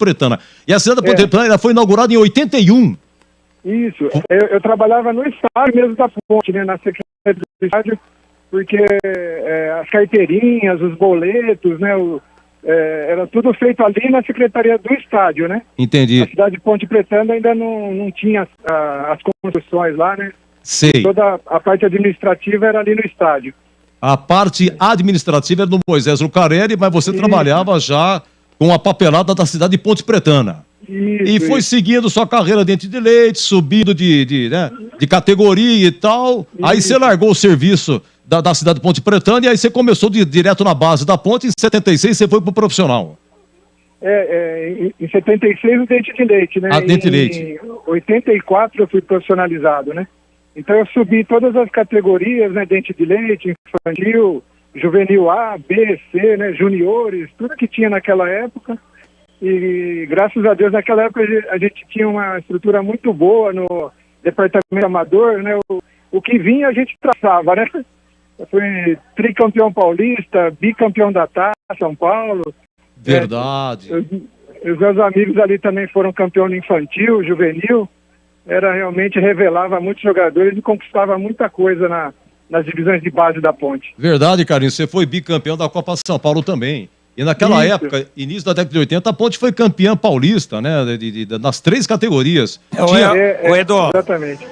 Pretana. E a cidade da Ponte Pretana ela foi inaugurada em 81. Isso. Eu trabalhava no estádio mesmo da Ponte, né? Na secretaria do estádio, porque as carteirinhas, os boletos, né? Era tudo feito ali na secretaria do estádio, né? Entendi. A cidade de Ponte Pretana ainda não tinha as construções lá, né? Sei. Toda a parte administrativa era ali no estádio. A parte administrativa era do Moisés Lucarelli, mas você trabalhava já com a papelada da cidade de Ponte Pretana. E foi seguindo sua carreira dentro de leite, subindo de categoria e tal. Aí você largou o serviço da cidade de Ponte Pretana e aí você começou direto na base da Ponte. Em 76 você foi pro profissional. Em 76 o dente de leite, né? Dente de leite. Em 84 eu fui profissionalizado, né? Então eu subi todas as categorias, né? Dente de leite, infantil, juvenil A, B, C, né? Juniores, tudo que tinha naquela época. E graças a Deus naquela época a gente tinha uma estrutura muito boa no departamento amador, né? O que vinha a gente traçava, né? Eu fui tricampeão paulista, bicampeão da Taça São Paulo. Verdade. Os meus amigos ali também foram campeão infantil, juvenil. Realmente revelava muitos jogadores e conquistava muita coisa nas divisões de base da Ponte. Verdade, Carlinhos. Você foi bicampeão da Copa São Paulo também. E naquela época, início da década de 80, a Ponte foi campeã paulista, né? Nas 3 categorias. Edu. Exatamente.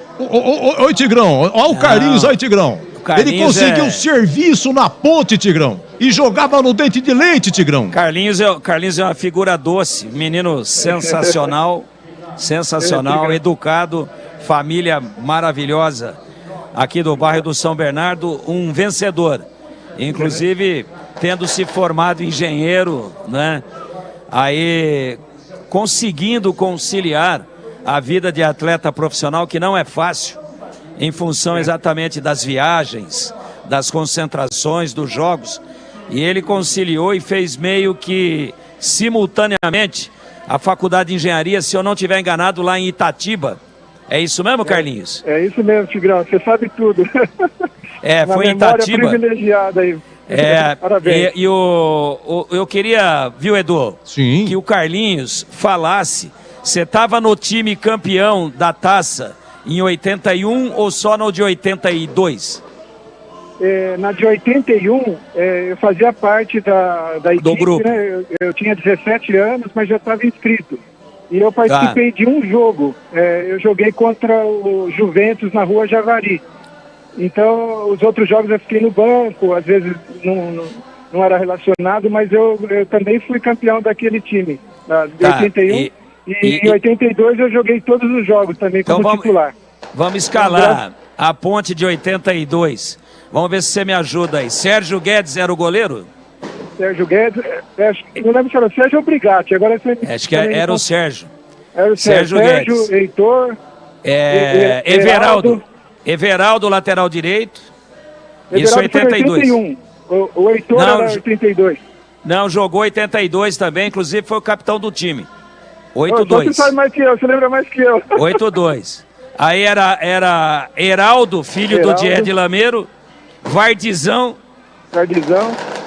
Oi, Tigrão. Olha o Carlinhos, olha, Tigrão. Ele conseguiu serviço na Ponte, Tigrão. E jogava no dente de leite, Tigrão. Carlinhos é uma figura doce, menino sensacional. Sensacional, educado, família maravilhosa. Aqui do bairro do São Bernardo, um vencedor. Inclusive, tendo se formado engenheiro, né? Aí, conseguindo conciliar a vida de atleta profissional, que não é fácil, em função exatamente das viagens, das concentrações, dos jogos. E ele conciliou e fez meio que simultaneamente a faculdade de engenharia, se eu não estiver enganado, lá em Itatiba. É isso mesmo, Carlinhos? É isso mesmo, Tigrão. Você sabe tudo. Foi em Itatiba. Privilegiada aí. Parabéns. Eu queria, viu, Edu? Sim. Que o Carlinhos falasse. Você estava no time campeão da taça em 81 ou só no de 82? Na de 81, eu fazia parte da equipe, do grupo. Né? Eu tinha 17 anos, mas já estava inscrito. E eu participei de um jogo. Eu joguei contra o Juventus na Rua Javari. Então, os outros jogos eu fiquei no banco, às vezes não era relacionado, mas eu também fui campeão daquele time, de 81. E em 82 eu joguei todos os jogos também como titular. Vamos escalar a Ponte de 82. Vamos ver se você me ajuda aí. Sérgio Guedes era o goleiro? Sérgio Guedes, não lembro se era o Sérgio ou o Brigatti. Agora acho que era o Sérgio. Era o Sérgio Guedes. Heitor. Everaldo, lateral direito. Isso 82. 81. O Heitor era 82. Não, jogou 82 também, inclusive foi o capitão do time. 8-2. Você sabe mais que eu, você lembra mais que eu. 8-2. Aí era Heraldo, filho do Dié de Lameiro, Vardizão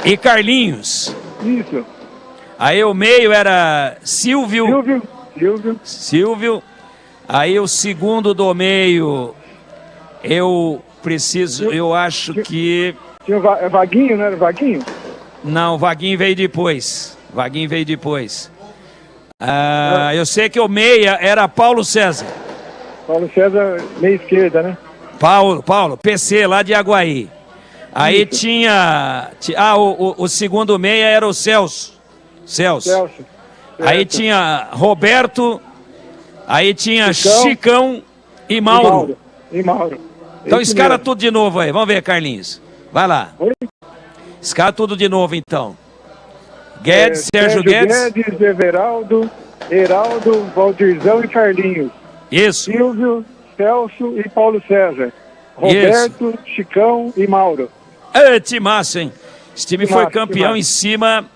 e Carlinhos. Isso. Aí o meio era Silvio. Aí o segundo do meio, eu acho que... Tinha Vaguinho, não era Vaguinho? Não, Vaguinho veio depois. Eu sei que o meia era Paulo César. Paulo César, meia esquerda, né? Paulo, PC, lá de Aguaí. Aí tinha... o segundo meia era o Celso. Aí tinha Roberto, aí tinha Chicão e Mauro. Então escala tudo de novo aí. Vamos ver, Carlinhos. Vai lá. Escala tudo de novo, então. Guedes, Sérgio Guedes. Everaldo, Heraldo, Valdirzão e Carlinhos. Isso. Silvio, Celso e Paulo César. Roberto, Chicão e Mauro. Timaço, hein? Esse time foi campeão em cima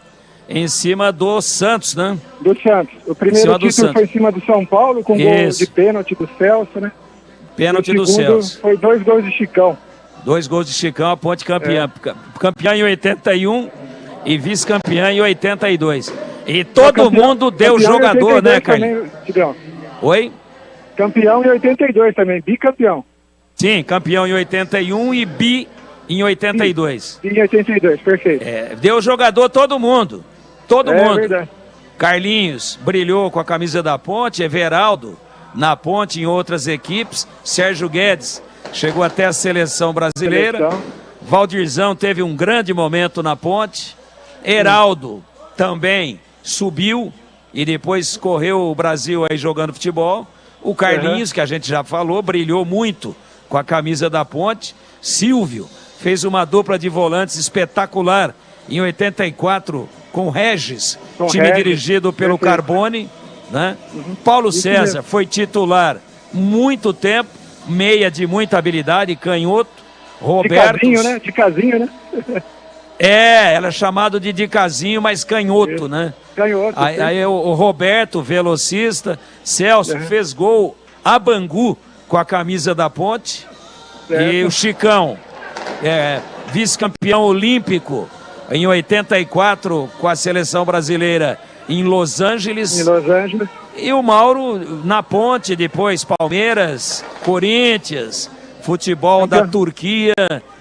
do Santos, né? Do Santos. O primeiro título foi em cima do São Paulo, com gol de pênalti do Celso, né? Pênalti do Celso. Foi 2 gols de Chicão. 2 gols de Chicão, a Ponte campeã. Campeã em 81 e vice-campeã em 82. E todo mundo deu jogador, né, Carlinhos? Oi? Campeão em 82 também, bicampeão. Sim, campeão em 81 e bi em 82. Em 82, perfeito. Deu jogador todo mundo. Todo mundo. Verdade. Carlinhos brilhou com a camisa da Ponte, Everaldo na Ponte em outras equipes, Sérgio Guedes chegou até a seleção brasileira, Valdirzão teve um grande momento na Ponte, Heraldo também subiu e depois correu o Brasil aí jogando futebol. O Carlinhos, que a gente já falou, brilhou muito com a camisa da Ponte. Silvio fez uma dupla de volantes espetacular em 84 com Regis, time dirigido pelo Carbone, né? Paulo César foi titular muito tempo, meia de muita habilidade, canhoto. Roberto. De casinho, né? Ela é chamado de casinho, mas canhoto, né? Canhoto. Aí o Roberto, velocista, Celso fez gol a Bangu com a camisa da Ponte. E o Chicão, vice-campeão olímpico em 84 com a seleção brasileira em Los Angeles. E o Mauro na Ponte, depois Palmeiras, Corinthians, futebol da Turquia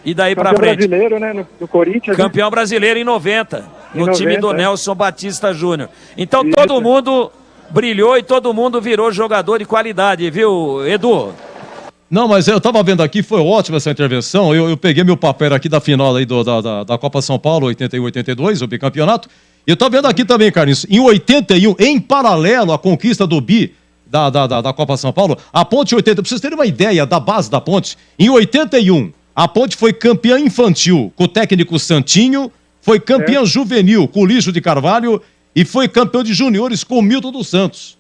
e daí pra frente. Campeão brasileiro, né, no Corinthians. Campeão brasileiro em 90, no time do Nelson Batista Júnior. Então todo mundo brilhou e todo mundo virou jogador de qualidade, viu, Edu? Não, mas eu tava vendo aqui, foi ótima essa intervenção. Eu peguei meu papel aqui da final aí da Copa São Paulo, 81-82, o bicampeonato. E eu tô vendo aqui também, Carlinhos, em 81, em paralelo à conquista do bi da Copa São Paulo, a Ponte 80, pra vocês terem uma ideia da base da Ponte, em 81, a Ponte foi campeã infantil com o técnico Santinho, foi campeã juvenil com o Lígio de Carvalho e foi campeão de juniores com o Milton dos Santos.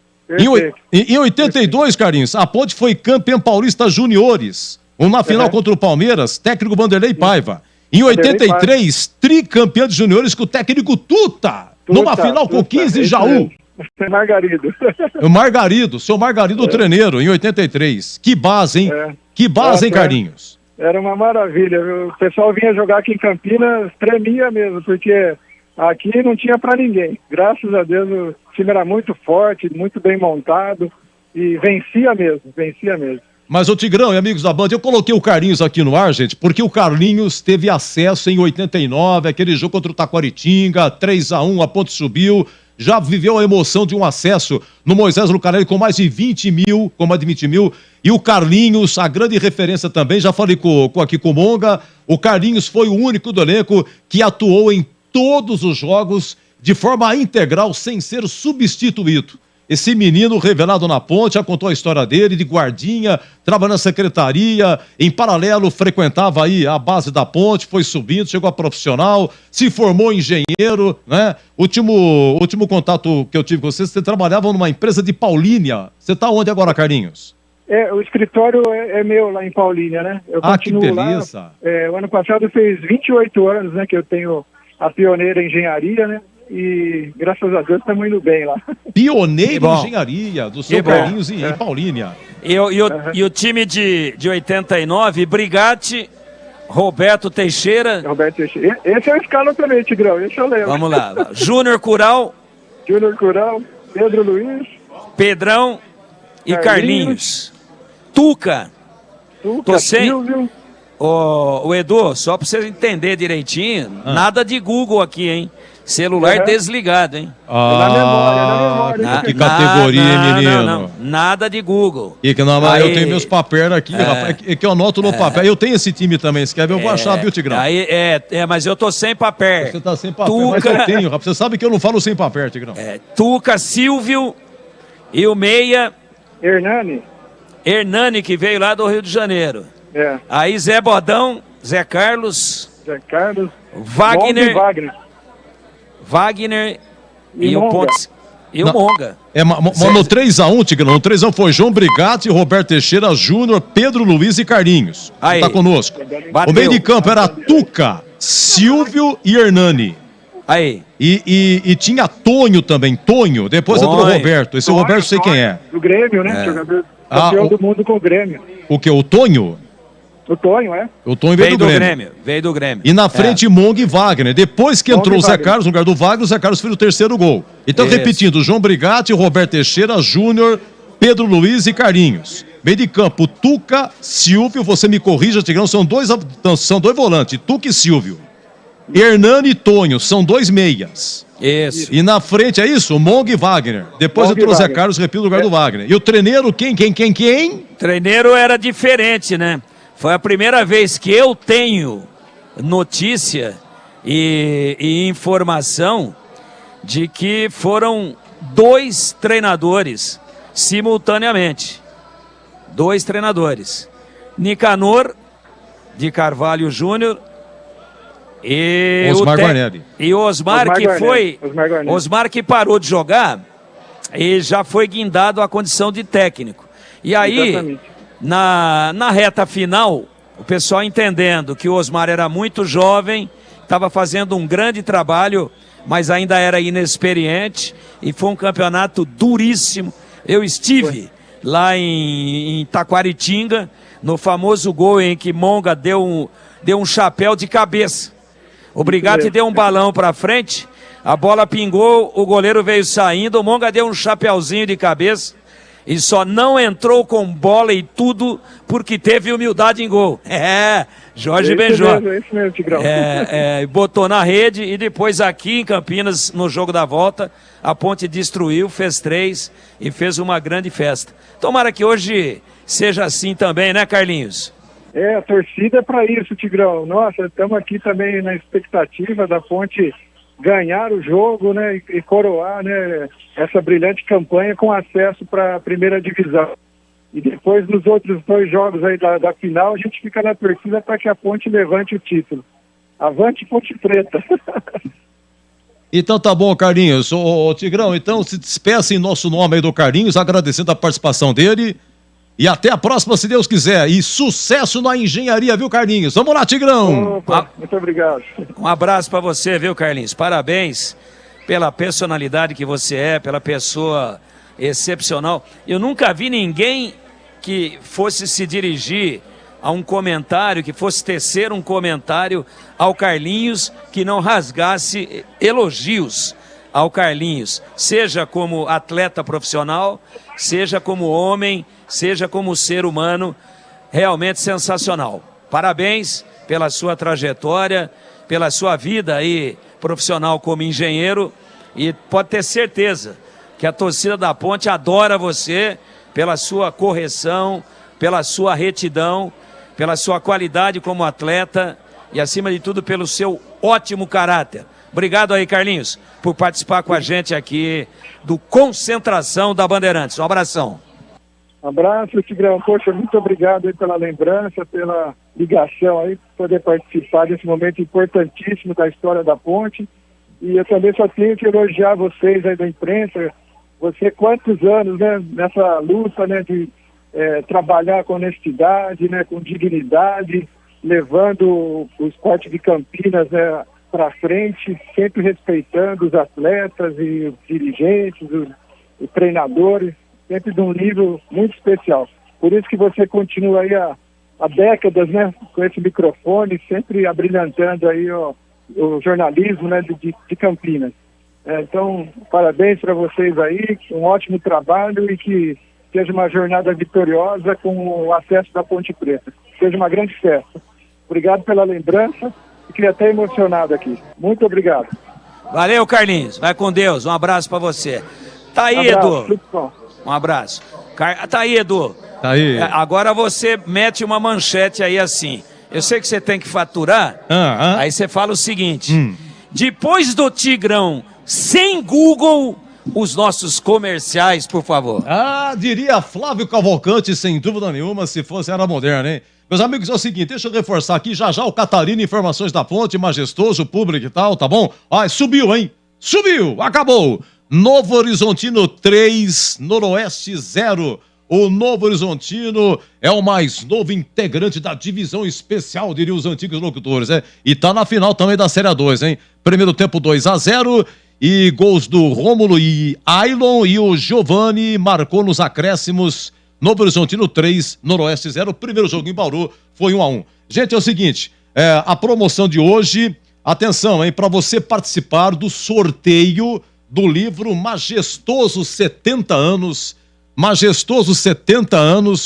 Em 82, Carlinhos, a Ponte foi campeã paulista juniores, na final contra o Palmeiras, técnico Vanderlei Paiva. Em 83, tricampeão de juniores com o técnico Tuta, numa final com 15 Jaú. Margarido. O Margarido, seu Margarido Treneiro, em 83. Que base, hein? Que base, hein, Carlinhos? Era uma maravilha, viu? O pessoal vinha jogar aqui em Campinas, tremia mesmo, porque aqui não tinha pra ninguém. Graças a Deus o time era muito forte, muito bem montado e vencia mesmo. Mas, ô Tigrão e amigos da Band, eu coloquei o Carlinhos aqui no ar, gente, porque o Carlinhos teve acesso em 89, aquele jogo contra o Taquaritinga, 3-1, a Ponte subiu, já viveu a emoção de um acesso no Moisés Lucarelli com mais de 20 mil, e o Carlinhos, a grande referência também, já falei aqui com o Monga, o Carlinhos foi o único do elenco que atuou em todos os jogos de forma integral, sem ser substituído. Esse menino revelado na Ponte já contou a história dele, de guardinha, trabalhava na secretaria, em paralelo frequentava aí a base da Ponte, foi subindo, chegou a profissional, se formou engenheiro, né? Último contato que eu tive com você trabalhava numa empresa de Paulínia. Você tá onde agora, Carlinhos? O escritório é meu lá em Paulínia, né? Eu continuo que beleza. Lá. O ano passado fez 28 anos, né, que eu tenho a pioneira em engenharia, né? E graças a Deus estamos indo bem lá. Pioneiro em engenharia, do seu Carlinhos em Paulínia. E o time de 89, Brigatti, Roberto Teixeira. Esse é o escala também, Tigrão, esse eu lembro. Vamos lá. Júnior Cural, Pedro Luiz. Pedrão e Carlinhos. Tuca. Silvio. O Edu, só para você entender direitinho, nada de Google aqui, hein? Celular desligado, hein? Na memória. Que categoria, hein, menino? Não. Nada de Google. Eu tenho meus papéis aqui, rapaz, que eu anoto no papel. Eu tenho esse time também, se quer ver, eu vou achar, viu, Tigrão? Mas eu tô sem papel. Você tá sem papel, mas eu tenho, rapaz. Você sabe que eu não falo sem papel, Tigrão. Tuca, Silvio e o meia... Hernani, que veio lá do Rio de Janeiro. Aí Zé Bodão, Zé Carlos, Wagner e o Pontes e o Monga. No 3-1, Tigrão, no 3-1 foi João Brigatti, Roberto Teixeira, Júnior, Pedro Luiz e Carlinhos. Aí, tá conosco. O meio de campo era Tuca, Silvio e Hernani. Aí. E tinha Tonho também, depois entrou o Roberto. Esse Roberto sei quem é. Do Grêmio, né? Jogador campeão do mundo com o Grêmio. O que? O Tonho? O Tonho, é? O Tonho veio do Grêmio. Veio do Grêmio. E na frente, Mong e Wagner. Depois que entrou o Zé Carlos no lugar do Wagner, o Zé Carlos fez o terceiro gol. Então, repetindo, João Brigatti, Roberto Teixeira, Júnior, Pedro Luiz e Carlinhos. Meio de campo, Tuca, Silvio, você me corrija, Tigrão, são dois volantes, Tuca e Silvio. Hernani e Tonho, são 2 meias. Isso. E na frente, é isso? Mong e Wagner. Depois entrou o Zé Carlos, repito, no lugar do Wagner. E o treineiro, quem? Treineiro era diferente, né? Foi a primeira vez que eu tenho notícia e informação de que foram 2 treinadores simultaneamente. 2 treinadores. Nicanor de Carvalho Júnior e Osmar Guarnelli. E o Osmar que foi... Osmar que parou de jogar e já foi guindado à condição de técnico. E aí... Exatamente. Na reta final, o pessoal entendendo que o Osmar era muito jovem, estava fazendo um grande trabalho, mas ainda era inexperiente, e foi um campeonato duríssimo. Eu estive lá em Taquaritinga, no famoso gol em que Monga deu um chapéu de cabeça. O Brigatti deu um balão para frente, a bola pingou, o goleiro veio saindo, o Monga deu um chapéuzinho de cabeça, e só não entrou com bola e tudo porque teve humildade em gol. Jorge Benjó. Botou na rede e depois aqui em Campinas, no jogo da volta, a Ponte destruiu, fez 3 e fez uma grande festa. Tomara que hoje seja assim também, né, Carlinhos? A torcida é para isso, Tigrão. Nossa, estamos aqui também na expectativa da Ponte ganhar o jogo, né, e coroar, né, essa brilhante campanha com acesso para a primeira divisão. E depois nos outros 2 jogos aí da final, a gente fica na torcida para que a Ponte levante o título. Avante Ponte Preta. Então tá bom, Carlinhos. Ô, Tigrão, então se despeça em nosso nome aí do Carlinhos, agradecendo a participação dele. E até a próxima, se Deus quiser. E sucesso na engenharia, viu, Carlinhos? Vamos lá, Tigrão! Opa, muito obrigado. Um abraço para você, viu, Carlinhos? Parabéns pela personalidade que você é, pela pessoa excepcional. Eu nunca vi ninguém que fosse se dirigir a um comentário, que fosse tecer um comentário ao Carlinhos, que não rasgasse elogios ao Carlinhos, seja como atleta profissional, seja como homem, seja como ser humano. Realmente sensacional. Parabéns pela sua trajetória, pela sua vida aí profissional como engenheiro, e pode ter certeza que a torcida da Ponte adora você pela sua correção, pela sua retidão, pela sua qualidade como atleta e, acima de tudo, pelo seu ótimo caráter. Obrigado aí, Carlinhos, por participar com a gente aqui do Concentração da Bandeirantes. Um abração. Abraço, Tigrão. Poxa, muito obrigado aí pela lembrança, pela ligação aí, poder participar desse momento importantíssimo da história da Ponte. E eu também só tenho que elogiar vocês aí da imprensa. Você, quantos anos, né, nessa luta, né, de trabalhar com honestidade, né, com dignidade, levando o esporte de Campinas, né, para frente, sempre respeitando os atletas e os dirigentes, os treinadores, sempre de um nível muito especial. Por isso que você continua aí há décadas, né, com esse microfone, sempre abrilhantando aí o jornalismo, né, de Campinas. Então, parabéns para vocês aí, um ótimo trabalho e que seja uma jornada vitoriosa com o acesso da Ponte Preta. Seja uma grande festa. Obrigado pela lembrança. Fiquei até emocionado aqui. Muito obrigado. Valeu, Carlinhos. Vai com Deus. Um abraço para você. Tá aí, Edu. Um abraço. Tá aí, Edu. Tá aí. Agora você mete uma manchete aí assim. Eu sei que você tem que faturar. Aí você fala o seguinte. Depois do Tigrão, sem Google, os nossos comerciais, por favor. Diria Flávio Cavalcante, sem dúvida nenhuma, se fosse era moderna, hein? Meus amigos, é o seguinte, deixa eu reforçar aqui, já o Catarina, informações da Ponte, majestoso, público e tal, tá bom? Subiu, hein? Subiu, acabou. Novo Horizontino 3, Noroeste 0. O Novo Horizontino é o mais novo integrante da divisão especial, diriam os antigos locutores, né? E tá na final também da Série 2, hein? Primeiro tempo 2-0 e gols do Rômulo e Ailon, e o Giovani marcou nos acréscimos Novo Horizontino 3, Noroeste 0. O primeiro jogo em Bauru foi 1-1. Gente, é o seguinte, a promoção de hoje, atenção, hein, para você participar do sorteio do livro Majestoso 70 anos,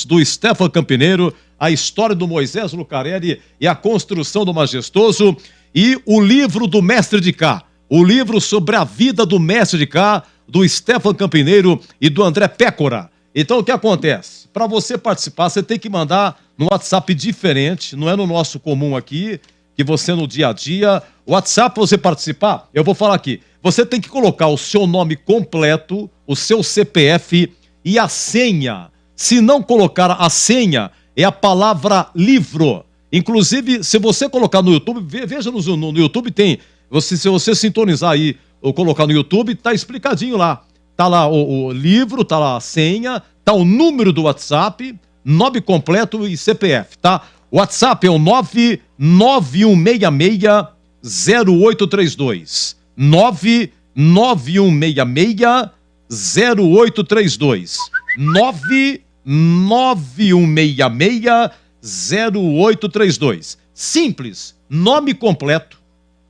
do Stefan Campineiro, a história do Moisés Lucarelli e a construção do Majestoso, e o livro do Mestre de Cá, o livro sobre a vida do Mestre de Cá, do Stefan Campineiro e do André Pécora. Então, o que acontece? Para você participar, você tem que mandar no WhatsApp diferente, não é no nosso comum aqui, que você no dia a dia... O WhatsApp, para você participar, eu vou falar aqui, você tem que colocar o seu nome completo, o seu CPF e a senha. Se não colocar a senha, é a palavra livro. Inclusive, se você colocar no YouTube, veja no YouTube tem, se você sintonizar aí ou colocar no YouTube, tá explicadinho lá. Tá lá o livro, tá lá a senha, tá o número do WhatsApp, nome completo e CPF, tá? O WhatsApp é o 99166-0832. 99166-0832. 99166-0832. Simples, nome completo,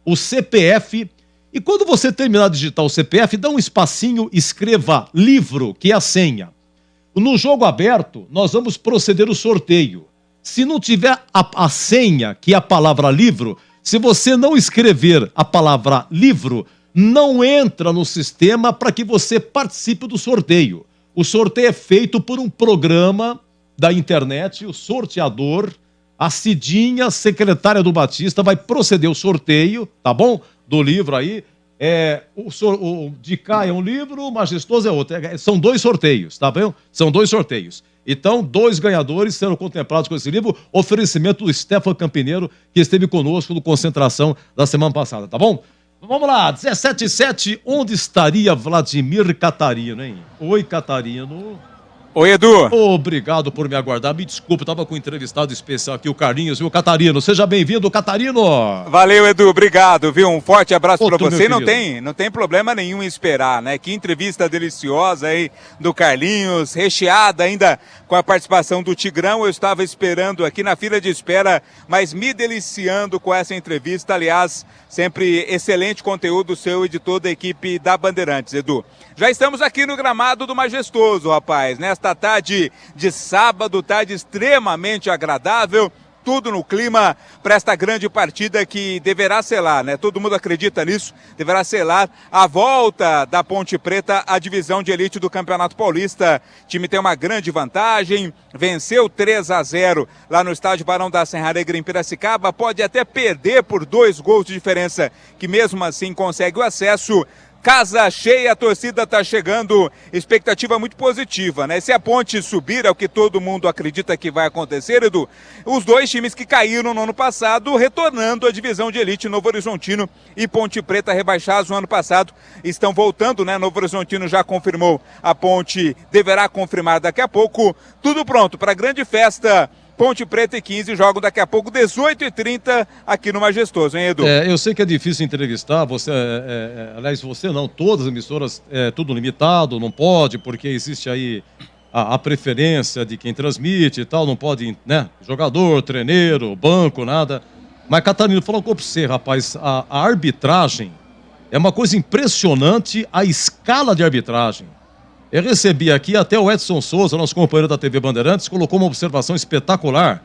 o CPF. E quando você terminar de digitar o CPF, dá um espacinho, escreva livro, que é a senha. No jogo aberto, nós vamos proceder o sorteio. Se não tiver a senha, que é a palavra livro, se você não escrever a palavra livro, não entra no sistema para que você participe do sorteio. O sorteio é feito por um programa da internet, o sorteador, a Cidinha, secretária do Batista, vai proceder o sorteio, tá bom? Do livro aí. O de cá é um livro, o Majestoso é outro. São 2 sorteios, tá bom? São 2 sorteios. Então, 2 ganhadores serão contemplados com esse livro. Oferecimento do Stefan Campineiro, que esteve conosco no Concentração da semana passada, tá bom? Vamos lá, 17h07, onde estaria Vladimir Catarino, hein? Oi, Catarino. Oi, Edu. Obrigado por me aguardar. Me desculpe, estava com um entrevistado especial aqui, o Carlinhos e o Catarino. Seja bem-vindo, Catarino. Valeu, Edu. Obrigado, viu? Um forte abraço para você. Não tem problema nenhum em esperar, né? Que entrevista deliciosa aí do Carlinhos, recheada ainda com a participação do Tigrão. Eu estava esperando aqui na fila de espera, mas me deliciando com essa entrevista. Aliás, sempre excelente conteúdo seu e de toda a equipe da Bandeirantes, Edu. Já estamos aqui no gramado do Majestoso, rapaz. Nesta tarde de sábado, tarde extremamente agradável. Tudo no clima para esta grande partida que deverá selar, né? Todo mundo acredita nisso, deverá selar a volta da Ponte Preta à divisão de elite do Campeonato Paulista. O time tem uma grande vantagem, venceu 3-0 lá no estádio Barão da Serra Negra em Piracicaba, pode até perder por 2 gols de diferença, que mesmo assim consegue o acesso. Casa cheia, a torcida está chegando, expectativa muito positiva, né? Se a Ponte subir, é o que todo mundo acredita que vai acontecer, Edu, os 2 times que caíram no ano passado, retornando à divisão de elite, Novo Horizontino e Ponte Preta, rebaixados no ano passado, estão voltando, né? Novo Horizontino já confirmou, a Ponte deverá confirmar daqui a pouco, tudo pronto para a grande festa. Ponte Preta e 15 jogam daqui a pouco, 18h30, aqui no Majestoso, hein, Edu? Eu sei que é difícil entrevistar, você, aliás, você não, todas as emissoras, tudo limitado, não pode, porque existe aí a preferência de quem transmite e tal, não pode, né, jogador, treineiro, banco, nada. Mas, Catarino, falando com você, rapaz, a arbitragem é uma coisa impressionante, a escala de arbitragem. Eu recebi aqui até o Edson Souza, nosso companheiro da TV Bandeirantes, colocou uma observação espetacular,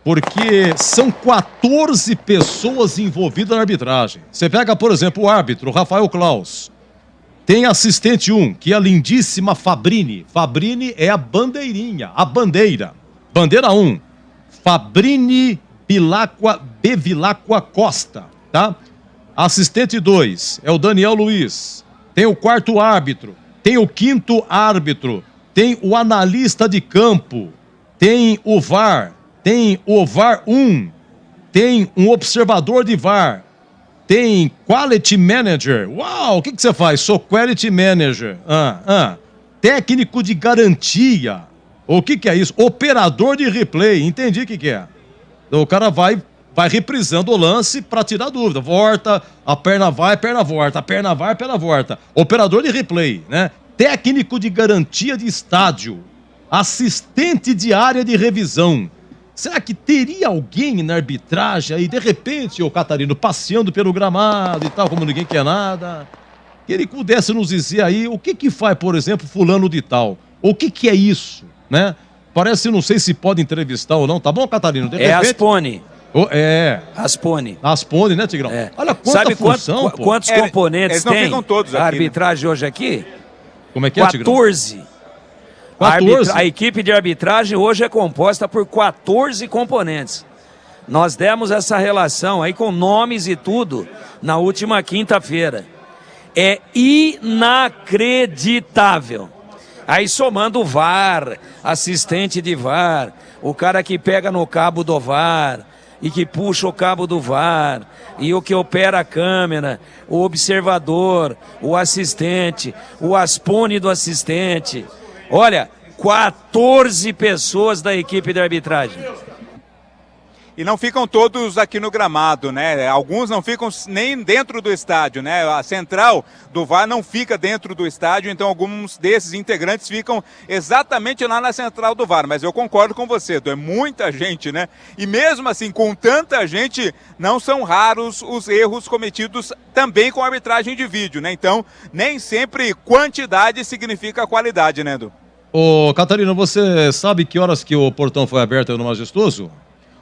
porque são 14 pessoas envolvidas na arbitragem. Você pega, por exemplo, o árbitro, Rafael Klaus. Tem assistente 1, que é a lindíssima Fabrini. Fabrini é a bandeirinha, a bandeira. Bandeira 1, Fabrini Bevilacqua Costa, tá? Assistente 2 é o Daniel Luiz. Tem o 4º árbitro. Tem o 5º árbitro, tem o analista de campo, tem o VAR, tem o VAR 1, tem um observador de VAR, tem Quality Manager. Uau, o que você faz? Sou Quality Manager. Técnico de garantia. O que é isso? Operador de replay. Entendi o que é. Então, o cara vai reprisando o lance para tirar dúvida. Volta, a perna vai, a perna volta, a perna vai, a perna volta. Operador de replay, né? Técnico de garantia de estádio. assistente de área de revisão. Será que teria alguém na arbitragem aí, de repente, o Catarino, passeando pelo gramado e tal, como ninguém quer nada, que ele pudesse nos dizer aí o que faz, por exemplo, fulano de tal? O que é isso, né? Parece, não sei se pode entrevistar ou não, tá bom, Catarino? De repente... Aspone. Aspone. Aspone. Aspone, né, Tigrão? Olha quanta função, quantos componentes eles não tem ficam todos aqui, a arbitragem hoje aqui? Como é que é, Tigrão? 14. 14? A equipe de arbitragem hoje é composta por 14 componentes. Nós demos essa relação aí com nomes e tudo na última quinta-feira. É inacreditável. Aí somando o VAR, assistente de VAR, o cara que pega no cabo do VAR e que puxa o cabo do VAR, e o que opera a câmera, o observador, o assistente, o aspone do assistente. Olha, 14 pessoas da equipe de arbitragem. E não ficam todos aqui no gramado, né? Alguns não ficam nem dentro do estádio, né? A central do VAR não fica dentro do estádio, então alguns desses integrantes ficam exatamente lá na central do VAR. Mas eu concordo com você, Edu, é muita gente, né? E mesmo assim, com tanta gente, não são raros os erros cometidos também com a arbitragem de vídeo, né? Então, nem sempre quantidade significa qualidade, né, Edu? Ô, Catarina, você sabe que horas que o portão foi aberto no Majestoso?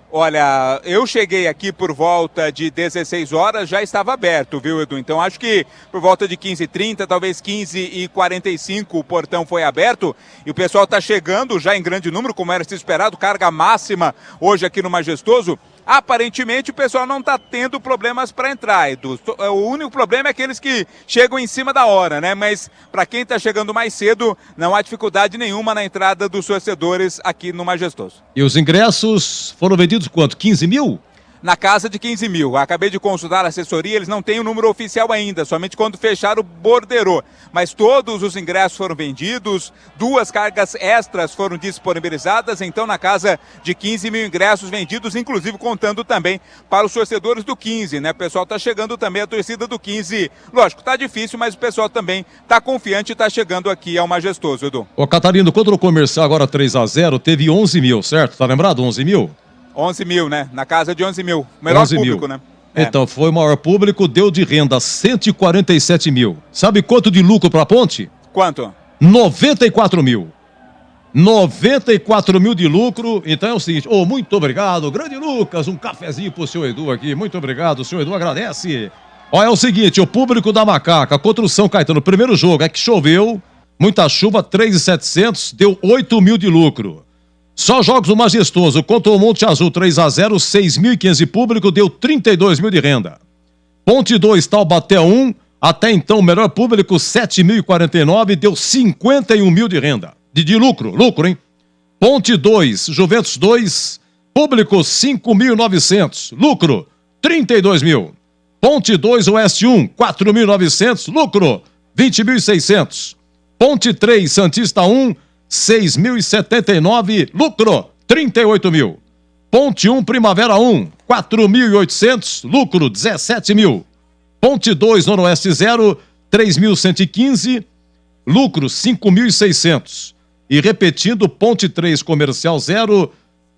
Olha, eu cheguei aqui por volta de 16 horas, já estava aberto, viu, Edu? Então acho que por volta de 15h30, talvez 15h45 o portão foi aberto e o pessoal está chegando já em grande número, como era se esperado, carga máxima hoje aqui no Majestoso. Aparentemente o pessoal não está tendo problemas para entrar, Edu. O único problema é aqueles que chegam em cima da hora, né? Mas para quem está chegando mais cedo, não há dificuldade nenhuma na entrada dos torcedores aqui no Majestoso. E os ingressos foram vendidos quanto? 15 mil? Na casa de 15 mil. Acabei de consultar a assessoria, eles não têm o número oficial ainda, somente quando fecharam o borderô. Mas todos os ingressos foram vendidos, 2 cargas extras foram disponibilizadas, então na casa de 15 mil ingressos vendidos, inclusive contando também para os torcedores do 15, né? O pessoal tá chegando também, a torcida do 15. Lógico, tá difícil, mas o pessoal também tá confiante e tá chegando aqui ao Majestoso, Edu. Ô, Catarino, contra o Comercial agora 3-0, teve 11 mil, certo? Tá lembrado? 11 mil? 11 mil, né? Na casa de 11 mil. Melhor 11 público, mil. Né? É. Então, foi o maior público, deu de renda 147 mil. Sabe quanto de lucro para a ponte? Quanto? 94 mil. 94 mil de lucro. Então é o seguinte, muito obrigado, grande Lucas, um cafezinho pro seu Edu aqui. Muito obrigado, o seu Edu agradece. Ó, é o seguinte, o público da Macaca contra o São Caetano, primeiro jogo é que choveu, muita chuva, 3.700, deu 8 mil de lucro. Só jogos do Majestoso, contra o Monte Azul 3-0, 6.500 de público, deu 32 mil de renda. Ponte 2, Taubaté 1, até então o melhor público, 7.049, deu 51 mil de renda. De lucro, hein? Ponte 2, Juventus 2, público 5.900, lucro 32 mil. Ponte 2, Oeste 1, 4.900, lucro 20.600. Ponte 3, Santista 1, 6.079, lucro 38 mil. Ponte 1, Primavera 1, 4.800, lucro 17 mil. Ponte 2, Noroeste 0, 3.115, lucro 5.600. E repetindo, Ponte 3, Comercial 0,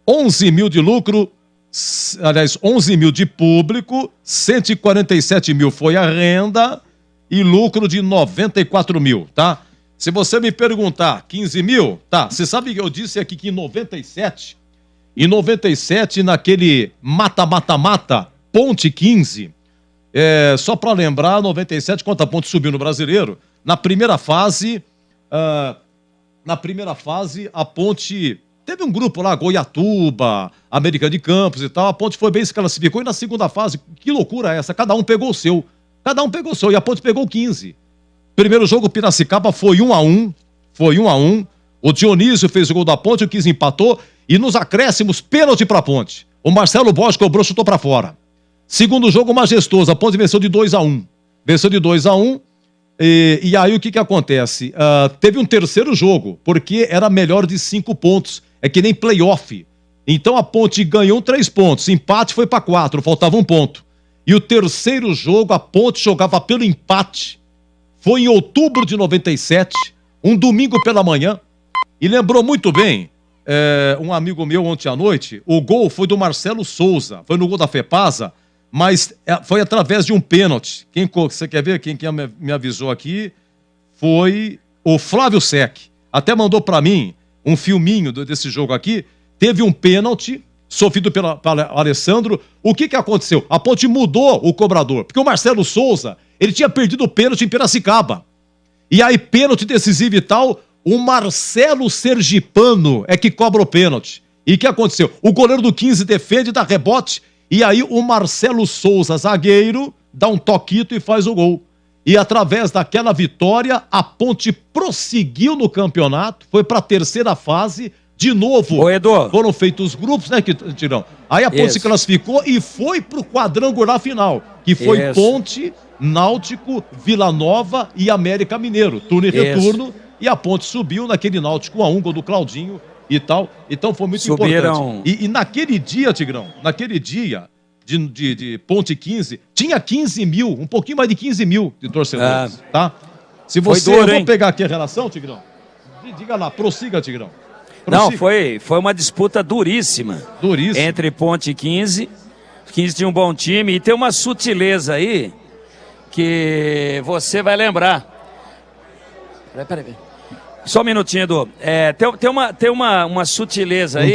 11 mil de lucro, aliás, 11 mil de público, 147 mil foi a renda e lucro de 94 mil, tá? Se você me perguntar 15 mil, tá, você sabe que eu disse aqui que em 97, naquele mata-mata-mata, Ponte 15, só para lembrar, 97, quando a Ponte subiu no Brasileiro, na primeira fase, a Ponte teve um grupo lá, Goiatuba, América de Campos e tal, a Ponte foi bem, se classificou, e na segunda fase, que loucura é essa? Cada um pegou o seu, e a Ponte pegou 15. Primeiro jogo, Piracicaba foi 1-1, o Dionísio fez o gol da Ponte, o 15 empatou, e nos acréscimos, pênalti pra Ponte. O Marcelo Bosch cobrou, chutou pra fora. Segundo jogo, Majestoso, a Ponte venceu de 2-1. E aí o que acontece? Teve um terceiro jogo, porque era melhor de 5 pontos, é que nem playoff. Então a Ponte ganhou 3 pontos, empate foi pra 4, faltava 1 ponto. E o terceiro jogo, a Ponte jogava pelo empate. Foi em outubro de 97, um domingo pela manhã. E lembrou muito bem, um amigo meu ontem à noite, o gol foi do Marcelo Souza, foi no gol da Fepasa, mas foi através de um pênalti. Você quer ver? Quem me avisou aqui foi o Flávio Sec. Até mandou para mim um filminho desse jogo aqui. Teve um pênalti sofrido pelo Alessandro. O que aconteceu? A Ponte mudou o cobrador, porque o Marcelo Souza, ele tinha perdido o pênalti em Piracicaba. E aí, pênalti decisivo e tal, o Marcelo Sergipano é que cobra o pênalti. E o que aconteceu? O goleiro do 15 defende, dá rebote, e aí o Marcelo Souza, zagueiro, dá um toquito e faz o gol. E através daquela vitória, a Ponte prosseguiu no campeonato, foi para a terceira fase, de novo. Ô, Edu. Foram feitos os grupos, né, Tirão? Aí a Ponte se classificou e foi pro quadrangular final, que foi Ponte, Náutico, Vila Nova e América Mineiro. Turno e retorno, e a Ponte subiu naquele Náutico 1-1, gol do Claudinho e tal. Então foi muito importante. E naquele dia, Tigrão, naquele dia de Ponte 15, tinha 15 mil, um pouquinho mais de 15 mil de torcedores, tá? Se você... eu vou pegar aqui a relação, Tigrão. Diga lá, prossiga, Tigrão. Não, foi uma disputa duríssima. Duríssima. Entre Ponte e 15. 15 tinha um bom time e tem uma sutileza aí que você vai lembrar. Peraí. Só um minutinho, Edu. Tem uma sutileza aí.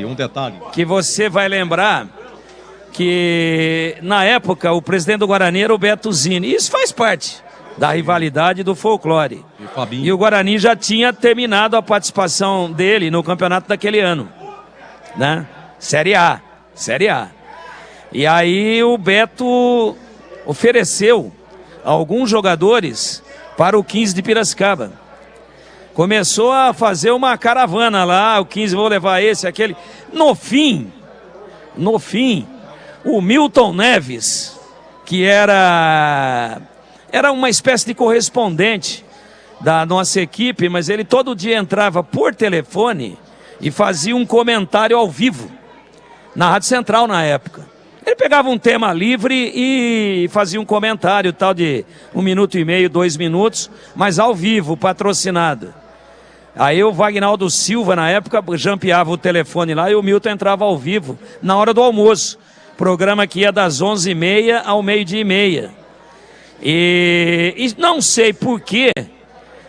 Um detalhe. Que você vai lembrar que na época o presidente do Guarani era o Beto Zini. Isso faz parte da rivalidade do folclore. E o Guarani já tinha terminado a participação dele no campeonato daquele ano, né? Série A. E aí o Beto ofereceu alguns jogadores para o 15 de Piracicaba. Começou a fazer uma caravana lá, o 15 vou levar esse, aquele. No fim, o Milton Neves, que era uma espécie de correspondente da nossa equipe, mas ele todo dia entrava por telefone e fazia um comentário ao vivo, na Rádio Central na época. Ele pegava um tema livre e fazia um comentário tal de 1 minuto e meio, 2 minutos, mas ao vivo, patrocinado. Aí o Vagnaldo Silva, na época, jampeava o telefone lá e o Milton entrava ao vivo, na hora do almoço. Programa que ia das 11h30 ao 12h30. E não sei porquê.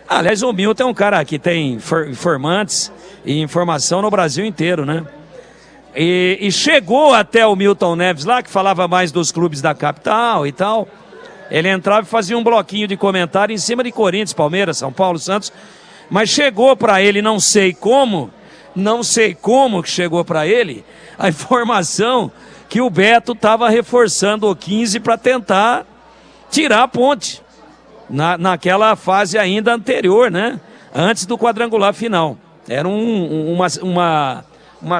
Aliás, o Milton é um cara que tem informantes e informação no Brasil inteiro, né? E chegou até o Milton Neves lá, que falava mais dos clubes da capital e tal. Ele entrava e fazia um bloquinho de comentário em cima de Corinthians, Palmeiras, São Paulo, Santos. Mas chegou para ele, não sei como que chegou para ele a informação que o Beto estava reforçando o 15 para tentar tirar a Ponte. Naquela fase ainda anterior, né? Antes do quadrangular final. Era uma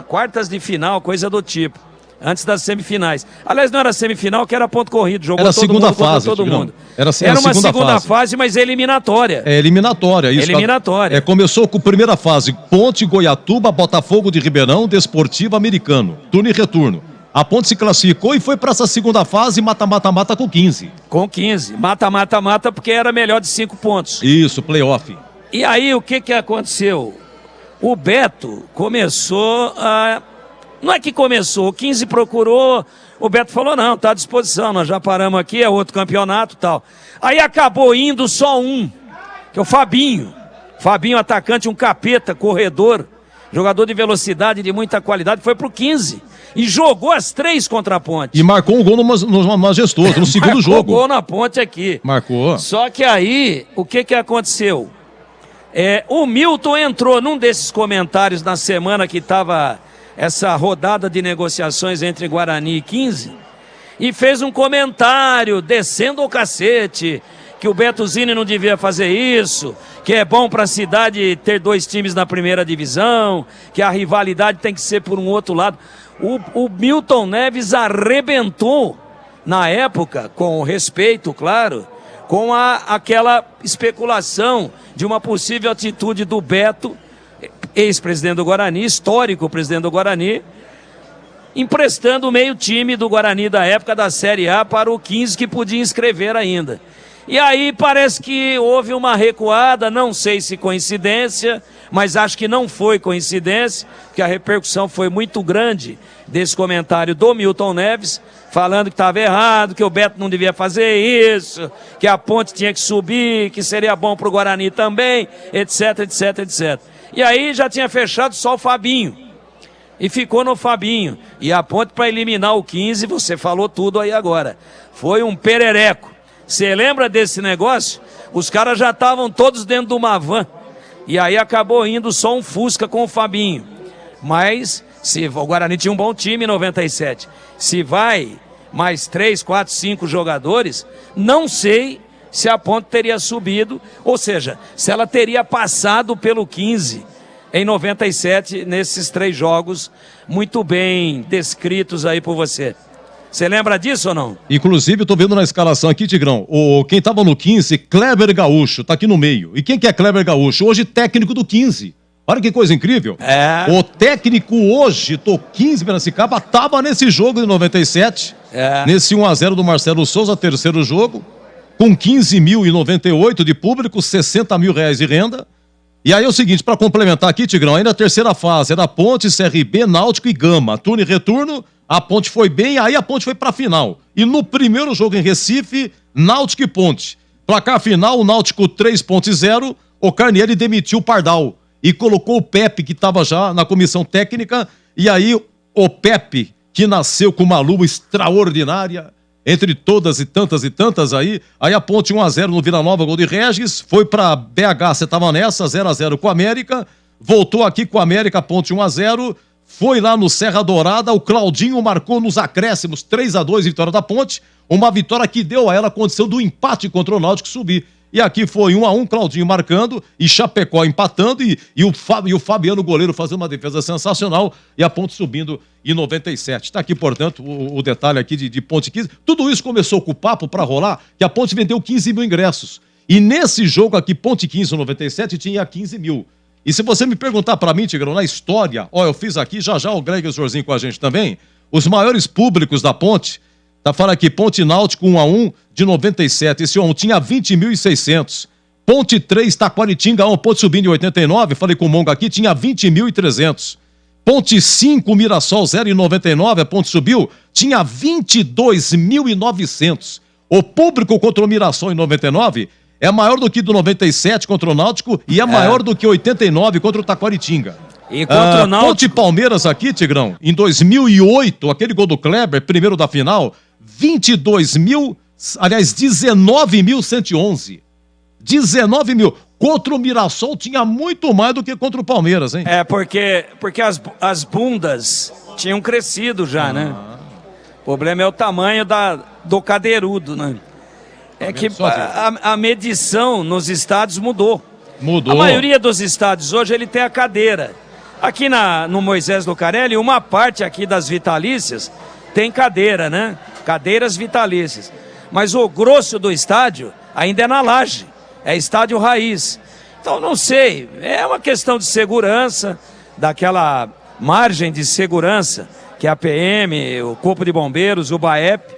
quartas de final, coisa do tipo. Antes das semifinais. Aliás, não era semifinal, que era ponto corrido. Jogou era todo segunda mundo fase, todo mundo. Era uma segunda fase, mas eliminatória. Eliminatória, isso. Eliminatória. Começou com a primeira fase. Ponte, Goiatuba, Botafogo de Ribeirão, Desportivo, Americano. Turno e retorno. A Ponte se classificou e foi para essa segunda fase, mata-mata-mata com 15. Com 15. Mata-mata-mata porque era melhor de 5 pontos. Isso, playoff. E aí, o que aconteceu? O Beto começou a... Não é que começou, o 15 procurou, o Beto falou, não, tá à disposição, nós já paramos aqui, é outro campeonato e tal. Aí acabou indo só um, que é o Fabinho. Fabinho, atacante, um capeta, corredor, jogador de velocidade, de muita qualidade, foi pro 15. E jogou as 3 contra a Ponte. E marcou um gol no Majestoso, no segundo jogo. Marcou gol na Ponte aqui. Marcou. Só que aí, o que aconteceu? O Milton entrou num desses comentários na semana que estava essa rodada de negociações entre Guarani e 15 e fez um comentário descendo o cacete, que o Beto Zini não devia fazer isso, que é bom para a cidade ter 2 times na primeira divisão, que a rivalidade tem que ser por um outro lado. O Milton Neves arrebentou na época, com respeito, claro, com aquela especulação de uma possível atitude do Beto, ex-presidente do Guarani, histórico presidente do Guarani, emprestando o meio time do Guarani da época da Série A para o 15 que podia inscrever ainda. E aí parece que houve uma recuada, não sei se coincidência, mas acho que não foi coincidência, porque a repercussão foi muito grande desse comentário do Milton Neves, falando que estava errado, que o Beto não devia fazer isso, que a Ponte tinha que subir, que seria bom para o Guarani também, etc, etc, etc. E aí já tinha fechado só o Fabinho, e ficou no Fabinho. E a Ponte, para eliminar o 15, você falou tudo aí agora, foi um perereco. Você lembra desse negócio? Os caras já estavam todos dentro de uma van. E aí acabou indo só um Fusca com o Fabinho. Mas o Guarani tinha um bom time em 97. Se vai mais 3, 4, 5 jogadores, não sei se a Ponte teria subido. Ou seja, se ela teria passado pelo 15 em 97, nesses 3 jogos muito bem descritos aí por você. Você lembra disso ou não? Inclusive, eu tô vendo na escalação aqui, Tigrão, quem tava no 15, Kleber Gaúcho, tá aqui no meio. E quem que é Kleber Gaúcho? Hoje técnico do 15. Olha que coisa incrível. O técnico hoje do 15 Piracicaba tava nesse jogo de 97, nesse 1-0 do Marcelo Souza, terceiro jogo, com 15.098 de público, 60 mil reais de renda. E aí é o seguinte, para complementar aqui, Tigrão, ainda a terceira fase era Ponte, CRB, Náutico e Gama. Turno e retorno, a Ponte foi bem, aí a Ponte foi para a final. E no primeiro jogo em Recife, Náutico e Ponte. Placar final, o Náutico 3.0, o Carnieri demitiu o Pardal e colocou o Pepe, que estava já na comissão técnica, e aí o Pepe, que nasceu com uma lua extraordinária, entre todas e tantas aí a Ponte 1-0 no Vila Nova, gol de Regis, foi pra BH, você tava nessa, 0-0 com a América, voltou aqui com a América, Ponte 1-0, foi lá no Serra Dourada, o Claudinho marcou nos acréscimos, 3-2, vitória da Ponte, uma vitória que deu a ela a condição do empate contra o Náutico subir. E aqui foi 1-1, Claudinho marcando, e Chapecó empatando, e o Fabiano, goleiro, fazendo uma defesa sensacional, e a Ponte subindo em 97. Está aqui, portanto, o detalhe aqui de Ponte 15. Tudo isso começou com o papo para rolar, que a Ponte vendeu 15 mil ingressos. E nesse jogo aqui, Ponte 15, 97, tinha 15 mil. E se você me perguntar para mim, Tigrão, na história, eu fiz aqui, já o Greg e o Zorzinho com a gente também, os maiores públicos da Ponte, tá falando aqui, Ponte Náutico 1-1 de 97, esse 1 tinha 20.600. Ponte 3, Taquaritinga 1, Ponte subindo em 89, falei com o Monga aqui, tinha 20.300. Ponte 5, Mirassol 0 em 99, a Ponte subiu, tinha 22.900. O público contra o Mirassol em 99 é maior do que do 97 contra o Náutico e é maior do que 89 contra o Taquaritinga. E contra o Náutico... Ponte Palmeiras aqui, Tigrão, em 2008, aquele gol do Kleber, primeiro da final, 19.111. 19 mil. Contra o Mirassol tinha muito mais do que contra o Palmeiras, hein? Porque as bundas tinham crescido já, né? O problema é o tamanho do cadeirudo, né? É que a medição nos estádios mudou. A maioria dos estádios hoje ele tem a cadeira. Aqui no Moisés Lucarelli, uma parte aqui das vitalícias tem cadeira, né? Cadeiras vitalícias. Mas o grosso do estádio ainda é na laje. É estádio raiz. Então, não sei, é uma questão de segurança, daquela margem de segurança que a PM, o Corpo de Bombeiros, o BAEP,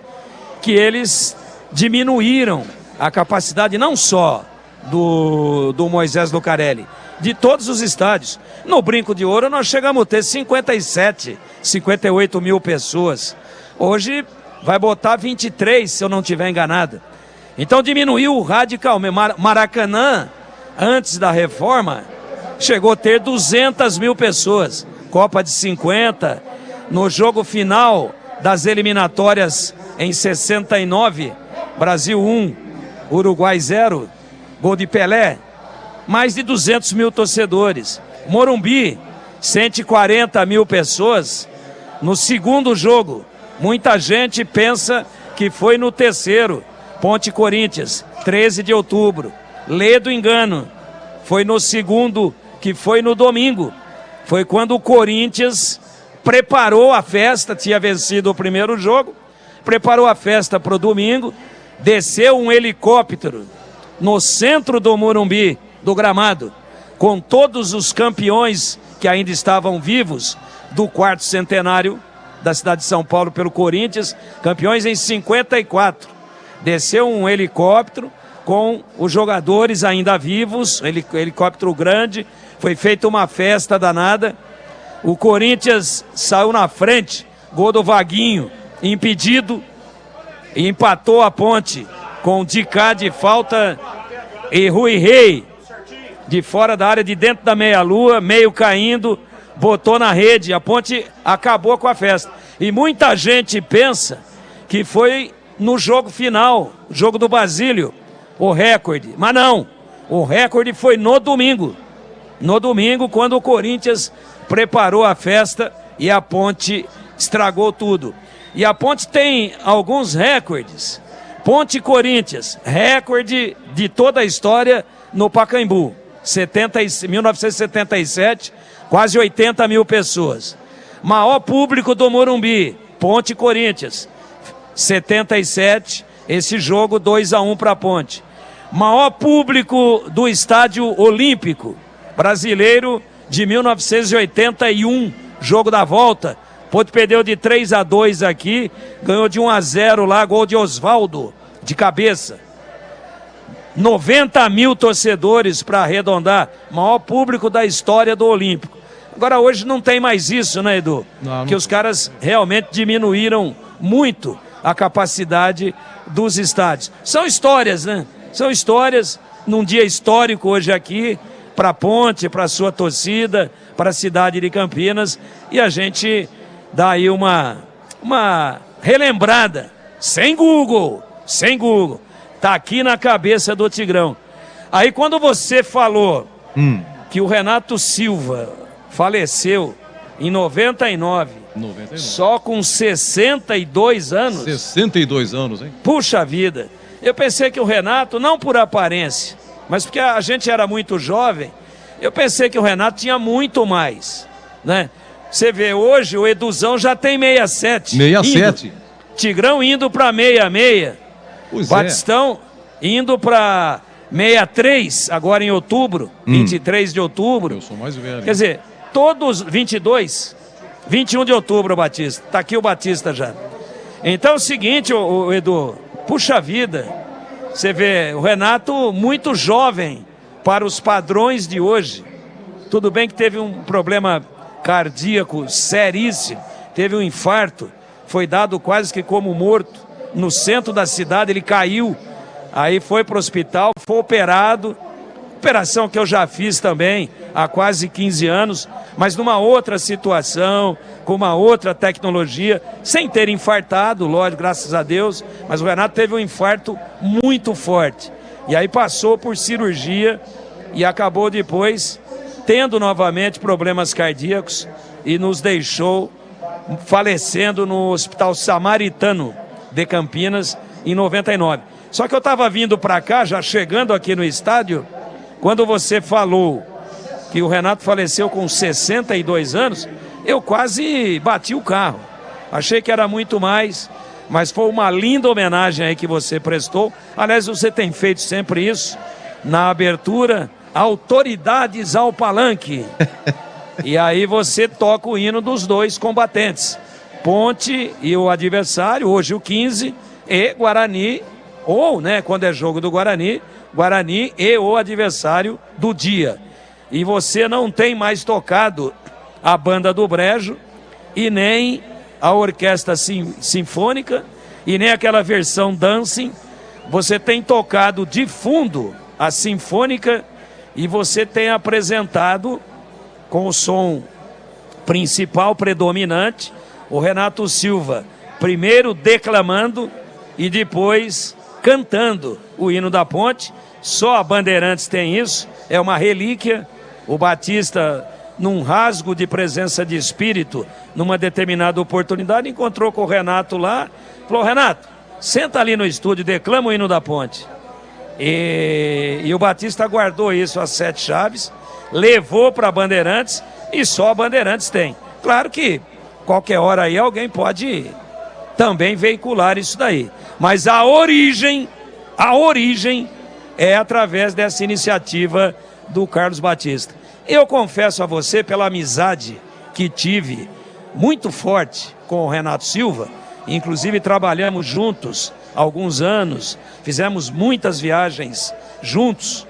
que eles diminuíram a capacidade não só do Moisés Lucarelli, de todos os estádios. No Brinco de Ouro nós chegamos a ter 57, 58 mil pessoas. Hoje vai botar 23, se eu não estiver enganado. Então diminuiu radicalmente. Maracanã, antes da reforma, chegou a ter 200 mil pessoas. Copa de 50. No jogo final das eliminatórias em 69, Brasil 1, Uruguai 0, gol de Pelé. Mais de 200 mil torcedores. Morumbi, 140 mil pessoas. No segundo jogo, muita gente pensa que foi no terceiro. Ponte Corinthians, 13 de outubro. Lê do engano. Foi no segundo, que foi no domingo. Foi quando o Corinthians preparou a festa, tinha vencido o primeiro jogo, preparou a festa para o domingo, desceu um helicóptero no centro do Morumbi, do gramado, com todos os campeões que ainda estavam vivos do quarto centenário da cidade de São Paulo pelo Corinthians, campeões em 54. Desceu um helicóptero, com os jogadores ainda vivos, helicóptero grande, foi feita uma festa danada. O Corinthians saiu na frente, gol do Vaguinho, impedido, e empatou a Ponte com Dicá de falta e Rui Rei de fora da área, de dentro da meia-lua, meio caindo, botou na rede. A Ponte acabou com a festa. E muita gente pensa que foi no jogo final, jogo do Basílio, o recorde. Mas não, o recorde foi no domingo. No domingo, quando o Corinthians preparou a festa e a Ponte estragou tudo. E a Ponte tem alguns recordes. Ponte Corinthians, recorde de toda a história no Pacaembu. 1977, quase 80 mil pessoas. Maior público do Morumbi, Ponte Corinthians. 77, esse jogo 2-1 para a Ponte. Maior público do Estádio Olímpico Brasileiro de 1981, jogo da volta. Ponte perdeu de 3-2 aqui, ganhou de 1-0 lá, gol de Osvaldo, de cabeça. 90 mil torcedores para arredondar, maior público da história do Olímpico. Agora hoje não tem mais isso, né, Edu? Não. Que os caras realmente diminuíram muito a capacidade dos estádios. São histórias, né? São histórias num dia histórico hoje aqui, para a Ponte, para a sua torcida, para a cidade de Campinas, e a gente dá aí uma relembrada, sem Google, tá aqui na cabeça do Tigrão. Aí quando você falou que o Renato Silva faleceu em 99, só com 62 anos. 62 anos, hein? Puxa vida, eu pensei que o Renato, não por aparência, mas porque a gente era muito jovem, eu pensei que o Renato tinha muito mais, né? Você vê, hoje o Eduzão já tem 67. 67. Tigrão indo para 66. Pois Batistão indo para 63, agora em outubro, 23 de outubro. Eu sou mais velho. Quer dizer, todos 22, 21 de outubro, Batista. Tá aqui o Batista já. Então é o seguinte, o Edu, puxa vida, você vê o Renato muito jovem para os padrões de hoje. Tudo bem que teve um problema cardíaco seríssimo, teve um infarto, foi dado quase que como morto no centro da cidade, ele caiu, aí foi para o hospital, foi operado, operação que eu já fiz também há quase 15 anos, mas numa outra situação, com uma outra tecnologia, sem ter infartado, lógico, graças a Deus, mas o Renato teve um infarto muito forte, e aí passou por cirurgia e acabou depois tendo novamente problemas cardíacos e nos deixou falecendo no Hospital Samaritano de Campinas em 99. Só que eu estava vindo para cá, já chegando aqui no estádio, quando você falou que o Renato faleceu com 62 anos, eu quase bati o carro. Achei que era muito mais, mas foi uma linda homenagem aí que você prestou. Aliás, você tem feito sempre isso, na abertura, autoridades ao palanque. E aí você toca o hino dos dois combatentes, Ponte e o adversário, hoje o 15, e Guarani, ou, né, quando é jogo do Guarani, Guarani e o adversário do dia. E você não tem mais tocado a banda do Brejo, e nem a orquestra sinfônica, e nem aquela versão dancing. Você tem tocado de fundo a sinfônica, e você tem apresentado com o som principal predominante, o Renato Silva, primeiro declamando e depois cantando o hino da Ponte. Só a Bandeirantes tem isso, é uma relíquia. O Batista, num rasgo de presença de espírito, numa determinada oportunidade, encontrou com o Renato lá, falou: Renato, senta ali no estúdio, declama o hino da Ponte. E o Batista guardou isso às 7 chaves, levou para a Bandeirantes, e só a Bandeirantes tem. Claro que qualquer hora aí alguém pode também veicular isso daí, mas a origem é através dessa iniciativa do Carlos Batista. Eu confesso a você, pela amizade que tive muito forte com o Renato Silva, inclusive trabalhamos juntos alguns anos, fizemos muitas viagens juntos.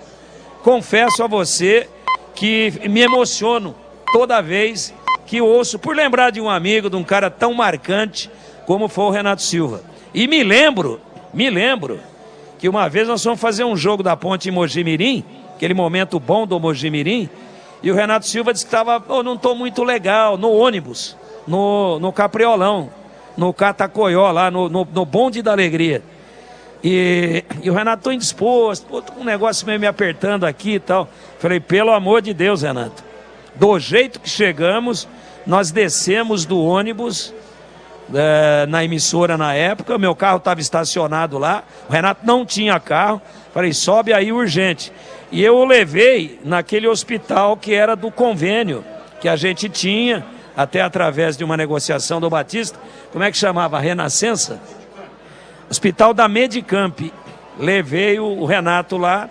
Confesso a você que me emociono toda vez que ouço, por lembrar de um amigo, de um cara tão marcante como foi o Renato Silva. E me lembro que uma vez nós fomos fazer um jogo da Ponte em Mojimirim, aquele momento bom do Mojimirim, e o Renato Silva disse que estava, não estou muito legal, no ônibus, no Capriolão, no Catacoió, lá no bonde da alegria. E o Renato, estou indisposto, tô com um negócio meio me apertando aqui e tal. Falei, pelo amor de Deus, Renato, do jeito que chegamos, nós descemos do ônibus na emissora na época, meu carro estava estacionado lá, o Renato não tinha carro, falei, sobe aí urgente. E eu o levei naquele hospital que era do convênio que a gente tinha, até através de uma negociação do Batista, como é que chamava? Renascença? Hospital da Medicamp. Levei o Renato lá,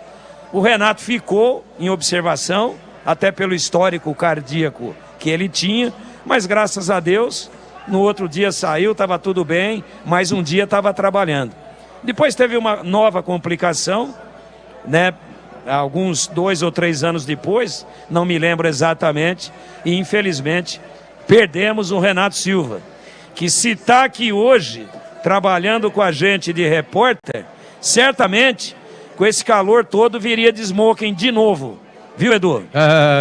o Renato ficou em observação, até pelo histórico cardíaco que ele tinha, mas graças a Deus, no outro dia saiu, estava tudo bem, mais um dia estava trabalhando. Depois teve uma nova complicação, né? Alguns 2 ou 3 anos depois, não me lembro exatamente, e infelizmente perdemos o Renato Silva, que se está aqui hoje, trabalhando com a gente de repórter, certamente, com esse calor todo, viria de smoking de novo. Viu, Edu?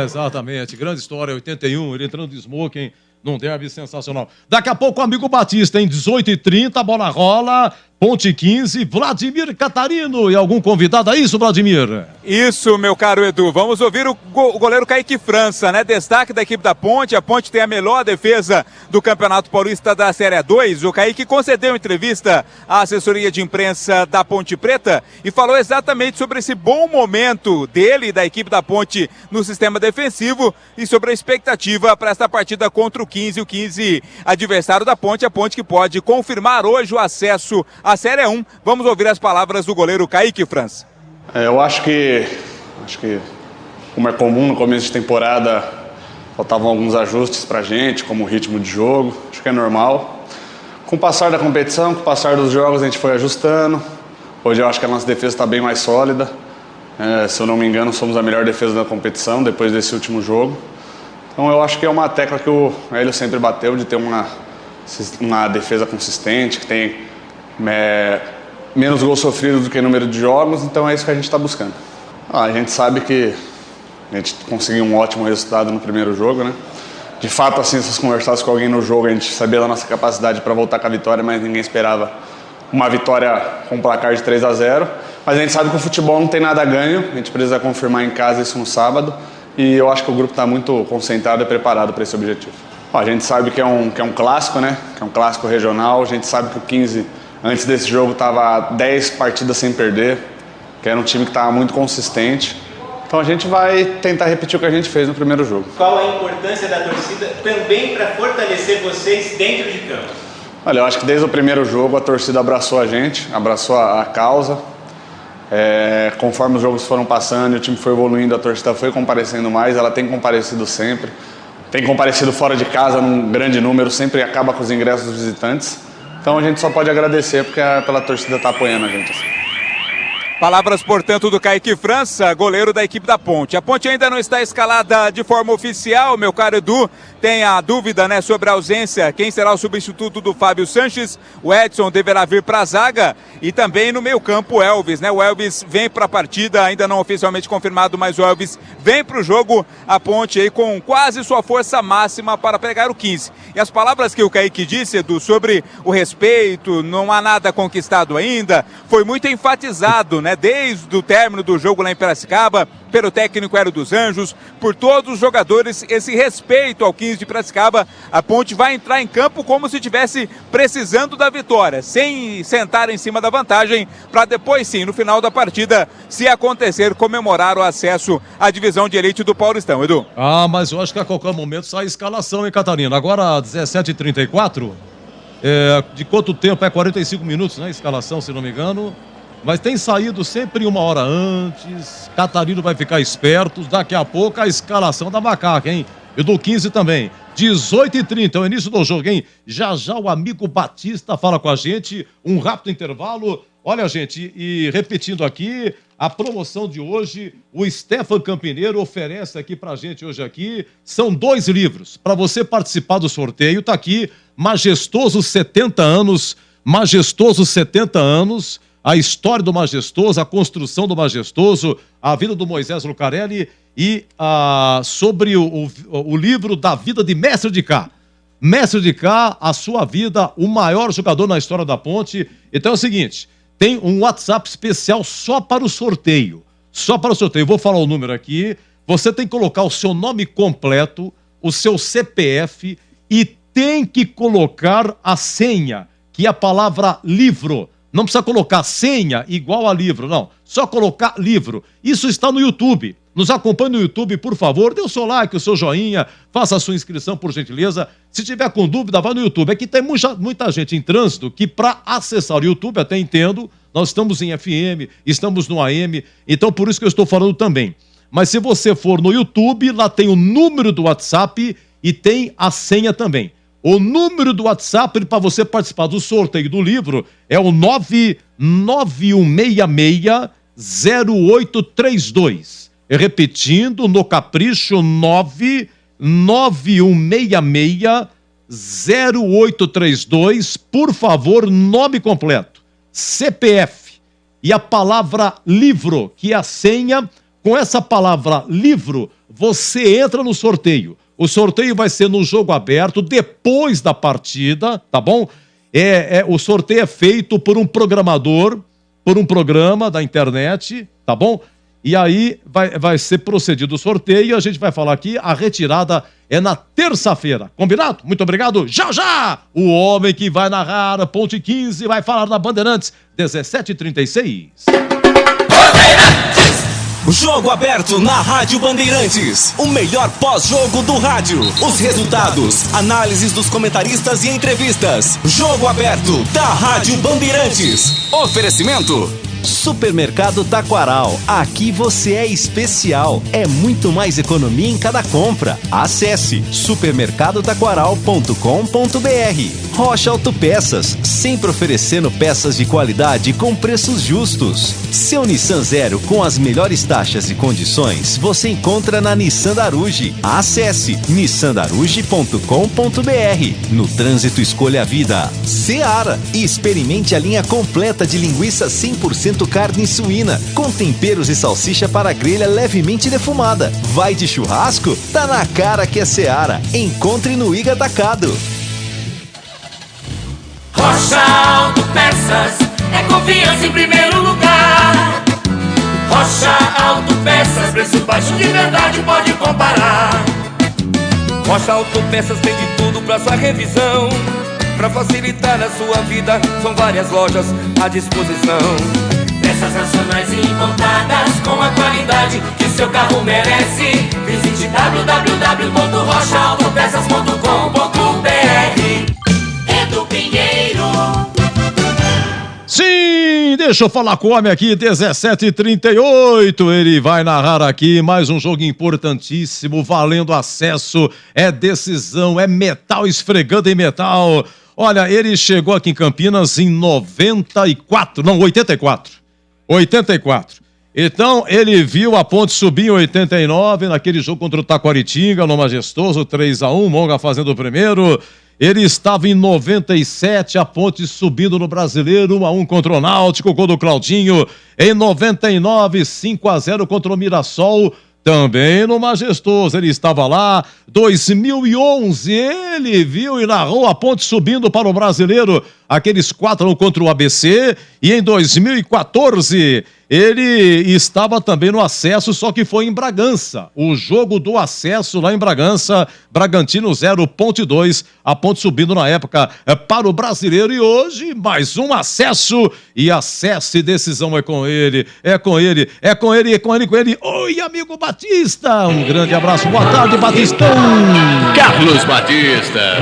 Exatamente. Grande história, 81, ele entrando de smoking num derby sensacional. Daqui a pouco o amigo Batista, em 18h30, a bola rola, Ponte 15, Vladimir Catarino. E algum convidado a isso, Vladimir? Isso, meu caro Edu. Vamos ouvir o goleiro Kaique França, né? Destaque da equipe da Ponte. A Ponte tem a melhor defesa do Campeonato Paulista da Série 2. O Kaique concedeu entrevista à assessoria de imprensa da Ponte Preta e falou exatamente sobre esse bom momento dele e da equipe da Ponte no sistema defensivo e sobre a expectativa para esta partida contra o 15 adversário da Ponte. A Ponte que pode confirmar hoje o acesso à Série 1. Vamos ouvir as palavras do goleiro Kaique França. Eu acho que, como é comum no começo de temporada, faltavam alguns ajustes pra gente, como o ritmo de jogo, acho que é normal. Com o passar da competição, com o passar dos jogos, a gente foi ajustando. Hoje eu acho que a nossa defesa está bem mais sólida. Se eu não me engano, somos a melhor defesa da competição depois desse último jogo. Então eu acho que é uma tecla que o Hélio sempre bateu, de ter uma defesa consistente, que tem menos gols sofridos do que número de jogos, então é isso que a gente está buscando. A gente sabe que a gente conseguiu um ótimo resultado no primeiro jogo, né? De fato, assim, se você conversasse com alguém no jogo, a gente sabia da nossa capacidade para voltar com a vitória, mas ninguém esperava uma vitória com um placar de 3-0. Mas a gente sabe que o futebol não tem nada a ganho, a gente precisa confirmar em casa isso no sábado, e eu acho que o grupo está muito concentrado e preparado para esse objetivo. A gente sabe que é um clássico, né? Que é um clássico regional, a gente sabe que o 15... Antes desse jogo estava 10 partidas sem perder, que era um time que estava muito consistente. Então a gente vai tentar repetir o que a gente fez no primeiro jogo. Qual a importância da torcida também para fortalecer vocês dentro de campo? Olha, eu acho que desde o primeiro jogo a torcida abraçou a gente, abraçou a causa. Conforme os jogos foram passando e o time foi evoluindo, a torcida foi comparecendo mais, ela tem comparecido sempre. Tem comparecido fora de casa num grande número, sempre acaba com os ingressos dos visitantes. Então a gente só pode agradecer porque pela torcida está apoiando a gente. Assim. Palavras, portanto, do Kaique França, goleiro da equipe da Ponte. A Ponte ainda não está escalada de forma oficial, meu caro Edu. Tem a dúvida, né, sobre a ausência, quem será o substituto do Fábio Sanches. O Edson deverá vir para a zaga e também no meio campo o Elvis, né? O Elvis vem para a partida, ainda não oficialmente confirmado, mas o Elvis vem para o jogo. A Ponte aí com quase sua força máxima para pegar o 15. E as palavras que o Kaique disse, Edu, sobre o respeito, não há nada conquistado ainda, foi muito enfatizado, né? Desde o término do jogo lá em Piracicaba, pelo técnico Hélio dos Anjos, por todos os jogadores, esse respeito ao 15 de Piracicaba. A Ponte vai entrar em campo como se estivesse precisando da vitória, sem sentar em cima da vantagem, para depois sim, no final da partida, se acontecer, comemorar o acesso à divisão de elite do Paulistão, Edu. Mas eu acho que a qualquer momento sai a escalação, hein, Catarina? Agora, 17h34, de quanto tempo? 45 minutos, né, escalação, se não me engano. Mas tem saído sempre 1 hora antes. Catarino vai ficar esperto. Daqui a pouco a escalação da Macaca, hein? e do 15 também. 18h30, é o início do jogo, hein? Já já o amigo Batista fala com a gente, um rápido intervalo. Olha, gente, e repetindo aqui, a promoção de hoje, o Stefan Campineiro oferece aqui pra gente hoje aqui, são 2 livros. Para você participar do sorteio, tá aqui, Majestoso 70 anos, a história do Majestoso, a construção do Majestoso, a vida do Moisés Lucarelli e sobre o livro da vida de Mestre de Cá. Mestre de Cá, a sua vida, o maior jogador na história da Ponte. Então é o seguinte, tem um WhatsApp especial só para o sorteio. Só para o sorteio. Eu vou falar o número aqui. Você tem que colocar o seu nome completo, o seu CPF e tem que colocar a senha, que é a palavra livro. Não precisa colocar senha igual a livro, não. Só colocar livro. Isso está no YouTube. Nos acompanhe no YouTube, por favor. Dê o seu like, o seu joinha. Faça a sua inscrição, por gentileza. Se tiver com dúvida, vá no YouTube. É que tem muita gente em trânsito que, para acessar o YouTube, até entendo, nós estamos em FM, estamos no AM. Então, por isso que eu estou falando também. Mas se você for no YouTube, lá tem o número do WhatsApp e tem a senha também. O número do WhatsApp para você participar do sorteio do livro é o 99166-0832. Repetindo, no Capricho, 99166-0832. Por favor, nome completo, CPF e a palavra livro, que é a senha. Com essa palavra livro, você entra no sorteio. O sorteio vai ser no jogo aberto, depois da partida, tá bom? O sorteio é feito por um programador, por um programa da internet, tá bom? E aí vai ser procedido o sorteio e a gente vai falar aqui, a retirada é na terça-feira. Combinado? Muito obrigado. Já, já! O homem que vai narrar a Ponte 15 vai falar na Bandeirantes, 17h36. Jogo aberto na Rádio Bandeirantes. O melhor pós-jogo do rádio. Os resultados, análises dos comentaristas e entrevistas. Jogo aberto da Rádio Bandeirantes. Oferecimento Supermercado Taquaral. Aqui você é especial. É muito mais economia em cada compra. Acesse supermercadotaquaral.com.br. Rocha Autopeças, sempre oferecendo peças de qualidade com preços justos. Seu Nissan Zero com as melhores taxas e condições você encontra na Nissan Daruge. Acesse nissandaruge.com.br. No trânsito, escolha a vida. Seara, e experimente a linha completa de linguiça 100% carne suína, com temperos e salsicha para grelha levemente defumada. Vai de churrasco? Tá na cara que é Seara. Encontre no Iga Atacado. Rocha Autopeças é confiança em primeiro lugar. Rocha Autopeças, preço baixo de verdade, pode comparar. Rocha Autopeças tem de tudo pra sua revisão. Pra facilitar a sua vida, são várias lojas à disposição. Peças nacionais e importadas com a qualidade que seu carro merece. Visite www.rochaautopesas.com.br. Edu Pinheiro. Sim, deixa eu falar com o homem aqui, 17h38, ele vai narrar aqui mais um jogo importantíssimo, valendo acesso, é decisão, é metal esfregando em metal. Olha, ele chegou aqui em Campinas em 84. Então, ele viu a Ponte subir em 89, naquele jogo contra o Taquaritinga, no Majestoso, 3-1, Monga fazendo o primeiro. Ele estava em 97, a Ponte subindo no Brasileiro, 1-1 contra o Náutico, gol do Claudinho. Em 99, 5-0 contra o Mirassol, também no Majestoso, ele estava lá. 2011, ele viu e narrou a Ponte subindo para o Brasileiro, aqueles 4-1 contra o ABC. E em 2014, ele estava também no acesso, só que foi em Bragança. O jogo do acesso lá em Bragança, Bragantino 0, Ponte 2, a Ponte subindo na época para o Brasileiro. E hoje, mais um acesso, e acesso e decisão é com ele. Oi, amigo Batista, um grande abraço, boa tarde, Batistão. Carlos Batista.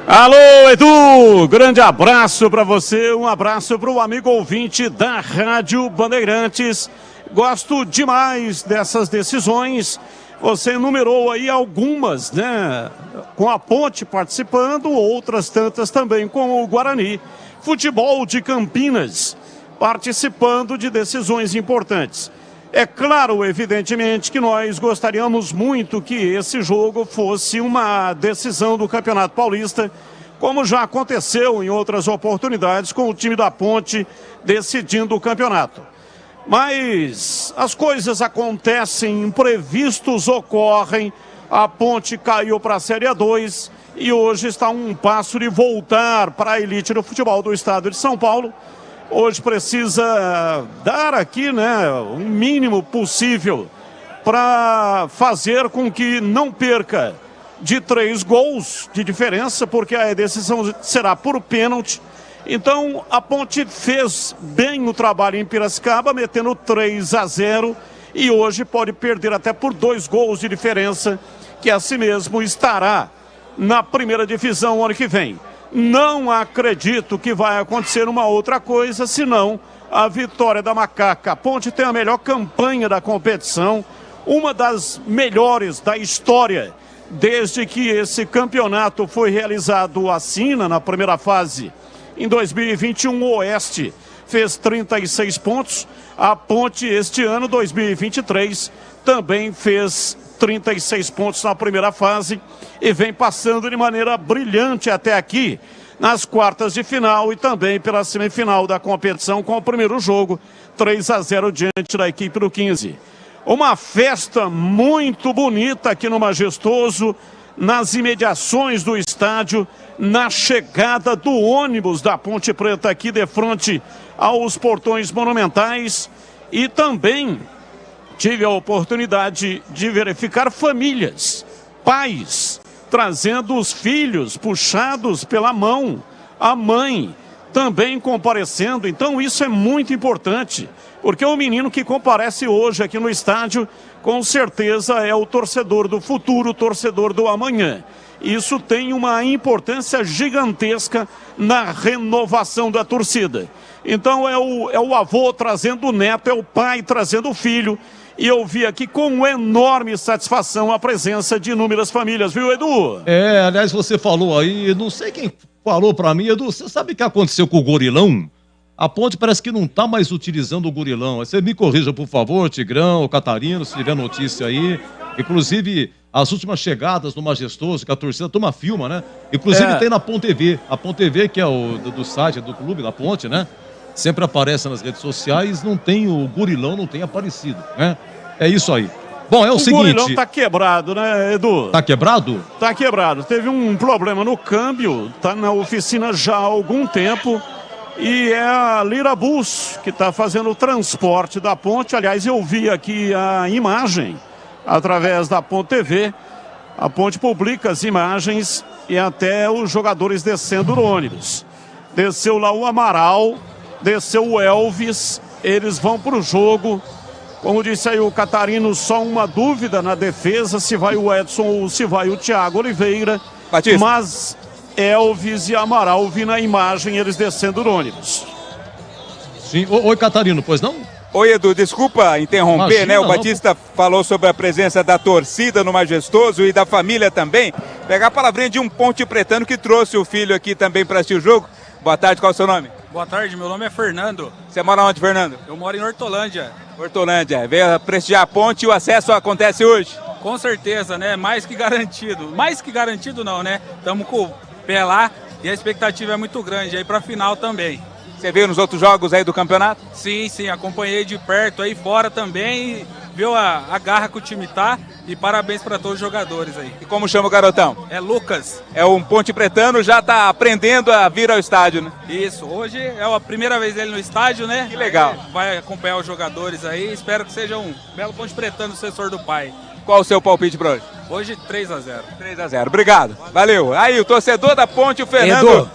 Alô, Edu, grande abraço para você, um abraço para o amigo ouvinte da Rádio Bandeirantes. Gosto demais dessas decisões. Você enumerou aí algumas, né? Com a Ponte participando, outras tantas também com o Guarani. Futebol de Campinas participando de decisões importantes. É claro, evidentemente, que nós gostaríamos muito que esse jogo fosse uma decisão do Campeonato Paulista, como já aconteceu em outras oportunidades com o time da Ponte decidindo o campeonato. Mas as coisas acontecem, imprevistos ocorrem, a Ponte caiu para a Série A2 e hoje está a um passo de voltar para a elite do futebol do estado de São Paulo. Hoje precisa dar aqui, né, o mínimo possível para fazer com que não perca de 3 gols de diferença, porque a decisão será por pênalti. Então a Ponte fez bem o trabalho em Piracicaba, metendo 3-0, e hoje pode perder até por 2 gols de diferença, que assim mesmo estará na primeira divisão ano que vem. Não acredito que vai acontecer uma outra coisa, senão a vitória da Macaca. A Ponte tem a melhor campanha da competição, uma das melhores da história, desde que esse campeonato foi realizado assim, na primeira fase. Em 2021, o Oeste fez 36 pontos. A Ponte, este ano, 2023, também fez 36 pontos na primeira fase e vem passando de maneira brilhante até aqui, nas quartas de final e também pela semifinal da competição, com o primeiro jogo, 3-0 diante da equipe do 15. Uma festa muito bonita aqui no Majestoso, nas imediações do estádio, na chegada do ônibus da Ponte Preta aqui de frente aos portões monumentais, e também tive a oportunidade de verificar famílias, pais, trazendo os filhos puxados pela mão, a mãe também comparecendo. Então isso é muito importante, porque o menino que comparece hoje aqui no estádio, com certeza é o torcedor do futuro, o torcedor do amanhã. Isso tem uma importância gigantesca na renovação da torcida. Então é o avô trazendo o neto, é o pai trazendo o filho. E eu vi aqui com enorme satisfação a presença de inúmeras famílias, viu, Edu? Aliás, você falou aí, não sei quem falou pra mim, Edu, você sabe o que aconteceu com o Gorilão? A Ponte parece que não tá mais utilizando o Gorilão. Você me corrija, por favor, Tigrão, Catarino, se tiver notícia aí. Inclusive, as últimas chegadas no Majestoso, que a torcida toma filma, né? Inclusive tem na Ponte TV. A Ponte TV, que é o do site do clube da Ponte, né? Sempre aparece nas redes sociais, não tem o Gorilão, não tem aparecido, né? É isso aí. Bom, é o seguinte... O Gorilão tá quebrado, né, Edu? Tá quebrado? Tá quebrado. Teve um problema no câmbio, tá na oficina já há algum tempo, e é a Lira Bus que tá fazendo o transporte da Ponte. Aliás, eu vi aqui a imagem através da Ponte TV. A Ponte publica as imagens e até os jogadores descendo no ônibus. Desceu lá o Amaral, desceu o Elvis, eles vão para o jogo. Como disse aí o Catarino, só uma dúvida na defesa, se vai o Edson ou se vai o Thiago Oliveira. Batista. Mas Elvis e Amaral, vi na imagem eles descendo no ônibus. Sim. Oi, Catarino, pois não? Oi, Edu, desculpa interromper, Imagina, né? O não. Batista falou sobre a presença da torcida no Majestoso e da família também. Pegar a palavrinha de um ponte pretano que trouxe o filho aqui também para assistir o jogo. Boa tarde, qual é o seu nome? Boa tarde, meu nome é Fernando. Você mora onde, Fernando? Eu moro em Hortolândia. Hortolândia. Veio prestigiar a ponte e o acesso acontece hoje? Com certeza, né? Mais que garantido. Mais que garantido não, né? Estamos com o pé lá e a expectativa é muito grande aí para a final também. Você veio nos outros jogos aí do campeonato? Sim, sim, acompanhei de perto aí fora também e viu a garra que o time tá, e parabéns para todos os jogadores aí. E como chama o garotão? É Lucas. É um ponte pretano, já tá aprendendo a vir ao estádio, né? Isso, hoje é a primeira vez dele no estádio, né? Que legal. Vai acompanhar os jogadores aí, espero que seja um belo ponte pretano no sucessor do pai. Qual o seu palpite para hoje? Hoje 3-0. 3-0, obrigado. Valeu. Aí o torcedor da Ponte, o Fernando... Edu.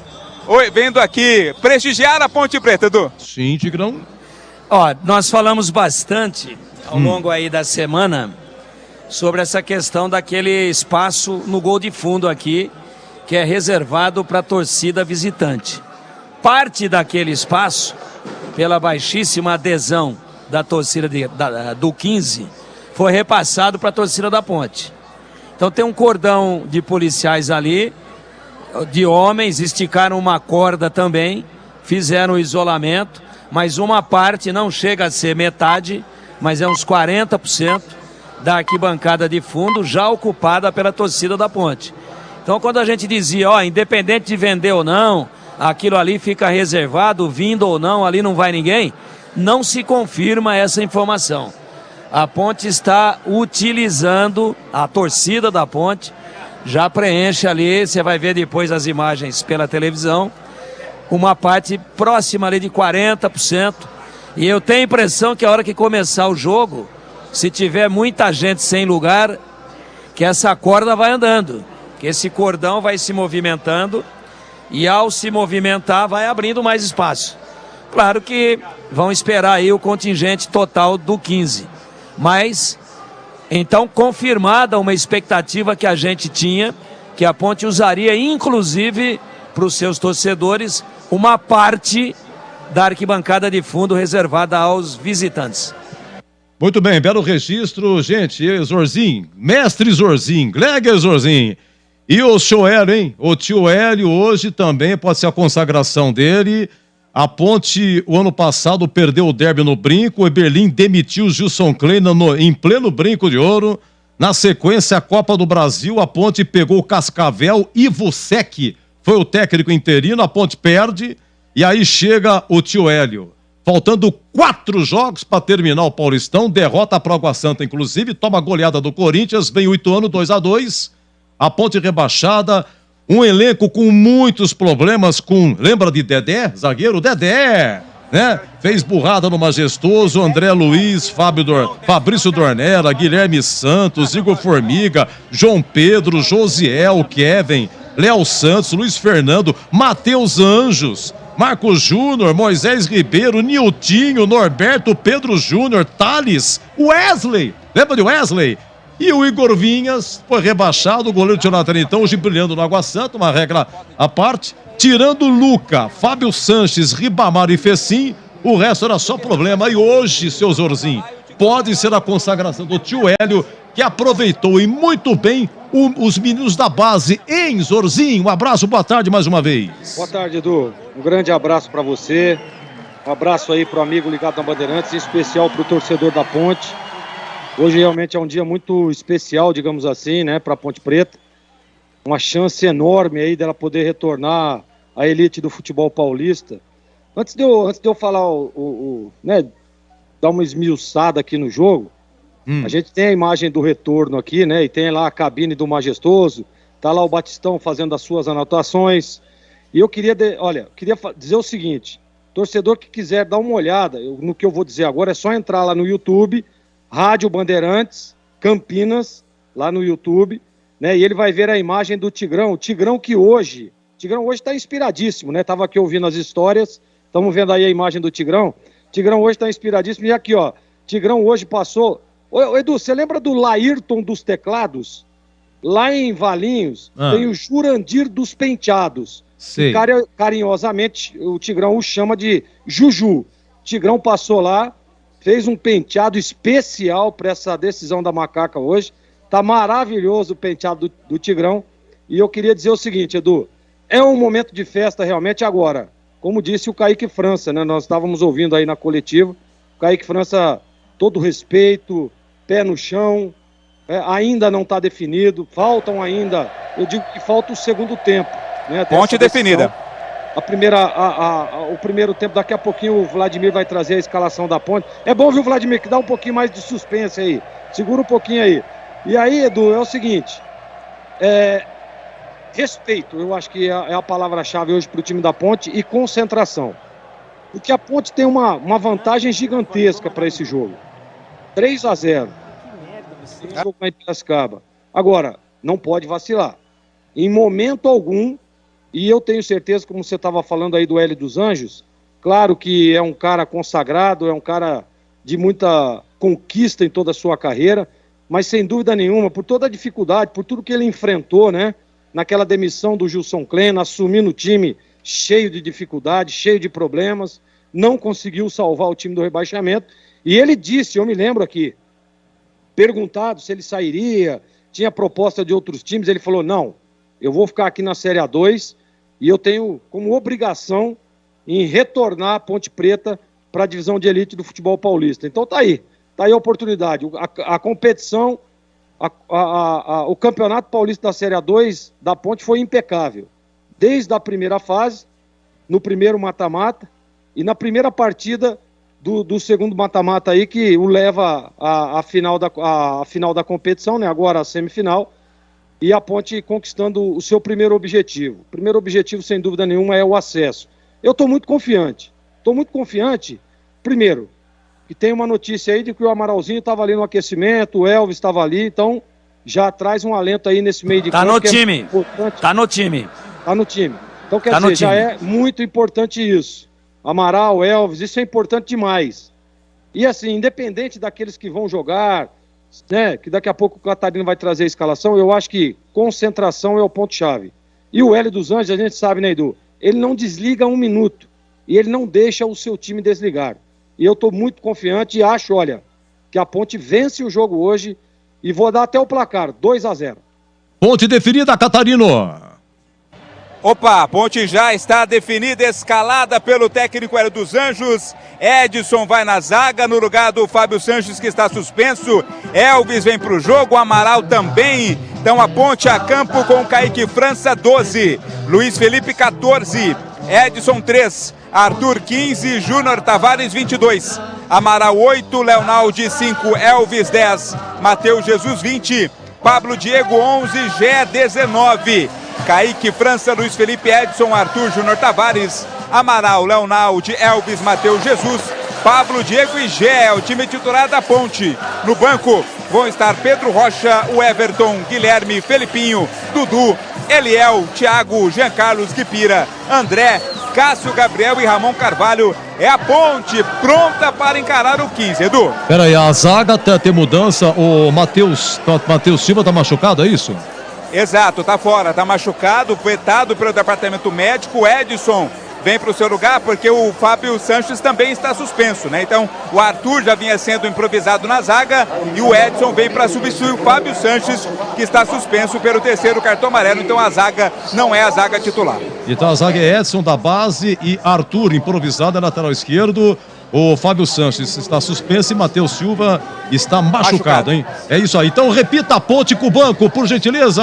Oi, vendo aqui prestigiar a Ponte Preta, Edu. Sim, Tigrão. Ó, nós falamos bastante ao longo aí da semana sobre essa questão daquele espaço no gol de fundo aqui, que é reservado para a torcida visitante. Parte daquele espaço, pela baixíssima adesão da torcida do 15 foi repassado para a torcida da Ponte. Então tem um cordão de policiais ali, de homens, esticaram uma corda também, fizeram o isolamento, mas uma parte não chega a ser metade, mas é uns 40% da arquibancada de fundo já ocupada pela torcida da Ponte. Então quando a gente dizia, independente de vender ou não, aquilo ali fica reservado, vindo ou não, ali não vai ninguém, não se confirma essa informação. A Ponte está utilizando, a torcida da Ponte já preenche ali, você vai ver depois as imagens pela televisão, uma parte próxima ali de 40%. E eu tenho a impressão que a hora que começar o jogo, se tiver muita gente sem lugar, que essa corda vai andando, que esse cordão vai se movimentando e ao se movimentar vai abrindo mais espaço. Claro que vão esperar aí o contingente total do 15. Mas, então, confirmada uma expectativa que a gente tinha, que a Ponte usaria, inclusive, para os seus torcedores, uma parte da arquibancada de fundo reservada aos visitantes. Muito bem, belo registro, gente. Zorzinho, mestre Zorzinho, Gleger Zorzinho. E o seu Hélio, hein? O tio Hélio hoje também pode ser a consagração dele. A Ponte, o ano passado, perdeu o derby no Brinco. O Eberlin demitiu o Gilson Kleina em pleno Brinco de Ouro. Na sequência, a Copa do Brasil, a Ponte pegou o Cascavel. Ivo Sec foi o técnico interino. A Ponte perde. E aí chega o tio Hélio. Faltando 4 jogos para terminar o Paulistão. Derrota para a Água Santa, inclusive. Toma goleada do Corinthians. Vem 8 anos, 2-2. A Ponte rebaixada. Um elenco com muitos problemas, lembra de Dedé? Zagueiro Dedé, né? Fez burrada no Majestoso, André Luiz, Fabrício Dornella, Guilherme Santos, Igor Formiga, João Pedro, Josiel, Kevin, Léo Santos, Luiz Fernando, Matheus Anjos, Marcos Júnior, Moisés Ribeiro, Niltinho, Norberto, Pedro Júnior, Thales, Wesley, lembra de Wesley? E o Igor Vinhas foi rebaixado, o goleiro Jonathan, então, hoje brilhando no Água Santa, uma regra à parte. Tirando Luca, Fábio Sanches, Ribamar e Fecim, o resto era só problema. E hoje, seu Zorzinho, pode ser a consagração do tio Hélio, que aproveitou e muito bem os meninos da base. Hein, Zorzinho? Um abraço, boa tarde mais uma vez. Boa tarde, Edu. Um grande abraço para você. Um abraço aí pro amigo ligado na Bandeirantes, em especial pro torcedor da Ponte. Hoje realmente é um dia muito especial, digamos assim, né, para a Ponte Preta. Uma chance enorme aí dela poder retornar à elite do futebol paulista. Antes de eu falar, né, dar uma esmiuçada aqui no jogo, a gente tem a imagem do retorno aqui, né, e tem lá a cabine do Majestoso, tá lá o Batistão fazendo as suas anotações. E eu queria dizer o seguinte, torcedor que quiser dar uma olhada no que eu vou dizer agora, é só entrar lá no YouTube, Rádio Bandeirantes, Campinas, lá no YouTube, né? E ele vai ver a imagem do Tigrão. O Tigrão hoje está inspiradíssimo, né? Tava aqui ouvindo as histórias, estamos vendo aí a imagem do Tigrão. Tigrão hoje está inspiradíssimo. E aqui, ó, Tigrão hoje passou... Ô, Edu, você lembra do Laírton dos teclados? Lá em Valinhos, tem o Jurandir dos penteados. E carinhosamente, o Tigrão o chama de Juju. Tigrão passou lá, fez um penteado especial para essa decisão da Macaca hoje. Tá maravilhoso o penteado do Tigrão. E eu queria dizer o seguinte, Edu, é um momento de festa realmente agora. Como disse o Kaique França, né? Nós estávamos ouvindo aí na coletiva. O Kaique França, todo respeito, pé no chão, ainda não está definido, faltam ainda, eu digo que falta o segundo tempo. Né, Ponte definida. O primeiro tempo, daqui a pouquinho o Vladimir vai trazer a escalação da Ponte. É bom, viu, Vladimir, que dá um pouquinho mais de suspense aí. Segura um pouquinho aí. E aí, Edu, é o seguinte, respeito, eu acho que é a palavra-chave hoje para o time da Ponte, e concentração. Porque a Ponte tem uma vantagem gigantesca para esse jogo. 3-0. Jogo em Piracicaba. Agora, não pode vacilar. Em momento algum, e eu tenho certeza, como você estava falando aí do Hélio dos Anjos, claro que é um cara consagrado, é um cara de muita conquista em toda a sua carreira, mas sem dúvida nenhuma, por toda a dificuldade, por tudo que ele enfrentou, né? Naquela demissão do Gilson Kleina, assumindo o time cheio de dificuldades, cheio de problemas, não conseguiu salvar o time do rebaixamento, E ele disse, eu me lembro aqui, perguntado se ele sairia, tinha proposta de outros times, ele falou, não, eu vou ficar aqui na Série A2 e eu tenho como obrigação em retornar a Ponte Preta para a divisão de elite do futebol paulista. Então tá aí a oportunidade. A competição, o Campeonato Paulista da Série A2 da Ponte foi impecável. Desde a primeira fase, no primeiro mata-mata, e na primeira partida do segundo mata-mata aí, que o leva à final da competição, né? Agora a semifinal, e a Ponte conquistando o seu primeiro objetivo. O primeiro objetivo, sem dúvida nenhuma, é o acesso. Eu estou muito confiante. Primeiro, que tem uma notícia aí de que o Amaralzinho estava ali no aquecimento, o Elvis estava ali, então já traz um alento aí nesse meio de campo. Tá no time. Tá no time. Então quer dizer, já é muito importante isso. Amaral, Elvis, isso é importante demais. E assim, independente daqueles que vão jogar, né, que daqui a pouco o Catarino vai trazer a escalação, eu acho que concentração é o ponto-chave. E o Hélio dos Anjos, a gente sabe, né, Edu? Ele não desliga um minuto e ele não deixa o seu time desligar. E eu estou muito confiante e acho, olha, que a Ponte vence o jogo hoje e vou dar até o placar, 2-0. Ponte definida, Catarino. Opa, a Ponte já está definida, escalada pelo técnico Hélio dos Anjos. Edson vai na zaga, no lugar do Fábio Sanches, que está suspenso. Elvis vem para o jogo, Amaral também. Então a Ponte a campo com Kaique França, 12. Luiz Felipe, 14. Edson, 3. Arthur, 15. Júnior Tavares, 22. Amaral, 8. Leonaldi, 5. Elvis, 10. Matheus Jesus, 20. Pablo Diego, 11. Gé, 19. Kaique França, Luiz Felipe, Edson, Arthur, Júnior Tavares, Amaral, Leonaldi, Elvis, Matheus Jesus, Pablo, Diego e Gé, o time titular da Ponte. No banco vão estar Pedro Rocha, o Everton, Guilherme, Felipinho, Dudu, Eliel, Thiago, Jean Carlos, Guipira, André, Cássio, Gabriel e Ramon Carvalho. É a Ponte pronta para encarar o 15, Edu. Peraí, a zaga tem mudança, o Matheus Silva tá machucado, é isso? Exato, tá fora, tá machucado, vetado pelo departamento médico. O Edson vem para o seu lugar porque o Fábio Sanches também está suspenso, né? Então o Arthur já vinha sendo improvisado na zaga e o Edson vem para substituir o Fábio Sanches, que está suspenso pelo terceiro cartão amarelo. Então a zaga não é a zaga titular. Então a zaga é Edson da base e Arthur improvisado, lateral esquerdo. O Fábio Sanches está suspenso e Matheus Silva está machucado, hein? É isso aí. Então repita a Ponte com o banco, por gentileza,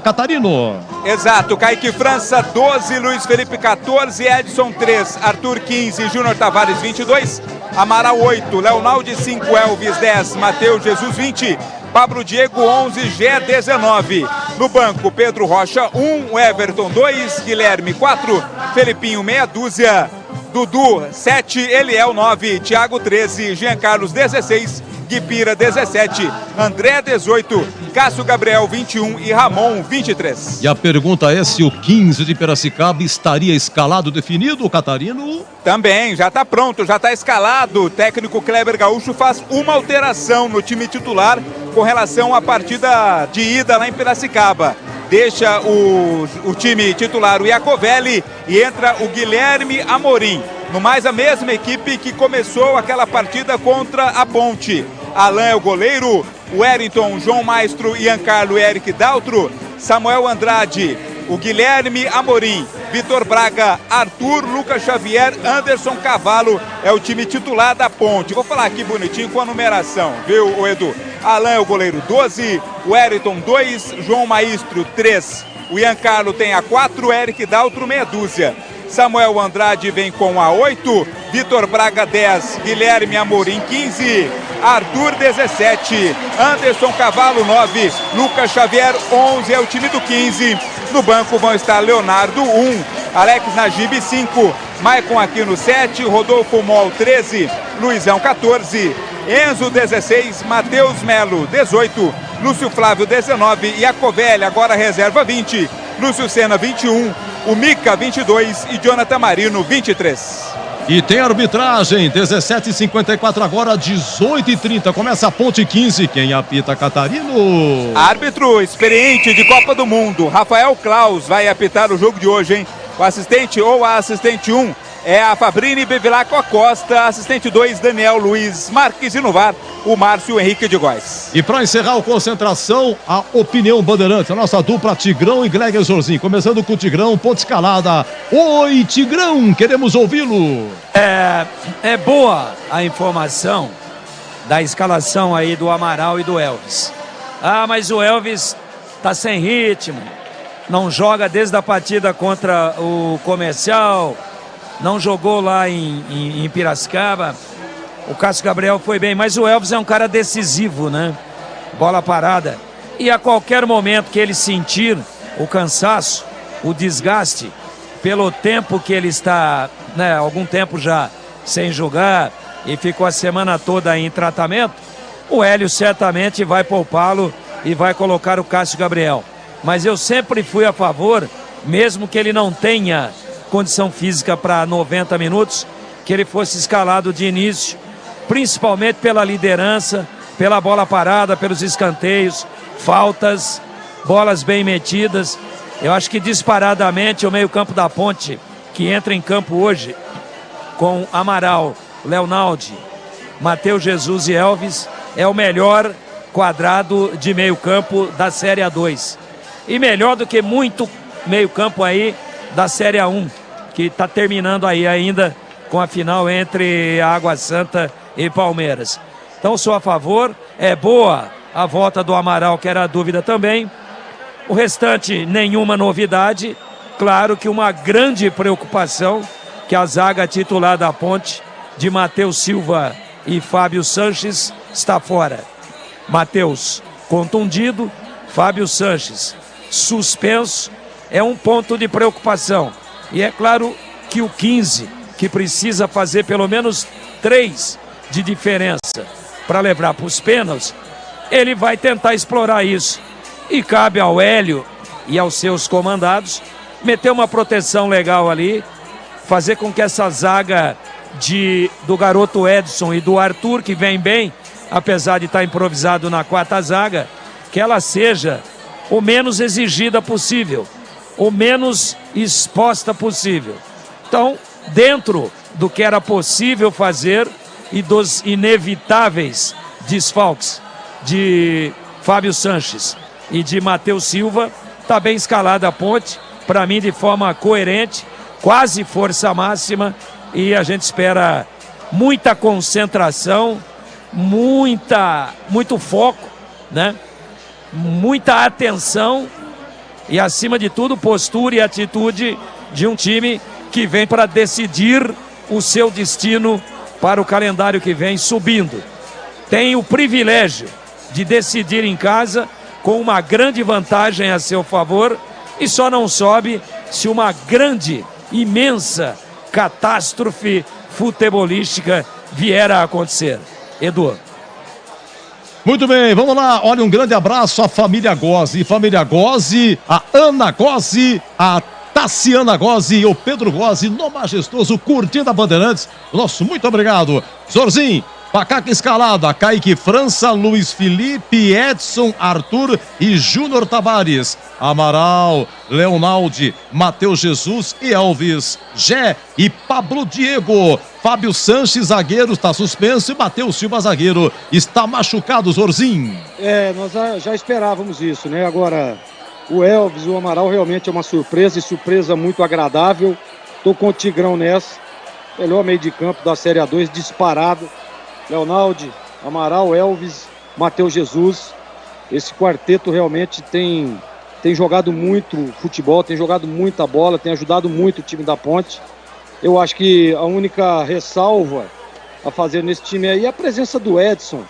Catarino. Exato. Kaique França, 12. Luiz Felipe, 14. Edson, 3. Arthur, 15. Júnior Tavares, 22. Amaral, 8. Leonaldi, 5. Elvis, 10. Matheus Jesus, 20. Pablo Diego, 11. Gé, 19. No banco, Pedro Rocha, 1. Everton, 2. Guilherme, 4. Felipinho, meia dúzia. Dudu, 7, Eliel, 9, Thiago, 13, Jean Carlos, 16, Guipira, 17, André, 18, Cássio Gabriel, 21 e Ramon, 23. E a pergunta é se o 15 de Piracicaba estaria escalado, definido, Catarino? Também, já está pronto, já está escalado. O técnico Kleber Gaúcho faz uma alteração no time titular com relação à partida de ida lá em Piracicaba. Deixa o time titular, o Iacovelli, e entra o Guilherme Amorim. No mais, a mesma equipe que começou aquela partida contra a Ponte. Alain é o goleiro, o Wellington, João Maestro, Ian Carlo e Eric Daltro, Samuel Andrade, o Guilherme Amorim, Vitor Braga, Arthur, Lucas Xavier, Anderson Cavalo é o time titular da Ponte. Vou falar aqui bonitinho com a numeração, viu, Edu? Alain é o goleiro, 12, o Wellington, 2, João Maestro, 3, o Ian Carlo tem a 4, Eric Daltro, meia dúzia. Samuel Andrade vem com a 8, Vitor Braga, 10, Guilherme Amorim, 15, Arthur, 17, Anderson Cavalo, 9, Lucas Xavier, 11, é o time do 15. No banco vão estar Leonardo, 1, Alex Najib, 5, Maicon Aquino, 7, Rodolfo Mol, 13, Luizão, 14, Enzo, 16, Matheus Melo, 18, Lúcio Flávio, 19, Iacovelli, agora reserva, 20, Lúcio Senna, 21, o Mica, 22 e Jonathan Marino, 23. E tem arbitragem, 17h54 agora, 18h30, começa a Ponte 15, quem apita, Catarino? Árbitro experiente de Copa do Mundo, Rafael Klaus vai apitar o jogo de hoje, hein? O assistente ou a assistente 1 é a Fabrini Bevilacqua Costa, assistente 2, Daniel Luiz Marques, e no VAR, o Márcio Henrique de Góes. E para encerrar o Concentração, a Opinião Bandeirantes, a nossa dupla Tigrão e Gleger Zorzinho. Começando com o Tigrão, ponto escalada. Oi, Tigrão, queremos ouvi-lo. É boa a informação da escalação aí do Amaral e do Elvis. Mas o Elvis tá sem ritmo, não joga desde a partida contra o Comercial, não jogou lá em Piracicaba. O Cássio Gabriel foi bem, mas o Elvis é um cara decisivo, né? Bola parada. E a qualquer momento que ele sentir o cansaço, o desgaste, pelo tempo que ele está, né, algum tempo já sem jogar e ficou a semana toda em tratamento, o Hélio certamente vai poupá-lo e vai colocar o Cássio Gabriel. Mas eu sempre fui a favor, mesmo que ele não tenha condição física para 90 minutos, que ele fosse escalado de início, principalmente pela liderança, pela bola parada, pelos escanteios, faltas, bolas bem metidas. Eu acho que disparadamente o meio-campo da Ponte, que entra em campo hoje com Amaral, Leonaldi, Matheus Jesus e Elvis, é o melhor quadrado de meio-campo da Série A2. E melhor do que muito meio-campo aí da Série A1, que está terminando aí ainda com a final entre a Água Santa e Palmeiras. Então sou a favor, é boa a volta do Amaral, que era a dúvida também. O restante, nenhuma novidade. Claro que uma grande preocupação, que a zaga titular da Ponte, de Matheus Silva e Fábio Sanches, está fora. Matheus contundido, Fábio Sanches suspenso, é um ponto de preocupação. E é claro que o 15, que precisa fazer pelo menos 3 de diferença para levar para os pênaltis, ele vai tentar explorar isso. E cabe ao Hélio e aos seus comandados meter uma proteção legal ali, fazer com que essa zaga do garoto Edson e do Arthur, que vem bem, apesar de estar improvisado na quarta zaga, que ela seja o menos exigida possível, o menos exposta possível. Então, dentro do que era possível fazer e dos inevitáveis desfalques de Fábio Sanches e de Matheus Silva, está bem escalada a Ponte, para mim de forma coerente, quase força máxima, e a gente espera muita concentração, muito foco, né? Muita atenção e, acima de tudo, postura e atitude de um time que vem para decidir o seu destino para o calendário que vem subindo. Tem o privilégio de decidir em casa com uma grande vantagem a seu favor e só não sobe se uma grande, imensa catástrofe futebolística vier a acontecer. Edu. Muito bem, vamos lá. Olha, um grande abraço à família Gozzi. Família Gozzi, a Ana Gozzi, a Tassiana Gozzi e o Pedro Gozzi, no Majestoso, curtindo a Bandeirantes. Nosso muito obrigado. Zorzinho, Pacaca escalada, Kaique França, Luiz Felipe, Edson, Arthur e Júnior Tavares. Amaral, Leonaldi, Matheus Jesus e Elvis, Gé e Pablo Diego. Fábio Sanches, zagueiro, está suspenso, e Matheus Silva, zagueiro, está machucado, Zorzinho. Nós já esperávamos isso, né? Agora, o Elvis, o Amaral realmente é uma surpresa, e surpresa muito agradável. Tô com o Tigrão nessa. Melhor meio de campo da Série A2, disparado. Leonaldi, Amaral, Elvis, Matheus Jesus. Esse quarteto realmente tem jogado muito futebol, tem jogado muita bola, tem ajudado muito o time da Ponte. Eu acho que a única ressalva a fazer nesse time aí é a presença do Edson,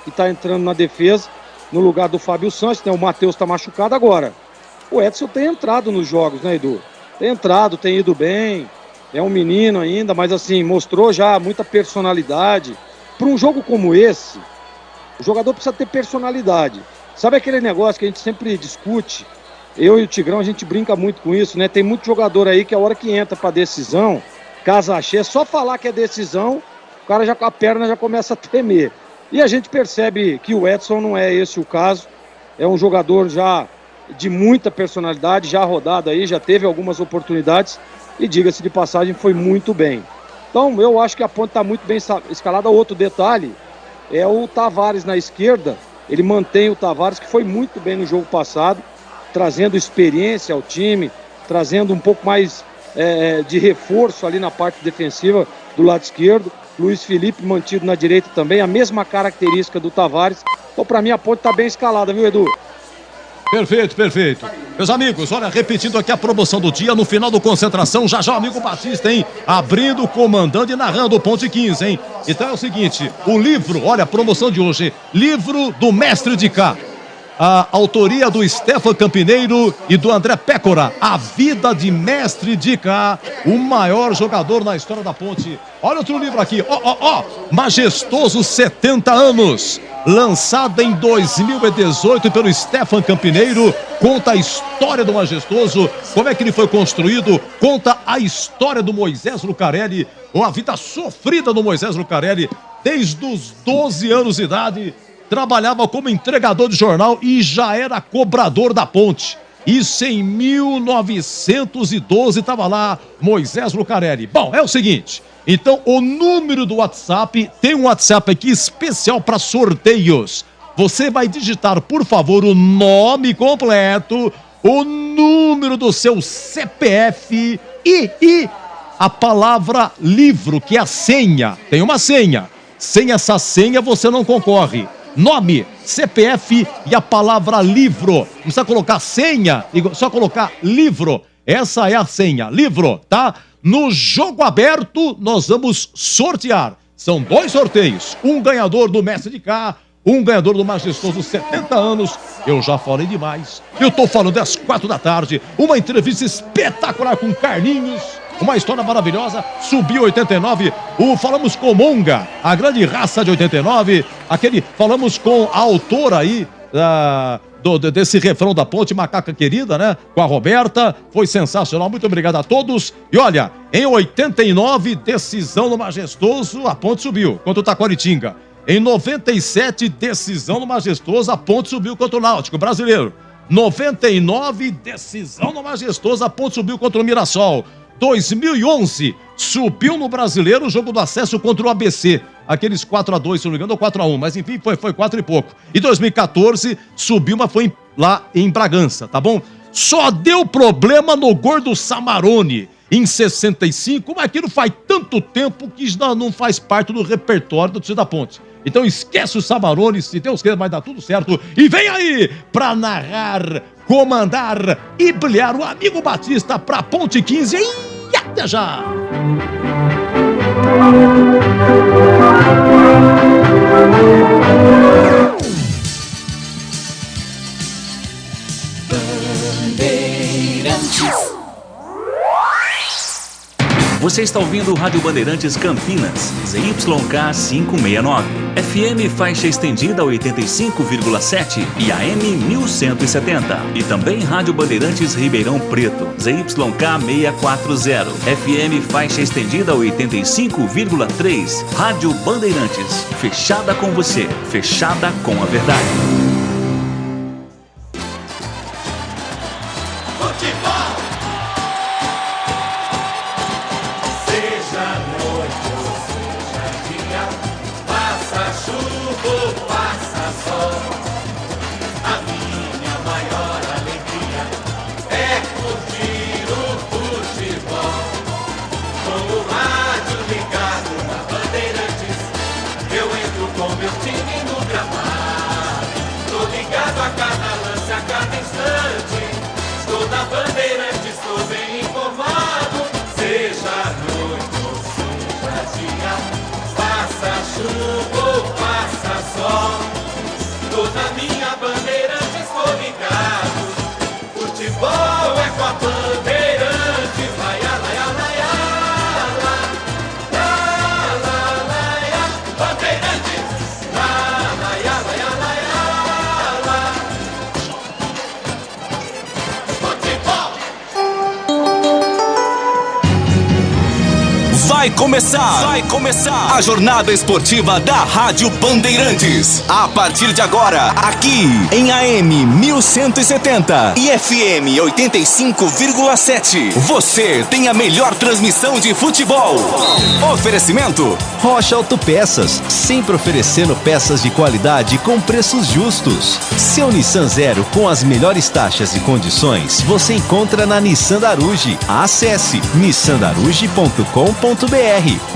que está entrando na defesa, no lugar do Fábio Sanches, né? O Matheus está machucado agora. O Edson tem entrado nos jogos, né, Edu? Tem entrado, tem ido bem, é um menino ainda, mas assim, mostrou já muita personalidade. Para um jogo como esse, o jogador precisa ter personalidade. Sabe aquele negócio que a gente sempre discute? Eu e o Tigrão, a gente brinca muito com isso, né? Tem muito jogador aí que a hora que entra para decisão, casa cheia, só falar que é decisão, o cara já com a perna já começa a tremer. E a gente percebe que o Edson não é esse o caso. É um jogador já de muita personalidade, já rodado aí, já teve algumas oportunidades. e, diga-se de passagem, foi muito bem. Então, eu acho que a Ponte está muito bem escalada. Outro detalhe é o Tavares na esquerda. Ele mantém o Tavares, que foi muito bem no jogo passado, trazendo experiência ao time, trazendo um pouco mais de reforço ali na parte defensiva do lado esquerdo. Luiz Felipe mantido na direita também, a mesma característica do Tavares. Então, para mim, a Ponte está bem escalada, viu, Edu? Perfeito, perfeito. Meus amigos, olha, repetindo aqui a promoção do dia, no final do Concentração, já o amigo Batista, hein? Abrindo, comandando e narrando o Ponte 15, hein? Então é o seguinte, o livro, olha, a promoção de hoje, livro do Mestre de Cá. A autoria do Stefan Campineiro e do André Pécora. A vida de Mestre de Cá, o maior jogador na história da Ponte. Olha outro livro aqui, Majestoso 70 anos. Lançada em 2018 pelo Stefan Campineiro, conta a história do Majestoso, como é que ele foi construído, conta a história do Moisés Lucarelli, uma vida sofrida do Moisés Lucarelli, desde os 12 anos de idade, trabalhava como entregador de jornal e já era cobrador da Ponte. Isso em 1912 estava lá Moisés Lucarelli. Bom, é o seguinte, então o número do WhatsApp, tem um WhatsApp aqui especial para sorteios. Você vai digitar, por favor, o nome completo, o número do seu CPF e a palavra livro, que é a senha. Tem uma senha. Sem essa senha você não concorre. Nome, CPF e a palavra livro. Não precisa colocar senha, só colocar livro. Essa é a senha, livro, tá? No jogo aberto, nós vamos sortear. São 2 sorteios. Um ganhador do Mestre de Cá, um ganhador do Majestoso 70 anos. Eu já falei demais. Eu tô falando às 4 da tarde. Uma entrevista espetacular com Carlinhos. Uma história maravilhosa, subiu 89, falamos com Monga, a grande raça de 89, falamos com a autora aí, desse refrão da Ponte, Macaca Querida, né, com a Roberta, foi sensacional, muito obrigado a todos, e olha, em 89, decisão no Majestoso, a Ponte subiu, contra o Taquaritinga, em 97, decisão no Majestoso, a Ponte subiu contra o Náutico Brasileiro, 99, decisão no Majestoso, a Ponte subiu contra o Mirassol, 2011, subiu no Brasileiro o jogo do acesso contra o ABC. Aqueles 4-2, se não me engano, ou 4-1, mas enfim, foi 4 e pouco. E 2014, subiu, mas foi lá em Bragança, tá bom? Só deu problema no Gordo Samarone, em 65, mas aquilo faz tanto tempo que não faz parte do repertório do torcida da Ponte. Então esquece o Samarone, se Deus quiser vai dar tudo certo. E vem aí pra narrar, comandar e brilhar o amigo Batista pra Ponte 15. E até já! Você está ouvindo o Rádio Bandeirantes Campinas, ZYK 569, FM faixa estendida 85,7 e AM 1170. E também Rádio Bandeirantes Ribeirão Preto, ZYK 640, FM faixa estendida 85,3. Rádio Bandeirantes, fechada com você, fechada com a verdade. Vai começar a jornada esportiva da Rádio Bandeirantes. A partir de agora, aqui em AM 1170 e FM 85,7. Você tem a melhor transmissão de futebol. Oferecimento Rocha Autopeças, sempre oferecendo peças de qualidade com preços justos. Seu Nissan Zero com as melhores taxas e condições você encontra na Nissan Daruge. Acesse nissandaruge.com.br.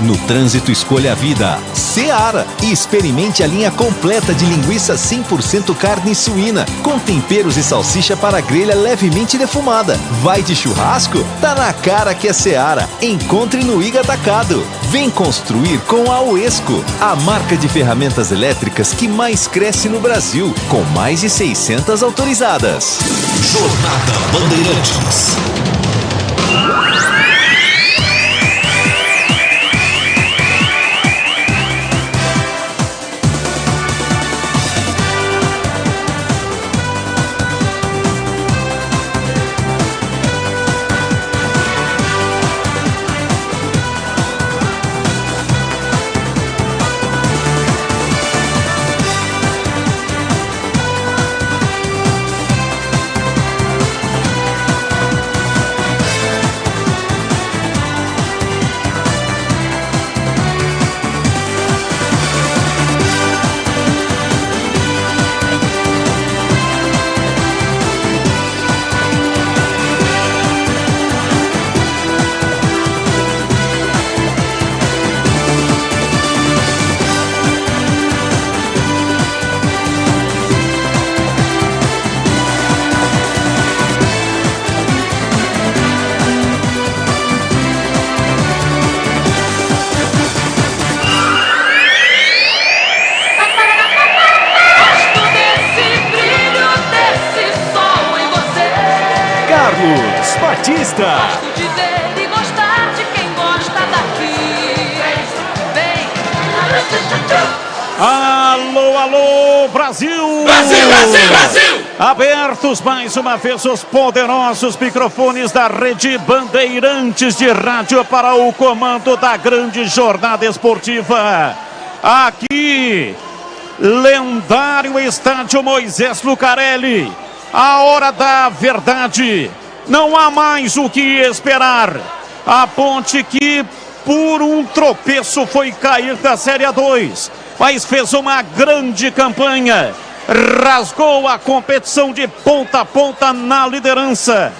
No trânsito, escolha a vida. Seara, e experimente a linha completa de linguiça 100% carne suína, com temperos e salsicha para grelha levemente defumada. Vai de churrasco? Tá na cara que é Seara. Encontre no Iga Atacado. Vem construir com a Uesco, a marca de ferramentas elétricas que mais cresce no Brasil, com mais de 600 autorizadas. Jornada Bandeirantes. Gosto de ver e gostar de quem gosta daqui. Vem. Alô, alô, Brasil! Brasil, Brasil, Brasil! Abertos mais uma vez os poderosos microfones da Rede Bandeirantes de Rádio para o comando da grande jornada esportiva. Aqui, lendário estádio Moisés Lucarelli. A hora da verdade. Não há mais o que esperar. A Ponte que, por um tropeço, foi cair da Série A2, mas fez uma grande campanha. Rasgou a competição de ponta a ponta na liderança.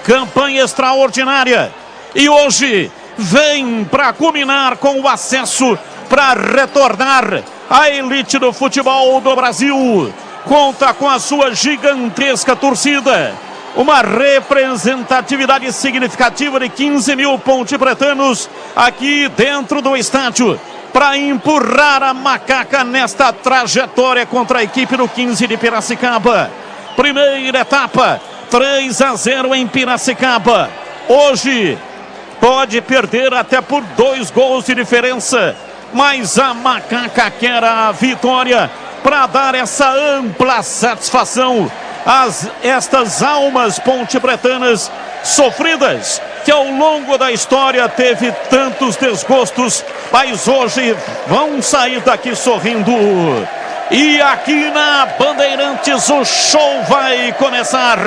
Campanha extraordinária. E hoje vem para culminar com o acesso para retornar à elite do futebol do Brasil. Conta com a sua gigantesca torcida. Uma representatividade significativa de 15 mil pontepretanos aqui dentro do estádio para empurrar a macaca nesta trajetória contra a equipe do 15 de Piracicaba. Primeira etapa, 3-0 em Piracicaba. Hoje pode perder até por 2 gols de diferença, mas a macaca quer a vitória para dar essa ampla satisfação estas almas pontepretanas sofridas, que ao longo da história teve tantos desgostos, mas hoje vão sair daqui sorrindo. E aqui na Bandeirantes o show vai começar.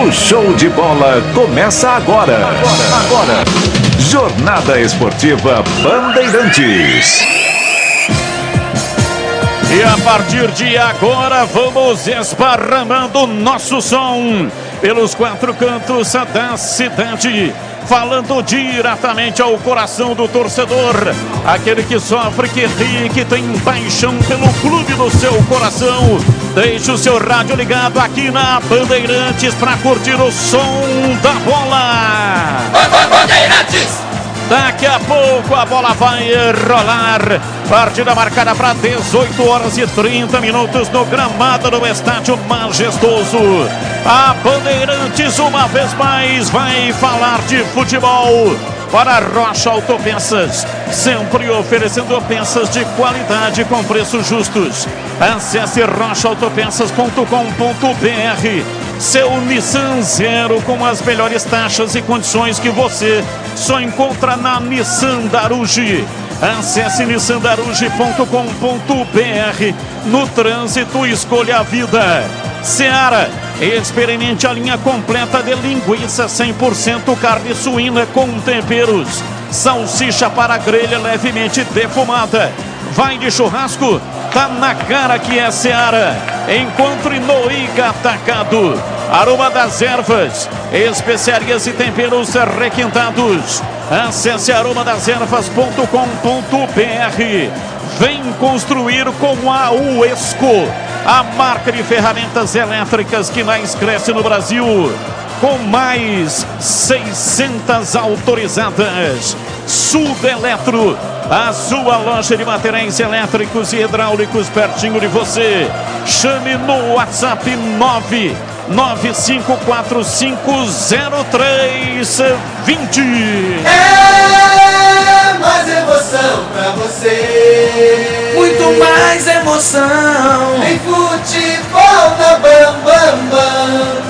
O show de bola começa agora. Jornada Esportiva Bandeirantes. E a partir de agora vamos esparramando o nosso som pelos 4 cantos da cidade, falando diretamente ao coração do torcedor, aquele que sofre, que ri, que tem paixão pelo clube do seu coração. Deixe o seu rádio ligado aqui na Bandeirantes para curtir o som da bola. Bandeirantes! Daqui a pouco a bola vai rolar. Partida marcada para 18 horas e 30 minutos no gramado do Estádio Majestoso. A Bandeirantes uma vez mais vai falar de futebol para Rocha Autopeças, sempre oferecendo peças de qualidade com preços justos. Acesse rochaautopeças.com.br. seu Nissan Zero com as melhores taxas e condições que você só encontra na Nissan Darugi. Acesse nissandarugi.com.br. No trânsito, escolha a vida. Seara, experimente a linha completa de linguiça 100% carne suína com temperos. Salsicha para grelha levemente defumada. Vai de churrasco? Tá na cara que é Seara. Encontre no Iga Atacado. Aroma das ervas, especiarias e temperos requintados. Acesse aromadeservas.com.br. Vem construir com a Uesco, a marca de ferramentas elétricas que mais cresce no Brasil, com mais 600 autorizadas. Sudeletro, a sua loja de materiais elétricos e hidráulicos pertinho de você. Chame no WhatsApp 995450320. É mais emoção pra você. Muito mais emoção. Em futebol na Bam Bam Bam.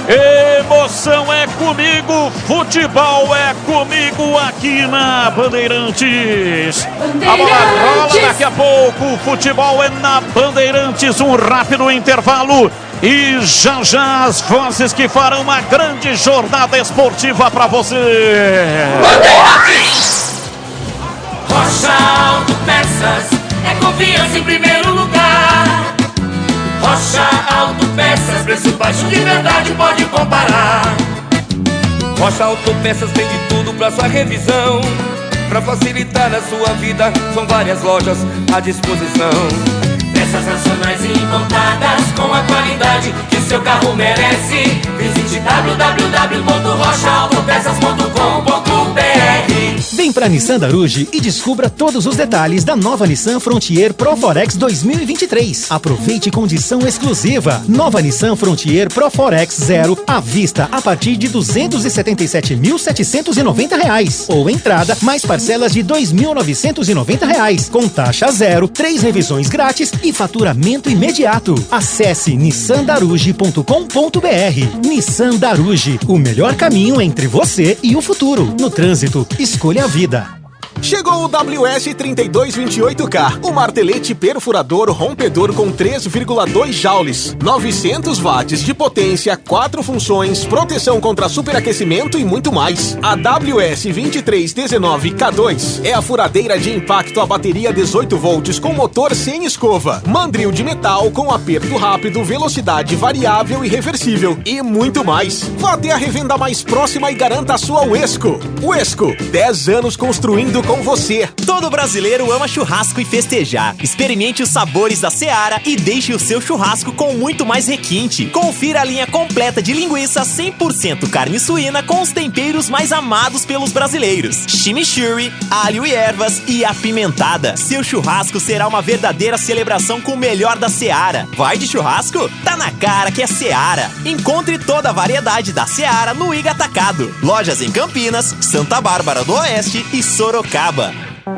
Emoção é comigo, futebol é comigo aqui na Bandeirantes. A bola rola daqui a pouco, futebol é na Bandeirantes. Um rápido intervalo e já as vozes que farão uma grande jornada esportiva para você. Bandeirantes! Rocha Autopeças é confiança em primeiro lugar. Rocha Autopeças, preço baixo de verdade, pode comparar. Rocha Autopeças tem de tudo pra sua revisão. Pra facilitar a sua vida, são várias lojas à disposição. Peças nacionais e importadas com a qualidade que o seu carro merece. Visite www.rochaautopeças.com.br. Vem pra Nissan Darugi e descubra todos os detalhes da nova Nissan Frontier Proforex 2023. Aproveite condição exclusiva. Nova Nissan Frontier Proforex Zero à vista a partir de R$ 277.790 ou entrada mais parcelas de R$ 2.990 com taxa zero, 3 revisões grátis e faturamento imediato. Acesse nissandarugi.com.br. Nissan Darugi, o melhor caminho entre você e o futuro. No trânsito, escolha a vida. Chegou o WS3228K, o martelete perfurador rompedor com 3,2 joules, 900 watts de potência, 4 funções, proteção contra superaquecimento e muito mais. A WS2319K2 é a furadeira de impacto a bateria 18 volts com motor sem escova, mandril de metal com aperto rápido, velocidade variável e reversível e muito mais. Vá até a revenda mais próxima e garanta a sua Uesco. Uesco, 10 anos construindo com você. Todo brasileiro ama churrasco e festejar. Experimente os sabores da Seara e deixe o seu churrasco com muito mais requinte. Confira a linha completa de linguiça 100% carne suína com os temperos mais amados pelos brasileiros. Chimichurri, alho e ervas e apimentada. Seu churrasco será uma verdadeira celebração com o melhor da Seara. Vai de churrasco? Tá na cara que é Seara. Encontre toda a variedade da Seara no Iga Atacado. Lojas em Campinas, Santa Bárbara do Oeste e Sorocaba.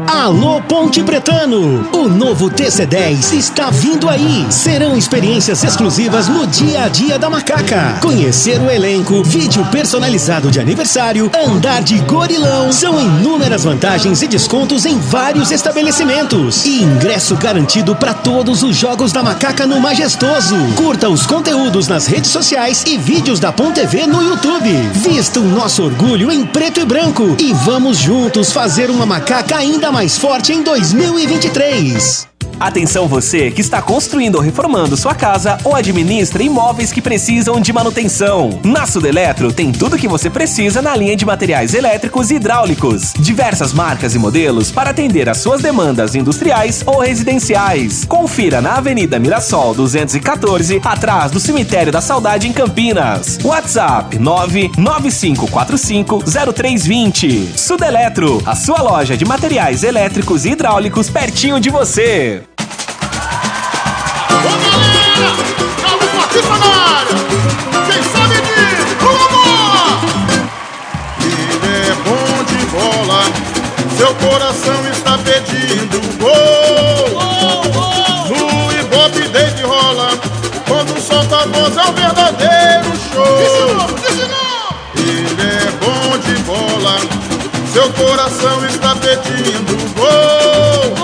Alô Ponte Pretano, o novo TC10 está vindo aí. Serão experiências exclusivas no dia a dia da Macaca. Conhecer o elenco, vídeo personalizado de aniversário, andar de gorilão. São inúmeras vantagens e descontos em vários estabelecimentos. E ingresso garantido para todos os jogos da Macaca no Majestoso. Curta os conteúdos nas redes sociais e vídeos da Ponte TV no YouTube. Vista o nosso orgulho em preto e branco e vamos juntos fazer uma Macaca ainda mais forte em 2023. Atenção você que está construindo ou reformando sua casa ou administra imóveis que precisam de manutenção. Na Sudeletro tem tudo que você precisa na linha de materiais elétricos e hidráulicos. Diversas marcas e modelos para atender às suas demandas industriais ou residenciais. Confira na Avenida Mirassol 214, atrás do Cemitério da Saudade em Campinas. WhatsApp 995450320. Sudeletro, a sua loja de materiais elétricos e hidráulicos pertinho de você. Quem sabe diz, vamos! Ele é bom de bola, seu coração está pedindo gol. No Ibope desde rola, quando solta a voz é um verdadeiro show. coração está pedindo gol.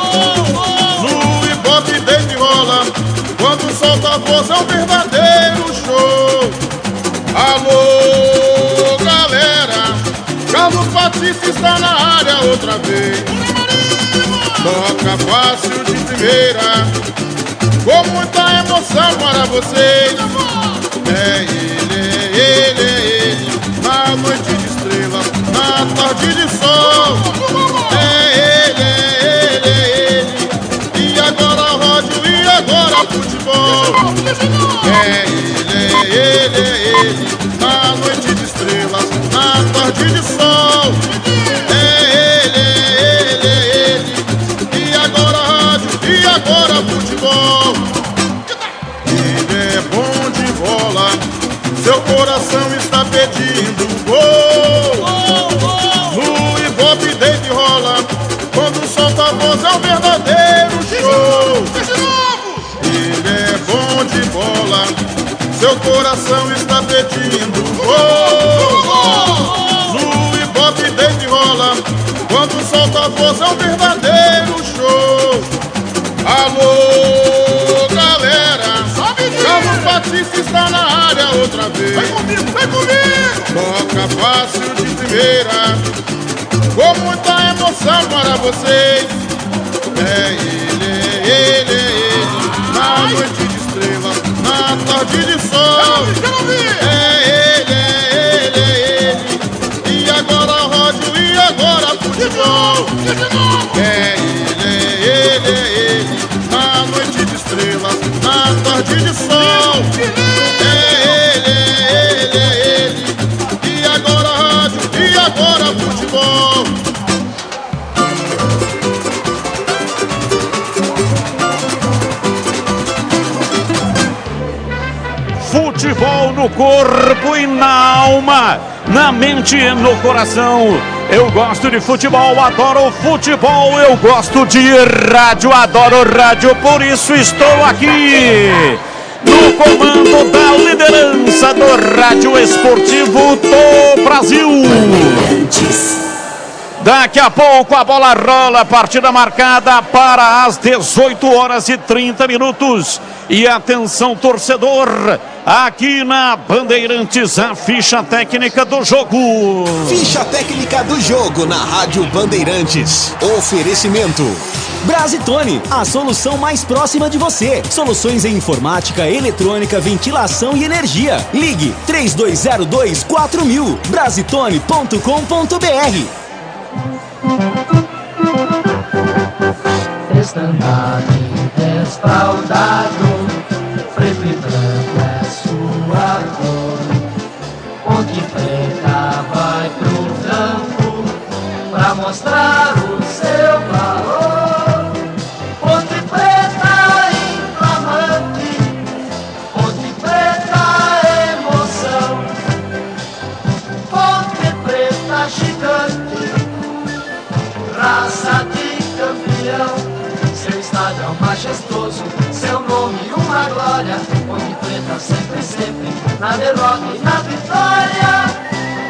No hip-hop desde rola, quando solta a voz é um verdadeiro show. Alô, galera, Carlos Batista está na área outra vez. Toca fácil de primeira, com muita emoção para vocês. É ele, na noite de estrelas, na tarde de sol. É ele, e agora rádio, e agora futebol. É ele, na noite de estrelas, na tarde de sol. É ele, e agora rádio, e agora futebol. Ele é bom de bola, seu coração está pedindo gol. No hip-hop desde rola, quando solta a voz é um verdadeiro show. Ele é bom de bola, seu coração está pedindo gol. No hip-hop desde rola, quando solta a voz é um verdadeiro show. Alô, galera, Carlos Batista está na área outra vez. Vem comigo! Toca fácil de primeira, com muita emoção para vocês. É ele, na noite de estrelas, na tarde de sol. É ele, e agora rádio, e agora futebol. É ele, na noite de estrelas, na tarde de sol. É ele, e agora rádio, e agora futebol. Futebol no corpo e na alma, na mente e no coração. Eu gosto de futebol, adoro futebol, eu gosto de rádio, adoro rádio, por isso estou aqui no comando da liderança do rádio esportivo do Brasil. Daqui a pouco a bola rola, partida marcada para as 18h30. E atenção, torcedor, aqui na Bandeirantes, a ficha técnica do jogo. Ficha técnica do jogo na Rádio Bandeirantes. Oferecimento Brasitone, a solução mais próxima de você. Soluções em informática, eletrônica, ventilação e energia. Ligue 3202-4000. Brasitone.com.br. Estandarte desfraldado, preto e branco é sua cor. Ponte Preta vai pro campo pra mostrar o seu valor. Ponte Preta inflamante, Ponte Preta emoção, Ponte Preta gigante, raça de campeão. Seu estádio majestoso, seu nome uma glória. Ponte Preta sempre, sempre, na derrota e na vitória.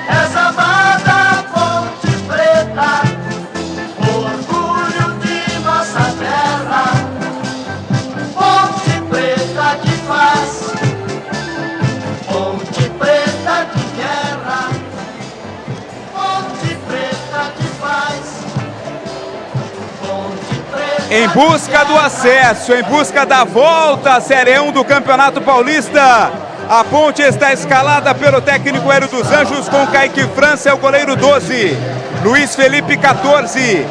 Essa amada Ponte Preta, orgulho de nossa terra. Ponte Preta de paz, Ponte Preta de guerra, Ponte Preta de paz. Em busca do acesso, em busca da volta à Série 1 do Campeonato Paulista. A Ponte está escalada pelo técnico Hélio dos Anjos, com Kaique França, é o goleiro 12. Luiz Felipe 14,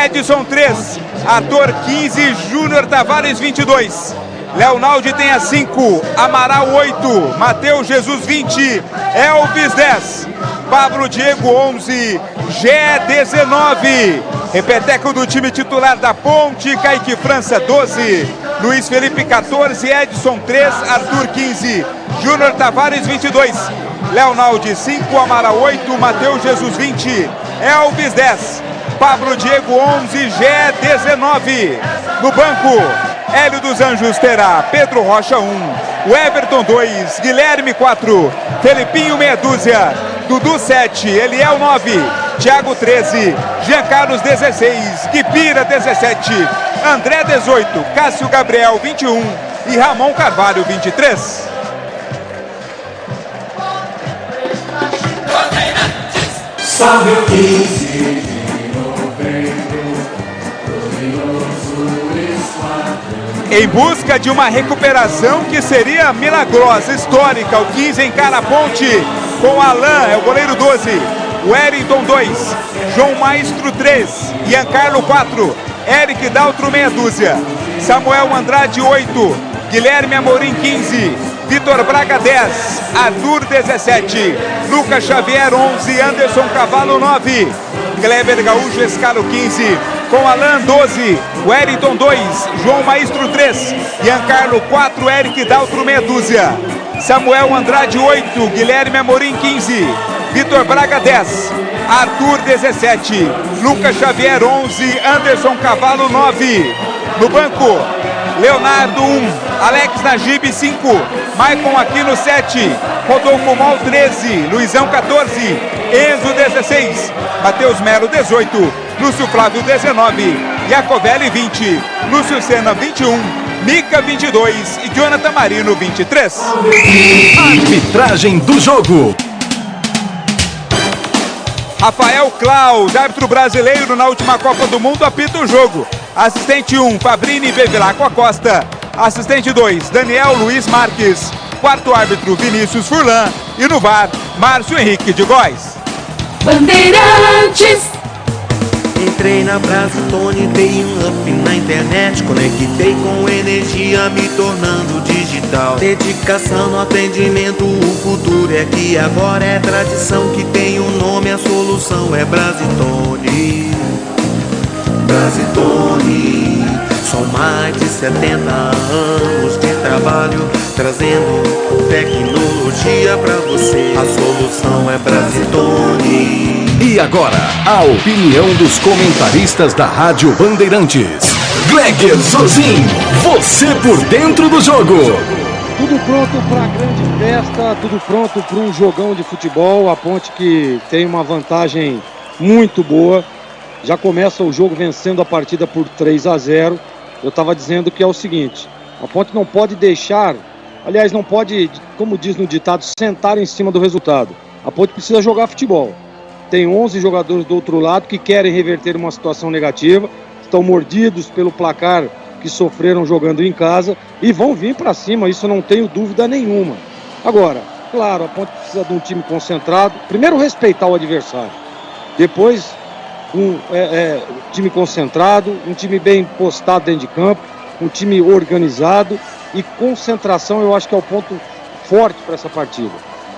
Edson 3, Ator 15, Júnior Tavares 22. Leonaldi tem a 5, Amaral 8, Mateus Jesus 20, Elvis 10, Pablo Diego 11, Gé 19. Repeteco do time titular da Ponte, Kaique França 12, Luiz Felipe 14, Edson 3, Arthur 15, Júnior Tavares 22, Leonaldi 5, Amaral 8, Mateus Jesus 20, Elvis 10, Pablo Diego 11, Gé 19. No banco, Hélio dos Anjos terá Pedro Rocha 1, o Everton 2, Guilherme 4, Felipinho meia dúzia, Dudu 7, Eliel 9, Thiago 13, Jean Carlos 16, Kipira 17, André 18, Cássio Gabriel 21 e Ramon Carvalho 23. Salve o 15 de novembro, glorioso esquadrão. Em busca de uma recuperação que seria milagrosa, histórica, o 15 encara a ponte com Alain, é o goleiro 12, Wellington 2, João Maestro 3, Giancarlo 4, Eric Daltro meia dúzia, Samuel Andrade 8, Guilherme Amorim 15, Vitor Braga 10, Arthur 17, Lucas Xavier 11, Anderson Cavalo 9, Kleber Gaúcho Escalo 15, com Alain 12, Wellington 2, João Maestro 3, Giancarlo 4, Eric Daltro meia dúzia, Samuel Andrade 8, Guilherme Amorim 15, Vitor Braga 10, Arthur 17, Lucas Xavier 11, Anderson Cavalo 9, no banco Leonardo 1, Alex Najib 5, Maicon Aquino 7, Rodolfo Mol 13, Luizão 14, Enzo 16, Matheus Melo 18, Lúcio Flávio 19, Iacovelli 20, Lúcio Senna 21, Mica 22 e Jonathan Marino 23. Arbitragem do jogo. Rafael Claus, árbitro brasileiro na última Copa do Mundo, apita o jogo. Assistente 1, Fabrini Bevilacqua Costa. Assistente 2, Daniel Luiz Marques. Quarto árbitro, Vinícius Furlan. E no VAR, Márcio Henrique de Góes. Bandeirantes. Entrei na Brasitone, dei um up na internet, conectei com energia, me tornando digital. Dedicação no atendimento, o futuro é que agora é tradição, que tem um nome, a solução é Brasitone. Brasitone, são mais de 70 anos de trabalho, trazendo tecnologia pra você. A solução é Brasitone. E agora, a opinião dos comentaristas da Rádio Bandeirantes. Gleger Zozin, você por dentro do jogo. Tudo pronto para a grande festa, tudo pronto para um jogão de futebol. A Ponte que tem uma vantagem muito boa. Já começa o jogo vencendo a partida por 3-0. Eu estava dizendo que é o seguinte, a Ponte não pode deixar, aliás, não pode, como diz no ditado, sentar em cima do resultado. A Ponte precisa jogar futebol. Tem 11 jogadores do outro lado que querem reverter uma situação negativa, estão mordidos pelo placar que sofreram jogando em casa e vão vir para cima, isso não tenho dúvida nenhuma. Agora, claro, a Ponte precisa de um time concentrado, primeiro respeitar o adversário, depois um time concentrado, um time bem postado dentro de campo, um time organizado e concentração, eu acho que é o ponto forte para essa partida.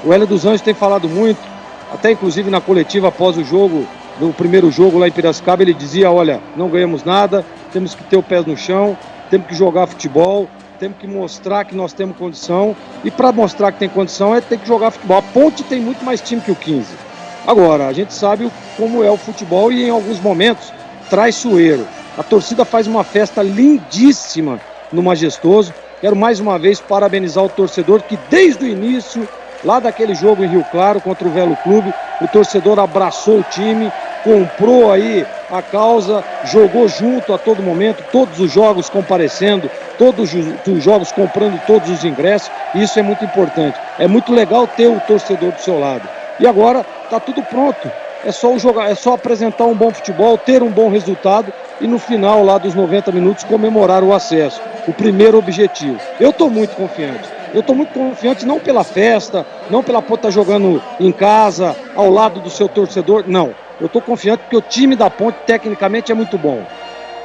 O Hélio dos Anjos tem falado muito, até inclusive na coletiva após o jogo, do primeiro jogo lá em Piracicaba, ele dizia, olha, não ganhamos nada, temos que ter o pé no chão, temos que jogar futebol, temos que mostrar que nós temos condição, e para mostrar que tem condição é ter que jogar futebol. A Ponte tem muito mais time que o 15. Agora, a gente sabe como é o futebol e em alguns momentos traiçoeiro. A torcida faz uma festa lindíssima no Majestoso. Quero mais uma vez parabenizar o torcedor que desde o início, lá daquele jogo em Rio Claro contra o Velo Clube, o torcedor abraçou o time, comprou aí a causa, jogou junto a todo momento, todos os jogos comparecendo, todos os jogos comprando todos os ingressos, e isso é muito importante. É muito legal ter o torcedor do seu lado. E agora está tudo pronto, é só apresentar um bom futebol, ter um bom resultado e no final lá dos 90 minutos comemorar o acesso, o primeiro objetivo. Eu estou muito confiante. Eu estou muito confiante não pela festa, não pela Ponte estar jogando em casa, ao lado do seu torcedor, não. Eu estou confiante porque o time da Ponte tecnicamente é muito bom.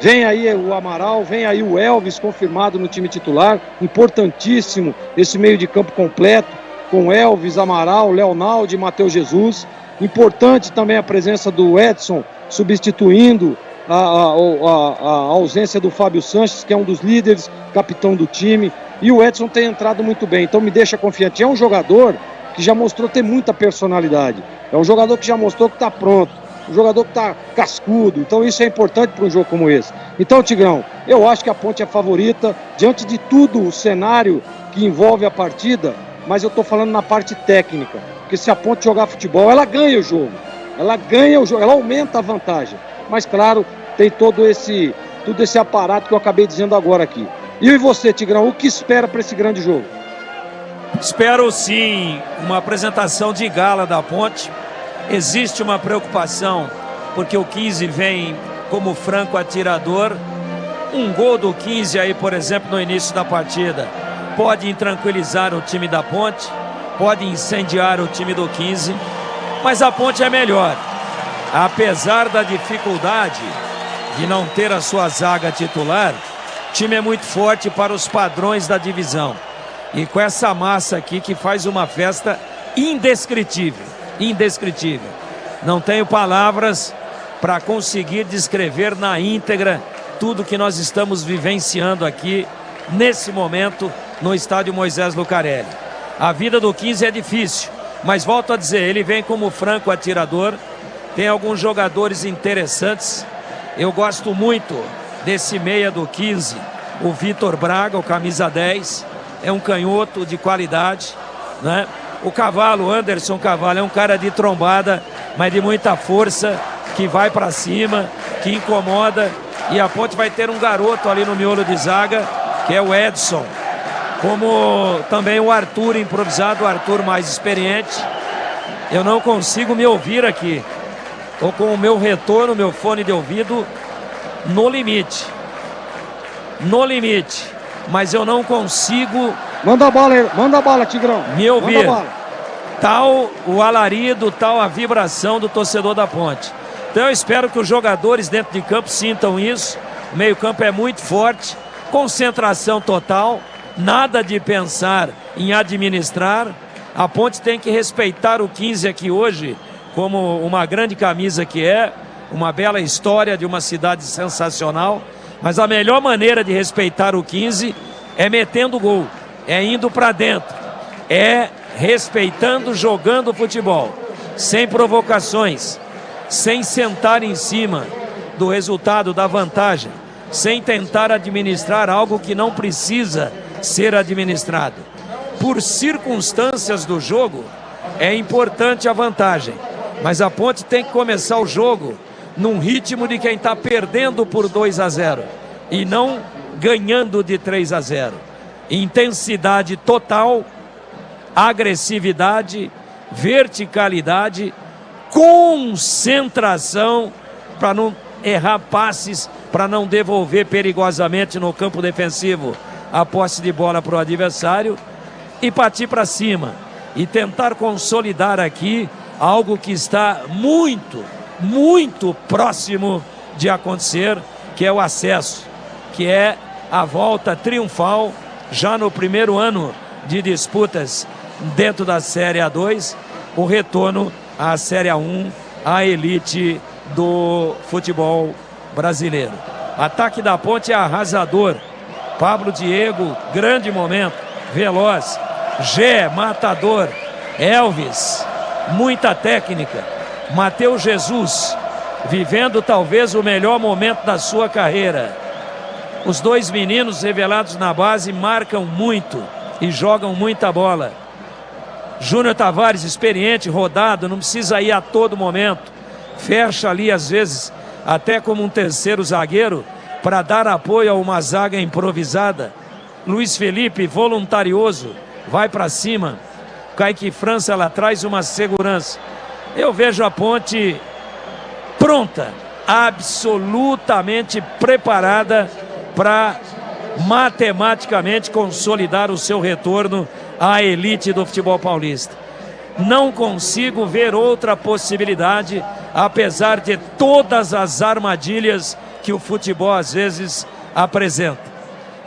Vem aí o Amaral, vem aí o Elvis confirmado no time titular, importantíssimo esse meio de campo completo, com Elvis, Amaral, Leonaldo e Matheus Jesus. Importante também a presença do Edson, substituindo a ausência do Fábio Sanches, que é um dos líderes, capitão do time. E o Edson tem entrado muito bem, então me deixa confiante. É um jogador que já mostrou ter muita personalidade. É um jogador que já mostrou que está pronto. Um jogador que está cascudo. Então isso é importante para um jogo como esse. Então, Tigrão, eu acho que a Ponte é favorita. Diante de tudo, o cenário que envolve a partida, mas eu estou falando na parte técnica. Porque se a Ponte jogar futebol, ela ganha o jogo. ela ganha o jogo, ela aumenta a vantagem. Mas claro, tem todo esse aparato que eu acabei dizendo agora aqui. E você, Tigrão, o que espera para esse grande jogo? Espero sim uma apresentação de gala da Ponte. Existe uma preocupação porque o 15 vem como franco atirador. Um gol do 15 aí, por exemplo, no início da partida, pode intranquilizar o time da Ponte, pode incendiar o time do 15, mas a Ponte é melhor. Apesar da dificuldade de não ter a sua zaga titular, o time é muito forte para os padrões da divisão. E com essa massa aqui que faz uma festa indescritível, indescritível. Não tenho palavras para conseguir descrever na íntegra tudo que nós estamos vivenciando aqui, nesse momento, no estádio Moisés Lucarelli. A vida do 15 é difícil, mas volto a dizer, ele vem como franco atirador, tem alguns jogadores interessantes. Eu gosto muito desse meia do 15, o Vitor Braga, o camisa 10, é um canhoto de qualidade, né? O Cavalo, Anderson Cavalo, é um cara de trombada, mas de muita força, que vai para cima, que incomoda. E a Ponte vai ter um garoto ali no miolo de zaga, que é o Edson. Como também o Arthur improvisado, o Arthur mais experiente. Eu não consigo me ouvir aqui. Estou com o meu retorno, meu fone de ouvido no limite. No limite. Mas eu não consigo... Manda a bala, Tigrão. Me ouvir. Tal o alarido, tal a vibração do torcedor da Ponte. Então eu espero que os jogadores dentro de campo sintam isso. O meio-campo é muito forte, concentração total, nada de pensar em administrar. A Ponte tem que respeitar o 15 aqui hoje, como uma grande camisa que é, uma bela história de uma cidade sensacional. Mas a melhor maneira de respeitar o 15 é metendo gol, é indo para dentro, é respeitando, jogando futebol, sem provocações, sem sentar em cima do resultado, da vantagem, sem tentar administrar algo que não precisa ser administrado. Por circunstâncias do jogo, é importante a vantagem, mas a Ponte tem que começar o jogo num ritmo de quem está perdendo por 2-0 e não ganhando de 3-0. Intensidade total, agressividade, verticalidade, concentração para não errar passes, para não devolver perigosamente no campo defensivo a posse de bola para o adversário e partir para cima e tentar consolidar aqui algo que está muito, muito próximo de acontecer, que é o acesso, que é a volta triunfal já no primeiro ano de disputas dentro da Série A2, o retorno à Série A1, a elite do futebol brasileiro. Ataque da Ponte é arrasador. Pablo Diego, grande momento, veloz. Gé, matador. Elvis, muita técnica. Matheus Jesus, vivendo talvez o melhor momento da sua carreira. Os dois meninos revelados na base marcam muito e jogam muita bola. Júnior Tavares, experiente, rodado, não precisa ir a todo momento. Fecha ali, às vezes, até como um terceiro zagueiro, para dar apoio a uma zaga improvisada. Luiz Felipe, voluntarioso, vai para cima. Kaique França lá traz uma segurança. Eu vejo a Ponte pronta, absolutamente preparada para matematicamente consolidar o seu retorno à elite do futebol paulista. Não consigo ver outra possibilidade, apesar de todas as armadilhas que o futebol às vezes apresenta.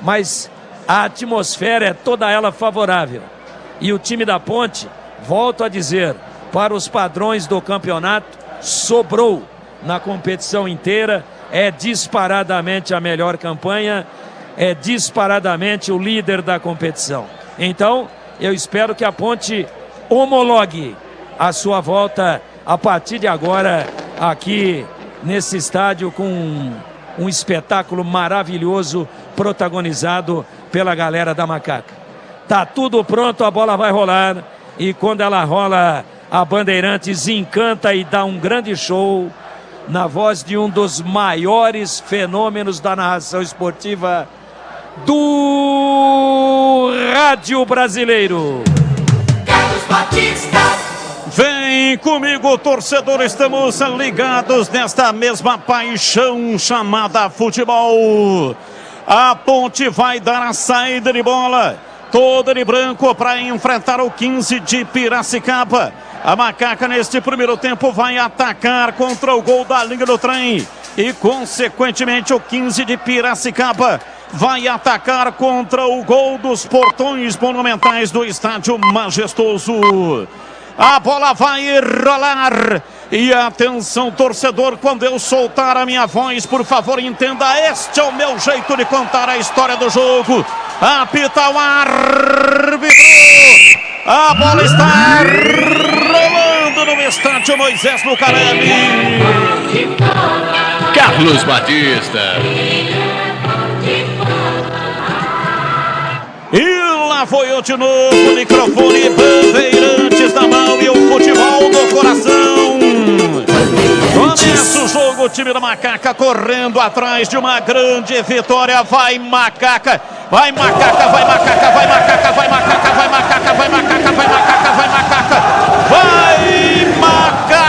Mas a atmosfera é toda ela favorável. E o time da Ponte, volto a dizer, para os padrões do campeonato, sobrou na competição inteira, é disparadamente a melhor campanha, é disparadamente o líder da competição. Então, eu espero que a Ponte homologue a sua volta a partir de agora aqui nesse estádio com um espetáculo maravilhoso protagonizado pela galera da Macaca. Tá tudo pronto, a bola vai rolar e quando ela rola a Bandeirantes encanta e dá um grande show na voz de um dos maiores fenômenos da narração esportiva do rádio brasileiro. Carlos Batista. Vem comigo, torcedor, estamos ligados nesta mesma paixão chamada futebol. A Ponte vai dar a saída de bola, toda de branco para enfrentar o 15 de Piracicaba. A Macaca neste primeiro tempo vai atacar contra o gol da linha do trem e consequentemente o 15 de Piracicaba vai atacar contra o gol dos portões monumentais do estádio majestoso. A bola vai rolar. E atenção, torcedor, quando eu soltar a minha voz, por favor, entenda, este é o meu jeito de contar a história do jogo. Apita o árbitro. A bola está rolando no estádio Moisés Lucarelli. Carlos Batista. E lá foi eu de novo, microfone, Bandeirantes na mão e o futebol no coração. Começa o jogo, o time da Macaca correndo atrás de uma grande vitória. Vai Macaca, vai Macaca, vai Macaca, vai Macaca, vai Macaca, vai Macaca, vai Macaca, vai Macaca, vai Macaca, vai Macaca.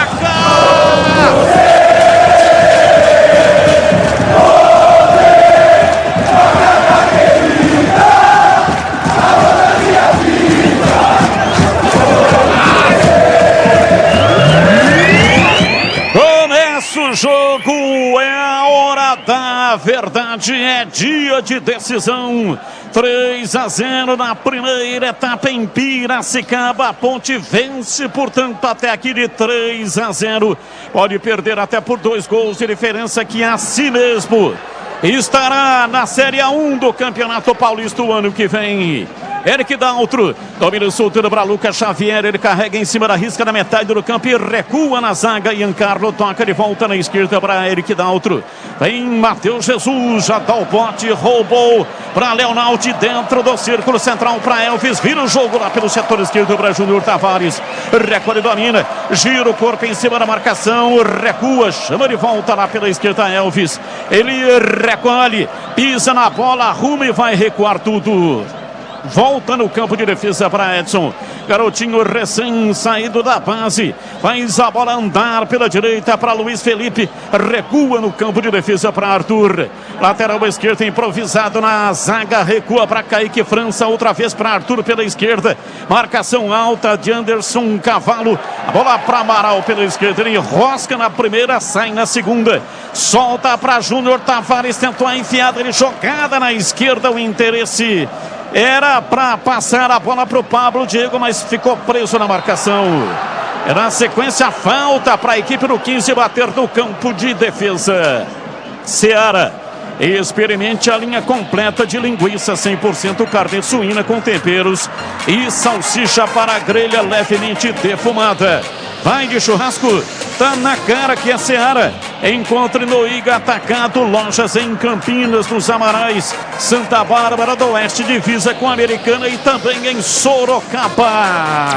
O jogo é a hora da verdade, é dia de decisão. 3-0 na primeira etapa em Piracicaba. A Ponte vence, portanto, até aqui de 3-0. Pode perder até por 2 gols de diferença, que assim mesmo estará na Série A1 do Campeonato Paulista o ano que vem. Eric Daltro domina solteiro para Lucas Xavier. Ele carrega em cima da risca na metade do campo e recua na zaga. Ian Carlo toca de volta na esquerda para Eric Daltro. Vem Matheus Jesus, já dá o bote, roubou para Leonaldi dentro do círculo central para Elvis. Vira o jogo lá pelo setor esquerdo para Júnior Tavares. Recolhe, domina, gira o corpo em cima da marcação, recua, chama de volta lá pela esquerda Elvis. Ele recolhe, pisa na bola, arruma e vai recuar tudo. Volta no campo de defesa para Edson. Garotinho recém-saído da base. Faz a bola andar pela direita para Luiz Felipe. Recua no campo de defesa para Arthur. Lateral esquerda improvisado na zaga. Recua para Kaique França. Outra vez para Arthur pela esquerda. Marcação alta de Anderson Cavalo. A bola para Amaral pela esquerda. Ele rosca na primeira, sai na segunda. Solta para Júnior Tavares. Tentou a enfiada de jogada na esquerda. O interesse era para passar a bola para o Pablo Diego, mas ficou preso na marcação. Era a sequência, falta para a equipe do 15 bater no campo de defesa. Seara, experimente a linha completa de linguiça 100% carne suína com temperos e salsicha para grelha levemente defumada. Vai de churrasco, tá na cara que é Seara. Encontre no Iga Atacado, lojas em Campinas, nos Amarais, Santa Bárbara do Oeste, divisa com a Americana e também em Sorocaba.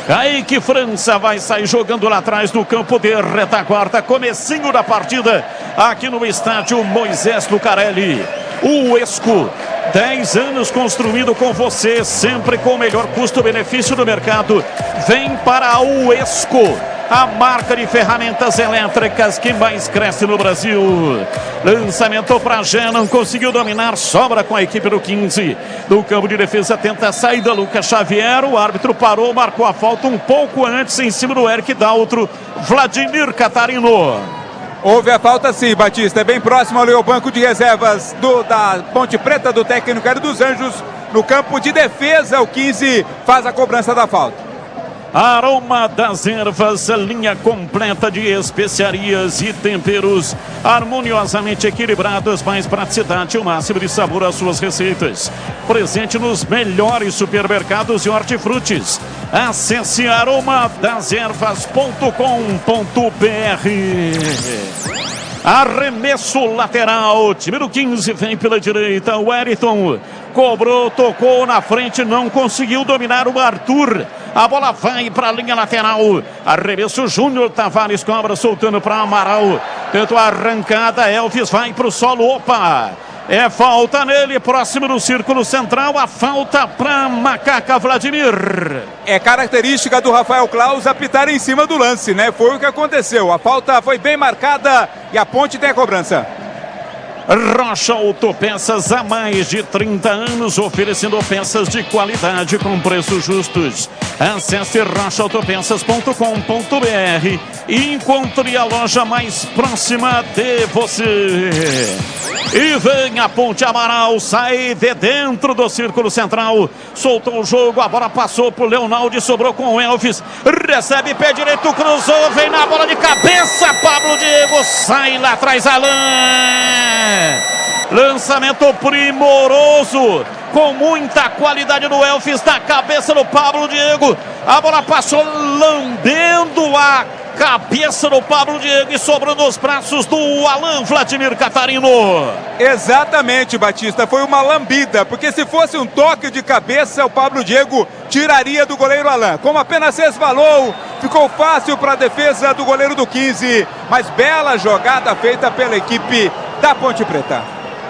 Kaique França vai sair jogando lá atrás no campo de retaguarda. Comecinho da partida aqui no estádio Moisés Lucarelli. O Esco, 10 anos construído com você, sempre com o melhor custo-benefício do mercado. Vem para o Esco, a marca de ferramentas elétricas que mais cresce no Brasil. Lançamento para Jean, conseguiu dominar, sobra com a equipe do 15. Do campo de defesa tenta a saída Lucas Xavier, o árbitro parou, marcou a falta um pouco antes em cima do Eric Daltro. Vladimir Catarino. Houve a falta sim, Batista, é bem próximo ali ao banco de reservas da Ponte Preta, do técnico Hélio dos Anjos. No campo de defesa, o 15 faz a cobrança da falta. Aroma das ervas, linha completa de especiarias e temperos harmoniosamente equilibrados, mais praticidade e o máximo de sabor às suas receitas. Presente nos melhores supermercados e hortifrutis. Acesse aromadas ervas.com.br. Arremesso lateral, time do 15 vem pela direita, o Wellington Cobrou, tocou na frente, não conseguiu dominar o Arthur. A bola vai para a linha lateral. Arremesso Júnior Tavares cobra, soltando para Amaral. Tentou a arrancada, Elvis vai para o solo. Opa! É falta nele, próximo do círculo central. A falta para Macaca Vladimir. É característica do Rafael Claus apitar em cima do lance, né? Foi o que aconteceu. A falta foi bem marcada e a Ponte tem a cobrança. Rocha Autopeças, há mais de 30 anos, oferecendo peças de qualidade com preços justos. Acesse rochaautopeças.com.br e encontre a loja mais próxima de você. E vem a Ponte. Amaral, sai de dentro do círculo central, soltou o jogo, a bola passou por Leonaldo, sobrou com o Elvis, recebe pé direito, cruzou, vem na bola de cabeça, Pablo Diego, sai lá atrás, Alain. Lançamento primoroso, com muita qualidade do Elvis, na cabeça do Pablo Diego. A bola passou lambendo a cabeça do Pablo Diego e sobrou nos braços do Alain Vladimir Catarino. Exatamente, Batista, foi uma lambida, porque se fosse um toque de cabeça, o Pablo Diego tiraria do goleiro Alain. Como apenas resvalou, ficou fácil para a defesa do goleiro do 15, mas bela jogada feita pela equipe da Ponte Preta.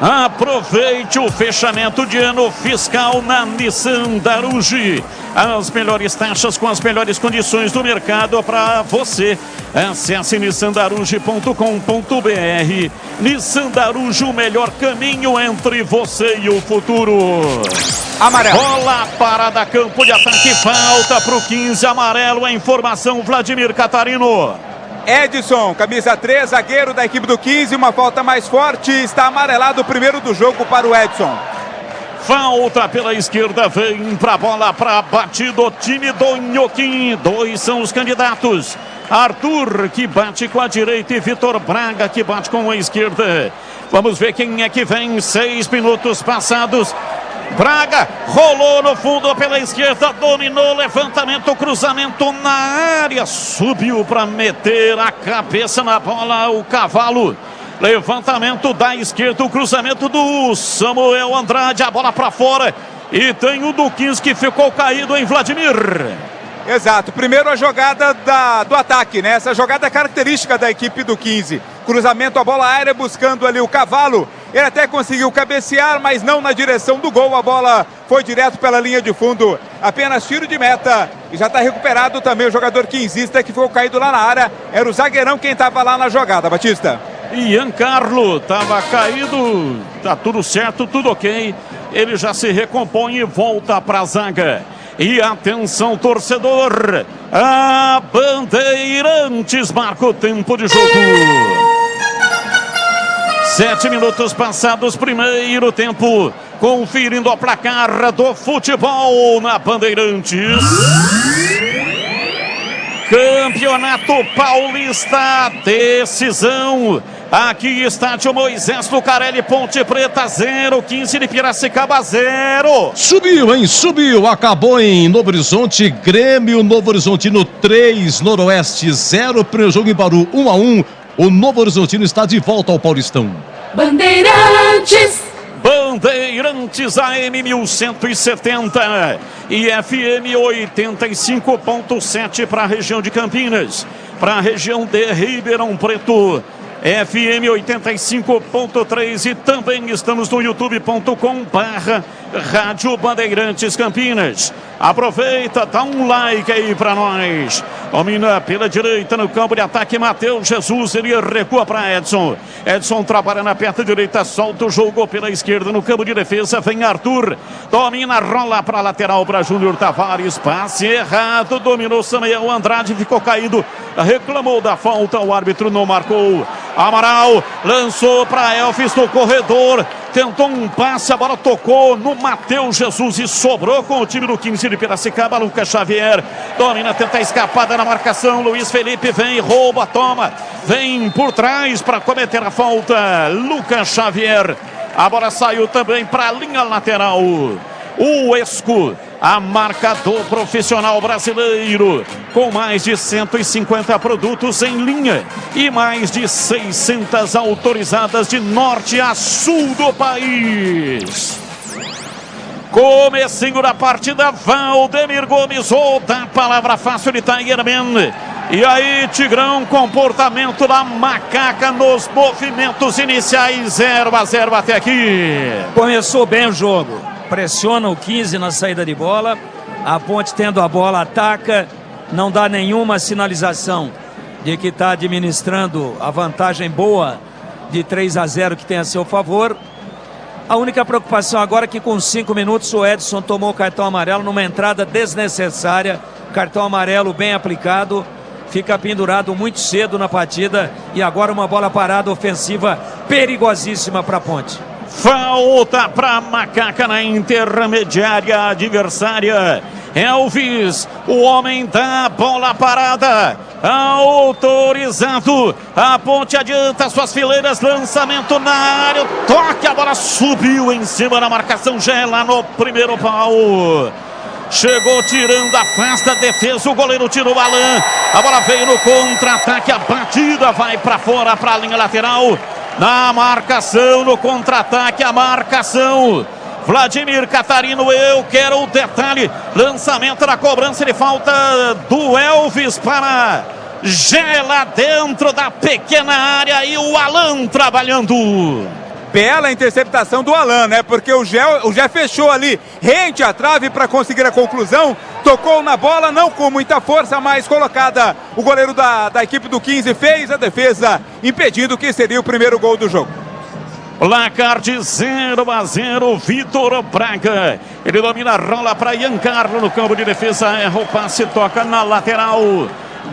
Aproveite o fechamento de ano fiscal na Nissan Daruge. As melhores taxas com as melhores condições do mercado para você. Acesse nissandaruge.com.br. Nissan Daruge, o melhor caminho entre você e o futuro. Amarelo. Bola parada, campo de ataque, falta para o 15, amarelo. A informação, Vladimir Catarino. Edson, camisa 3, zagueiro da equipe do 15, uma falta mais forte, está amarelado o primeiro do jogo para o Edson. Falta pela esquerda, vem pra bola, pra batido, time do Nhoquim. Dois são os candidatos. Arthur, que bate com a direita, e Vitor Braga, que bate com a esquerda. Vamos ver quem é que vem, 6 minutos passados. Braga rolou no fundo pela esquerda, dominou, levantamento, cruzamento na área, subiu para meter a cabeça na bola, o Cavalo. Levantamento da esquerda, o cruzamento do Samuel Andrade, a bola para fora. E tem o do 15 que ficou caído em Vladimir. Exato, primeiro a jogada do ataque, né? Essa jogada é característica da equipe do 15. Cruzamento, a bola aérea, buscando ali o Cavalo. Ele até conseguiu cabecear, mas não na direção do gol. A bola foi direto pela linha de fundo. Apenas tiro de meta. E já está recuperado também o jogador quinzista que ficou caído lá na área. Era o zagueirão quem estava lá na jogada, Batista. Ian Carlo estava caído. Tá tudo certo, tudo ok. Ele já se recompõe e volta para a zaga. E atenção, torcedor, a Bandeirantes marca o tempo de jogo. 7 minutos passados, primeiro tempo, conferindo a placar do futebol na Bandeirantes. Campeonato Paulista, decisão. Aqui estádio Moisés Lucarelli, Ponte Preta 0, 15 de Piracicaba 0. Subiu, hein? Subiu. Acabou em Novo Horizonte. Grêmio Novo Horizontino 3, Noroeste 0. Primeiro jogo em Bauru 1-1. O Novo Horizontino está de volta ao Paulistão. Bandeirantes. Bandeirantes AM 1170 e FM 85.7 para a região de Campinas, para a região de Ribeirão Preto. FM 85.3 e também estamos no youtube.com/Rádio Bandeirantes Campinas. Aproveita, dá um like aí para nós. Domina pela direita no campo de ataque, Matheus Jesus, ele recua para Edson. Edson trabalha na perna direita, solta o jogo pela esquerda no campo de defesa, vem Arthur. Domina, rola para lateral para Júnior Tavares, passe errado, dominou Samuel Andrade, ficou caído, reclamou da falta, o árbitro não marcou. Amaral lançou para Elvis no corredor, tentou um passe, a bola tocou no Matheus Jesus e sobrou com o time do 15 de Piracicaba. Lucas Xavier domina, tenta a escapada na marcação, Luiz Felipe vem, rouba, toma, vem por trás para cometer a falta, Lucas Xavier. A bola saiu também para a linha lateral. O Esco, a marca do profissional brasileiro, com mais de 150 produtos em linha e mais de 600 autorizadas de norte a sul do país. Comecinho da partida, Valdemir Gomes, outra palavra fácil de Tigerman. E aí, Tigrão, comportamento da macaca nos movimentos iniciais, 0-0 até aqui. Começou bem o jogo, pressiona o 15 na saída de bola, a Ponte tendo a bola, ataca, não dá nenhuma sinalização de que está administrando a vantagem boa de 3-0 que tem a seu favor. A única preocupação agora é que com 5 minutos o Edson tomou o cartão amarelo numa entrada desnecessária, cartão amarelo bem aplicado, fica pendurado muito cedo na partida e agora uma bola parada ofensiva perigosíssima para a Ponte. Falta para a macaca na intermediária adversária. Elvis, o homem da bola parada, autorizado. A Ponte adianta suas fileiras, lançamento na área, toque, a bola subiu em cima da marcação, já é lá no primeiro pau. Chegou tirando, afasta a defesa, o goleiro tirou o Alan. A bola veio no contra-ataque, a batida vai para fora, para a linha lateral. Na marcação, no contra-ataque, a marcação. Vladimir Catarino, eu quero o detalhe. Lançamento na cobrança de falta do Elvis para Gela dentro da pequena área e o Alan trabalhando. Bela interceptação do Alan, né? Porque o Gé fechou ali, rente à trave para conseguir a conclusão. Tocou na bola, não com muita força, mas colocada. O goleiro da equipe do 15 fez a defesa, impedindo que seria o primeiro gol do jogo. Placar de 0-0, Vitor Braga. Ele domina, rola para Ian Carlo no campo de defesa. Erra o passe, toca na lateral.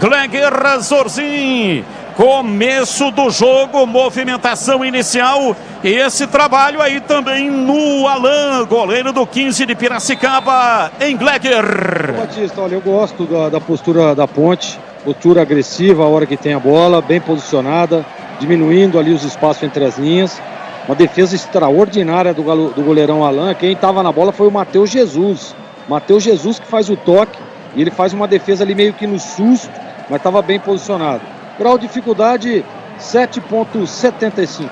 Gleger Zorzin. Começo do jogo, movimentação inicial. E esse trabalho aí também no Alan, goleiro do 15 de Piracicaba, em Gleger. Batista, olha, eu gosto da postura da Ponte. Postura agressiva a hora que tem a bola, bem posicionada, diminuindo ali os espaços entre as linhas. Uma defesa extraordinária do goleirão Alan. Quem estava na bola foi o Matheus Jesus. Matheus Jesus que faz o toque. E ele faz uma defesa ali meio que no susto, mas estava bem posicionado. Grau de dificuldade 7,75.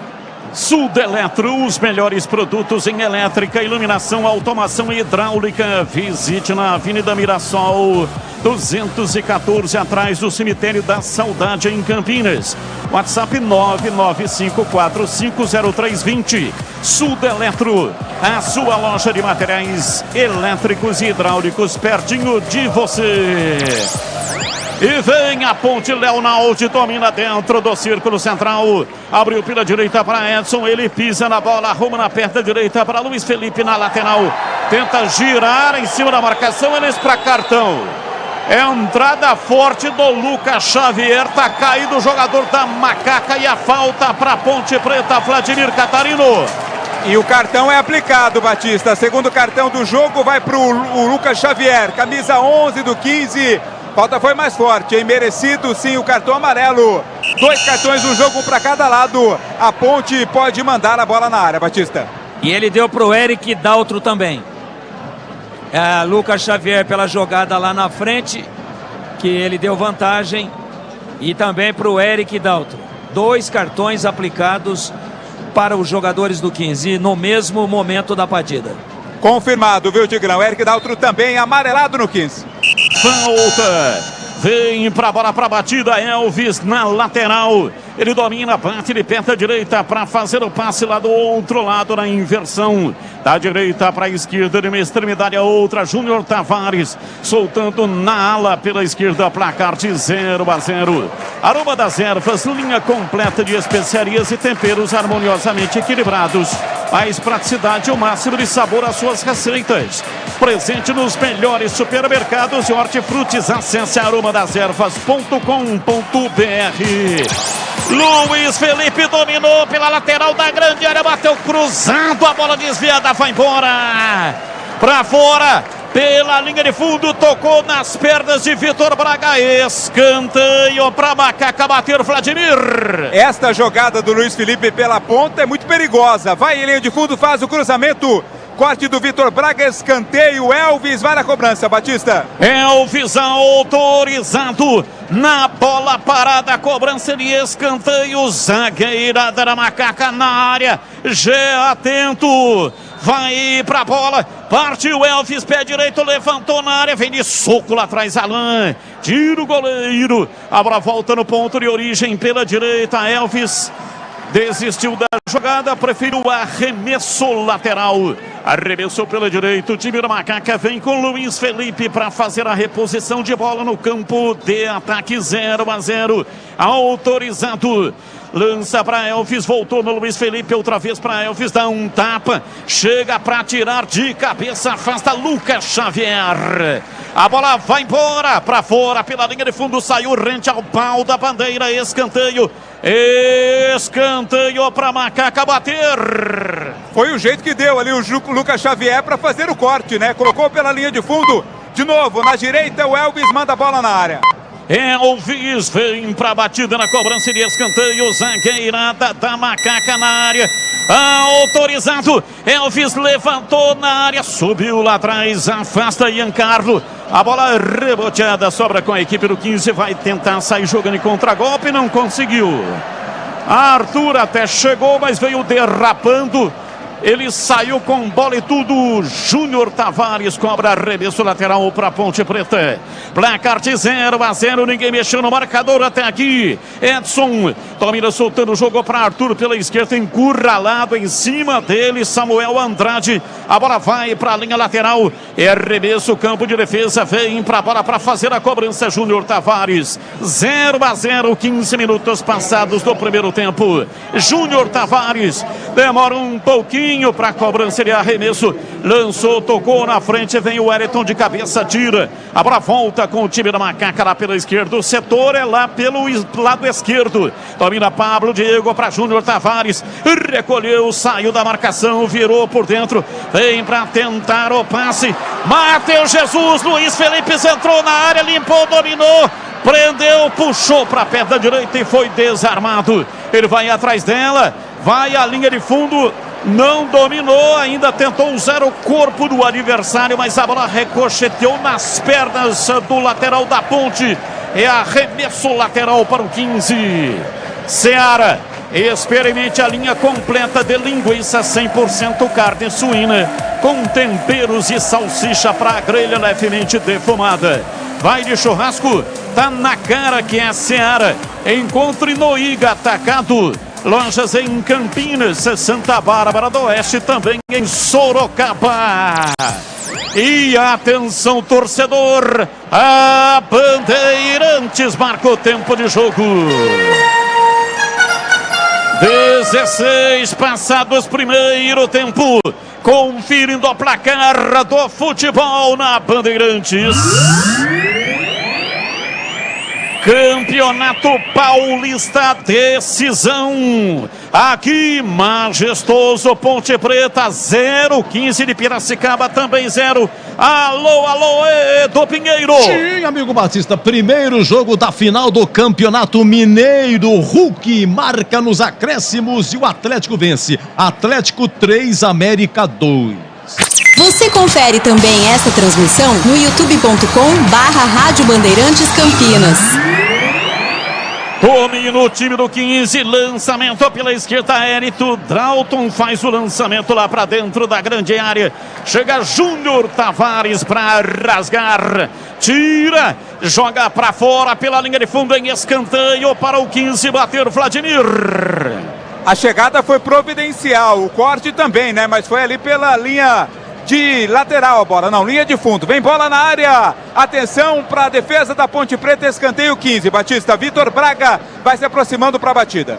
Sudeletro, os melhores produtos em elétrica, iluminação, automação e hidráulica. Visite na Avenida Mirassol 214, atrás do Cemitério da Saudade, em Campinas. WhatsApp 995450320. Sudeletro, a sua loja de materiais elétricos e hidráulicos pertinho de você. E vem a Ponte, Leonaldi domina dentro do círculo central. Abriu pela direita para Edson, ele pisa na bola, arruma na perna direita para Luiz Felipe na lateral. Tenta girar em cima da marcação, eles para cartão. É entrada forte do Lucas Xavier, tá caído o jogador da macaca e a falta para Ponte Preta, Vladimir Catarino. E o cartão é aplicado, Batista. Segundo cartão do jogo vai para o Lucas Xavier, camisa 11 do 15. Falta foi mais forte, hein? Merecido sim o cartão amarelo. 2 cartões no jogo, para cada lado. A Ponte pode mandar a bola na área, Batista. E ele deu pro Eric Daltro também. Lucas Xavier pela jogada lá na frente, que ele deu vantagem. E também pro Eric Daltro. 2 cartões aplicados para os jogadores do 15 no mesmo momento da partida. Confirmado, viu, Tigrão? Eric Daltro também amarelado no 15. Falta. Vem pra bola, pra batida, Elvis na lateral. Ele domina, bate de perna direita para fazer o passe lá do outro lado na inversão. Da direita para a esquerda, de uma extremidade a outra, Júnior Tavares soltando na ala pela esquerda, placar de 0-0. Aroma das Ervas, linha completa de especiarias e temperos harmoniosamente equilibrados. Mais praticidade e o máximo de sabor às suas receitas. Presente nos melhores supermercados e hortifrutis. Acesse aromadas-ervas.com.br. Luiz Felipe dominou pela lateral da grande área, bateu cruzado, a bola desviada, vai embora. Pra fora, pela linha de fundo, tocou nas pernas de Vitor Braga. Escanteio para Macaca bater, Vladimir. Esta jogada do Luiz Felipe pela ponta é muito perigosa. Vai em linha de fundo, faz o cruzamento. Corte do Vitor Braga, escanteio. Elvis vai na cobrança, Batista. Elvis autorizado na bola parada, cobrança de escanteio. Zagueirada da Macaca na área. Gé atento. vai pra bola, partiu Elvis, pé direito, levantou na área, vem de soco lá atrás, Alain, tira o goleiro, a bola volta no ponto de origem pela direita, Elvis desistiu da jogada, preferiu o arremesso lateral, arremessou pela direita, o time da Macaca vem com Luiz Felipe para fazer a reposição de bola no campo de ataque 0-0, autorizado. Lança para Elvis, voltou no Luiz Felipe, outra vez para Elvis, dá um tapa, chega para tirar de cabeça, afasta Lucas Xavier. A bola vai embora, para fora, pela linha de fundo, saiu rente ao pau da bandeira, escanteio. Escanteio para Macaca bater. Foi o jeito que deu ali o Lucas Xavier para fazer o corte, né? Colocou pela linha de fundo, de novo, na direita, o Elvis manda a bola na área. Elvis vem para a batida na cobrança de escanteio, zagueirada da Macaca na área, autorizado, Elvis levantou na área, subiu lá atrás, afasta Giancarlo, a bola reboteada, sobra com a equipe do 15, vai tentar sair jogando em contragolpe, não conseguiu. Arthur até chegou, mas veio derrapando. Ele saiu com bola e tudo. Júnior Tavares cobra arremesso lateral para Ponte Preta. Placar de 0-0. Ninguém mexeu no marcador até aqui. Edson domina soltando, jogou para Arthur pela esquerda, encurralado em cima dele. Samuel Andrade. A bola vai para a linha lateral. É arremesso, campo de defesa. Vem para a bola para fazer a cobrança. Júnior Tavares. 0-0. 15 minutos passados do primeiro tempo. Júnior Tavares demora um pouquinho para a cobrança de arremesso, lançou, tocou na frente, vem o Wellington de cabeça, tira, a bola volta com o time da Macaca lá pela esquerda, o setor é lá pelo lado esquerdo, domina Pablo Diego para Júnior Tavares, recolheu, saiu da marcação, virou por dentro, vem para tentar o passe, Matheus Jesus, Luiz Felipe entrou na área, limpou, dominou, prendeu, puxou para a perna direita e foi desarmado, ele vai atrás dela, vai à linha de fundo, não dominou, ainda tentou usar o corpo do adversário, mas a bola ricocheteou nas pernas do lateral da Ponte. É arremesso lateral para o 15. Seara, experimente a linha completa de linguiça 100% carne suína, com temperos e salsicha para a grelha levemente defumada. Vai de churrasco, tá na cara que é a Seara. Encontre no Iga Atacado. Lojas em Campinas, Santa Bárbara do Oeste, também em Sorocaba. E atenção, torcedor, a Bandeirantes marca o tempo de jogo. 16 passados primeiro tempo, conferindo a placar do futebol na Bandeirantes. Campeonato Paulista, decisão. Aqui, majestoso, Ponte Preta 0, 15 de Piracicaba também 0. Alô, Edu Pinheiro. Sim, amigo Batista, primeiro jogo da final do Campeonato Mineiro. Hulk marca nos acréscimos e o Atlético vence. Atlético 3, América 2. Você confere também essa transmissão no youtube.com/Rádio Bandeirantes Campinas. Domina o time do 15, lançamento pela esquerda, Érito Drauton faz o lançamento lá para dentro da grande área, chega Júnior Tavares para rasgar, tira, joga para fora pela linha de fundo em escanteio para o 15 bater Vladimir. A chegada foi providencial, o corte também, né? Mas foi ali pela linha de lateral a bola, não, linha de fundo. Vem bola na área, atenção para a defesa da Ponte Preta, escanteio 15. Batista, Vitor Braga vai se aproximando para a batida.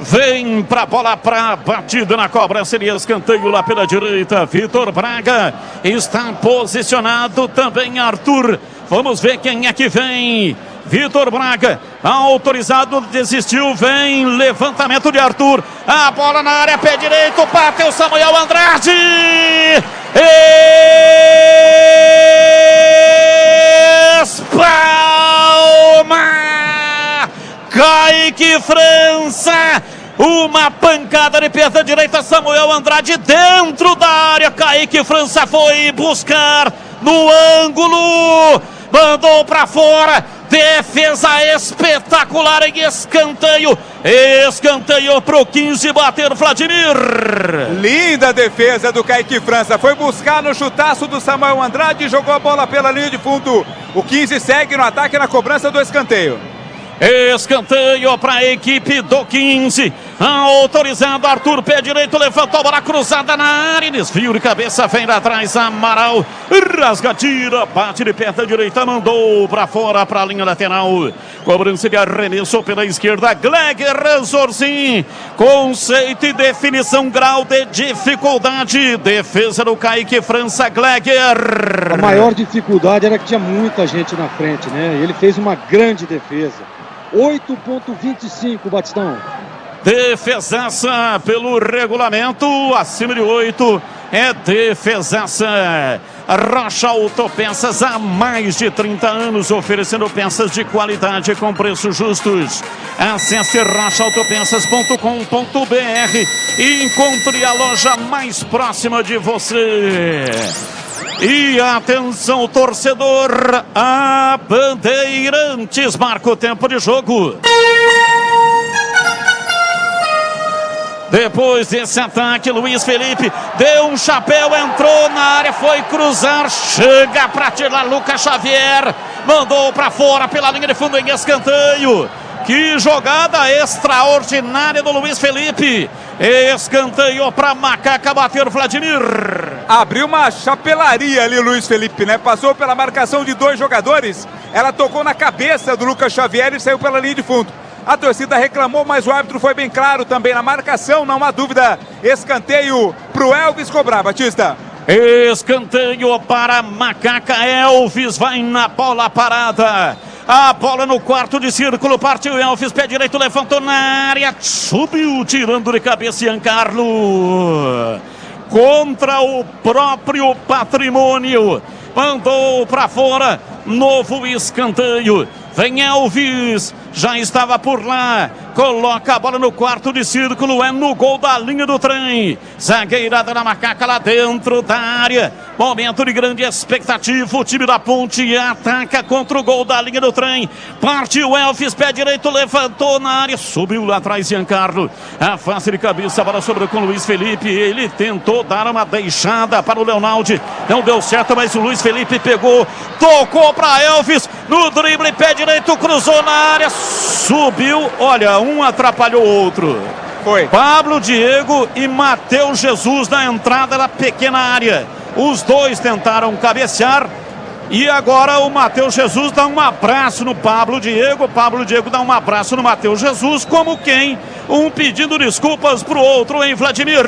Vem pra bola, pra batida na cobrança de escanteio lá pela direita. Vitor Braga está posicionado também, Arthur. Vamos ver quem é que vem. Vitor Braga, autorizado, desistiu, vem, levantamento de Arthur, a bola na área, pé direito, bateu Samuel Andrade, espalma, Kaique França, uma pancada de perna direita, Samuel Andrade dentro da área, Kaique França foi buscar no ângulo, mandou pra fora, Defesa espetacular em escanteio. Escanteio pro 15 bater Vladimir. Linda defesa do Kaique França. Foi buscar no chutaço do Samuel Andrade e jogou a bola pela linha de fundo. O 15 segue no ataque na cobrança do escanteio. Escanteio para a equipe do 15. Autorizado Arthur, pé direito, levantou a bola cruzada na área. Desvio de cabeça, vem lá atrás Amaral. Rasga, tira, bate de perna direita, mandou para fora, para a linha lateral. Cobrança de arremesso pela esquerda. Gleger Ranzorsin. Conceito e definição, grau de dificuldade. Defesa do Kaique França, Gleger. A maior dificuldade era que tinha muita gente na frente, né? E ele fez uma grande defesa. 8,25, Batistão. Defesaça pelo regulamento, acima de 8 é defesaça. Rocha Autopeças, há mais de 30 anos oferecendo peças de qualidade com preços justos. Acesse rochaautopeças.com.br e encontre a loja mais próxima de você. E atenção, torcedor, a Bandeirantes marca o tempo de jogo. Depois desse ataque, Luiz Felipe deu um chapéu, entrou na área, foi cruzar, chega para tirar Lucas Xavier, mandou para fora pela linha de fundo em escanteio. Que jogada extraordinária do Luiz Felipe. Escanteio para Macaca bater Vladimir. Abriu uma chapelaria ali o Luiz Felipe, né? Passou pela marcação de 2 jogadores. Ela tocou na cabeça do Lucas Xavier e saiu pela linha de fundo. A torcida reclamou, mas o árbitro foi bem claro também na marcação. Não há dúvida. Escanteio para o Elvis cobrar, Batista. Escanteio para Macaca. Elvis vai na bola parada. A bola no quarto de círculo, partiu Elvis, pé direito, levantou na área, subiu, tirando de cabeça Giancarlo. Contra o próprio Patrimônio, mandou para fora, novo escanteio. Vem Elvis, já estava por lá, coloca a bola no quarto de círculo, é no gol da linha do trem. Zagueirada na Macaca lá dentro da área, momento de grande expectativa, o time da Ponte ataca contra o gol da linha do trem. Partiu Elvis, pé direito, levantou na área, subiu lá atrás Giancarlo, a face de cabeça, a bola sobrou com o Luiz Felipe, ele tentou dar uma deixada para o Leonaldi, não deu certo, mas o Luiz Felipe pegou, tocou para Elvis, no drible, pé direito, cruzou na área, subiu, olha, um atrapalhou o outro. Foi. Pablo Diego e Matheus Jesus na entrada da pequena área. Os dois tentaram cabecear e agora o Matheus Jesus dá um abraço no Pablo Diego. Pablo Diego dá um abraço no Matheus Jesus, como quem? Um pedindo desculpas pro outro, hein, Vladimir?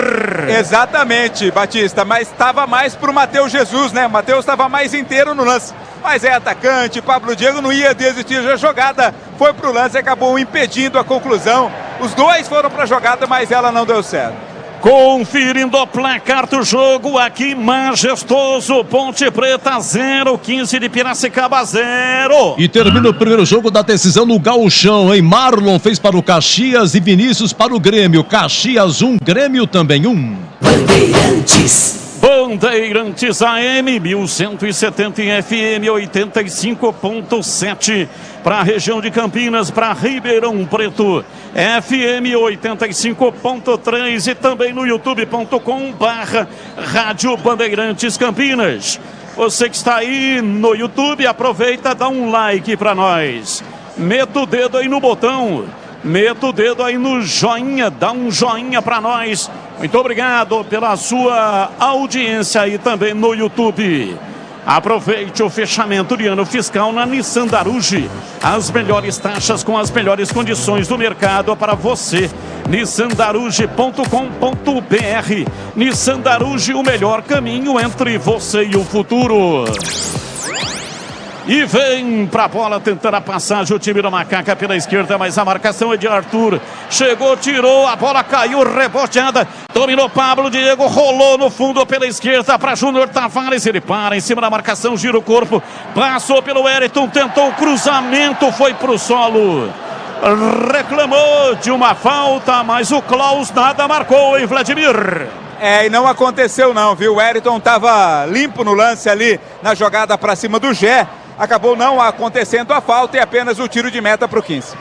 Exatamente, Batista, mas estava mais pro Matheus Jesus, né? O Matheus estava mais inteiro no lance. Mas é atacante, Pablo Diego não ia desistir da jogada, foi pro lance e acabou impedindo a conclusão. Os dois foram pra jogada, mas ela não deu certo. Conferindo o placar do jogo aqui, majestoso, Ponte Preta 0, 15 de Piracicaba 0. E termina o primeiro jogo da decisão no Gauchão, hein? Marlon fez para o Caxias e Vinícius para o Grêmio. Caxias 1, Grêmio também 1. Bandeirantes AM 1170 e FM 85.7 para a região de Campinas, para Ribeirão Preto, FM 85.3 e também no youtube.com/Rádio Bandeirantes Campinas. Você que está aí no YouTube, aproveita, dá um like para nós. Meta o dedo aí no botão. Meta o dedo aí no joinha, dá um joinha para nós. Muito obrigado pela sua audiência aí também no YouTube. Aproveite o fechamento de ano fiscal na Nissan Daruge. As melhores taxas com as melhores condições do mercado para você. nissandaruge.com.br. Nissan Daruge, o melhor caminho entre você e o futuro. E vem pra bola tentando a passagem o time da Macaca pela esquerda, mas a marcação é de Arthur. Chegou, tirou, a bola caiu, reboteada. Dominou Pablo Diego, rolou no fundo pela esquerda para Júnior Tavares. Ele para em cima da marcação, gira o corpo. Passou pelo Wellington, tentou o cruzamento, foi pro solo. Reclamou de uma falta, mas o Klaus nada marcou, hein, Vladimir? E não aconteceu não, viu? O Wellington estava limpo no lance ali, na jogada para cima do Gé. acabou não acontecendo a falta e apenas o tiro de meta para o 15.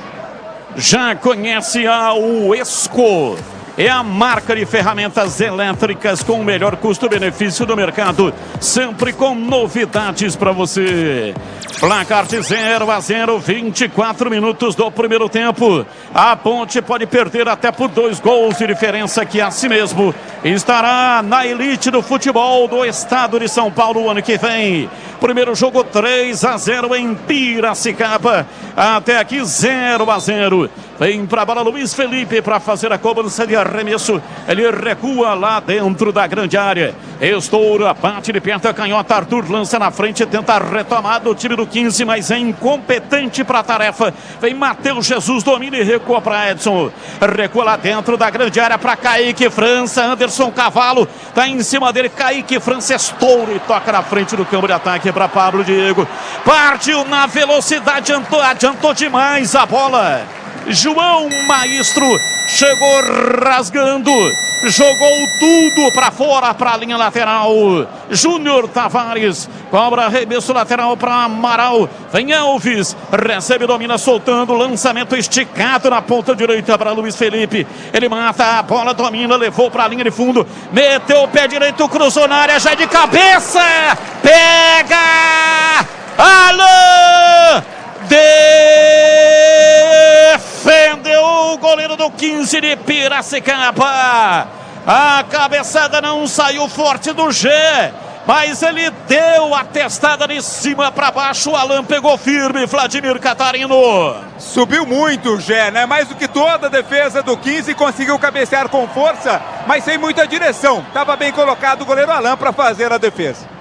Já conhece a Uesco? É a marca de ferramentas elétricas com o melhor custo-benefício do mercado, sempre com novidades para você. Placar de 0-0, 24 minutos do primeiro tempo. A Ponte pode perder até por 2 gols de diferença, que assim mesmo estará na elite do futebol do estado de São Paulo o ano que vem. Primeiro jogo 3-0 em Piracicaba. Até aqui 0-0. Vem para a bola Luiz Felipe para fazer a cobrança de arremesso. Ele recua lá dentro da grande área. Estoura, bate de perto, a canhota. Arthur lança na frente, tenta a retomada do time do 15, mas é incompetente para a tarefa. Vem Matheus Jesus, domina e recua para Edson. Recua lá dentro da grande área para Kaique França. Anderson Cavalo está em cima dele. Kaique França estoura e toca na frente do campo de ataque para Pablo Diego. Partiu na velocidade, adiantou demais a bola. João Maestro chegou rasgando, jogou tudo para fora, para a linha lateral. Júnior Tavares cobra arremesso lateral para Amaral. Vem Elvis, recebe, domina, soltando, lançamento esticado na ponta direita para Luiz Felipe. Ele mata a bola, domina, levou para a linha de fundo, meteu o pé direito, cruzou na área, já de cabeça, pega Alain! Defendeu o goleiro do 15 de Piracicaba. A cabeçada não saiu forte do G, mas ele deu a testada de cima para baixo. O Alain pegou firme, Vladimir Catarino. Subiu muito o Gé, né? Mais do que toda a defesa do 15, conseguiu cabecear com força, mas sem muita direção. Estava bem colocado o goleiro Alain para fazer a defesa.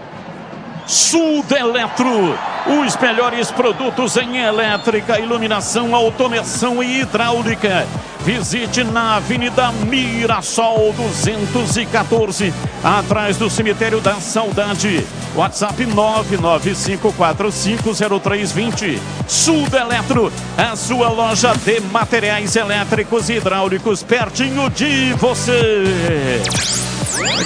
Sudeletro, os melhores produtos em elétrica, iluminação, automação e hidráulica. Visite na Avenida Mirassol 214, atrás do Cemitério da Saudade. WhatsApp 995450320. Sudeletro, a sua loja de materiais elétricos e hidráulicos, pertinho de você.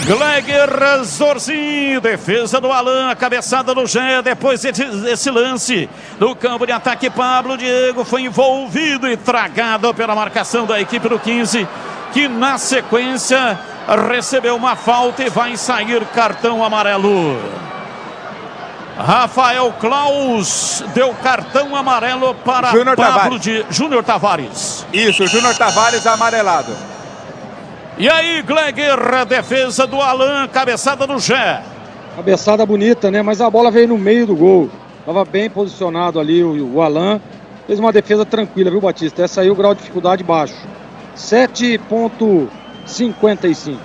Gleger Zorzin, defesa do Alain, a cabeçada do Gé, depois desse lance no campo de ataque. Pablo Diego foi envolvido e tragado pela marcação da equipe do 15, que na sequência recebeu uma falta e vai sair cartão amarelo. Rafael Klaus deu cartão amarelo para Júnior Tavares. Isso, Júnior Tavares amarelado. E aí, Gleger, a defesa do Alain, cabeçada do Gé. Cabeçada bonita, né? Mas a bola veio no meio do gol. Estava bem posicionado ali o Alain. Fez uma defesa tranquila, viu, Batista? Essa aí o grau de dificuldade baixo. 7,55.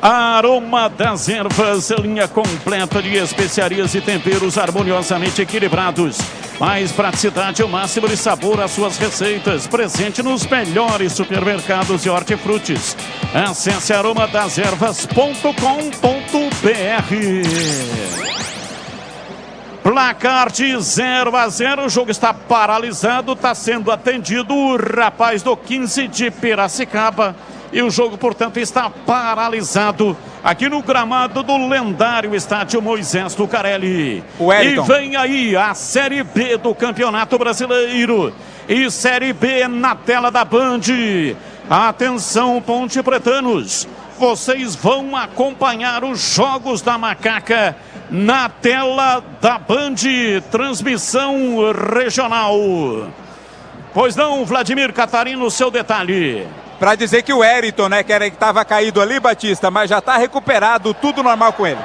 Aroma das Ervas, linha completa de especiarias e temperos harmoniosamente equilibrados. Mais praticidade e o máximo de sabor às suas receitas. Presente nos melhores supermercados de hortifrutis. Acesse aromadeservas.com.br. Placar de 0-0, o jogo está paralisado, está sendo atendido o rapaz do 15 de Piracicaba. E o jogo, portanto, está paralisado aqui no gramado do lendário estádio Moisés Lucarelli. E vem aí a Série B do Campeonato Brasileiro. E Série B na tela da Band. Atenção, Ponte Pretanos. Vocês vão acompanhar os jogos da Macaca na tela da Band. Transmissão regional. Pois não, Vladimir Catarino, seu detalhe. Para dizer que o Wellington, né, que estava caído ali, Batista, mas já está recuperado, tudo normal com ele.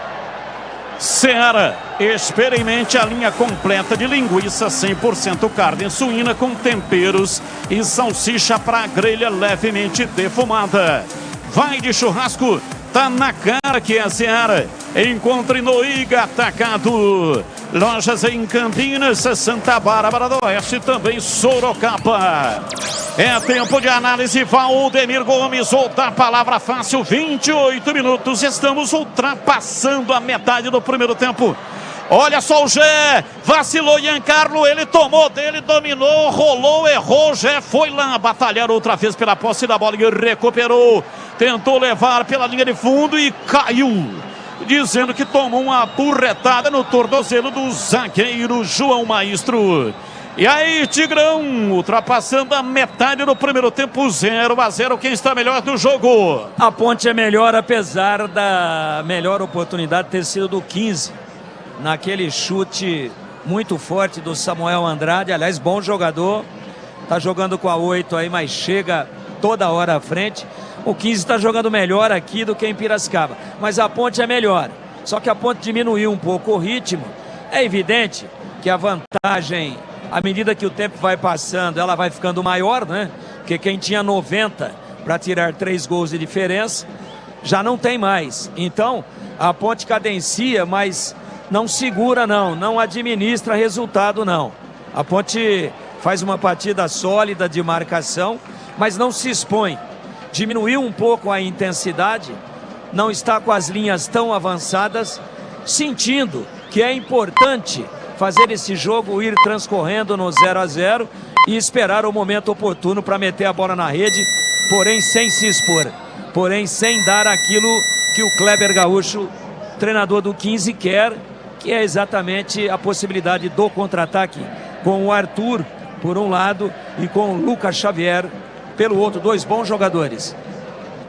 Seara, experimente a linha completa de linguiça 100% carne suína com temperos e salsicha para grelha levemente defumada. Vai de churrasco, tá na cara que é a Seara. Encontre no Iga Atacado. Lojas em Campinas, Santa Bárbara do Oeste, também Sorocaba. É tempo de análise. Valdemir Gomes, outra palavra fácil. 28 minutos, estamos ultrapassando a metade do primeiro tempo. Olha só o Gé, vacilou Giancarlo, ele tomou dele, dominou, rolou, errou. Gé foi lá batalhar outra vez pela posse da bola e recuperou. Tentou levar pela linha de fundo e caiu. dizendo que tomou uma burretada no tornozelo do zagueiro João Maestro. E aí, Tigrão, ultrapassando a metade do primeiro tempo, 0-0, quem está melhor do jogo? A Ponte é melhor, apesar da melhor oportunidade ter sido do 15, naquele chute muito forte do Samuel Andrade, aliás, bom jogador, tá jogando com a 8 aí, mas chega toda hora à frente. O 15 está jogando melhor aqui do que em Piracicaba, mas a Ponte é melhor, só que a Ponte diminuiu um pouco o ritmo. É evidente que a vantagem, à medida que o tempo vai passando, ela vai ficando maior, né? Porque quem tinha 90 para tirar 3 gols de diferença, já não tem mais. Então, a Ponte cadencia, mas não segura não administra resultado não. A Ponte faz uma partida sólida de marcação, mas não se expõe. Diminuiu um pouco a intensidade, não está com as linhas tão avançadas, sentindo que é importante fazer esse jogo ir transcorrendo no 0-0 e esperar o momento oportuno para meter a bola na rede, porém sem se expor, porém sem dar aquilo que o Kleber Gaúcho, treinador do 15, quer, que é exatamente a possibilidade do contra-ataque com o Arthur por um lado e com o Lucas Xavier pelo outro, 2 bons jogadores.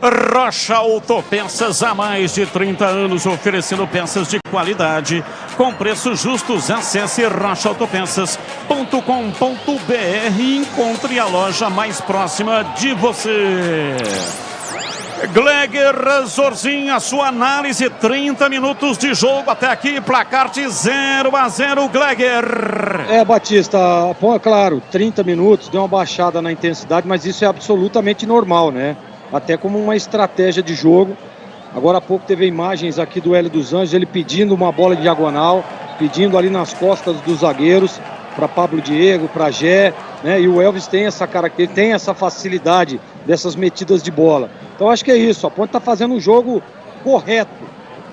Rocha Autopeças, há mais de 30 anos oferecendo peças de qualidade com preços justos. Acesse rochaautopeças.com.br e encontre a loja mais próxima de você. Gleger Zorzinho, a sua análise, 30 minutos de jogo até aqui, placar de 0-0, Gleger. Batista, claro, 30 minutos, deu uma baixada na intensidade, mas isso é absolutamente normal, né? Até como uma estratégia de jogo. Agora há pouco teve imagens aqui do Hélio dos Anjos, ele pedindo uma bola de diagonal, pedindo ali nas costas dos zagueiros, para Pablo Diego, para Gé, né? E o Elvis tem essa característica, tem essa facilidade dessas metidas de bola. Então acho que é isso, a Ponte está fazendo um jogo correto.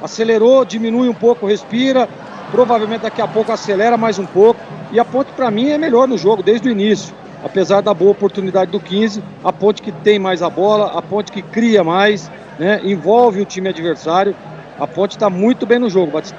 Acelerou, diminui um pouco, respira, provavelmente daqui a pouco acelera mais um pouco. E a Ponte, para mim, é melhor no jogo desde o início. Apesar da boa oportunidade do 15, a Ponte que tem mais a bola, a Ponte que cria mais, né? Envolve o time adversário. A Ponte está muito bem no jogo, Batista.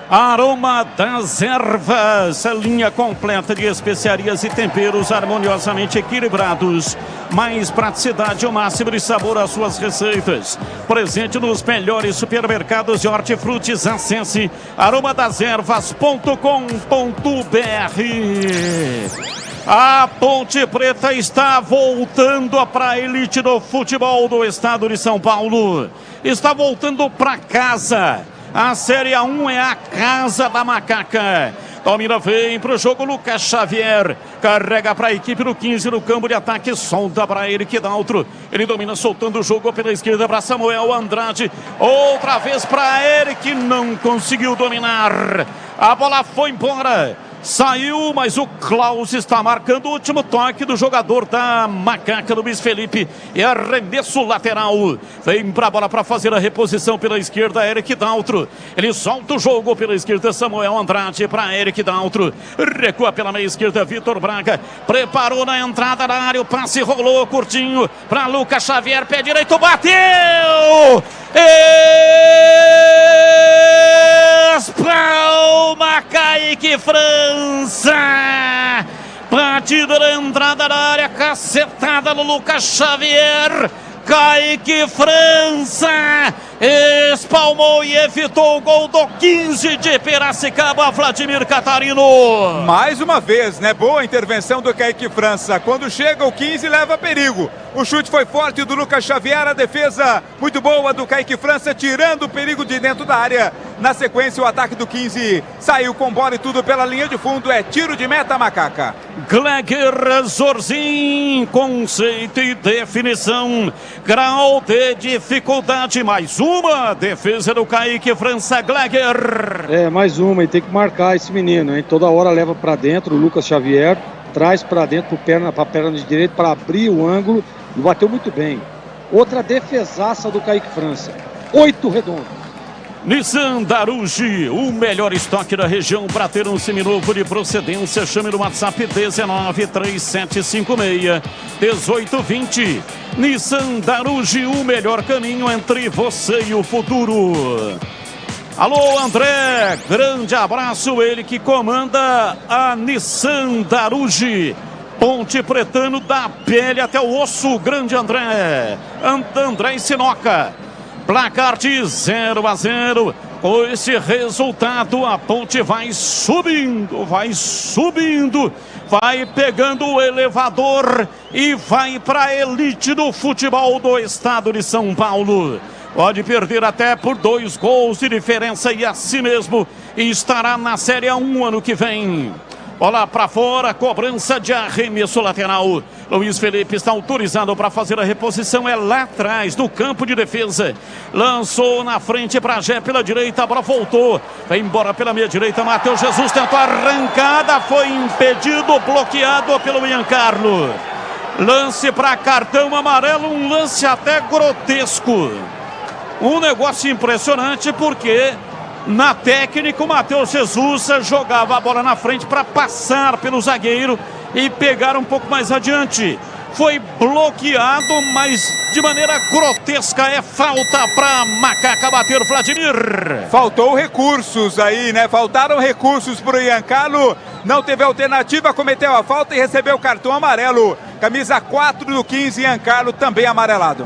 Aroma das Ervas, a linha completa de especiarias e temperos harmoniosamente equilibrados. Mais praticidade, o máximo de sabor às suas receitas. Presente nos melhores supermercados de hortifrutis. Acesse aromadeservas.com.br. A Ponte Preta está voltando para a elite do futebol do estado de São Paulo. Está voltando para casa. A Série A1 é a casa da macaca. Domina, vem pro jogo Lucas Xavier. Carrega para a equipe do 15 no campo de ataque. Solta para Eric Daltro. Ele domina soltando o jogo pela esquerda para Samuel Andrade. Outra vez para Eric. Não conseguiu dominar. A bola foi embora. Saiu, mas o Klaus está marcando o último toque do jogador da macaca, Luiz Felipe. É arremesso lateral. Vem para a bola para fazer a reposição pela esquerda, Eric Daltro. Ele solta o jogo pela esquerda, Samuel Andrade para Eric Daltro. Recua pela meia esquerda, Vitor Braga. Preparou na entrada da área, o passe rolou curtinho para Lucas Xavier, pé direito, bateu! Espalma, Kaique França. Batida na entrada da área, cacetada no Lucas Xavier. Kaique França espalmou e evitou o gol do 15 de Piracicaba, Vladimir Catarino. Mais uma vez, né? Boa intervenção do Kaique França. Quando chega o 15, leva perigo. O chute foi forte do Lucas Xavier, a defesa muito boa do Kaique França, tirando o perigo de dentro da área. Na sequência, o ataque do 15 saiu com bola e tudo pela linha de fundo. É tiro de meta, macaca. Gleger Zorzin, conceito e definição. Grau de dificuldade, mais uma defesa do Kaique França, Gleger. Mais uma, e tem que marcar esse menino, hein? Toda hora leva para dentro o Lucas Xavier, traz para dentro para a perna de direita para abrir o ângulo e bateu muito bem. Outra defesaça do Kaique França. 8 redondos. Nissan Darugi, o melhor estoque da região para ter um seminovo de procedência. Chame no WhatsApp 193756-1820. Nissan Darugi, o melhor caminho entre você e o futuro. Alô, André, grande abraço, ele que comanda a Nissan Daruge. Ponte Pretano da pele até o osso, grande André. André e Sinoca. Placar de 0-0. Com esse resultado, a Ponte vai subindo, vai pegando o elevador e vai para a elite do futebol do estado de São Paulo. Pode perder até por 2 gols de diferença e assim mesmo estará na Série A1 ano que vem. Bola para fora, cobrança de arremesso lateral. Luiz Felipe está autorizado para fazer a reposição, é lá atrás do campo de defesa. Lançou na frente para Gé pela direita, a bola voltou. Vai embora pela meia direita, Matheus Jesus tentou a arrancada, foi impedido, bloqueado pelo Giancarlo. Lance para cartão amarelo, um lance até grotesco. Um negócio impressionante porque na técnica o Matheus Jesus jogava a bola na frente para passar pelo zagueiro e pegar um pouco mais adiante. Foi bloqueado, mas de maneira grotesca. É falta para Macaca bater, Vladimir. Faltou recursos aí, né? Faltaram recursos para o Giancarlo. Não teve alternativa, cometeu a falta e recebeu o cartão amarelo. Camisa 4 do 15, Giancarlo também amarelado.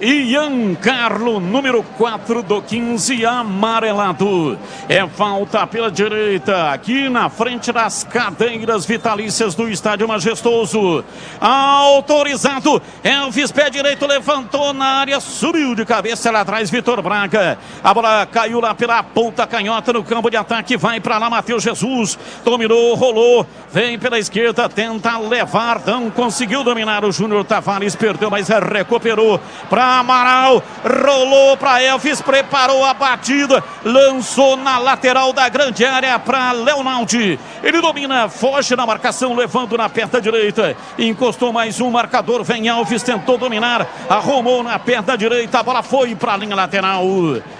Giancarlo, número 4 do 15, amarelado. É falta pela direita, aqui na frente das cadeiras vitalícias do Estádio Majestoso. Autorizado, Elvis, pé direito, levantou na área, subiu de cabeça lá atrás, Vitor Braga. A bola caiu lá pela ponta canhota no campo de ataque, vai para lá, Matheus Jesus. Dominou, rolou, vem pela esquerda, tenta levar, não conseguiu dominar o Júnior Tavares, perdeu, mas recuperou para Amaral, rolou para Elvis, preparou a batida, lançou na lateral da grande área para Leonaldi. Ele domina, foge na marcação, levando na perna direita, encostou mais um marcador, vem Elvis, tentou dominar, arrumou na perna direita, a bola foi para a linha lateral.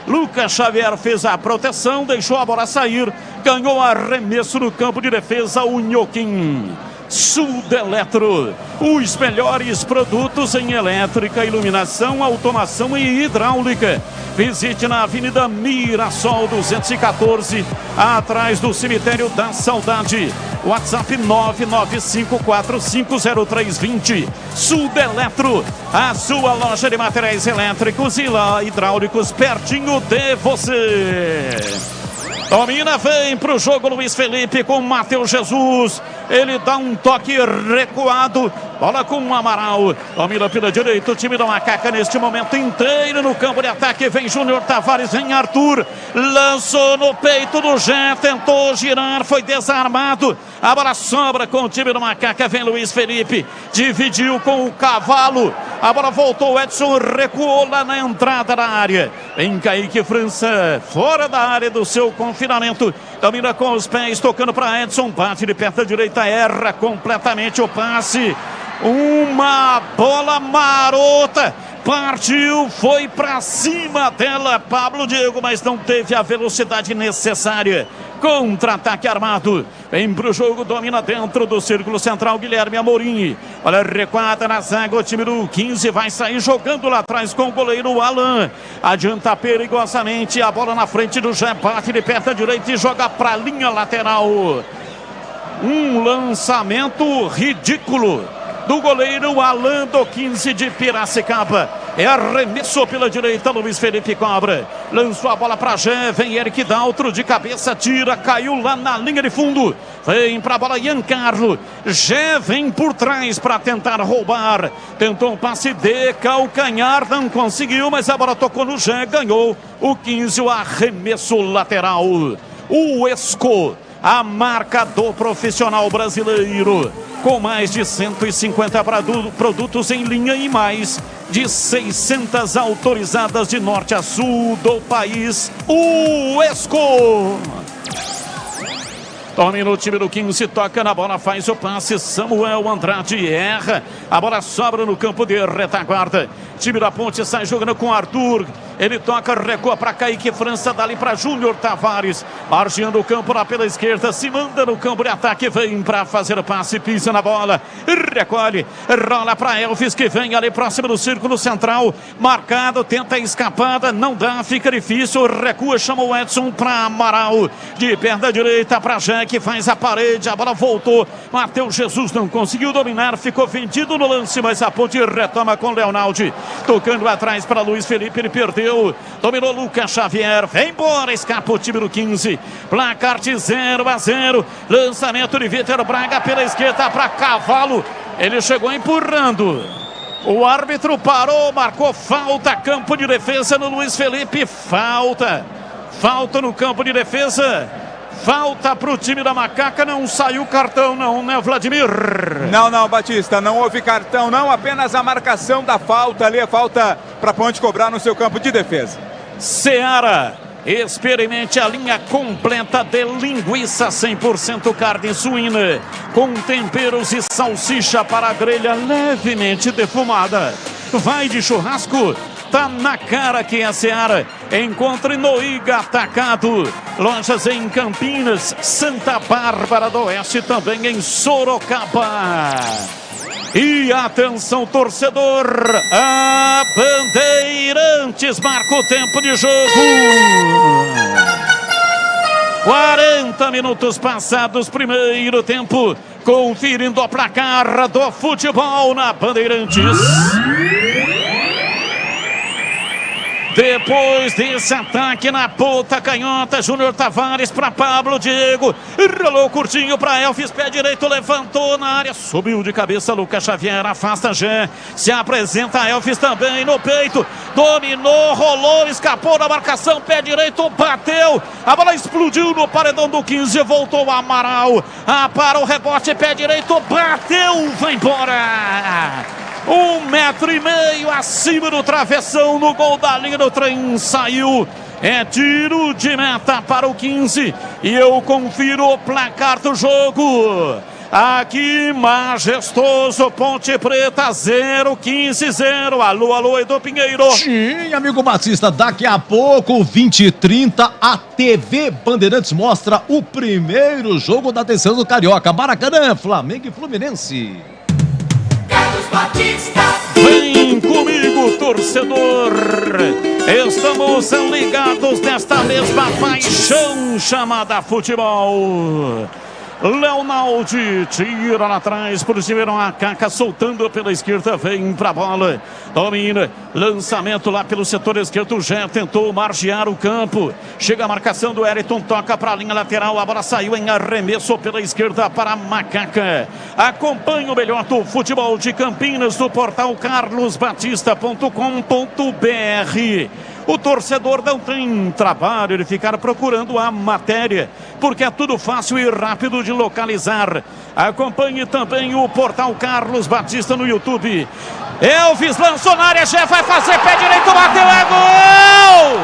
Lucas Xavier fez a proteção, deixou a bola sair, ganhou arremesso no campo de defesa, o Nhoquim. Sudeletro, os melhores produtos em elétrica, iluminação, automação e hidráulica. Visite na Avenida Mirassol 214, atrás do Cemitério da Saudade. WhatsApp 995450320. Sudeletro, a sua loja de materiais elétricos e hidráulicos pertinho de você. Domina, vem pro jogo Luiz Felipe com Matheus Jesus. Ele dá um toque recuado. Bola com o Amaral. Domina pela direita o time da Macaca neste momento inteiro no campo de ataque. Vem Júnior Tavares, vem Arthur. Lançou no peito do Gé. Tentou girar, foi desarmado. A bola sobra com o time do Macaca. Vem Luiz Felipe. Dividiu com o Cavalo. A bola voltou. Edson recuou lá na entrada da área. Vem Kaique França. Fora da área do seu confinamento. Domina com os pés. Tocando para Edson. Bate de perna direita. Erra completamente o passe. Uma bola marota. Partiu, foi para cima dela Pablo Diego, mas não teve a velocidade necessária. Contra-ataque armado. Vem pro jogo, domina dentro do círculo central Guilherme Amorim. Olha, recuada na zaga, o time do 15 vai sair jogando lá atrás com o goleiro Alan. Adianta perigosamente, a bola na frente do Jé, bate de perna direita e joga para a linha lateral. Um lançamento ridículo do goleiro Alan do 15 de Piracicaba. É arremesso pela direita, Luiz Felipe cobra. Lançou a bola para Gé, vem Eric Daltro de cabeça, tira, caiu lá na linha de fundo. Vem para a bola Giancarlo. Gé vem por trás para tentar roubar. Tentou um passe de calcanhar, não conseguiu, mas a bola tocou no Gé, ganhou o 15, o arremesso lateral. O Esco, a marca do profissional brasileiro, com mais de 150 produtos em linha e mais de 600 autorizadas de norte a sul do país. O Esco. Tome no time do 15, toca na bola, faz o passe, Samuel Andrade erra, a bola sobra no campo de retaguarda. Time da Ponte sai jogando com Arthur. Ele toca, recua para Kaique França, dali para Júnior Tavares. Margeando o campo lá pela esquerda, se manda no campo de ataque, vem para fazer o passe, pisa na bola, recolhe, rola para Elvis, que vem ali próximo do círculo central, marcado, tenta a escapada, não dá, fica difícil, recua, chama o Edson para Amaral, de perna direita para Jack, faz a parede, a bola voltou, Matheus Jesus não conseguiu dominar, ficou vendido no lance, mas a Ponte retoma com Leonaldi, tocando atrás para Luiz Felipe, ele perdeu, dominou Lucas Xavier, vem embora, escapa o time do 15, placar de 0-0, lançamento de Vitor Braga pela esquerda para Cavalo, ele chegou empurrando, o árbitro parou, marcou falta, campo de defesa no Luiz Felipe, falta no campo de defesa, falta para o time da Macaca, não saiu cartão não, né, Vladimir? Não, Batista, não houve cartão não, apenas a marcação da falta ali, a falta para a Ponte cobrar no seu campo de defesa. Seara, experimente a linha completa de linguiça 100% carne suína, com temperos e salsicha para a grelha levemente defumada. Vai de churrasco, tá na cara que é Seara. Encontre no Iga Atacado, lojas em Campinas, Santa Bárbara do Oeste, também em Sorocaba. E atenção, torcedor, a Bandeirantes marca o tempo de jogo. 40 minutos passados, primeiro tempo, conferindo o placar do futebol na Bandeirantes. Depois desse ataque na ponta canhota, Júnior Tavares para Pablo Diego, rolou curtinho para Elvis, pé direito, levantou na área, subiu de cabeça Lucas Xavier, afasta Gé, se apresenta Elvis também no peito, dominou, rolou, escapou da marcação, pé direito, bateu, a bola explodiu no paredão do 15, voltou Amaral, para o rebote, pé direito, bateu, vai embora! 1,5 metro acima do travessão, no gol da linha do trem, saiu, é tiro de meta para o 15, e eu confiro o placar do jogo, aqui majestoso, Ponte Preta 0-15-0, alô Edu Pinheiro. Sim, amigo Batista, daqui a pouco, 20h30, a TV Bandeirantes mostra o primeiro jogo da decisão do Carioca, Maracanã, Flamengo e Fluminense. Vem comigo, torcedor, estamos ligados nesta mesma paixão chamada futebol. Leonaldi tira lá atrás, por cima a Caca soltando pela esquerda, vem pra bola, domina, lançamento lá pelo setor esquerdo, já tentou margear o campo, chega a marcação do Eriton, toca pra linha lateral, a bola saiu em arremesso pela esquerda para a Macaca. Acompanhe o melhor do futebol de Campinas no portal carlosbatista.com.br. O torcedor não tem trabalho de ficar procurando a matéria, porque é tudo fácil e rápido de localizar. Acompanhe também o portal Carlos Batista no YouTube. Elvis lançou na área, já vai fazer, pé direito, bateu, é gol!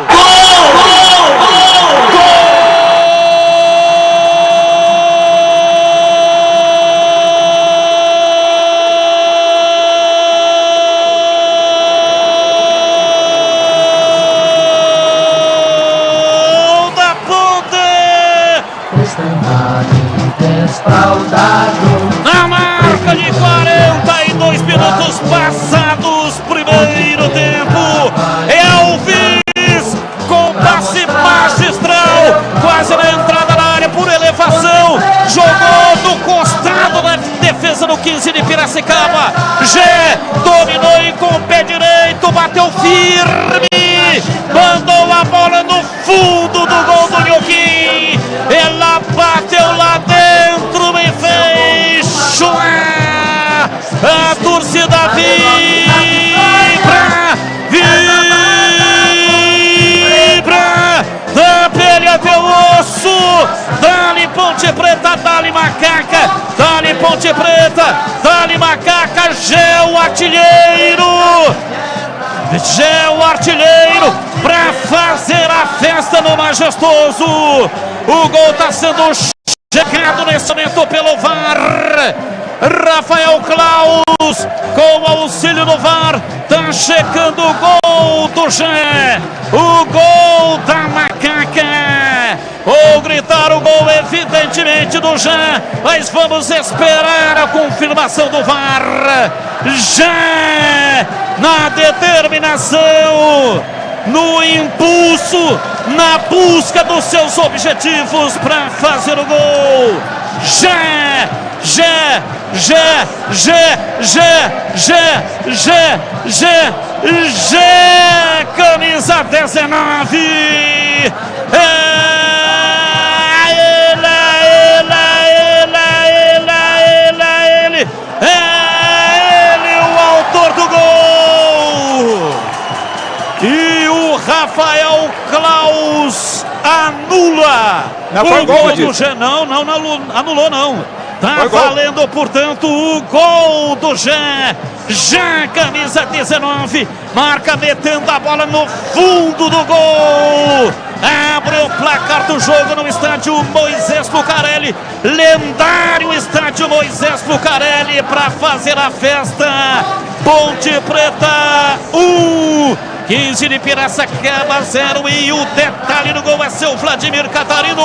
Gol! Na marca de 42 minutos passados, primeiro tempo, Elvis com passe magistral, quase na entrada da área por elevação, jogou do costado da defesa do 15 de Piracicaba, Gé dominou e com o pé direito bateu firme, mandou a bola no fundo do gol do Nhoquim, ela bateu lá dentro e fez chuá, a torcida vibra, da pele até o osso, dali Ponte Preta, dali Macaca, dali Ponte Preta, dali Macaca, Gé o artilheiro, para fazer a festa no majestoso. O gol está sendo checado nesse momento pelo VAR. Rafael Claus, com o auxílio do VAR, tá checando o gol do Gé. o gol da Macaca. Ou gritar o gol, evidentemente, do Jean, mas vamos esperar a confirmação do VAR. Já na determinação, no impulso, na busca dos seus objetivos para fazer o gol. Camisa 19. Ele, o autor do gol. E o Rafael Klaus anula o gol do Jean. Não anulou não. Tá valendo, portanto, o gol do Jean. Jean, camisa 19, marca metendo a bola no fundo do gol. Abre o placar do jogo no estádio Moisés Lucarelli. Lendário estádio Moisés Lucarelli para fazer a festa. Ponte Preta 15 de Piracicaba 0, e o detalhe no gol é seu Vladimir Catarino.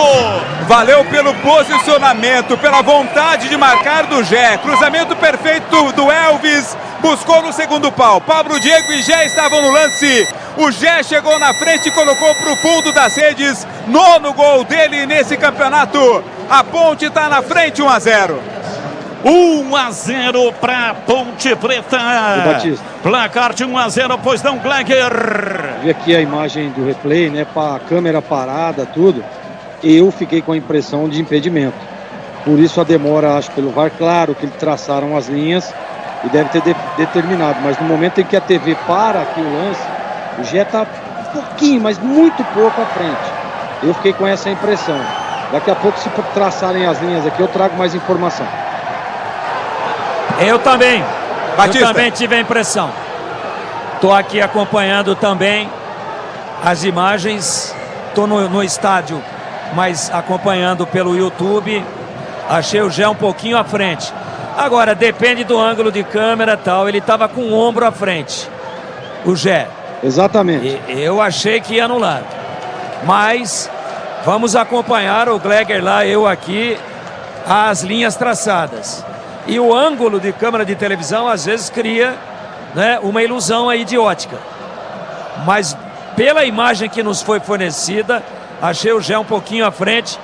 Valeu pelo posicionamento, pela vontade de marcar do Gé. Cruzamento perfeito do Elvis, buscou no segundo pau. Pablo Diego e Gé estavam no lance. O Gé chegou na frente e colocou para o fundo das redes. 9º gol dele nesse campeonato. A Ponte está na frente, 1-0. 1-0 para Ponte Preta. Placar de 1-0, pois não, Gleger. Vi aqui a imagem do replay, né? A câmera parada, tudo. Eu fiquei com a impressão de impedimento. Por isso a demora, acho, pelo VAR. Claro que eles traçaram as linhas e deve ter determinado. Mas no momento em que a TV para aqui o lance, o Gé está um pouquinho, mas muito pouco à frente. Eu fiquei com essa impressão. Daqui a pouco, se traçarem as linhas aqui, eu trago mais informação. Eu também. Batista. Eu também tive a impressão. Estou aqui acompanhando também as imagens. Estou no estádio, mas acompanhando pelo YouTube. Achei o Gé um pouquinho à frente. Agora, depende do ângulo de câmera e tal. Ele estava com o ombro à frente, o Gé. Exatamente. Eu achei que ia anular. Mas vamos acompanhar, o Gleger lá, eu aqui, as linhas traçadas. E o ângulo de câmera de televisão às vezes cria, né, uma ilusão aí de ótica. Mas pela imagem que nos foi fornecida, achei o Gé um pouquinho à frente.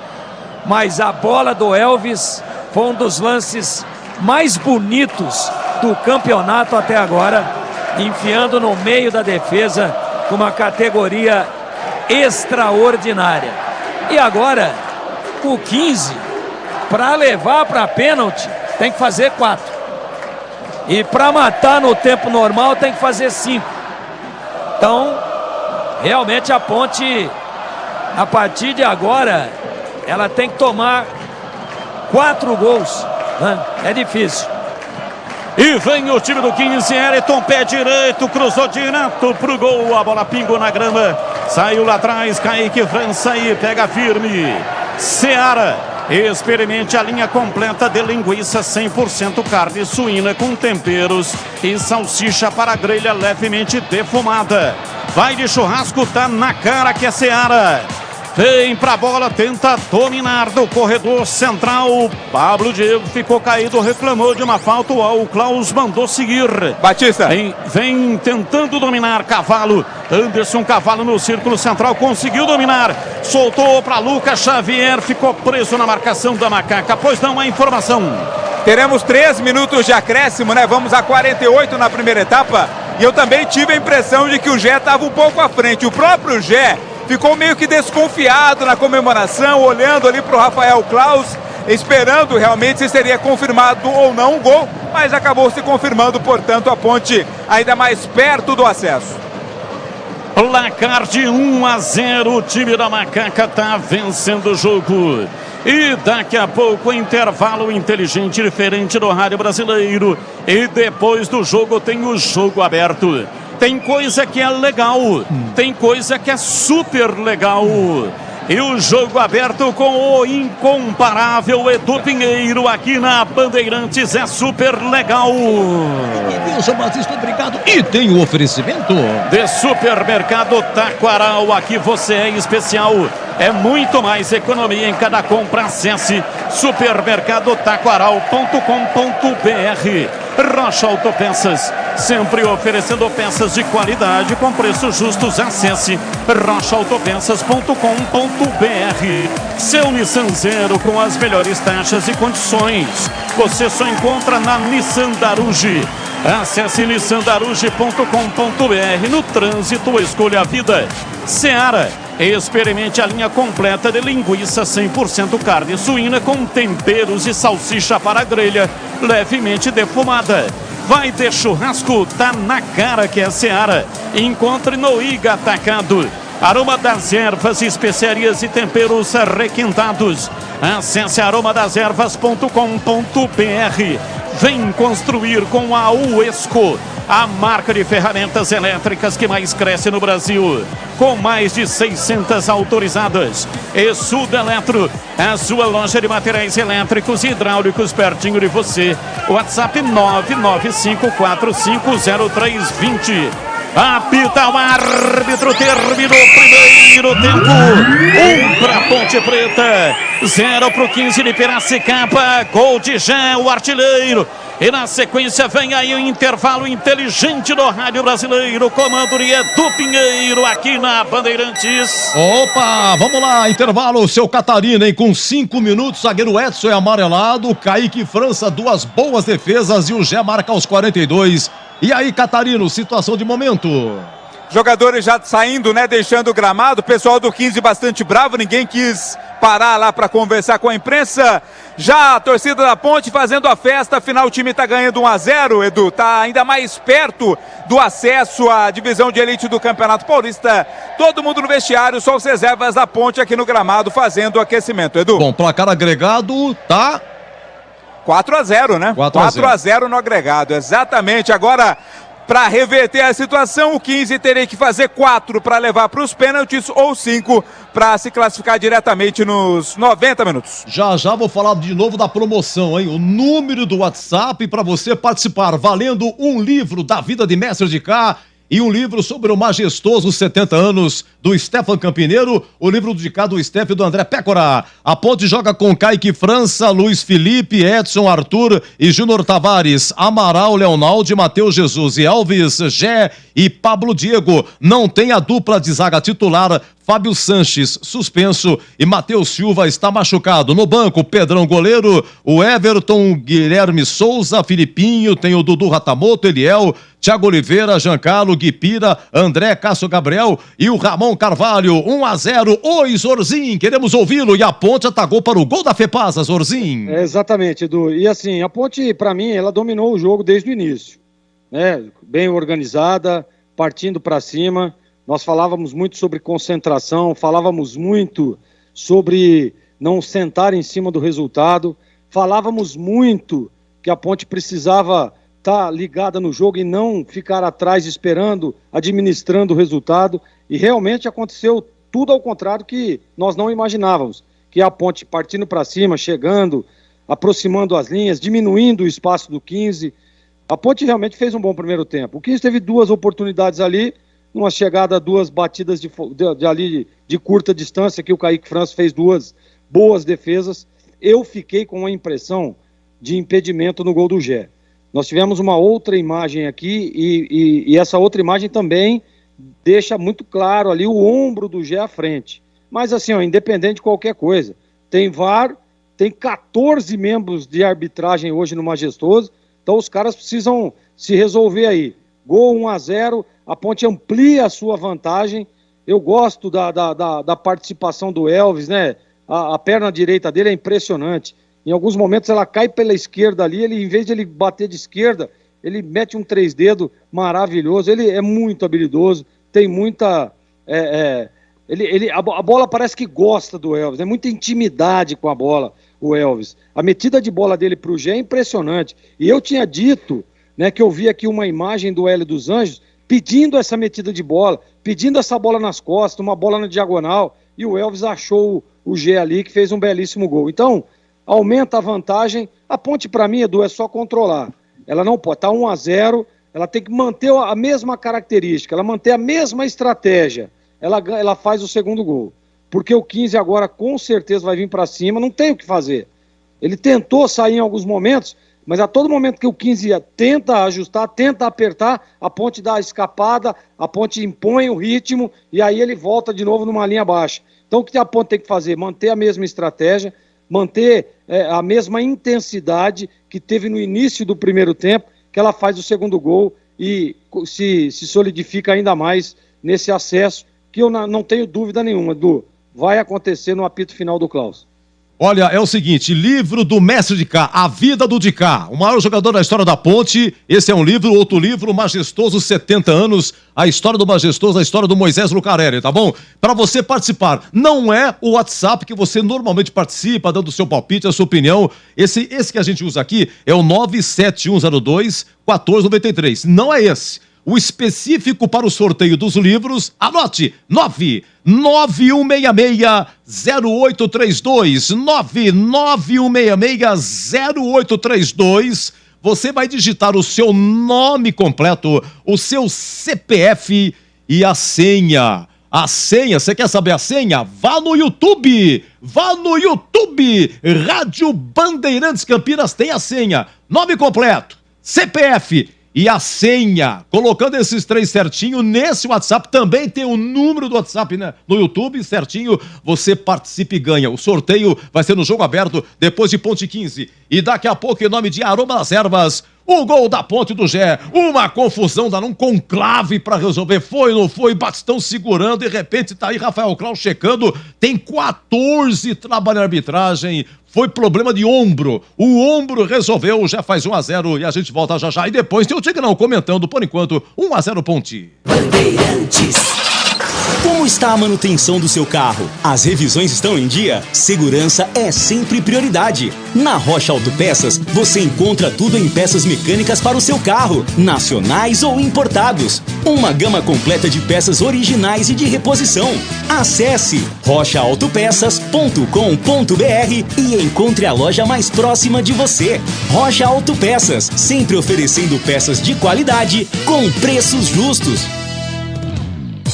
Mas a bola do Elvis foi um dos lances mais bonitos do campeonato até agora, enfiando no meio da defesa com uma categoria extraordinária. E agora o 15, para levar para pênalti, tem que fazer 4. E para matar no tempo normal tem que fazer 5. Então, realmente a Ponte, a partir de agora, ela tem que tomar 4 gols. Né? É difícil. E vem o time do 15, Ayrton, pé direito, cruzou direto pro gol. A bola pingou na grama, saiu lá atrás, Kaique França e pega firme. Seara. Experimente a linha completa de linguiça 100% carne suína com temperos e salsicha para grelha levemente defumada. Vai de churrasco, tá na cara que é Seara. Vem pra bola, tenta dominar do corredor central. Pablo Diego ficou caído, reclamou de uma falta. O Klaus mandou seguir. Batista. Vem tentando dominar Cavalo. Anderson Cavalo no círculo central, conseguiu dominar. Soltou para Lucas Xavier, ficou preso na marcação da Macaca. Pois não, a informação. Teremos 3 minutos de acréscimo, né? Vamos a 48 na primeira etapa. E eu também tive a impressão de que o Gé estava um pouco à frente. O próprio Gé ficou meio que desconfiado na comemoração, olhando ali para o Rafael Klaus, esperando realmente se seria confirmado ou não o gol, mas acabou se confirmando, portanto, a Ponte ainda mais perto do acesso. Placar de 1-0, o time da Macaca está vencendo o jogo. E daqui a pouco, intervalo inteligente, diferente do rádio brasileiro. E depois do jogo tem o jogo aberto. Tem coisa que é legal, tem coisa que é super legal. E o jogo aberto com o incomparável Edu Pinheiro aqui na Bandeirantes é super legal. Wilson Batista, obrigado. E tem o oferecimento de Supermercado Taquaral. Aqui você é especial. É muito mais economia em cada compra. Acesse supermercadotaquaral.com.br. Rocha Autopeças, sempre oferecendo peças de qualidade com preços justos. Acesse rochaautopeças.com.br. Seu Nissan Zero com as melhores taxas e condições. Você só encontra na Nissan Daruge. Acesse nissandaruge.com.br. No trânsito, escolha a vida. Seara. Experimente a linha completa de linguiça 100% carne suína com temperos e salsicha para grelha levemente defumada. Vai ter churrasco, tá na cara que é Seara. Encontre no Iga Atacado. Aroma das ervas, especiarias e temperos requintados. Acesse aromadeservas.com.br. Vem construir com a Uesco, a marca de ferramentas elétricas que mais cresce no Brasil, com mais de 600 autorizadas. E Sul Eletro, a sua loja de materiais elétricos e hidráulicos pertinho de você. WhatsApp 995450320. Apita o árbitro, terminou o primeiro tempo. 1 para Ponte Preta, 0 para o 15 de Piracicaba. Gol de Jean, o artilheiro. E na sequência vem aí o intervalo inteligente do Rádio Brasileiro. Comando de Edu Pinheiro aqui na Bandeirantes. Opa, vamos lá, intervalo, seu Catarina, hein? Com 5 minutos, zagueiro Edson é amarelado, Kaique França, 2 boas defesas e o Gé marca aos 42. E aí, Catarino, situação de momento. Jogadores já saindo, né, deixando o gramado, o pessoal do 15 bastante bravo, ninguém quis parar lá para conversar com a imprensa. Já a torcida da Ponte fazendo a festa, afinal o time tá ganhando 1-0, Edu, tá ainda mais perto do acesso à divisão de elite do Campeonato Paulista. Todo mundo no vestiário, só os reservas da Ponte aqui no gramado fazendo o aquecimento, Edu. Bom, placar agregado tá 4-0, né? 4-0 no agregado, exatamente. Agora, para reverter a situação, o 15 teria que fazer 4 para levar para os pênaltis ou 5 para se classificar diretamente nos 90 minutos. Já vou falar de novo da promoção, hein? O número do WhatsApp para você participar, valendo um livro da vida de mestre de cá e um livro sobre o majestoso 70 anos do Stefan Campineiro, o livro dedicado ao Steph do André Pécora. A Ponte joga com Kaique França, Luiz Felipe, Edson, Arthur e Júnior Tavares, Amaral, Leonaldo, Matheus Jesus e Alves, Gé e Pablo Diego. Não tem a dupla de zaga titular, Fábio Sanches, suspenso, e Matheus Silva está machucado. No banco, Pedrão goleiro, o Everton, Guilherme Souza, Filipinho, tem o Dudu Ratamoto, Eliel, Thiago Oliveira, Giancarlo, Guipira, André, Cássio Gabriel e o Ramon Carvalho. 1-0. Oi, Zorzin, queremos ouvi-lo. E a Ponte atacou para o gol da Fepasa, Zorzin. Exatamente, Edu. E assim, a Ponte, para mim, ela dominou o jogo desde o início, né? Bem organizada, partindo para cima. Nós falávamos muito sobre concentração, falávamos muito sobre não sentar em cima do resultado, falávamos muito que a Ponte precisava estar ligada no jogo e não ficar atrás esperando, administrando o resultado, e realmente aconteceu tudo ao contrário que nós não imaginávamos, que a Ponte partindo para cima, chegando, aproximando as linhas, diminuindo o espaço do 15, a Ponte realmente fez um bom primeiro tempo. O 15 teve 2 oportunidades ali, numa chegada, 2 batidas de curta distância, que o Kaique França fez 2 boas defesas. Eu fiquei com a impressão de impedimento no gol do Gé. Nós tivemos uma outra imagem aqui e essa outra imagem também deixa muito claro ali o ombro do Gé à frente. Mas assim, ó, independente de qualquer coisa, tem VAR, tem 14 membros de arbitragem hoje no Majestoso, então os caras precisam se resolver aí. Gol 1-0, a Ponte amplia a sua vantagem. Eu gosto da participação do Elvis, né? A perna direita dele é impressionante. Em alguns momentos ela cai pela esquerda ali, ele, em vez de ele bater de esquerda, ele mete um 3 dedos maravilhoso. Ele é muito habilidoso, tem muita... A bola parece que gosta do Elvis, muita intimidade com a bola, o Elvis. A metida de bola dele pro Gé é impressionante. E eu tinha dito, né, que eu vi aqui uma imagem do Hélio dos Anjos pedindo essa metida de bola, pedindo essa bola nas costas, uma bola na diagonal. e o Elvis achou o G ali, que fez um belíssimo gol. Então, aumenta a vantagem. A Ponte, para mim, Edu, é só controlar. Ela não pode, tá 1-0, ela tem que manter a mesma característica, ela manter a mesma estratégia. Ela faz o segundo gol. Porque o 15 agora com certeza vai vir para cima, não tem o que fazer. Ele tentou sair em alguns momentos, mas a todo momento que o 15 tenta ajustar, tenta apertar, a Ponte dá a escapada, a Ponte impõe o ritmo e aí ele volta de novo numa linha baixa. Então o que a Ponte tem que fazer? Manter a mesma estratégia, manter a mesma intensidade que teve no início do primeiro tempo, que ela faz o segundo gol e se solidifica ainda mais nesse acesso, que eu não tenho dúvida nenhuma, Edu, vai acontecer no apito final do Klaus. Olha, é o seguinte, livro do mestre de cá, A Vida do de cá, o maior jogador da história da Ponte. Esse é um livro, outro livro, Majestoso 70 anos, a história do Majestoso, a história do Moisés Lucarelli, tá bom? Para você participar, não é o WhatsApp que você normalmente participa, dando o seu palpite, a sua opinião. Esse que a gente usa aqui é o 97102-1493, não é esse. O específico para o sorteio dos livros, anote, 99166-0832, 99166-0832, você vai digitar o seu nome completo, o seu CPF e a senha. A senha, você quer saber a senha? Vá no YouTube, Rádio Bandeirantes Campinas tem a senha, nome completo, CPF e a senha. Colocando esses 3 certinho nesse WhatsApp, também tem o número do WhatsApp, né, no YouTube, certinho, você participa e ganha. O sorteio vai ser no jogo aberto, depois de Ponte 15. E daqui a pouco, em nome de Aroma das Ervas, o gol da Ponte do Gé. Uma confusão, dá um conclave pra resolver. Foi, não foi, Batistão segurando, de repente tá aí Rafael Klaus checando. Tem 14 trabalhando em arbitragem. Foi problema de ombro. O ombro resolveu, já faz 1-0 e a gente volta já já. E depois tem o Tigrão comentando, por enquanto, 1-0 Ponte. Bandeirantes. Como está a manutenção do seu carro? As revisões estão em dia? Segurança é sempre prioridade. Na Rocha Autopeças, você encontra tudo em peças mecânicas para o seu carro, nacionais ou importados. Uma gama completa de peças originais e de reposição. Acesse rochaautopeças.com.br e encontre a loja mais próxima de você. Rocha Autopeças, sempre oferecendo peças de qualidade com preços justos.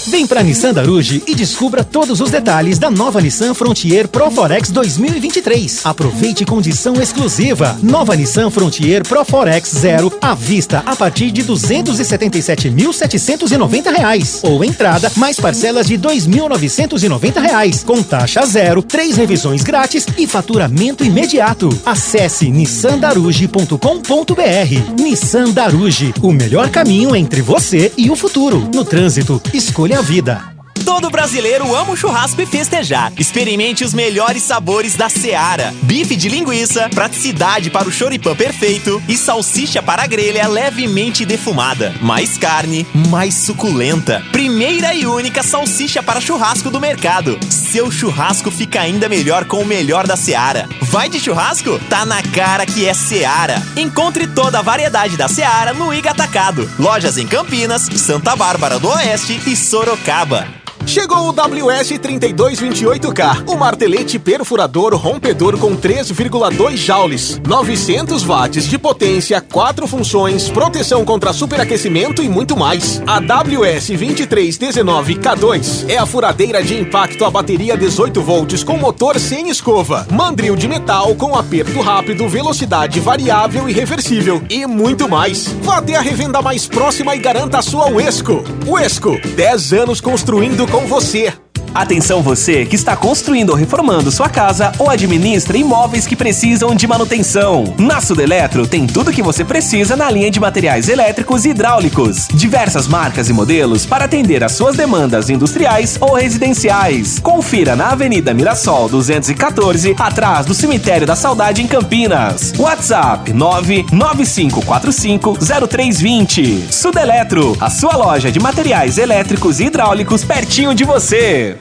Vem pra Nissan Daruge e descubra todos os detalhes da nova Nissan Frontier Proforex 2023. Aproveite condição exclusiva. Nova Nissan Frontier Proforex 0 à vista a partir de R$ 277.790 ou entrada mais parcelas de R$ 2.990 com taxa zero, 3 revisões grátis e faturamento imediato. Acesse nissandaruge.com.br. Nissan Daruge, o melhor caminho entre você e o futuro. No trânsito, escolha a vida. Todo brasileiro ama um churrasco e festejar. Experimente os melhores sabores da Seara. Bife de linguiça, praticidade para o choripã perfeito e salsicha para grelha levemente defumada. Mais carne, mais suculenta. Primeira e única salsicha para churrasco do mercado. Seu churrasco fica ainda melhor com o melhor da Seara. Vai de churrasco? Tá na cara que é Seara. Encontre toda a variedade da Seara no Iga Atacado. Lojas em Campinas, Santa Bárbara do Oeste e Sorocaba. Chegou o WS3228K, o martelete perfurador rompedor com 3,2 joules, 900 watts de potência, 4 funções, proteção contra superaquecimento e muito mais. A WS2319K2 é a furadeira de impacto a bateria 18 volts com motor sem escova, mandril de metal com aperto rápido, velocidade variável e reversível e muito mais. Vá até a revenda mais próxima e garanta a sua Uesco. Uesco, 10 anos construindo com você. Atenção você que está construindo ou reformando sua casa ou administra imóveis que precisam de manutenção. Na Sudeletro tem tudo que você precisa na linha de materiais elétricos e hidráulicos. Diversas marcas e modelos para atender às suas demandas industriais ou residenciais. Confira na Avenida Mirassol 214, atrás do Cemitério da Saudade em Campinas. WhatsApp 995450320. Sudeletro, a sua loja de materiais elétricos e hidráulicos pertinho de você.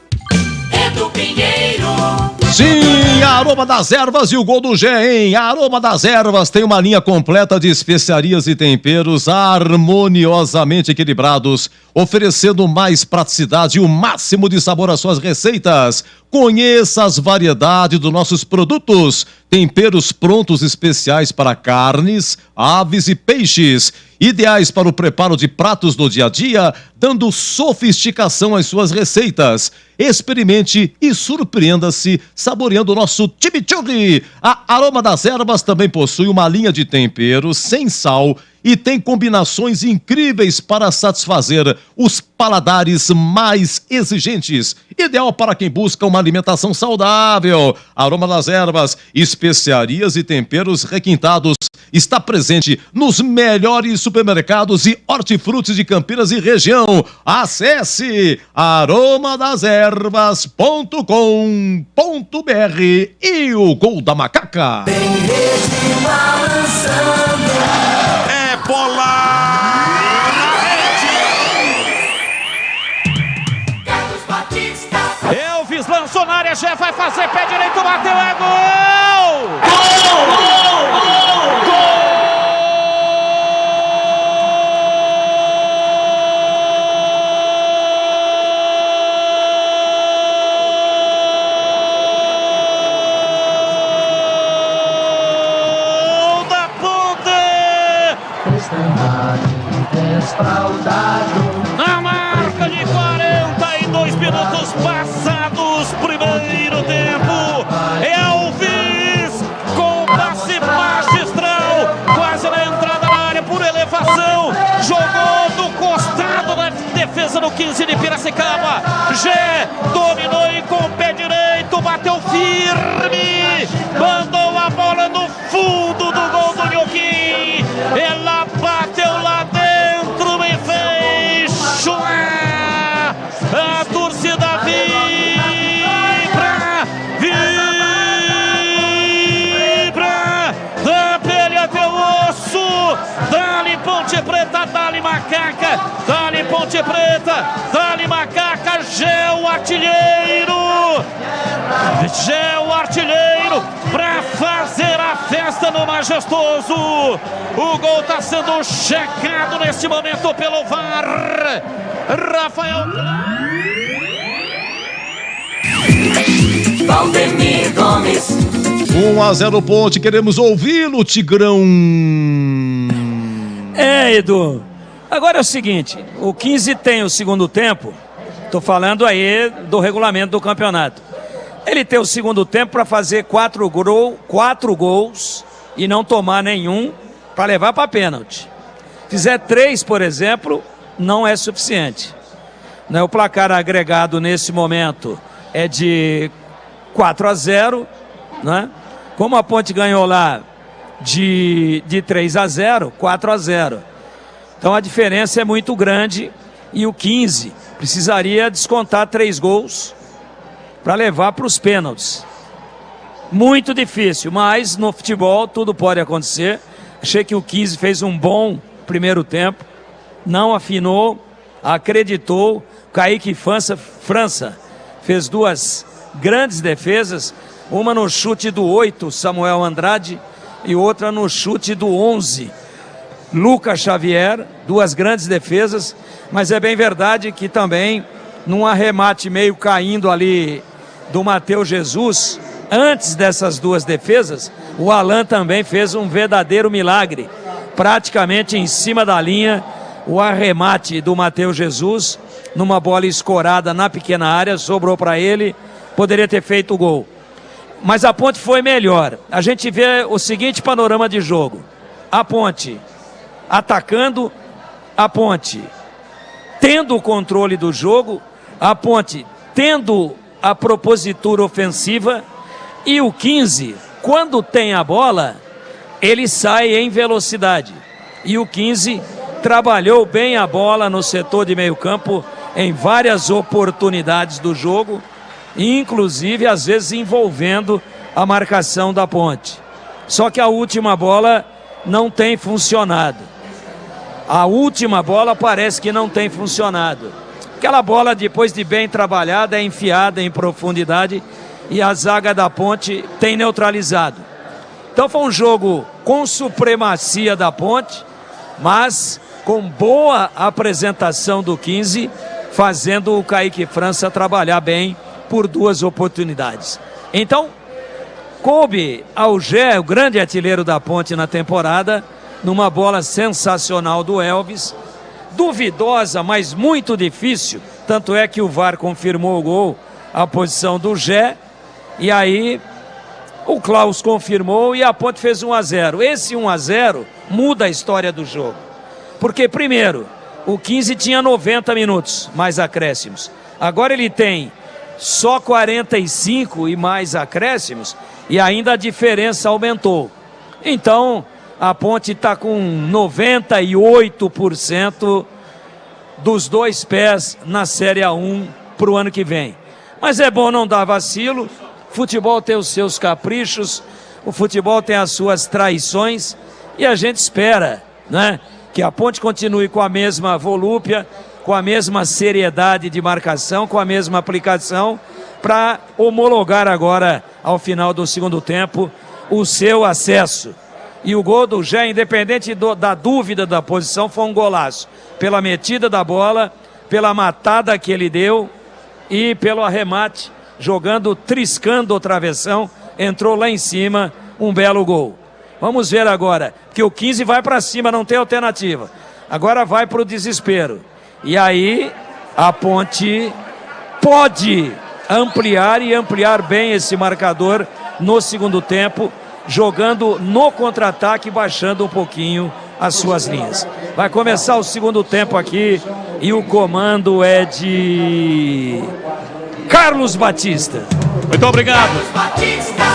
Do Pinheiro. Sim, a Aroma das Ervas e o gol do Gé, hein? A Aroma das Ervas tem uma linha completa de especiarias e temperos harmoniosamente equilibrados, oferecendo mais praticidade e o máximo de sabor às suas receitas. Conheça as variedades dos nossos produtos. Temperos prontos especiais para carnes, aves e peixes, ideais para o preparo de pratos do dia a dia, dando sofisticação às suas receitas. Experimente e surpreenda-se saboreando o nosso chimichurri. A Aroma das Ervas também possui uma linha de temperos sem sal e tem combinações incríveis para satisfazer os paladares mais exigentes. Ideal para quem busca uma alimentação saudável. Aroma das Ervas, especiarias e temperos requintados. Está presente nos melhores supermercados e hortifrutis de Campinas e região. Acesse aromadeservas.com.br e o Gol da Macaca. É bola na rede. Elvis lançou na área, Gé vai fazer, pé direito, bateu, é gol! Gol! Gol! Gol! Gol! Na marca de 42 minutos passados, primeiro tempo, Elvis com passe magistral, quase na entrada na área por elevação, jogou do costado da defesa do 15 de Piracicaba. Gé dominou e com o pé direito bateu firme, mandou a bola no fundo do gol do Nhoquim. Ela bateu lá dentro e fez chorar. A torcida vibra, vibra, da pele até o osso. Dali Ponte Preta, dali Macaca, dali Ponte Preta, dali Macaca. Gé o artilheiro, Gé o artilheiro pra fazer a festa no Majestoso. O gol tá sendo checado nesse momento pelo VAR. Rafael Valdemir Gomes. 1-0 Ponte, queremos ouvi-lo, Tigrão. Edu, agora é o seguinte, o 15 tem o segundo tempo, tô falando aí do regulamento do campeonato. Ele tem o segundo tempo para fazer 4 gols e não tomar nenhum para levar para pênalti. Fizer 3, por exemplo, não é suficiente. Né? O placar agregado nesse momento é de 4-0, né? Como a Ponte ganhou lá de 3-0, 4-0. Então a diferença é muito grande e o 15 precisaria descontar 3 gols para levar para os pênaltis. Muito difícil, mas no futebol tudo pode acontecer. Achei que o 15 fez um bom primeiro tempo, não afinou, acreditou. Kaique França fez 2 grandes defesas, uma no chute do 8, Samuel Andrade, e outra no chute do 11, Lucas Xavier. 2 grandes defesas, mas é bem verdade que também num arremate meio caindo ali do Matheus Jesus, antes dessas 2 defesas, o Alan também fez um verdadeiro milagre, praticamente em cima da linha, o arremate do Matheus Jesus, numa bola escorada na pequena área, sobrou para ele, poderia ter feito o gol. Mas a Ponte foi melhor. A gente vê o seguinte panorama de jogo: a Ponte atacando, a Ponte tendo o controle do jogo, a Ponte tendo a propositura ofensiva, e o 15, quando tem a bola, ele sai em velocidade. E o 15 trabalhou bem a bola no setor de meio campo em várias oportunidades do jogo, inclusive às vezes envolvendo a marcação da Ponte. Só que a última bola não tem funcionado. A última bola parece que não tem funcionado. Aquela bola, depois de bem trabalhada, é enfiada em profundidade e a zaga da Ponte tem neutralizado. Então foi um jogo com supremacia da Ponte, mas com boa apresentação do 15, fazendo o Kaique França trabalhar bem por 2 oportunidades. Então, coube ao Gé, o grande artilheiro da Ponte na temporada, numa bola sensacional do Elvis, duvidosa, mas muito difícil, tanto é que o VAR confirmou o gol, a posição do Gé, e aí o Klaus confirmou e a Ponte fez 1-0. Esse 1-0 muda a história do jogo, porque primeiro, o 15 tinha 90 minutos, mais acréscimos, agora ele tem só 45 e mais acréscimos, e ainda a diferença aumentou. Então, a Ponte está com 98% dos 2 pés na Série A1 para o ano que vem. Mas é bom não dar vacilo, o futebol tem os seus caprichos, o futebol tem as suas traições, e a gente espera, né, que a Ponte continue com a mesma volúpia, com a mesma seriedade de marcação, com a mesma aplicação, para homologar agora, ao final do segundo tempo, o seu acesso. E o gol do Gé, independente da dúvida da posição, foi um golaço. Pela metida da bola, pela matada que ele deu e pelo arremate, jogando, triscando o travessão, entrou lá em cima, um belo gol. Vamos ver agora, que o 15 vai para cima, não tem alternativa. Agora vai para o desespero. E aí, a Ponte pode ampliar e ampliar bem esse marcador no segundo tempo, jogando no contra-ataque, baixando um pouquinho as suas linhas. Vai começar o segundo tempo aqui e o comando é de Carlos Batista. Muito obrigado.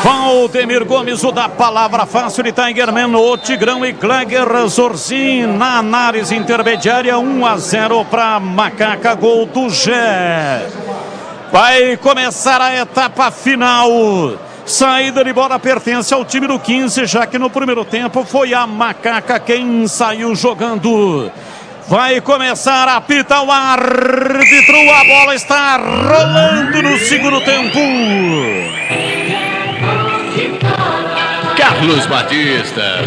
Valdemir Gomes, o da palavra fácil de Tiger Man, o Tigrão e Kleger Zorzin na análise intermediária, 1-0 para Macaca, gol do Gé. Vai começar a etapa final. Saída de bola pertence ao time do 15, já que no primeiro tempo foi a Macaca quem saiu jogando. Vai começar a apitar o árbitro, a bola está rolando no segundo tempo. Carlos Batista.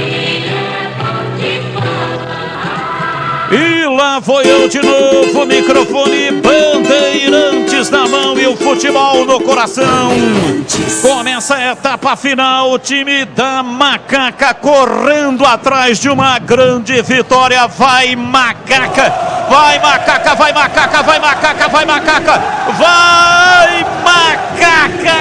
E lá foi eu de novo, microfone, Bandeirantes na mão e o futebol no coração. Começa a etapa final, o time da Macaca correndo atrás de uma grande vitória. Vai Macaca, vai Macaca, vai Macaca, vai Macaca, vai Macaca, vai Macaca!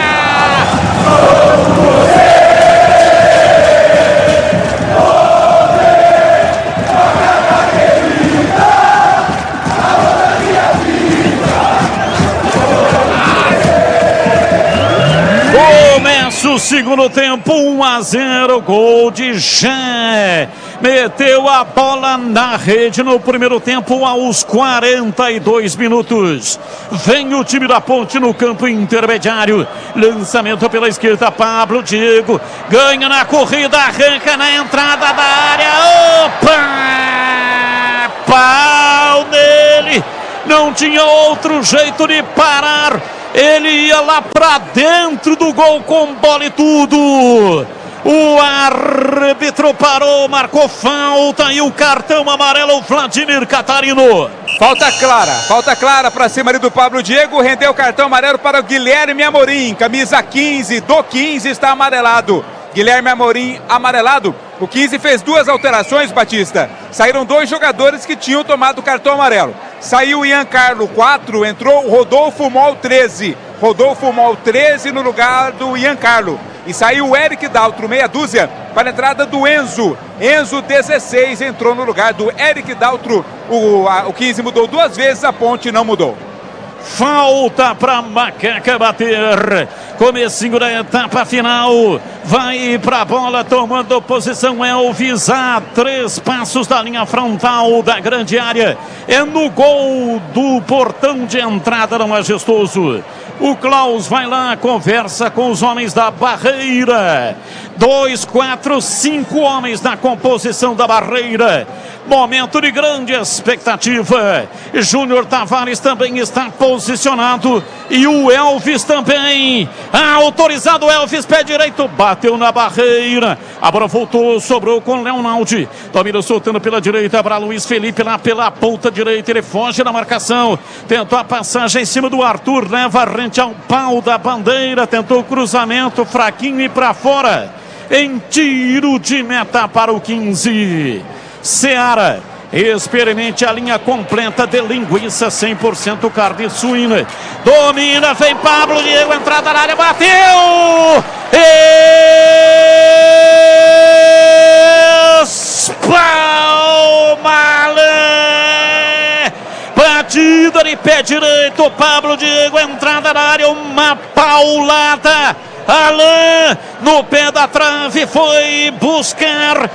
Começa o segundo tempo, 1-0, gol de Gé. Meteu a bola na rede no primeiro tempo aos 42 minutos. Vem o time da Ponte no campo intermediário. Lançamento pela esquerda, Pablo Diego. Ganha na corrida, arranca na entrada da área. Opa! Pau nele. Não tinha outro jeito de parar. Ele ia lá pra dentro do gol com bola e tudo. O árbitro parou, marcou falta e o cartão amarelo, Vladimir Catarino. Falta clara para cima ali do Pablo Diego, rendeu o cartão amarelo para o Guilherme Amorim, camisa 15, do 15 está amarelado. Guilherme Amorim amarelado. O 15 fez 2 alterações, Batista. Saíram 2 jogadores que tinham tomado o cartão amarelo. Saiu o Ian Carlo, 4, entrou o Rodolfo Mol, 13. Rodolfo Mol, 13 no lugar do Ian Carlo. E saiu o Eric Daltro, meia dúzia, para a entrada do Enzo. Enzo, 16, entrou no lugar do Eric Daltro. O 15 mudou 2 vezes, a Ponte não mudou. Falta para Macaca bater. Comecinho da etapa final. Vai para a bola, tomando posição Elvis a 3 passos da linha frontal da grande área. É no gol do portão de entrada do Majestoso. O Klaus vai lá, conversa com os homens da barreira. 2, 4, 5 homens na composição da barreira. Momento de grande expectativa. Júnior Tavares também está posicionado. E o Elvis também. Autorizado o Elvis, pé direito. Bateu na barreira. A bola voltou, sobrou com o Leonaldi. Domina soltando pela direita para Luiz Felipe lá pela ponta direita. Ele foge na marcação. Tentou a passagem em cima do Arthur. Leva rente ao pau da bandeira. Tentou o cruzamento fraquinho e para fora. Em tiro de meta para o 15. Seara, experimente a linha completa de linguiça 100% carne suína. Domina, vem Pablo Diego, entrada na área, bateu! Espalmalé! Batida de pé direito, Pablo Diego, entrada na área, uma paulada. Alain, no pé da trave, foi buscar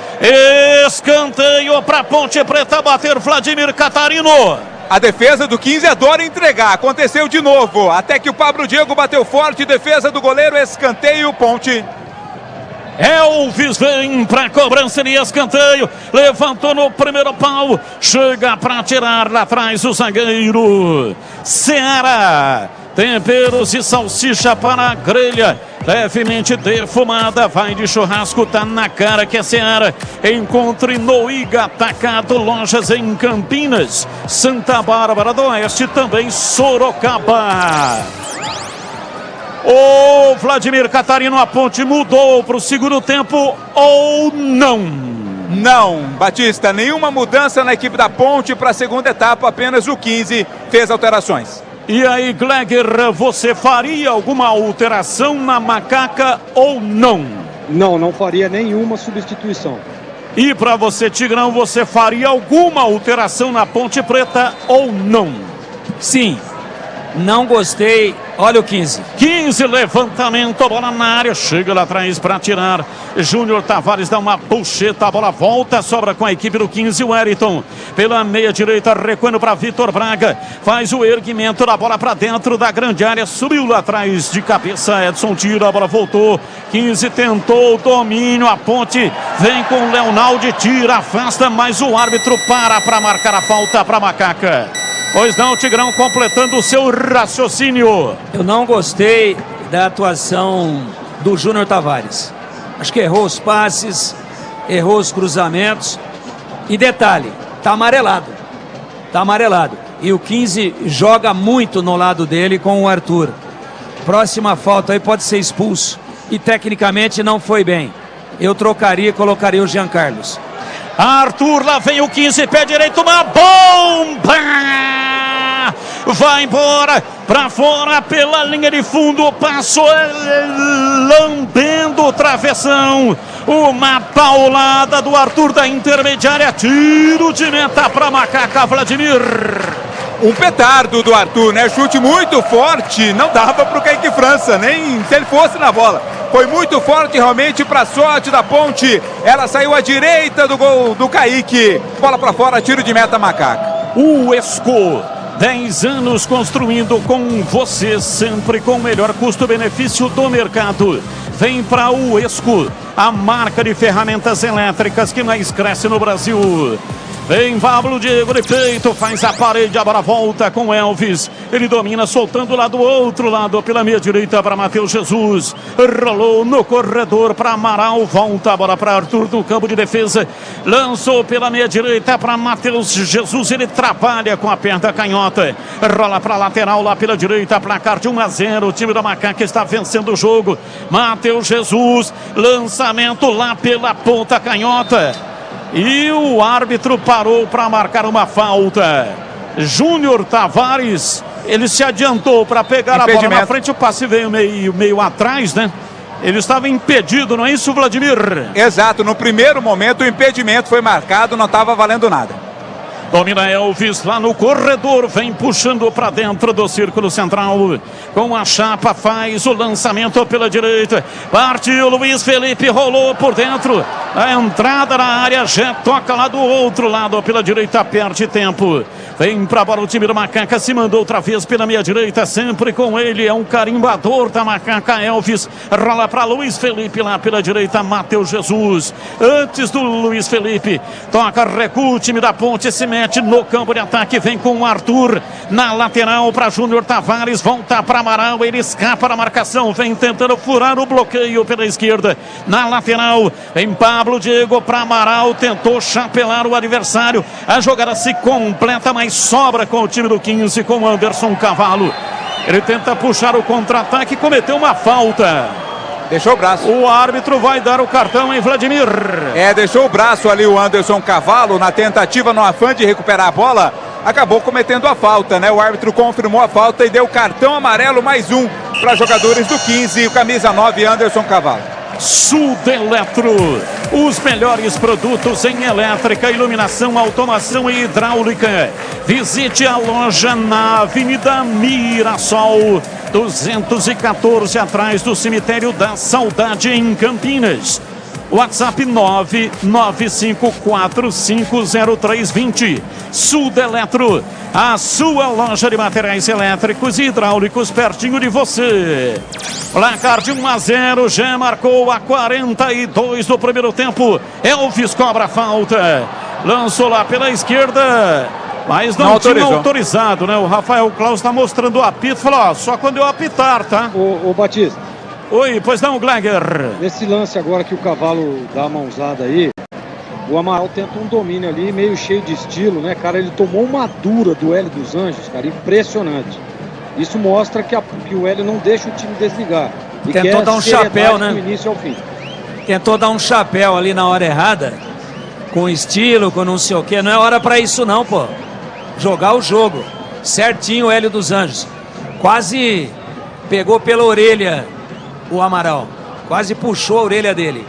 escanteio para Ponte Preta bater Vladimir Catarino. A defesa do 15 adora entregar, aconteceu de novo, até que o Pablo Diego bateu forte, defesa do goleiro, escanteio, Ponte. Elvis vem para cobrança de escanteio, levantou no primeiro pau, chega para tirar lá atrás o zagueiro. Seara, temperos e salsicha para a grelha, levemente defumada, vai de churrasco, tá na cara que é Seara. Encontre no Iga Atacado, lojas em Campinas, Santa Bárbara do Oeste, também Sorocaba. O Vladimir Catarino, a Ponte mudou para o segundo tempo ou não? Não, Batista, nenhuma mudança na equipe da Ponte para a segunda etapa, apenas o 15 fez alterações. E aí, Gleger, você faria alguma alteração na Macaca ou não? Não, não faria nenhuma substituição. E para você, Tigrão, você faria alguma alteração na Ponte Preta ou não? Sim, não gostei. Olha o 15. 15, levantamento, bola na área, chega lá atrás para tirar. Júnior Tavares dá uma puxeta, a bola volta, sobra com a equipe do 15, o Wellington. Pela meia direita, recuando para Vitor Braga. Faz o erguimento da bola para dentro da grande área, subiu lá atrás de cabeça, Edson tira, a bola voltou. 15 tentou o domínio, a Ponte vem com o Leonaldi, tira, afasta, mas o árbitro para marcar a falta para Macaca. Pois não, Tigrão, completando o seu raciocínio. Eu não gostei da atuação do Júnior Tavares. Acho que errou os passes, errou os cruzamentos. E detalhe, tá amarelado. Tá amarelado. E o 15 joga muito no lado dele com o Arthur. Próxima falta aí pode ser expulso. E tecnicamente não foi bem. Eu trocaria e colocaria o Jean Carlos. Arthur, lá vem o 15, pé direito, uma bomba! Vai embora, pra fora, pela linha de fundo, passou lambendo o travessão. Uma paulada do Arthur da intermediária, tiro de meta pra Macaca, Vladimir. Um petardo do Arthur, né? Chute muito forte, não dava pro Kaique França, nem se ele fosse na bola. Foi muito forte realmente para sorte da Ponte. Ela saiu à direita do gol do Kaique. Bola para fora, tiro de meta, Macaca. O Esco, 10 anos construindo com você, sempre com o melhor custo-benefício do mercado. Vem para o Esco, a marca de ferramentas elétricas que mais cresce no Brasil. Vem Pablo Diego de peito, faz a parede, a bola volta com Elvis. Ele domina, soltando lá do outro lado, pela meia direita para Matheus Jesus. Rolou no corredor para Amaral, volta a bola para Arthur do campo de defesa. Lançou pela meia direita para Matheus Jesus, ele trabalha com a perna canhota. Rola para lateral lá pela direita, placar de 1-0. O time da Macaca está vencendo o jogo. Matheus Jesus, lançamento lá pela ponta canhota. E o árbitro parou para marcar uma falta. Júnior Tavares, ele se adiantou para pegar a bola na frente, o passe veio meio atrás, né? Ele estava impedido, não é isso, Vladimir? Exato, no primeiro momento o impedimento foi marcado, não estava valendo nada. Domina Elvis lá no corredor, vem puxando para dentro do círculo central. Com a chapa faz o lançamento pela direita. Partiu Luiz Felipe, rolou por dentro. A entrada na área, já toca lá do outro lado pela direita, perde tempo. Vem pra bola o time do Macaca, se mandou outra vez pela meia direita, sempre com ele, é um carimbador da Macaca, Elvis. Rola para Luiz Felipe lá pela direita, Matheus Jesus. Antes do Luiz Felipe, toca, recua o time da Ponte, se mete no campo de ataque, vem com o Arthur na lateral para Júnior Tavares, volta para Amaral, ele escapa da marcação, vem tentando furar o bloqueio pela esquerda, na lateral, vem Pablo Diego para Amaral, tentou chapelar o adversário, a jogada se completa, mas sobra com o time do 15, com o Anderson Cavalo. Ele tenta puxar o contra-ataque, cometeu uma falta. Deixou o braço. O árbitro vai dar o cartão em Vladimir. Deixou o braço ali o Anderson Cavalo na tentativa, no afã de recuperar a bola. Acabou cometendo a falta, né? O árbitro confirmou a falta e deu cartão amarelo, mais um para jogadores do 15, o camisa 9, Anderson Cavalo. Sudeletro, os melhores produtos em elétrica, iluminação, automação e hidráulica. Visite a loja na Avenida Mirassol, 214, atrás do Cemitério da Saudade, em Campinas. WhatsApp 995450320. Sudeletro, a sua loja de materiais elétricos e hidráulicos pertinho de você. Placar de 1-0, já marcou a 42 do primeiro tempo. Elvis cobra a falta. Lançou lá pela esquerda, mas não tinha autorizado, né? O Rafael Claus está mostrando o apito. Falou, ó, só quando eu apitar, tá? Ô Batista. Oi, pois não, Gleiger. Nesse lance agora que o Cavalo dá a mãozada aí, o Amaral tenta um domínio ali, meio cheio de estilo, né, cara? Ele tomou uma dura do Hélio dos Anjos, cara, impressionante. Isso mostra que o Hélio não deixa o time desligar. E tentou dar um chapéu, né? Do início ao fim. Tentou dar um chapéu ali na hora errada, com estilo, com não sei o quê. Não é hora pra isso não, pô. Jogar o jogo. Certinho o Hélio dos Anjos. Quase pegou pela orelha o Amaral. Quase puxou a orelha dele.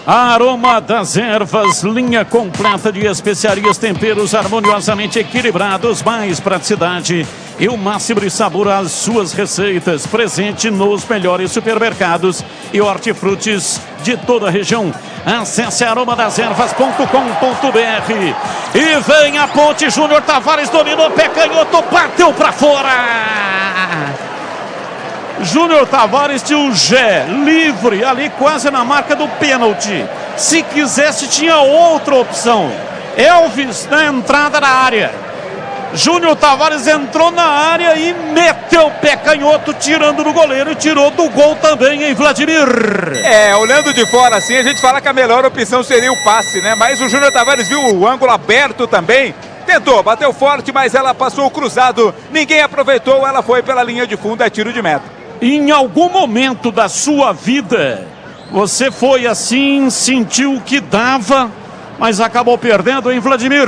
Aroma das Ervas, linha completa de especiarias, temperos harmoniosamente equilibrados, mais praticidade e o máximo de sabor às suas receitas. Presente nos melhores supermercados e hortifrutis de toda a região. Acesse aromadeservas.com.br. E vem a Ponte, Júnior Tavares dominou, pé canhoto, bateu pra fora. Júnior Tavares tinha um Gé livre ali, quase na marca do pênalti. Se quisesse, tinha outra opção. Elvis na entrada da área. Júnior Tavares entrou na área e meteu o pé canhoto, tirando do goleiro e tirou do gol também em Vladimir. Olhando de fora assim, a gente fala que a melhor opção seria o passe, né? Mas o Júnior Tavares viu o ângulo aberto também. Tentou, bateu forte, mas ela passou cruzado. Ninguém aproveitou, ela foi pela linha de fundo, é tiro de meta. Em algum momento da sua vida, você foi assim, sentiu que dava, mas acabou perdendo em Vladimir?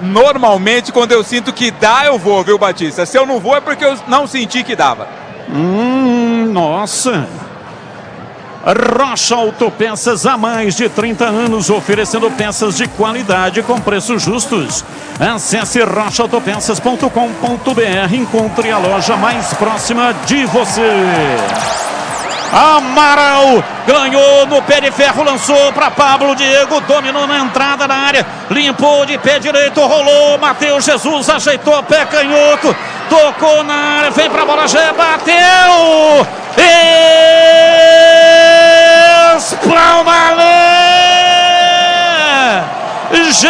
Normalmente, quando eu sinto que dá, eu vou, viu, Batista? Se eu não vou, é porque eu não senti que dava. Nossa. Rocha Autopeças, há mais de 30 anos, oferecendo peças de qualidade com preços justos. Acesse rochaautopeças.com.br, encontre a loja mais próxima de você. Amaral ganhou no pé de ferro, lançou para Pablo Diego, dominou na entrada da área, limpou de pé direito, rolou, Matheus Jesus ajeitou pé canhoto, tocou na área, vem para a bola, já bateu! G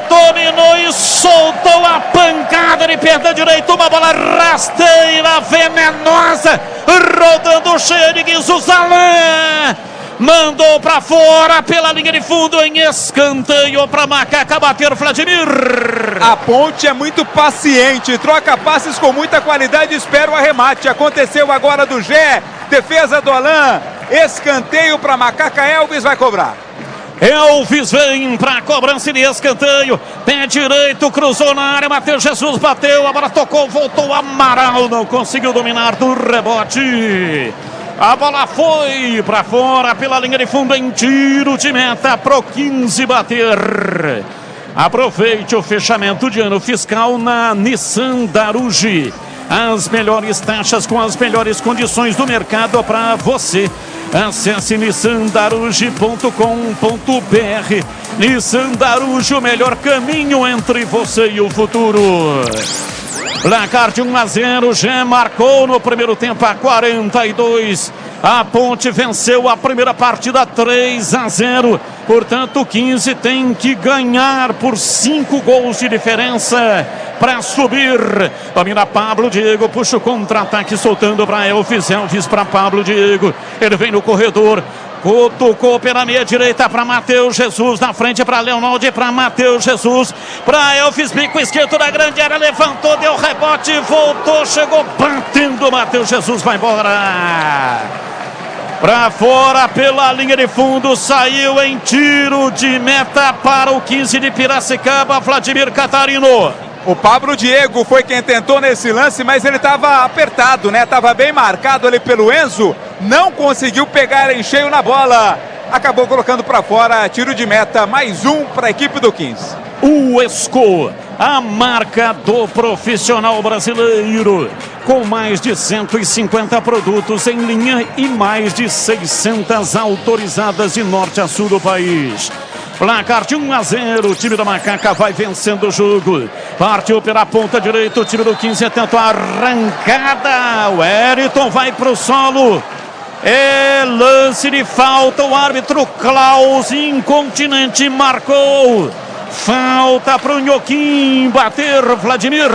dominou e soltou a pancada de perna direita, uma bola rasteira, venenosa, rodando cheia de guizos. Alain mandou para fora pela linha de fundo em escanteio para Macaca bater o Vladimir. A Ponte é muito paciente, troca passes com muita qualidade, espera o arremate. Aconteceu agora do Gé, defesa do Alain, escanteio para Macaca, Elvis vai cobrar. Elvis vem para a cobrança de escanteio, pé direito, cruzou na área, Matheus Jesus bateu, a bola tocou, voltou, Amaral não conseguiu dominar do rebote. A bola foi para fora pela linha de fundo em tiro de meta pro 15 bater. Aproveite o fechamento de ano fiscal na Nissan Daruge. As melhores taxas com as melhores condições do mercado para você. Acesse nissandaruge.com.br. Nissan Daruge, o melhor caminho entre você e o futuro. Placar de 1-0, já marcou no primeiro tempo a 42. A Ponte venceu a primeira partida 3-0. Portanto, o 15 tem que ganhar por 5 gols de diferença para subir. Domina Pablo Diego, puxa o contra-ataque soltando para Elvis. Elvis para Pablo Diego. Ele vem no corredor. Tocou pela meia direita para Matheus Jesus, na frente para Leonaldo, para Matheus Jesus, para Elvis, bico esquerdo da grande área, levantou, deu rebote, voltou, chegou batendo, Matheus Jesus vai embora. Para fora pela linha de fundo, saiu em tiro de meta para o 15 de Piracicaba, Vladimir Catarino. O Pablo Diego foi quem tentou nesse lance, mas ele estava apertado, né? Estava bem marcado ali pelo Enzo, não conseguiu pegar em cheio na bola. Acabou colocando para fora, tiro de meta, mais um para a equipe do 15. O Esco, a marca do profissional brasileiro, com mais de 150 produtos em linha e mais de 600 autorizadas de norte a sul do país. Placar de 1-0, o time da Macaca vai vencendo o jogo. Partiu pela ponta direita, o time do 15 tenta a arrancada. O Wellington vai para o solo. É lance de falta, o árbitro Klaus, incontinente, marcou. Falta para o Nhoquim bater, Vladimir.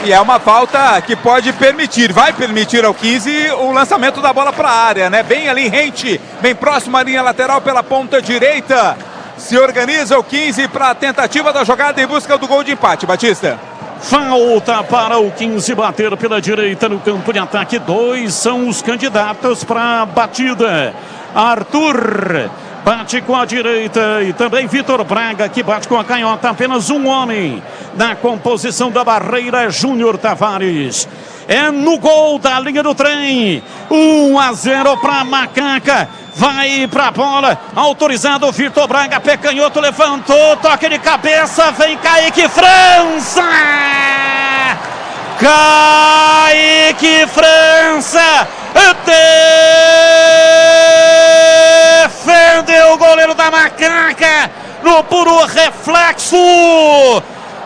E é uma falta que pode permitir, vai permitir ao 15 o lançamento da bola para a área, né? Bem ali rente, bem próximo à linha lateral pela ponta direita. Se organiza o 15 para a tentativa da jogada em busca do gol de empate, Batista. Falta para o 15 bater pela direita no campo de ataque. 2 são os candidatos para a batida. Arthur bate com a direita e também Vitor Braga que bate com a canhota. Apenas um homem na composição da barreira, Júnior Tavares. É no gol da linha do trem. 1-0 para Macaca. Vai para a bola, autorizado Vitor Braga, pé canhoto, levantou, toque de cabeça, vem Kaique França! Kaique França! Defendeu o goleiro da Macaca no puro reflexo!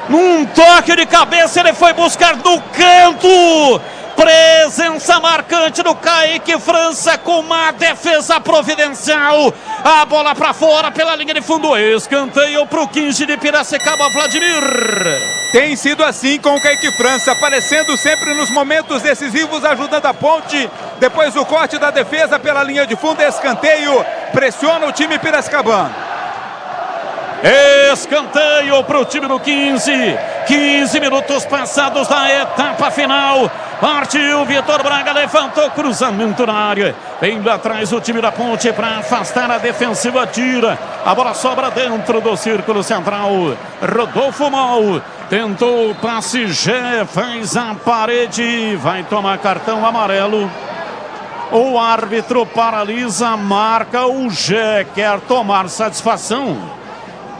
Num toque de cabeça, ele foi buscar no canto! Presença marcante do Kaique França com uma defesa providencial. A bola para fora pela linha de fundo. Escanteio para o 15 de Piracicaba, Vladimir. Tem sido assim com o Kaique França, aparecendo sempre nos momentos decisivos, ajudando a Ponte. Depois o corte da defesa pela linha de fundo, escanteio. Pressiona o time piracicabano. Escanteio para o time do 15. 15 minutos passados da etapa final. Partiu Vitor Braga, levantou, cruzamento na área. Vem lá atrás o time da Ponte para afastar a defensiva, tira. A bola sobra dentro do círculo central. Rodolfo Mol tentou o passe, Gé faz a parede, vai tomar cartão amarelo. O árbitro paralisa, marca, o Gé quer tomar satisfação.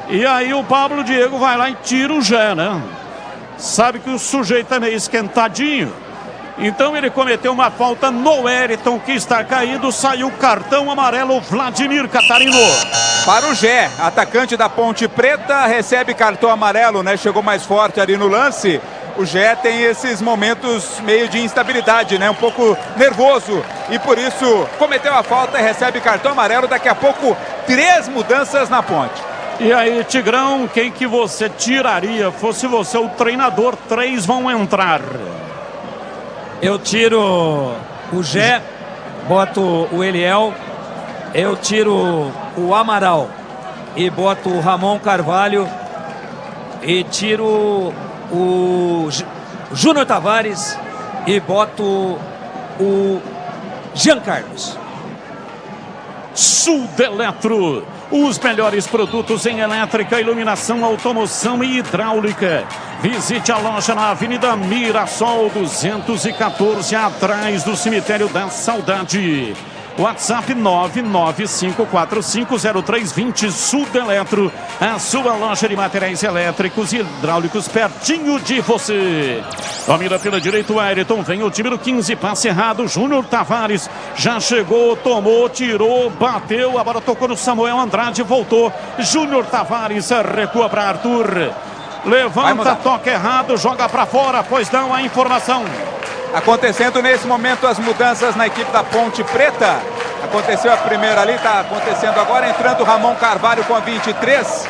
E aí o Pablo Diego vai lá e tira o Gé, né? Sabe que o sujeito é meio esquentadinho. Então ele cometeu uma falta no Wellington, que está caído. Saiu cartão amarelo, Vladimir Catarino. Para o Gé, atacante da Ponte Preta, recebe cartão amarelo, né? Chegou mais forte ali no lance. O Gé tem esses momentos meio de instabilidade, né? Um pouco nervoso. E por isso cometeu a falta e recebe cartão amarelo. Daqui a pouco, 3 mudanças na Ponte. E aí, Tigrão, quem que você tiraria? Fosse você o treinador, 3 vão entrar. Eu tiro o Gé, boto o Eliel, eu tiro o Amaral e boto o Ramon Carvalho e tiro o Júnior Tavares e boto o Jean Carlos. Sudeletro, os melhores produtos em elétrica, iluminação, automoção e hidráulica. Visite a loja na Avenida Mirassol 214, atrás do Cemitério da Saudade. WhatsApp 995450320. Sudeletro, a sua loja de materiais elétricos e hidráulicos pertinho de você. Domina pela direita o Ayrton, vem o time do 15, passe errado, Júnior Tavares já chegou, tomou, tirou, bateu, agora tocou no Samuel Andrade, voltou, Júnior Tavares recua para Arthur, levanta, toca errado, joga para fora, pois não, a informação. Acontecendo nesse momento as mudanças na equipe da Ponte Preta. Aconteceu a primeira ali, está acontecendo agora, entrando o Ramon Carvalho com a 23.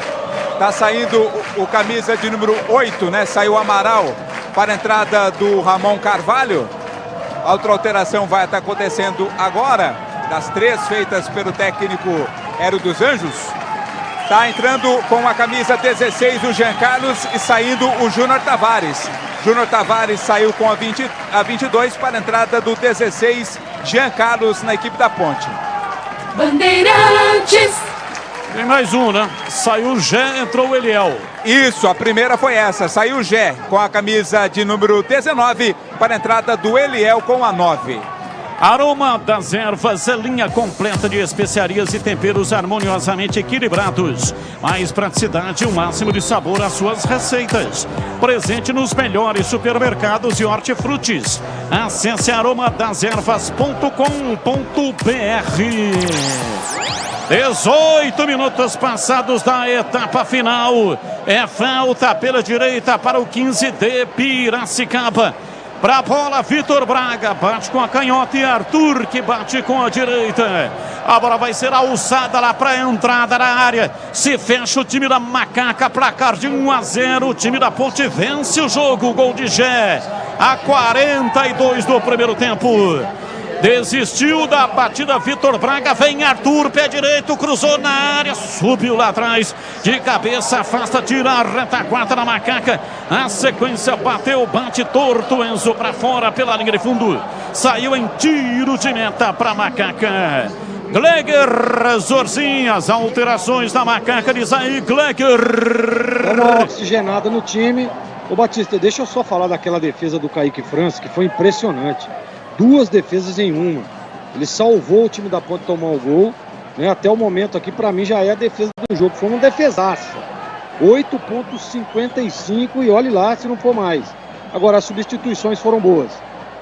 Está saindo o camisa de número 8, né? Saiu o Amaral para a entrada do Ramon Carvalho. A outra alteração vai estar acontecendo agora, das 3 feitas pelo técnico Hélio dos Anjos. Está entrando com a camisa 16 o Jean Carlos e saindo o Júnior Tavares. Júnior Tavares saiu com a 22 para a entrada do 16 Jean Carlos na equipe da Ponte. Bandeirantes. Tem mais um, né? Saiu o Gé, entrou o Eliel. Isso, a primeira foi essa. Saiu o Gé com a camisa de número 19 para a entrada do Eliel com a 9. Aroma das Ervas, linha completa de especiarias e temperos harmoniosamente equilibrados. Mais praticidade e o máximo de sabor às suas receitas. Presente nos melhores supermercados e hortifrutis. Acesse aromadas-ervas.com.br. 18 minutos passados da etapa final. É falta pela direita para o 15 de Piracicaba. Para a bola, Vitor Braga bate com a canhota e Arthur que bate com a direita. A bola vai ser alçada lá para a entrada da área. Se fecha o time da Macaca, placar de 1-0. O time da Ponte vence o jogo. Gol de Gé a 42 do primeiro tempo. Desistiu da batida Vitor Braga, vem Arthur, pé direito, cruzou na área, subiu lá atrás, de cabeça, afasta, tira a retaguarda da Macaca. A sequência bateu, bate torto, Enzo para fora pela linha de fundo. Saiu em tiro de meta para Macaca. Gleger, Zorzinha, as alterações da Macaca, diz aí Gleger. Uma oxigenada no time. Ô Batista, deixa eu só falar daquela defesa do Kaique França, que foi impressionante. 2 defesas em uma. Ele salvou o time da Ponte tomar o gol, né? Até o momento aqui, para mim, já é a defesa do jogo. Foi uma defesaça. 8,55 e olhe lá se não for mais. Agora, as substituições foram boas.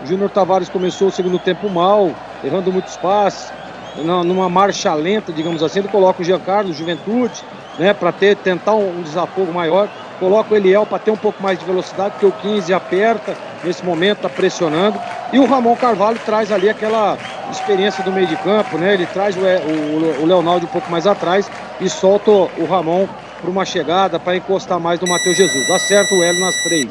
O Júnior Tavares começou o segundo tempo mal, errando muitos passes. Numa marcha lenta, digamos assim, ele coloca o Jean Carlos, Juventude, né? Para tentar um desafogo maior. Coloca o Eliel para ter um pouco mais de velocidade, porque o 15 aperta, nesse momento está pressionando. E o Ramon Carvalho traz ali aquela experiência do meio de campo, né? Ele traz o Leonardo um pouco mais atrás e solta o Ramon para uma chegada, para encostar mais no Matheus Jesus. Acerta o Hélio nas 3.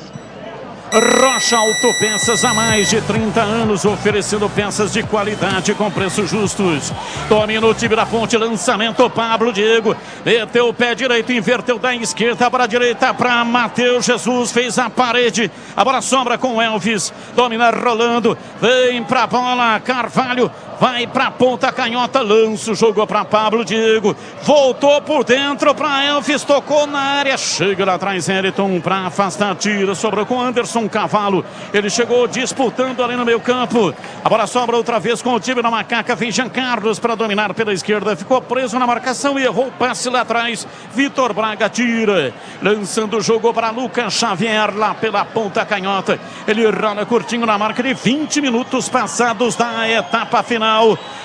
Rocha Autopeças, há mais de 30 anos oferecendo peças de qualidade com preços justos. Domina o time da Ponte, lançamento Pablo Diego, meteu o pé direito, inverteu da esquerda para a direita para Matheus Jesus, fez a parede, a bola sobra com Elvis, domina rolando, vem para a bola Carvalho, vai para a ponta canhota, lança, jogou para Pablo Diego, voltou por dentro para Elvis, tocou na área, chega lá atrás Eriton para afastar, tira, sobrou com Anderson Cavalo, ele chegou disputando ali no meio campo, a bola sobra outra vez com o time da Macaca, vem Jean Carlos para dominar pela esquerda, ficou preso na marcação e errou o passe lá atrás, Vitor Braga tira, lançando, jogou para Lucas Xavier lá pela ponta canhota, ele rola curtinho na marca de 20 minutos passados da etapa final.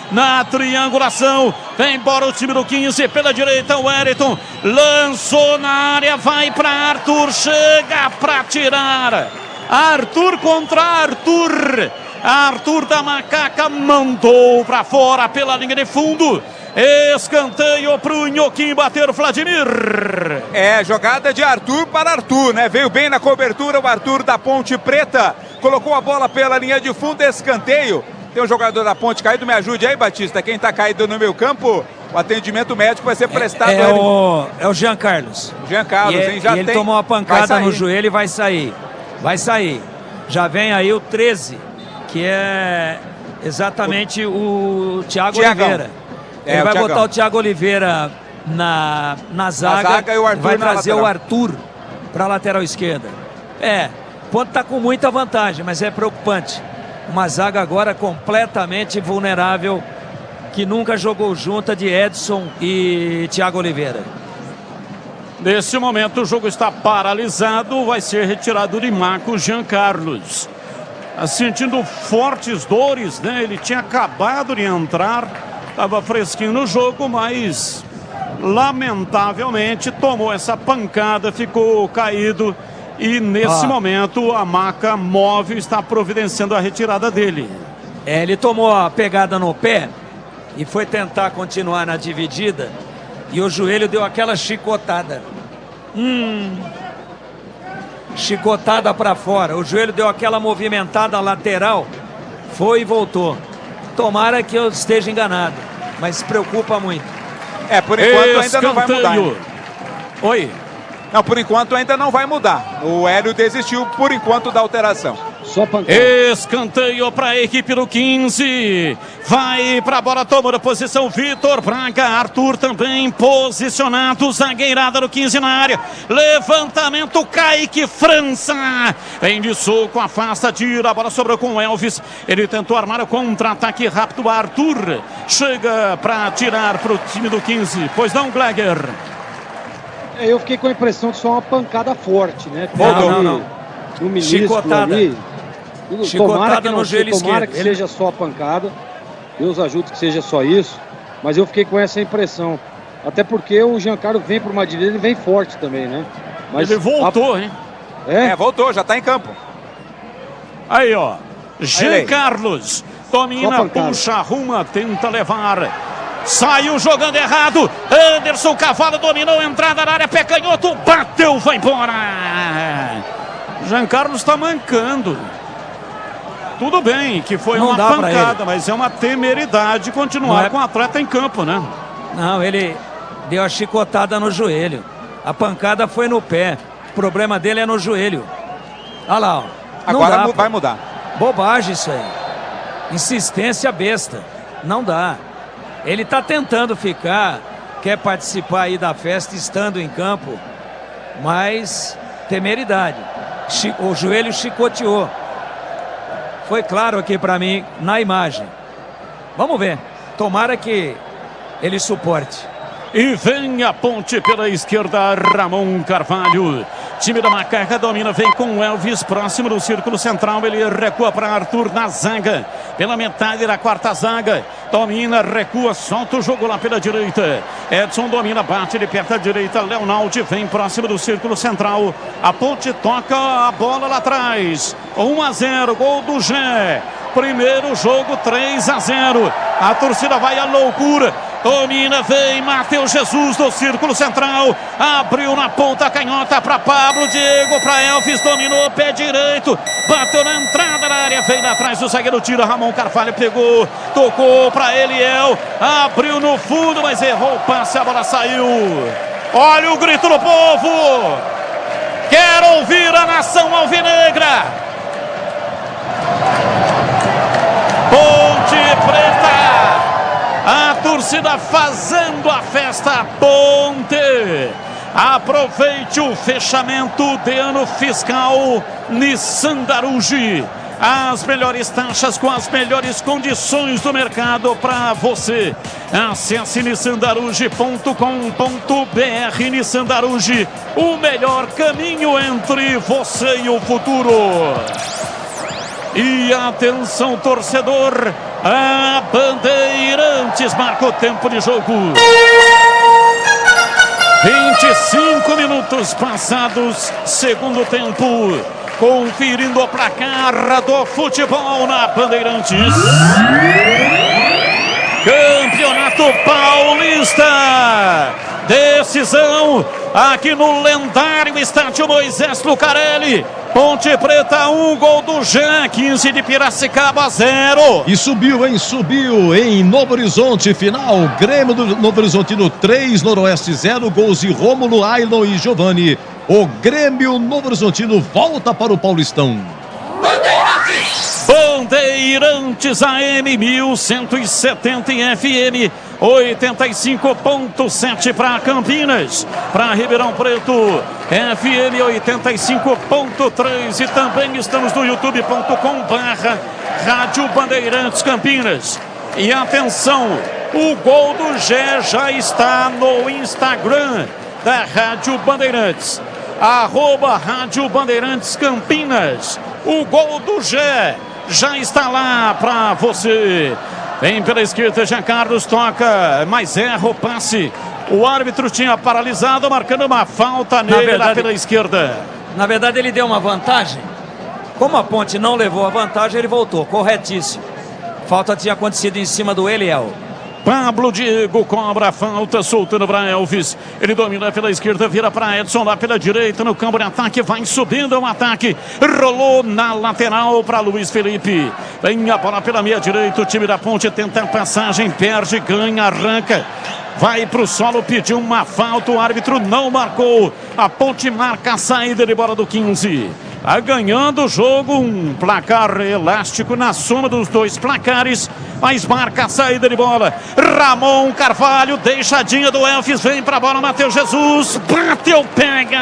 Na triangulação, vem embora o time do 15 pela direita, o Wellington lançou na área, vai para Arthur, chega para tirar, Arthur contra Arthur, Arthur da Macaca mandou para fora pela linha de fundo, escanteio para o Nhoquim bater o Vladimir. É, jogada de Arthur para Arthur, né? Veio bem na cobertura o Arthur da Ponte Preta, colocou a bola pela linha de fundo, escanteio. Tem um jogador da Ponte caído, me ajude aí, Batista. Quem está caído no meu campo, o atendimento médico vai ser prestado. É o Jean Carlos. Jean Carlos, hein? Já ele tomou uma pancada no joelho e vai sair. Vai sair. Já vem aí o 13, que é exatamente o Thiago Oliveira. Ele vai botar o Thiago Oliveira na zaga e o Arthur vai trazer o Arthur para a lateral esquerda. O ponto está com muita vantagem, mas é preocupante. Uma zaga agora completamente vulnerável que nunca jogou junta de Edson e Thiago Oliveira. Nesse momento o jogo está paralisado, vai ser retirado de Marco Jean Carlos. Tá sentindo fortes dores, né? Ele tinha acabado de entrar, estava fresquinho no jogo, mas lamentavelmente tomou essa pancada, ficou caído e nesse momento a maca móvel está providenciando a retirada dele. Ele tomou a pegada no pé e foi tentar continuar na dividida e o joelho deu aquela chicotada. Chicotada para fora. O joelho deu aquela movimentada lateral, foi e voltou. Tomara que eu esteja enganado, mas preocupa muito. Por enquanto ainda não vai mudar. Oi. Não, por enquanto ainda não vai mudar. O Hélio desistiu por enquanto da alteração. Só pancada. Escanteio para a equipe do 15. Vai para a bola, tomou a posição Vitor Braga. Arthur também posicionado. Zagueirada do 15 na área. Levantamento, Kaique França. Vem de soco, afasta, tira. A bola sobrou com o Elvis. Ele tentou armar o contra-ataque rápido. Arthur chega para tirar para o time do 15. Pois não, Gleger? Eu fiquei com a impressão de só uma pancada forte, né? Não. No ministro Chicotada. ali. Tomara que no joelho esquerdo. Que seja só a pancada. Deus ajude que seja só isso. Mas eu fiquei com essa impressão. Até porque o Giancarlo vem por uma direita, ele vem forte também, né? Mas ele voltou, hein? Voltou, já tá em campo. Aí, ó. Jean Carlos domina, puxa, arruma, tenta levar. Saiu jogando errado. Anderson Cavalo dominou, entrada na área, pé canhoto, bateu, vai embora. Jean Carlos está mancando. Tudo bem que foi uma pancada, mas é uma temeridade continuar com o atleta em campo, né? Não, ele deu a chicotada no joelho. A pancada foi no pé. O problema dele é no joelho. Olha lá, ó. Agora vai mudar. Bobagem isso aí. Insistência besta. Não dá. Ele está tentando ficar, quer participar aí da festa estando em campo, mas temeridade. O joelho chicoteou. Foi claro aqui para mim na imagem. Vamos ver. Tomara que ele suporte. E vem a ponte pela esquerda, Ramon Carvalho. Time da Macaca domina, vem com o Elvis próximo do círculo central. Ele recua para Arthur na zaga. Pela metade da quarta zaga. Domina, recua, solta o jogo lá pela direita. Edson domina, bate de perto à direita. Leonaldi vem próximo do círculo central. A ponte toca a bola lá atrás. 1-0, gol do Gé. Primeiro jogo 3-0. A torcida vai à loucura. Domina, vem Matheus Jesus do círculo central. Abriu na ponta canhota para Pablo. Diego para Elvis. Dominou pé direito. Bateu na entrada da área. Veio atrás do zagueiro. Tira. Ramon Carvalho pegou. Tocou para Eliel. Abriu no fundo, mas errou o passe. A bola saiu. Olha o grito do povo. Quero ouvir a nação alvinegra. Ponte Preta. A torcida fazendo a festa. Ponte. Aproveite o fechamento de ano fiscal Nissan Darugi. As melhores taxas com as melhores condições do mercado para você. Acesse nissandarugi.com.br. Nissan Darugi, o melhor caminho entre você e o futuro. E atenção, torcedor, a Bandeirantes marca o tempo de jogo. 25 minutos passados, segundo tempo. Conferindo o placar do futebol na Bandeirantes. Campeonato Paulista. Decisão aqui no lendário estádio Moisés Lucarelli. Ponte Preta 1, gol do Jean, 15 de Piracicaba 0. E subiu em Novo Horizonte, final. Grêmio do Novo Horizontino 3, Noroeste 0, gols de Rômulo, Ailon e Giovani. O Grêmio Novo Horizontino volta para o Paulistão. Bandeirantes AM 1170 em FM 85.7 para Campinas, para Ribeirão Preto FM 85.3 e também estamos no youtube.com/Rádio Bandeirantes Campinas. E atenção, O gol do Gé já está no Instagram da Rádio Bandeirantes. @Rádio Bandeirantes Campinas. O gol do Gé já está lá para você. Vem pela esquerda, Jean Carlos toca, mas erra o passe. O árbitro tinha paralisado, marcando uma falta nele lá pela esquerda. Na verdade, ele deu uma vantagem. Como a Ponte não levou a vantagem, ele voltou, corretíssimo. Falta tinha acontecido em cima do Eliel. Pablo Diego cobra a falta, soltando para Elvis. Ele domina pela esquerda, vira para Edson lá pela direita, no campo de ataque, vai subindo o ataque. Rolou na lateral para Luiz Felipe. Vem a bola pela meia direita, o time da Ponte tenta a passagem, perde, ganha, arranca. Vai para o solo, pediu uma falta, o árbitro não marcou. A Ponte marca a saída de bola do 15. Vai ganhando o jogo, um placar elástico na soma dos dois placares, mas marca a saída de bola. Ramon Carvalho, deixadinha do Elvis, vem para a bola, Matheus Jesus, bateu, pega.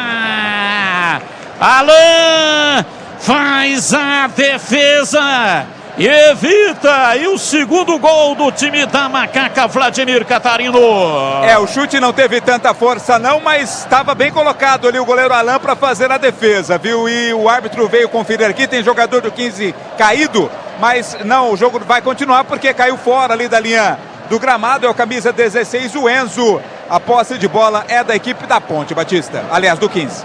Alain faz a defesa e evita, e o segundo gol do time da Macaca, Vladimir Catarino. O chute não teve tanta força não, mas estava bem colocado ali o goleiro Alain para fazer a defesa, viu? E o árbitro veio conferir aqui, tem jogador do 15 caído, mas não, o jogo vai continuar porque caiu fora ali da linha do gramado, é o camisa 16, o Enzo. A posse de bola é da equipe da Ponte, Batista, aliás, do 15.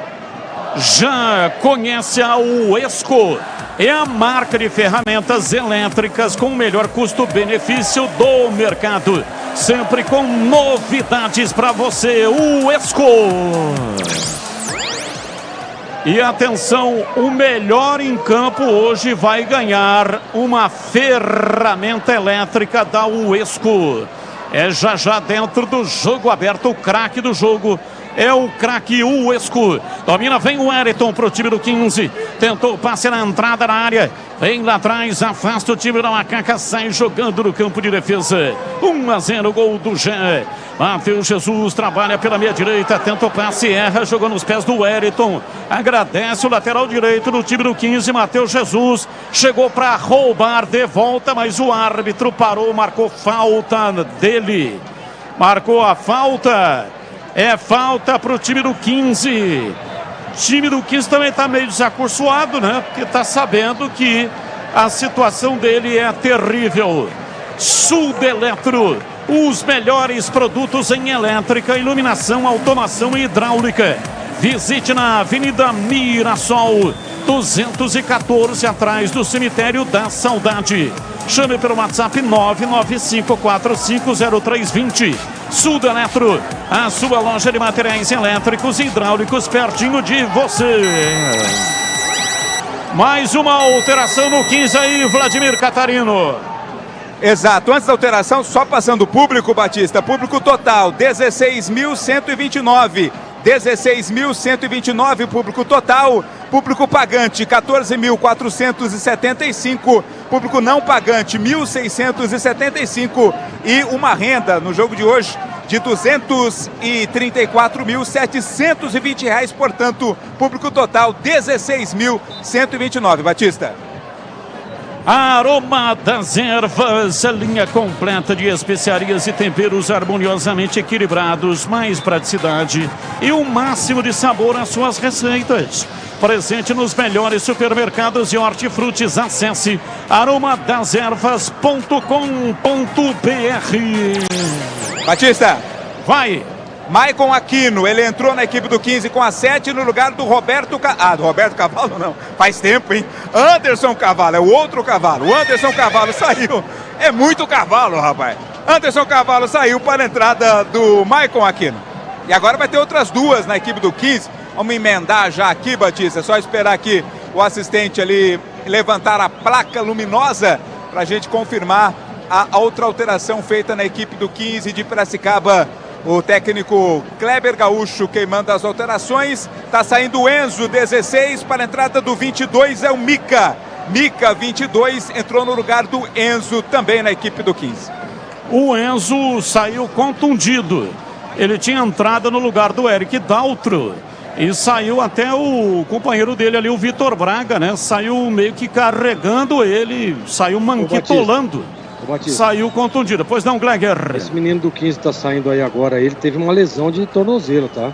Já conhece a Uesco. É a marca de ferramentas elétricas com o melhor custo-benefício do mercado. Sempre com novidades para você, Uesco. E atenção, o melhor em campo hoje vai ganhar uma ferramenta elétrica da Uesco. É já dentro do jogo aberto, o craque do jogo. É o craque Uesco. Domina, vem o Wellington pro time do 15. Tentou o passe na entrada da área. Vem lá atrás, afasta o time da Macaca, sai jogando no campo de defesa. 1-0, gol do Gé. Matheus Jesus trabalha pela meia direita, tenta o passe, erra, jogou nos pés do Wellington. Agradece o lateral direito do time do 15, Matheus Jesus. Chegou para roubar de volta, mas o árbitro parou, marcou falta dele. Marcou a falta. É falta para o time do 15. O time do 15 também está meio desacursoado, né? Porque está sabendo que a situação dele é terrível. Sudeletro, os melhores produtos em elétrica, iluminação, automação e hidráulica. Visite na Avenida Mirassol, 214, atrás do Cemitério da Saudade. Chame pelo WhatsApp 995450320. Sudeletro, a sua loja de materiais elétricos e hidráulicos pertinho de você. Mais uma alteração no 15 aí, Vladimir Catarino. Exato, antes da alteração, só passando o público, Batista. Público total, 16.129. 16.129 público total, público pagante 14.475, público não pagante 1.675 e uma renda no jogo de hoje de R$ 234.720, portanto, público total 16.129, Batista. Aroma das Ervas, a linha completa de especiarias e temperos harmoniosamente equilibrados, mais praticidade e o máximo de sabor às suas receitas. Presente nos melhores supermercados de hortifrutis. Acesse aromadeservas.com.br. Batista, vai! Maicon Aquino, ele entrou na equipe do 15 com a 7 no lugar do Roberto do Roberto Cavalo não, faz tempo, hein? Anderson Cavalo, é o outro Cavalo, o Anderson Cavalo saiu, é muito cavalo, rapaz. Anderson Cavalo saiu para a entrada do Maicon Aquino. E agora vai ter outras duas na equipe do 15, vamos emendar já aqui, Batista, só esperar aqui o assistente ali levantar a placa luminosa para a gente confirmar a outra alteração feita na equipe do 15 de Piracicaba. O técnico Kleber Gaúcho queimando as alterações. Está saindo o Enzo, 16, para a entrada do 22 é o Mica. Mica, 22, entrou no lugar do Enzo, também na equipe do 15. O Enzo saiu contundido. Ele tinha entrado no lugar do Eric Daltro. E saiu até o companheiro dele ali, o Vitor Braga, né? Saiu meio que carregando ele, saiu manquitolando. Saiu contundido. Pois não, Gleger? Esse menino do 15 tá saindo aí agora, ele teve uma lesão de tornozelo, tá?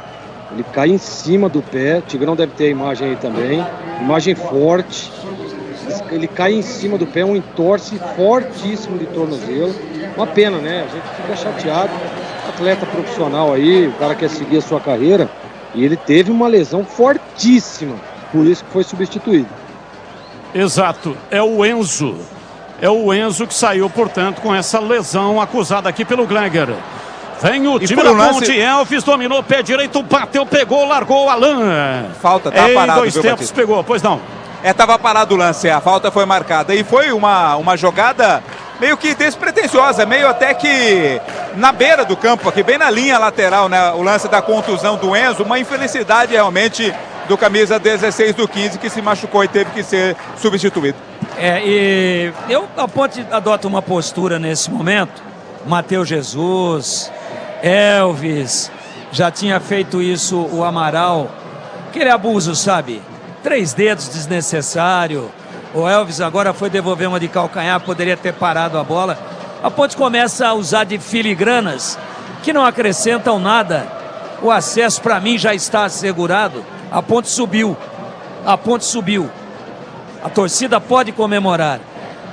Ele cai em cima do pé, o Tigrão deve ter a imagem aí também, imagem forte. Ele cai em cima do pé, um entorce fortíssimo de tornozelo. Uma pena, né? A gente fica chateado. Atleta profissional aí, o cara quer seguir a sua carreira, e ele teve uma lesão fortíssima, por isso que foi substituído. Exato, é o Enzo. É o Enzo que saiu, portanto, com essa lesão acusada aqui pelo Gleger. Vem o time da Ponte, Elvis dominou, pé direito, bateu, pegou, largou o Alan. Falta, tá parado, dois tempos, pegou, pois não. Tava parado o lance, a falta foi marcada. E foi uma jogada meio que despretensiosa, meio até que na beira do campo, aqui bem na linha lateral, né? O lance da contusão do Enzo, uma infelicidade realmente do camisa 16 do 15, que se machucou e teve que ser substituído. A Ponte adota uma postura nesse momento. Matheus Jesus, Elvis, já tinha feito isso o Amaral. Aquele abuso, sabe? 3 dedos desnecessário. O Elvis agora foi devolver uma de calcanhar, poderia ter parado a bola. A Ponte começa a usar de filigranas que não acrescentam nada. O acesso para mim já está assegurado. A Ponte subiu. A torcida pode comemorar,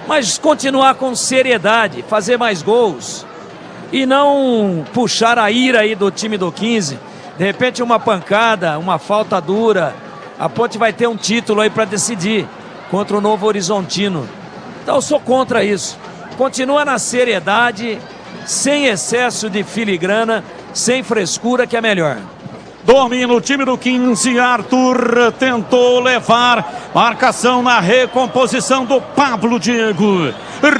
mas continuar com seriedade, fazer mais gols e não puxar a ira aí do time do 15. De repente uma pancada, uma falta dura. A Ponte vai ter um título aí para decidir contra o Novo Horizontino. Então eu sou contra isso. Continua na seriedade, sem excesso de filigrana, sem frescura, que é melhor. Domina o time do 15, Arthur tentou levar, marcação na recomposição do Pablo Diego.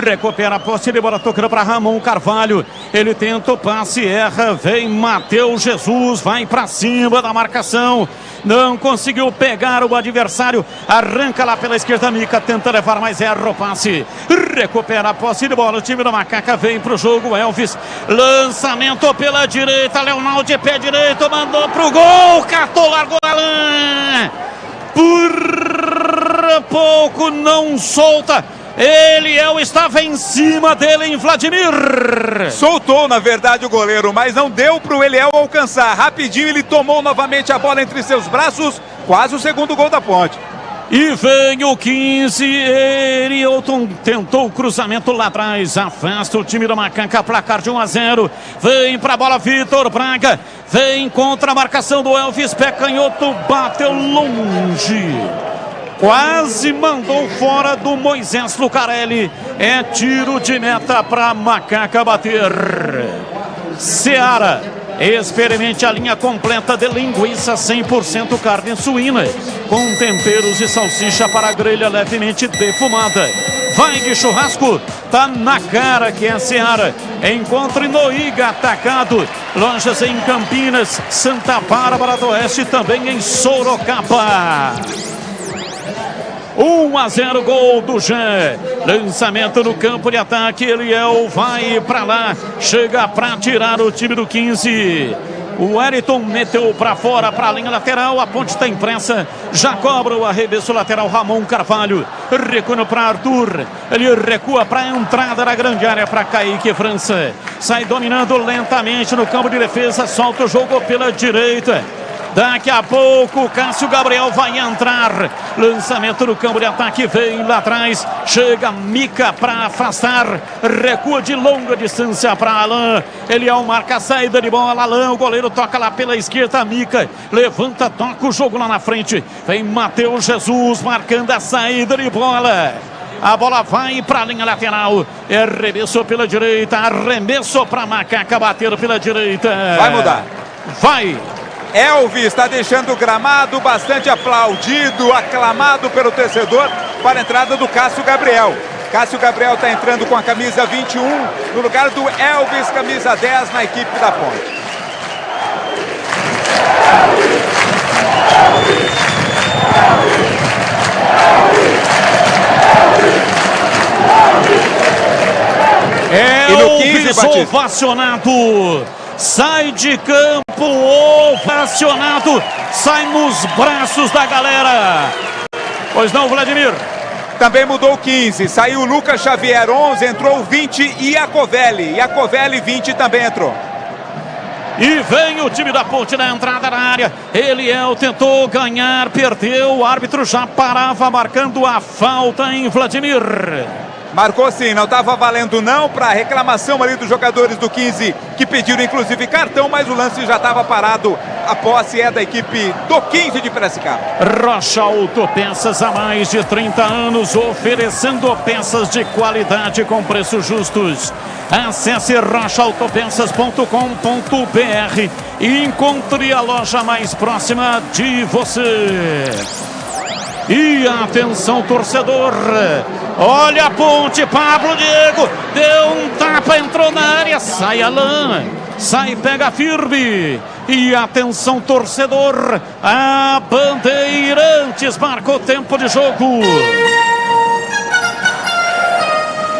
Recupera a posse de bola, tocando para Ramon Carvalho. Ele tenta o passe, erra, vem Matheus Jesus, vai para cima da marcação. Não conseguiu pegar o adversário, arranca lá pela esquerda, Mica tenta levar, mas erra o passe. Recupera a posse de bola, o time do Macaca vem pro jogo, Elvis, lançamento pela direita, Leonardo de pé direito, mandou pro gol, catou, largou Alan. Por pouco não solta. Eliel estava em cima dele em Vladimir. Soltou, na verdade, o goleiro, mas não deu para o Eliel alcançar. Rapidinho ele tomou novamente a bola entre seus braços. Quase o segundo gol da Ponte. E vem o 15, Erielton tentou o cruzamento lá atrás, afasta o time do Macaca, placar de 1-0. Vem pra bola Vitor Braga, vem contra a marcação do Elvis, pé canhoto, bateu longe. Quase mandou fora do Moisés Lucarelli. É tiro de meta para Macaca bater. Seara, experimente a linha completa de linguiça 100% carne suína, com temperos e salsicha para grelha levemente defumada. Vai de churrasco, tá na cara que é Seara. Encontre no Iga Atacado, lojas em Campinas, Santa Bárbara do Oeste, também em Sorocaba. 1-0, gol do Jean. Lançamento no campo de ataque. Eliel vai para lá. Chega para tirar o time do 15. O Wellington meteu para fora, para a linha lateral. A Ponte está impressa. Já cobra o arremesso lateral. Ramon Carvalho. Recuo para Arthur. Ele recua para a entrada da grande área para Kaique França. Sai dominando lentamente no campo de defesa. Solta o jogo pela direita. Daqui a pouco o Cássio Gabriel vai entrar. Lançamento no campo de ataque, vem lá atrás. Chega Mica para afastar. Recua de longa distância para Alan. Eliel marca a saída de bola. Alan, o goleiro toca lá pela esquerda. Mica levanta, toca o jogo lá na frente. Vem Matheus Jesus marcando a saída de bola. A bola vai para a linha lateral. Arremesso pela direita. Arremesso para Macaca bater pela direita. Vai mudar. Vai. Elvis está deixando o gramado bastante aplaudido, aclamado pelo torcedor para a entrada do Cássio Gabriel. Cássio Gabriel está entrando com a camisa 21 no lugar do Elvis, camisa 10 na equipe da Ponte. Elvis ovacionado. Sai de campo, ovacionado, sai nos braços da galera. Pois não, Vladimir? Também mudou o 15, saiu o Lucas Xavier 11, entrou o 20 e Iacovelli. Iacovelli 20 também entrou. E vem o time da Ponte na entrada da área. Eliel tentou ganhar, perdeu. O árbitro já parava marcando a falta em Vladimir. Marcou sim, não estava valendo não para reclamação ali dos jogadores do 15 que pediram inclusive cartão, mas o lance já estava parado. A posse é da equipe do 15 de Piracicaba. Rocha Autopeças há mais de 30 anos oferecendo peças de qualidade com preços justos. Acesse rochaautopeças.com.br e encontre a loja mais próxima de você. E atenção, torcedor, olha a Ponte, Pablo Diego, deu um tapa, entrou na área, sai Alain, sai, pega firme. E atenção, torcedor, a Bandeirantes marcou tempo de jogo.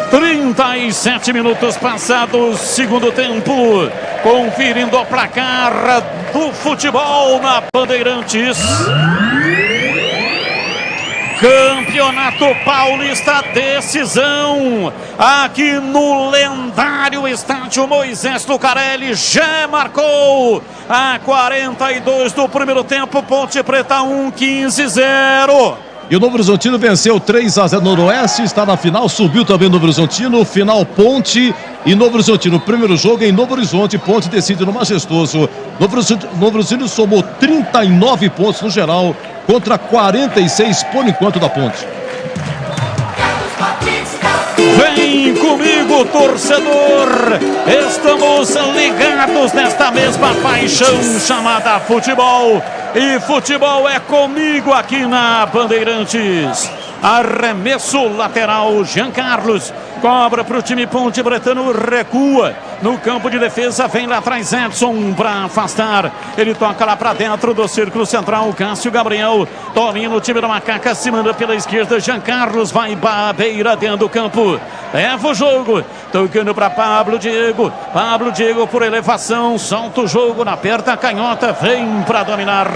37 minutos passados, segundo tempo, conferindo o placar do futebol na Bandeirantes. Campeonato Paulista, decisão aqui no lendário estádio Moisés Lucarelli. Já marcou a 42 do primeiro tempo. Ponte Preta 1-15-0. E o Novo Horizontino venceu 3-0 no Noroeste, está na final, subiu também o Novo Horizontino, final Ponte e Novo Horizontino. Primeiro jogo em Novo Horizonte, Ponte decide no Majestoso. Novo Horizontino somou 39 pontos no geral, contra 46 por enquanto da Ponte. Vem comigo, torcedor, estamos ligados nesta mesma paixão chamada futebol. E futebol é comigo aqui na Bandeirantes. Arremesso lateral, Jean Carlos cobra para o time Ponte Bretano, recua no campo de defesa, vem lá atrás Edson para afastar, ele toca lá para dentro do círculo central, Cássio Gabriel domina o time da Macaca, se manda pela esquerda, Jean Carlos vai beira dentro do campo, leva o jogo, tocando para Pablo Diego por elevação, solta o jogo, aperta a canhota, vem para dominar,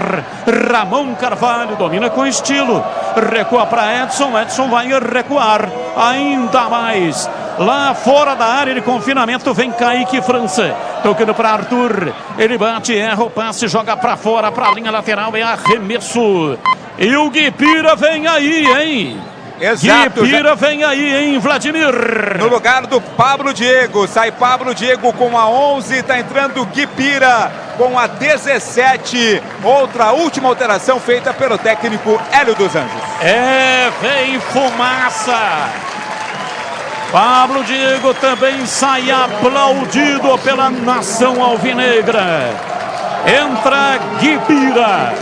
Ramon Carvalho domina com estilo, recua para Edson vai recuar ainda mais. Lá fora da área de confinamento vem Kaique França, tocando para Arthur, ele bate, erra o passe, joga para fora, para a linha lateral, é arremesso. E o Guipira vem aí, hein? Exato. Guipira vem aí, hein, Vladimir? No lugar do Pablo Diego, sai Pablo Diego com a 11, tá entrando Guipira com a 17. Outra última alteração feita pelo técnico Hélio dos Anjos. Vem fumaça. Pablo Diego também sai aplaudido pela nação alvinegra. Entra Guipira.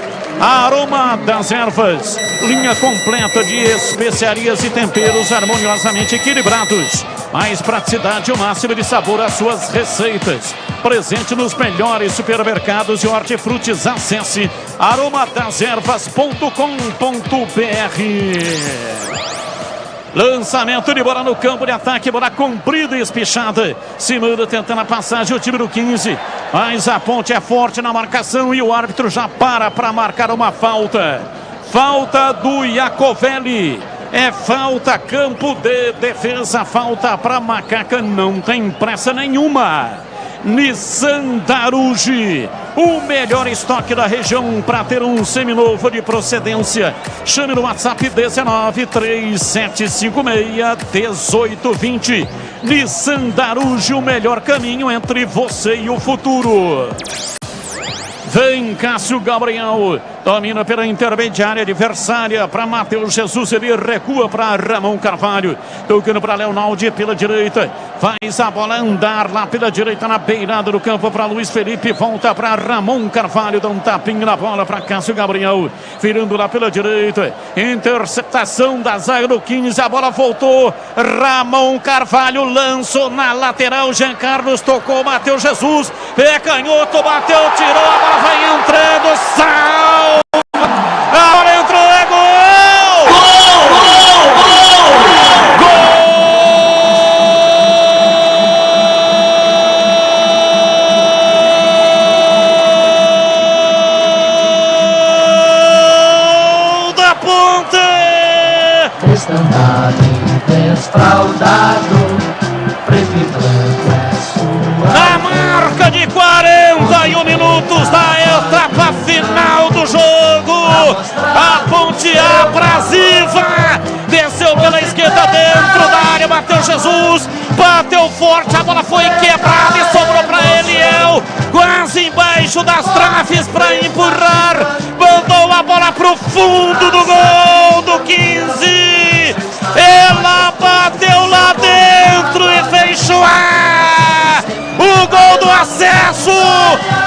Aroma das ervas, linha completa de especiarias e temperos harmoniosamente equilibrados. Mais praticidade e o máximo de sabor às suas receitas. Presente nos melhores supermercados e hortifrutis. Acesse aromadas-ervas.com.br. Lançamento de bola no campo de ataque, bola comprida e espichada. Se manda tentando a passagem o time do 15. Mas a Ponte é forte na marcação e o árbitro já para marcar uma falta. Falta do Iacovelli. É falta, campo de defesa, falta para Macaca, não tem pressa nenhuma. Nissan Daruge, o melhor estoque da região para ter um seminovo de procedência. Chame no WhatsApp 1937561820. Nissan Daruge, o melhor caminho entre você e o futuro. Vem Cássio Gabriel, domina pela intermediária adversária para Matheus Jesus, ele recua para Ramon Carvalho, tocando para Leonaldi pela direita, faz a bola andar lá pela direita na beirada do campo para Luiz Felipe, volta para Ramon Carvalho, dá um tapinho na bola para Cássio Gabriel, virando lá pela direita, interceptação da zaga do 15, a bola voltou, Ramon Carvalho lançou na lateral, Jean Carlos tocou, Matheus Jesus, pé canhoto, bateu, tirou, a bola vai entrando, salva! A bola entrou, é gol! Gol da Ponte! Estandarte desfraldado, preto e branco é sua. Na marca de 41 minutos da etapa final do jogo, a Ponte abrasiva desceu pela esquerda dentro da área, Matheus Jesus bateu forte, a bola foi quebrada e sobrou para Eliel, quase embaixo das traves para empurrar, mandou a bola pro fundo do gol do 15, ela bateu lá dentro e fez chorar. O gol do acesso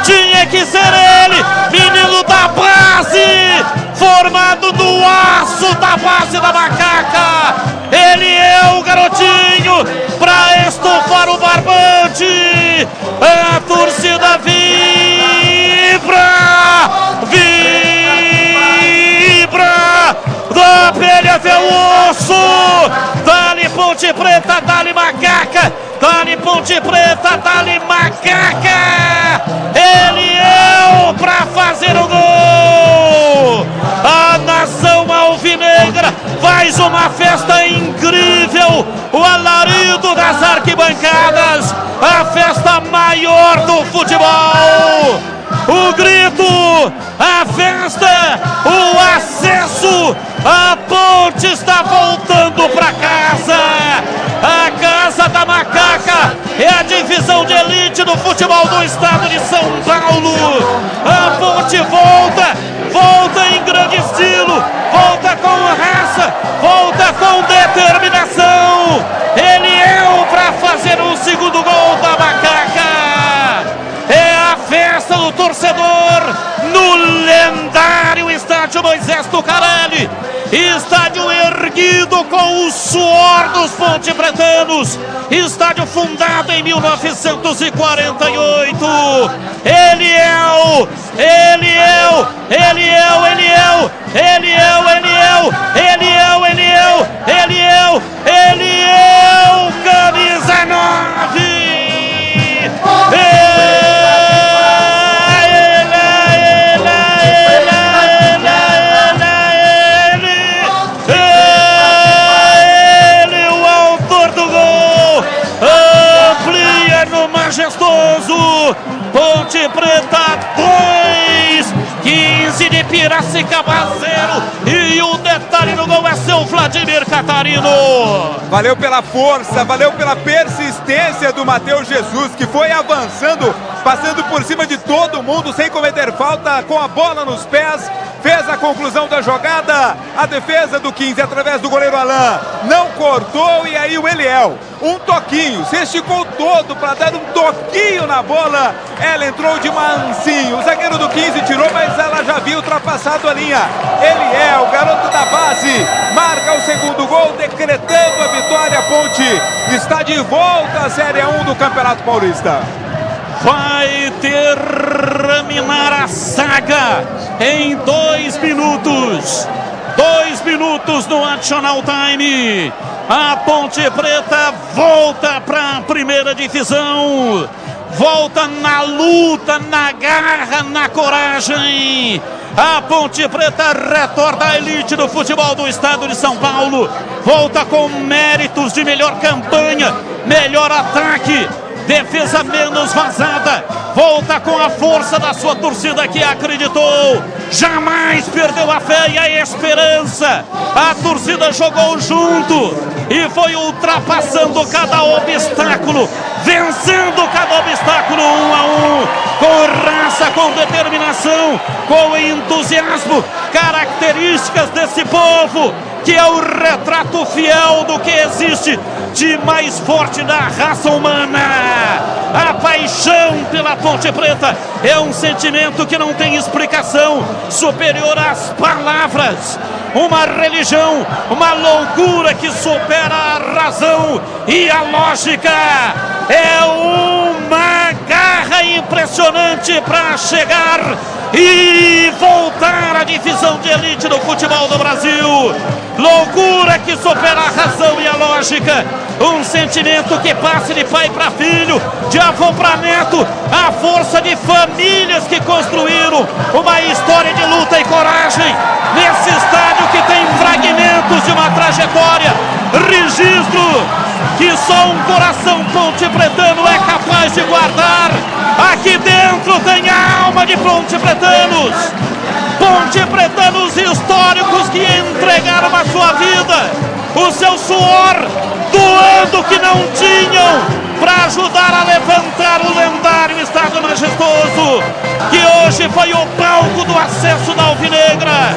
tinha que ser ele, menino da base, formado no aço da base da Macaca. Ele é o garotinho pra estufar o barbante. A torcida vibra, da pele até o osso. Dali Ponte Preta, dali Macaca, dali Ponte Preta, dali Macaca. Ele é o pra fazer o gol. A nação alvinegra faz uma festa incrível. O alarido das arquibancadas, a festa maior do futebol. O grito, a festa, o acesso, a Ponte está voltando para casa. A casa da Macaca é a divisão de elite do futebol do estado de São Paulo. A Ponte volta em grande estilo, volta com raça, volta com determinação. Ele é o para fazer o segundo gol da Macaca. É a festa do torcedor no lendário estádio Moisés Tucarelli. Estádio erguido com o suor dos pontepretanos. Estádio fundado em 1948. Eliel, camisa 9. Majestoso, Ponte Preta 2, 15 de Piracicaba 0, e o detalhe no gol é seu Vladimir Catarino. Valeu pela força, valeu pela persistência do Matheus Jesus, que foi avançando, passando por cima de todo mundo, sem cometer falta, com a bola nos pés, fez a conclusão da jogada. A defesa do 15 através do goleiro Alain não cortou, e aí o Eliel, um toquinho, se esticou todo para dar um toquinho na bola, ela entrou de mansinho, o zagueiro do 15 tirou, mas ela já havia ultrapassado a linha. Eliel, o garoto da base, marca o segundo gol, decretando a vitória. A Ponte está de volta à Série 1 do Campeonato Paulista. Vai terminar a saga em 2 minutos. 2 minutos no Additional Time. A Ponte Preta volta para a primeira divisão. Volta na luta, na garra, na coragem. A Ponte Preta retorna à elite do futebol do estado de São Paulo. Volta com méritos de melhor campanha, melhor ataque, defesa menos vazada. Volta com a força da sua torcida que acreditou. Jamais perdeu a fé e a esperança. A torcida jogou junto e foi ultrapassando cada obstáculo, vencendo cada obstáculo 1 a 1, com raça, com determinação, com entusiasmo, características desse povo, que é o retrato fiel do que existe de mais forte da raça humana. A paixão pela Ponte Preta é um sentimento que não tem explicação superior às palavras. Uma religião, uma loucura que supera a razão e a lógica. É uma garra impressionante para chegar e voltar à divisão de elite do futebol do Brasil. Loucura que supera a razão e a lógica. Um sentimento que passa de pai para filho, de avô para neto. A força de famílias que construíram uma história de luta e coragem nesse estádio que tem fragmentos de uma trajetória registro que só um coração pontepretano é capaz de guardar. Aqui dentro tem a alma de pontepretanos. Pontepretanos históricos que entregaram a sua vida, o seu suor, doando o que não tinham, para ajudar a levantar o lendário Estádio Majestoso, que hoje foi o palco do acesso da Alvinegra.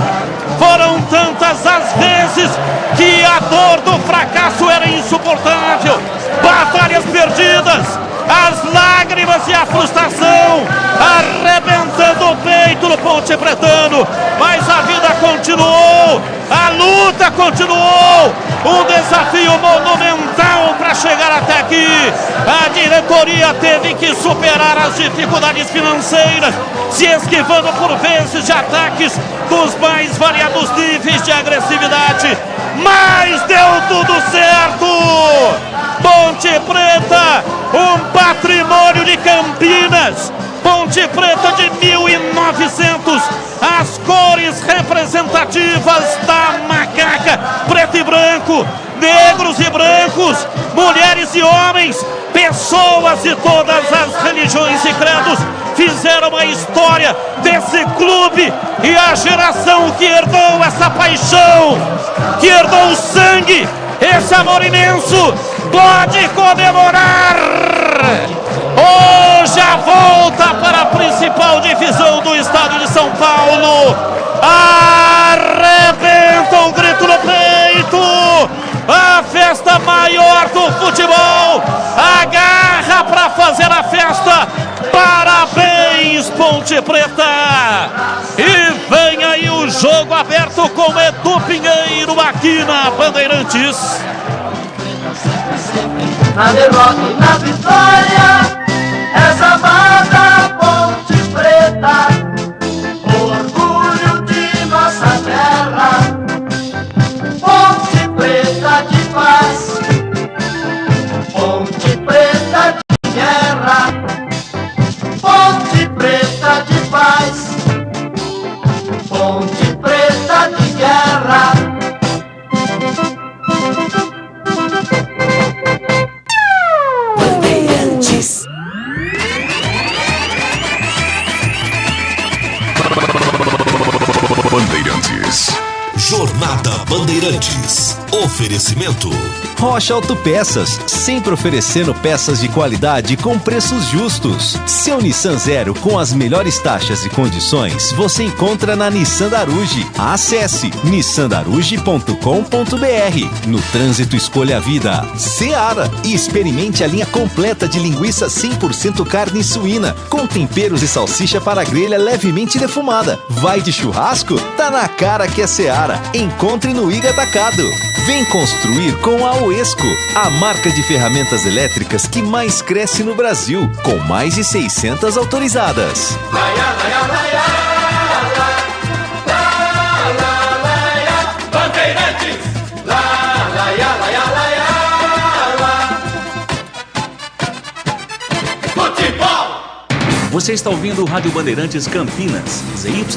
Foram tantas as vezes que a dor do fracasso era insuportável, batalhas perdidas, as lágrimas e a frustração arrebentando o peito do pontepretano, mas a vida continuou, a luta continuou, um desafio monumental para chegar até aqui. A diretoria teve que superar as dificuldades financeiras, se esquivando por vezes de ataques dos mais variados níveis de agressividade, mas deu tudo certo. Ponte Preta, um patrimônio de Campinas. Ponte Preta de 1900, as cores representativas da macaca, preto e branco, negros e brancos, mulheres e homens, pessoas de todas as religiões e credos fizeram a história desse clube, e a geração que herdou essa paixão, que herdou o sangue, esse amor imenso, pode comemorar hoje a volta para a principal divisão do estado de São Paulo. Arrebenta um grito no peito, a festa maior do futebol, agarra para fazer a festa. Parabéns, Ponte Preta! E vem aí o jogo aberto com Edu Pinheiro aqui na Bandeirantes. Na derrota e na vitória, essa banda Ponte Preta, orgulho de nossa terra. Ponte Preta de paz, Ponte Preta de guerra, Ponte Preta de paz, Ponte Preta de guerra. Bandeirantes. Bandeirantes. Jornada Bandeirantes. Oferecimento. Rocha Autopeças, sempre oferecendo peças de qualidade com preços justos. Seu Nissan Zero com as melhores taxas e condições você encontra na Nissan Daruge. Acesse nissandaruge.com.br. No trânsito escolha a vida. Seara, e experimente a linha completa de linguiça 100% carne suína, com temperos e salsicha para grelha levemente defumada. Vai de churrasco? Tá na cara que é Seara. Encontre no Iga Atacado. Vem construir com a Oesco, a marca de ferramentas elétricas que mais cresce no Brasil, com mais de 600 autorizadas. Bandeirantes. Futebol. Você está ouvindo o Rádio Bandeirantes Campinas, ZYK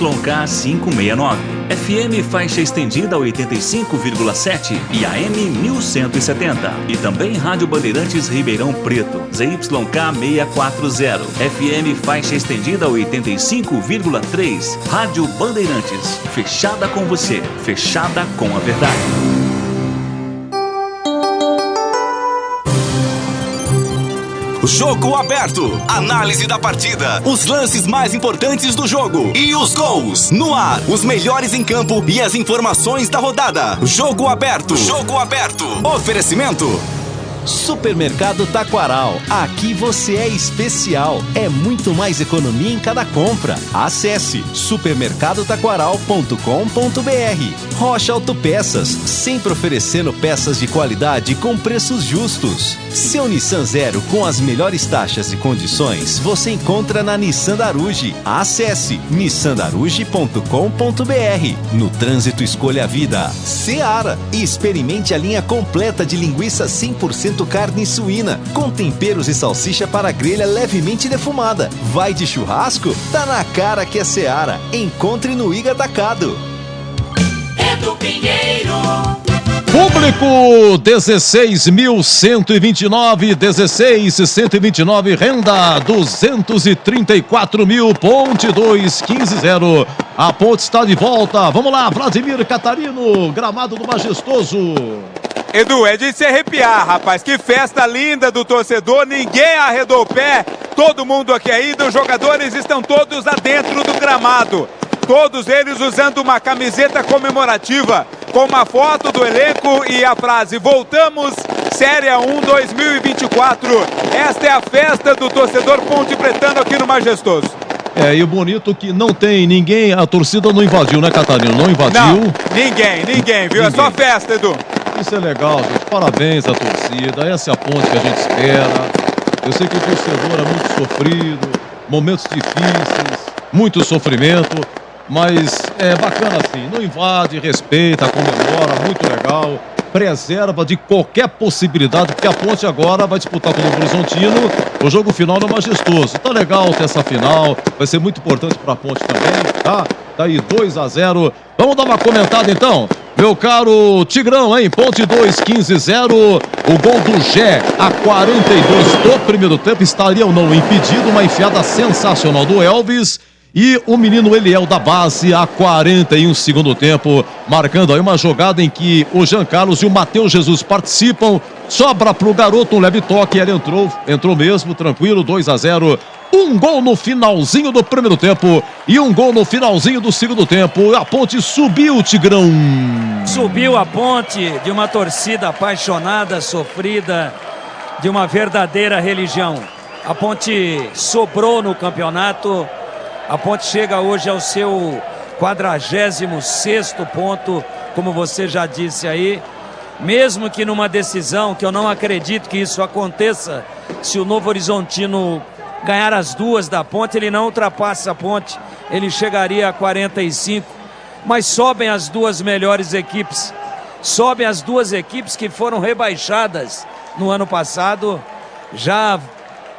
569, FM faixa estendida 85,7 e AM 1170. E também Rádio Bandeirantes Ribeirão Preto, ZYK 640, FM faixa estendida 85,3. Rádio Bandeirantes, fechada com você, fechada com a verdade. Jogo aberto, análise da partida, os lances mais importantes do jogo e os gols no ar, os melhores em campo e as informações da rodada. Jogo aberto, jogo aberto. Oferecimento. Supermercado Taquaral, aqui você é especial, é muito mais economia em cada compra. Acesse supermercadotaquaral.com.br. Rocha Autopeças, sempre oferecendo peças de qualidade com preços justos. Seu Nissan Zero com as melhores taxas e condições você encontra na Nissan Daruge. Acesse nissandaruge.com.br. No trânsito escolha a vida. Seara, e experimente a linha completa de linguiça 100% carne suína, com temperos e salsicha para grelha levemente defumada. Vai de churrasco? Tá na cara que é Seara. Encontre no Iga Atacado. Edu Pinheiro. Público 16.129, 16.129, renda 234 mil, Ponte 2-15-0. A Ponte está de volta. Vamos lá, Vladimir Catarino, gramado do Majestoso. Edu, é de se arrepiar, rapaz. Que festa linda do torcedor. Ninguém arredou o pé. Todo mundo aqui ainda. Os jogadores estão todos lá dentro do gramado. Todos eles usando uma camiseta comemorativa com uma foto do elenco e a frase: voltamos, Série 1 2024. Esta é a festa do torcedor pontepretano aqui no Majestoso. E o bonito que não tem ninguém, a torcida não invadiu, né, Catarino? Não invadiu. Não, ninguém, viu? É só festa, Edu. Isso é legal, gente. Parabéns à torcida. Essa é a Ponte que a gente espera. Eu sei que o torcedor é muito sofrido, momentos difíceis, muito sofrimento. Mas é bacana assim, não invade, respeita, comemora, muito legal, preserva de qualquer possibilidade, porque a Ponte agora vai disputar com o Novo Horizontino o jogo final no Majestoso. Tá legal ter essa final, vai ser muito importante pra Ponte também, tá? Tá aí 2-0. Vamos dar uma comentada então, meu caro Tigrão, hein? Ponte 2-15-0, o gol do Gé a 42 do primeiro tempo, estaria ou não impedido, uma enfiada sensacional do Elvis. E o menino Eliel da base a 41 segundo tempo, marcando aí uma jogada em que o Jean Carlos e o Matheus Jesus participam. Sobra pro garoto um leve toque, ele entrou mesmo, tranquilo, 2-0. Um gol no finalzinho do primeiro tempo e um gol no finalzinho do segundo tempo. A Ponte subiu, Tigrão. Subiu a Ponte de uma torcida apaixonada, sofrida, de uma verdadeira religião. A Ponte sobrou no campeonato. A Ponte chega hoje ao seu 46º ponto, como você já disse aí. Mesmo que numa decisão, que eu não acredito que isso aconteça, se o Novo Horizontino ganhar as duas da Ponte, ele não ultrapassa a Ponte, ele chegaria a 45. Mas sobem as duas melhores equipes, sobem as duas equipes que foram rebaixadas no ano passado. Já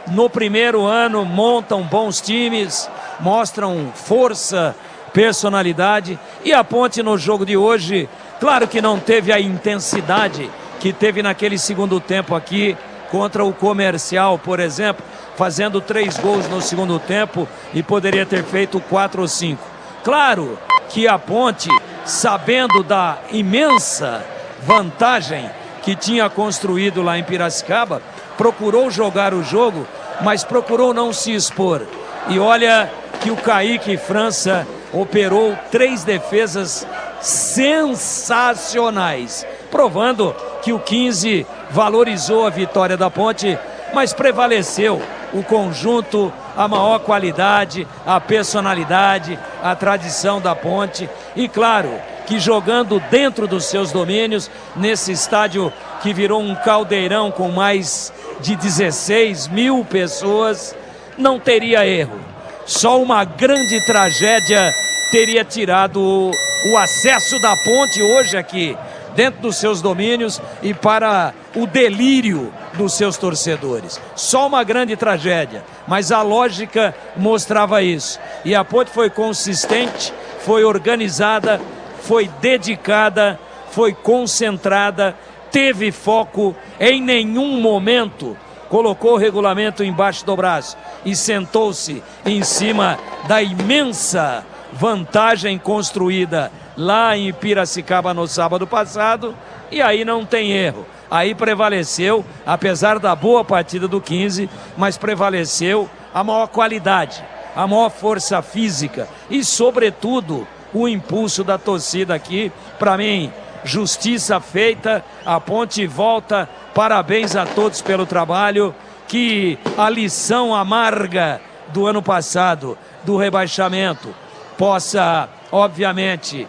no primeiro ano montam bons times, mostram força, personalidade, e a Ponte no jogo de hoje, claro que não teve a intensidade que teve naquele segundo tempo aqui contra o Comercial, por exemplo, fazendo 3 gols no segundo tempo e poderia ter feito 4 ou 5. Claro que a Ponte, sabendo da imensa vantagem que tinha construído lá em Piracicaba, procurou jogar o jogo, mas procurou não se expor. E olha que o Kaique França operou 3 defesas sensacionais, provando que o 15 valorizou a vitória da Ponte, mas prevaleceu o conjunto, a maior qualidade, a personalidade, a tradição da Ponte. E claro que jogando dentro dos seus domínios, nesse estádio que virou um caldeirão com mais de 16 mil pessoas, não teria erro. Só uma grande tragédia teria tirado o acesso da Ponte hoje aqui, dentro dos seus domínios e para o delírio dos seus torcedores. Só uma grande tragédia, mas a lógica mostrava isso. E a Ponte foi consistente, foi organizada, foi dedicada, foi concentrada, teve foco, em nenhum momento colocou o regulamento embaixo do braço e sentou-se em cima da imensa vantagem construída lá em Piracicaba no sábado passado, e aí não tem erro. Aí prevaleceu, apesar da boa partida do 15, mas prevaleceu a maior qualidade, a maior força física e, sobretudo, o impulso da torcida aqui. Para mim, justiça feita, a Ponte volta, parabéns a todos pelo trabalho, que a lição amarga do ano passado, do rebaixamento, possa, obviamente,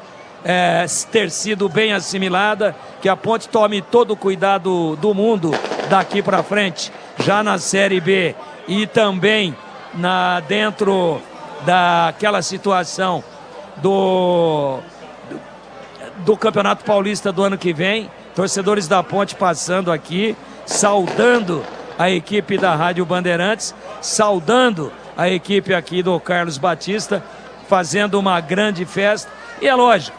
ter sido bem assimilada, que a Ponte tome todo o cuidado do mundo daqui para frente, já na Série B e também dentro daquela situação do Campeonato Paulista do ano que vem. Torcedores da Ponte passando aqui, saudando a equipe da Rádio Bandeirantes, saudando a equipe aqui do Carlos Batista, fazendo uma grande festa. E é lógico,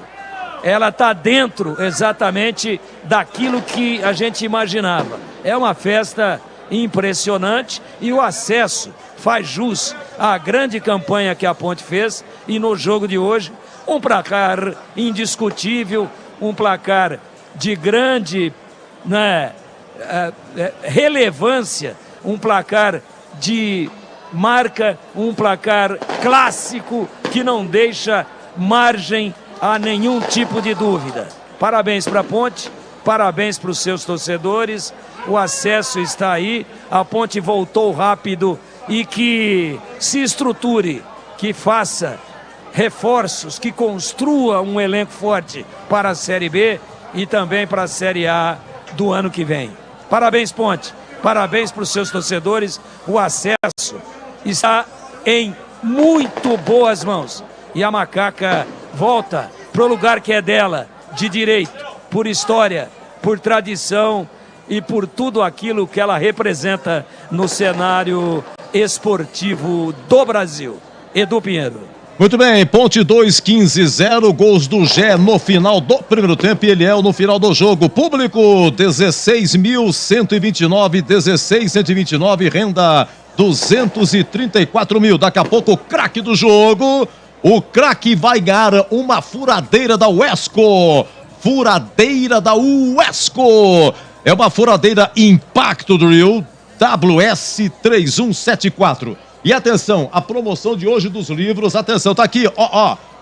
ela está dentro exatamente daquilo que a gente imaginava. É uma festa impressionante e o acesso faz jus à grande campanha que a Ponte fez, e no jogo de hoje, um placar indiscutível, um placar de grande, né, relevância, um placar de marca, um placar clássico que não deixa margem a nenhum tipo de dúvida. Parabéns para a Ponte, parabéns para os seus torcedores, o acesso está aí, a Ponte voltou rápido e que se estruture, que faça reforços, que construa um elenco forte para a Série B e também para a Série A do ano que vem. Parabéns, Ponte, parabéns para os seus torcedores, o acesso está em muito boas mãos e a Macaca volta para o lugar que é dela, de direito, por história, por tradição e por tudo aquilo que ela representa no cenário esportivo do Brasil. Edu Pinheiro. Muito bem, Ponte 2-15-0, gols do Gé no final do primeiro tempo e Eliel no final do jogo. Público 16.129, 16.129, renda 234 mil. Daqui a pouco o craque do jogo, o craque vai ganhar uma furadeira da Uesco. Furadeira da Uesco. É uma furadeira Impacto Drill WS3174. E atenção, a promoção de hoje dos livros, atenção, tá aqui,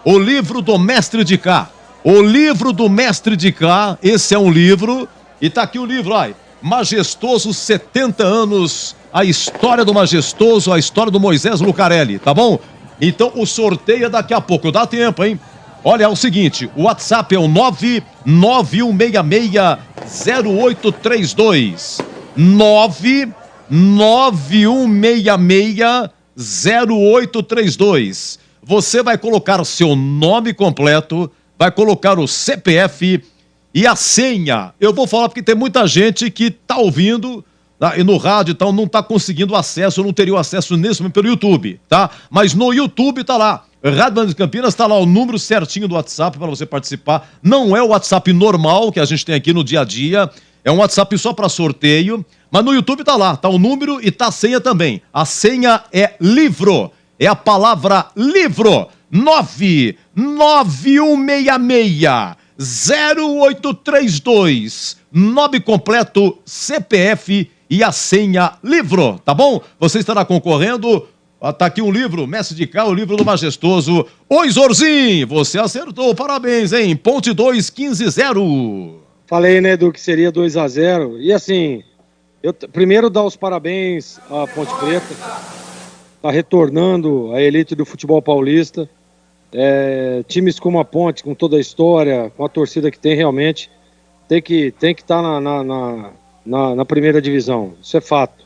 o livro do Mestre de Cá. O livro do Mestre de Cá, esse é um livro, e tá aqui o livro, ó, Majestoso 70 anos, a história do Majestoso, a história do Moisés Lucarelli, tá bom? Então o sorteio é daqui a pouco, dá tempo, hein? Olha, é o seguinte, o WhatsApp é o 991660832. 991660832. Você vai colocar o seu nome completo, vai colocar o CPF e a senha. Eu vou falar porque tem muita gente que tá ouvindo e no rádio e tal, não tá conseguindo acesso, não teria o acesso nesse momento pelo YouTube, tá? Mas no YouTube tá lá. Rádio Bandeirantes Campinas, tá lá o número certinho do WhatsApp para você participar. Não é o WhatsApp normal que a gente tem aqui no dia a dia, é um WhatsApp só para sorteio, mas no YouTube tá lá, tá o número e tá a senha também. A senha é livro, é a palavra livro, 991660832, nome completo, CPF e a senha livro, tá bom? Você estará concorrendo. Tá aqui um livro, Mestre de Cá, o livro do Majestoso. Oi, Zorzinho, você acertou, parabéns, hein? Ponte 2-15-0. Falei, né, Edu, que seria 2-0. E assim, eu primeiro dar os parabéns à Ponte Preta. Tá retornando a elite do futebol paulista. Times como a Ponte, com toda a história, com a torcida que tem realmente, tem que estar na primeira divisão. Isso é fato.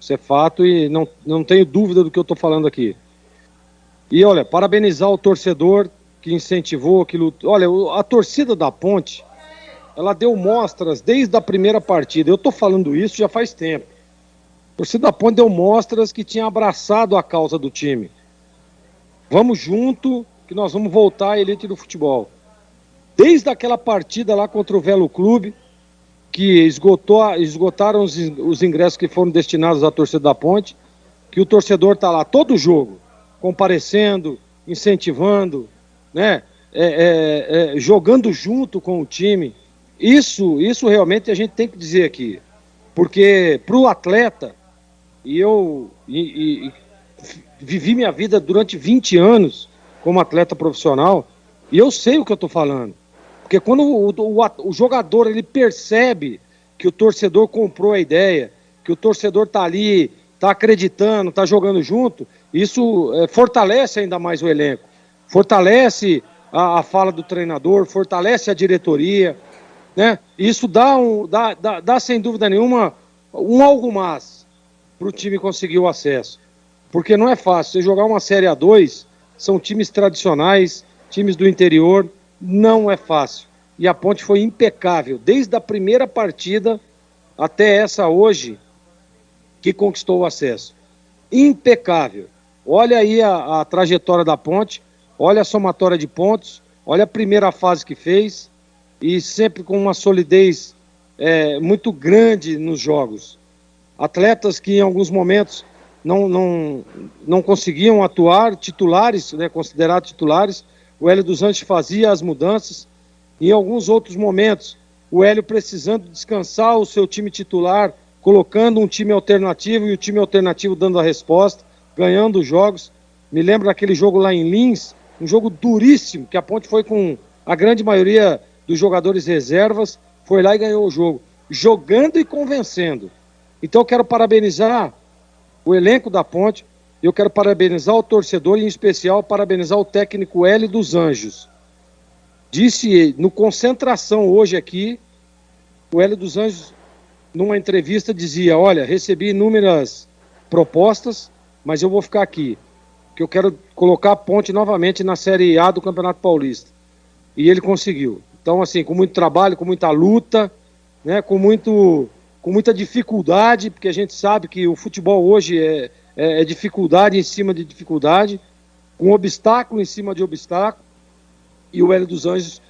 Isso é fato e não tenho dúvida do que eu estou falando aqui. E olha, parabenizar o torcedor que incentivou, que lutou. Olha, a torcida da Ponte, ela deu mostras desde a primeira partida. Eu estou falando isso já faz tempo. A torcida da Ponte deu mostras que tinha abraçado a causa do time. Vamos junto, que nós vamos voltar à elite do futebol. Desde aquela partida lá contra o Velo Clube, que esgotaram os ingressos que foram destinados à torcida da Ponte, que o torcedor está lá todo jogo, comparecendo, incentivando, né? Jogando junto com o time. Isso realmente a gente tem que dizer aqui, porque para o atleta, e eu vivi minha vida durante 20 anos como atleta profissional, e eu sei o que eu estou falando. Porque quando o jogador ele percebe que o torcedor comprou a ideia, que o torcedor está ali, está acreditando, está jogando junto, isso fortalece ainda mais o elenco, fortalece a fala do treinador, fortalece a diretoria, né? Isso dá sem dúvida nenhuma um algo mais para o time conseguir o acesso. Porque não é fácil, você jogar uma Série A2, são times tradicionais, times do interior, não é fácil. E a Ponte foi impecável, desde a primeira partida até essa hoje, que conquistou o acesso. Impecável. Olha aí a trajetória da Ponte, olha a somatória de pontos, Olha a primeira fase que fez e sempre com uma solidez muito grande nos jogos. Atletas que em alguns momentos não conseguiam atuar, titulares, né, considerados titulares, o Hélio dos Anjos fazia as mudanças. Em alguns outros momentos, o Hélio precisando descansar o seu time titular, colocando um time alternativo e o time alternativo dando a resposta, ganhando os jogos. Me lembro daquele jogo lá em Lins, um jogo duríssimo, que a Ponte foi com a grande maioria dos jogadores reservas, foi lá e ganhou o jogo, jogando e convencendo. Então eu quero parabenizar o elenco da Ponte, eu quero parabenizar o torcedor e em especial parabenizar o técnico Hélio dos Anjos. Disse no Concentração hoje aqui, o Hélio dos Anjos numa entrevista dizia, olha, recebi inúmeras propostas, mas eu vou ficar aqui, que eu quero colocar a Ponte novamente na Série A do Campeonato Paulista. E ele conseguiu. Então, assim, com muito trabalho, com muita luta, né, com muita dificuldade, porque a gente sabe que o futebol hoje é dificuldade em cima de dificuldade, com obstáculo em cima de obstáculo, e o Hélio dos Anjos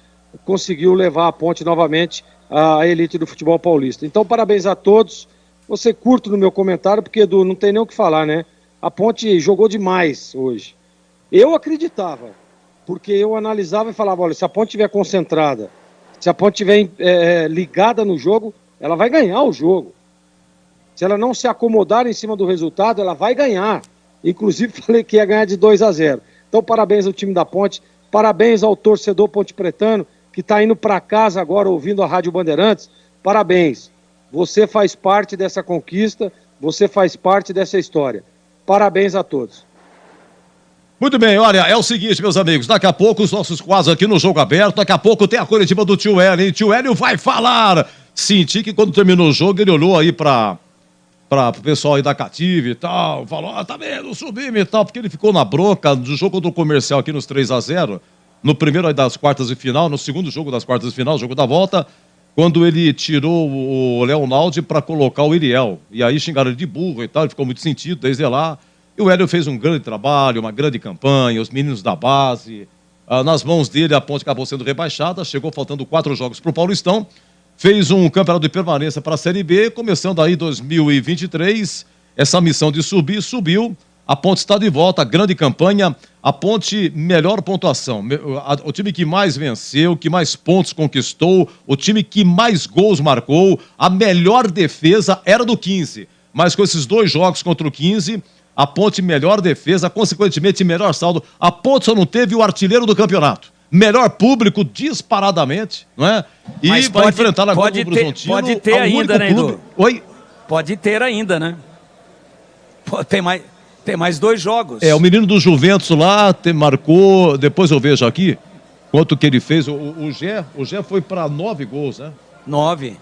conseguiu levar a Ponte novamente à elite do futebol paulista. Então, parabéns a todos. Você curto no meu comentário, porque, Edu, não tem nem o que falar, né? A Ponte jogou demais hoje. Eu acreditava, porque eu analisava e falava, olha, se a Ponte estiver concentrada, se a Ponte estiver ligada no jogo, ela vai ganhar o jogo. Se ela não se acomodar em cima do resultado, ela vai ganhar. Inclusive, falei que ia ganhar de 2-0. Então, parabéns ao time da Ponte, parabéns ao torcedor pontepretano, que está indo para casa agora ouvindo a Rádio Bandeirantes. Parabéns. Você faz parte dessa conquista, você faz parte dessa história. Parabéns a todos. Muito bem, olha, é o seguinte, meus amigos, daqui a pouco os nossos quadros aqui no Jogo Aberto, daqui a pouco tem a coletiva do tio Hélio, hein? Tio Hélio vai falar. Senti que quando terminou o jogo, ele olhou aí para o pessoal aí da Cativa e tal, falou, tá vendo, subimos e tal, porque ele ficou na bronca do jogo do Comercial aqui nos 3-0, no primeiro aí das quartas de final, no segundo jogo das quartas de final, jogo da volta, quando ele tirou o Leonaldi para colocar o Iriel. E aí xingaram ele de burro e tal, ele ficou muito sentido desde lá. E o Hélio fez um grande trabalho, uma grande campanha, os meninos da base. Nas mãos dele, a Ponte acabou sendo rebaixada, chegou faltando 4 jogos para o Paulistão. Fez um campeonato de permanência para a Série B, começando aí 2023. Essa missão de subir, subiu. A Ponte está de volta, grande campanha. A Ponte, melhor pontuação. O time que mais venceu, que mais pontos conquistou, o time que mais gols marcou. A melhor defesa era do 15. Mas com esses 2 jogos contra o 15, a Ponte melhor defesa, consequentemente melhor saldo. A Ponte só não teve o artilheiro do campeonato. Melhor público, disparadamente, não é? E mas vai enfrentar agora o Horizontino. Pode ter ainda, né, Edu? Oi? Pode ter ainda, né? Tem mais 2 jogos. O menino do Juventus lá marcou, depois eu vejo aqui, quanto que ele fez. O Gé foi para 9 gols, né? 9.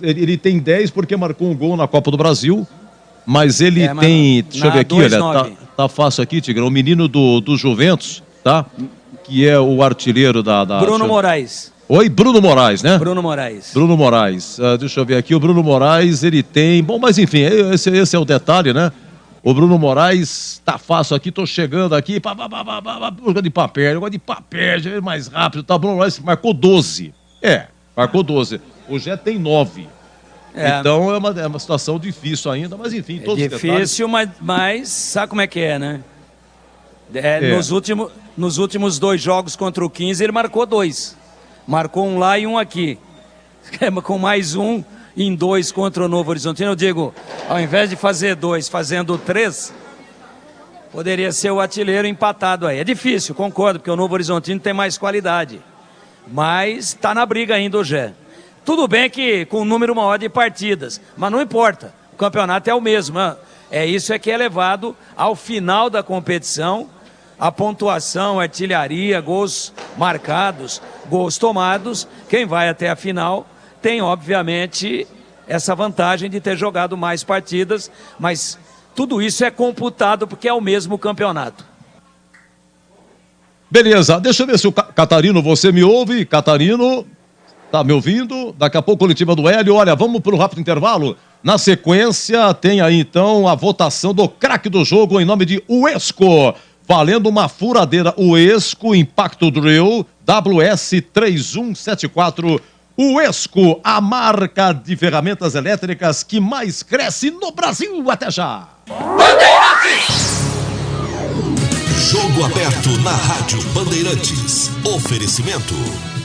Ele tem 10 porque marcou um gol na Copa do Brasil, mas ele tem, deixa eu ver aqui, olha, tá fácil aqui, Tigrão, o menino do Juventus, tá? Que é o artilheiro da... Bruno Moraes. Oi, Bruno Moraes, né? Bruno Moraes. Bruno Moraes. Deixa eu ver aqui, o Bruno Moraes, ele tem... Bom, mas enfim, esse é o detalhe, né? O Bruno Moraes, tá fácil aqui, tô chegando aqui, gosto de papel, mais rápido, tá? O Bruno Moraes marcou 12. Marcou 12. O Gé tem 9. Então é uma situação difícil ainda, mas enfim, todos os difícil, mas sabe como é que é, né? Nos últimos 2 jogos contra o 15, ele marcou 2. Marcou um lá e um aqui. Com mais um em 2 contra o Novo Horizontino, eu digo, ao invés de fazer 2, fazendo 3, poderia ser o artilheiro empatado aí. É difícil, concordo, porque o Novo Horizontino tem mais qualidade. Mas está na briga ainda o Gé. Tudo bem que com um número maior de partidas, mas não importa. O campeonato é o mesmo. Isso que é levado ao final da competição. A pontuação, artilharia, gols marcados, gols tomados. Quem vai até a final tem, obviamente, essa vantagem de ter jogado mais partidas, mas tudo isso é computado porque é o mesmo campeonato. Beleza, deixa eu ver se o Catarino, você me ouve? Catarino, tá me ouvindo? Daqui a pouco coletiva do Hélio. Olha, vamos para um rápido intervalo. Na sequência, tem aí então a votação do craque do jogo em nome de Uesco. valendo uma furadeira Uesco Impacto Drill WS3174. Uesco, a marca de ferramentas elétricas que mais cresce no Brasil. Até já! Jogo aberto na Rádio Bandeirantes. Oferecimento.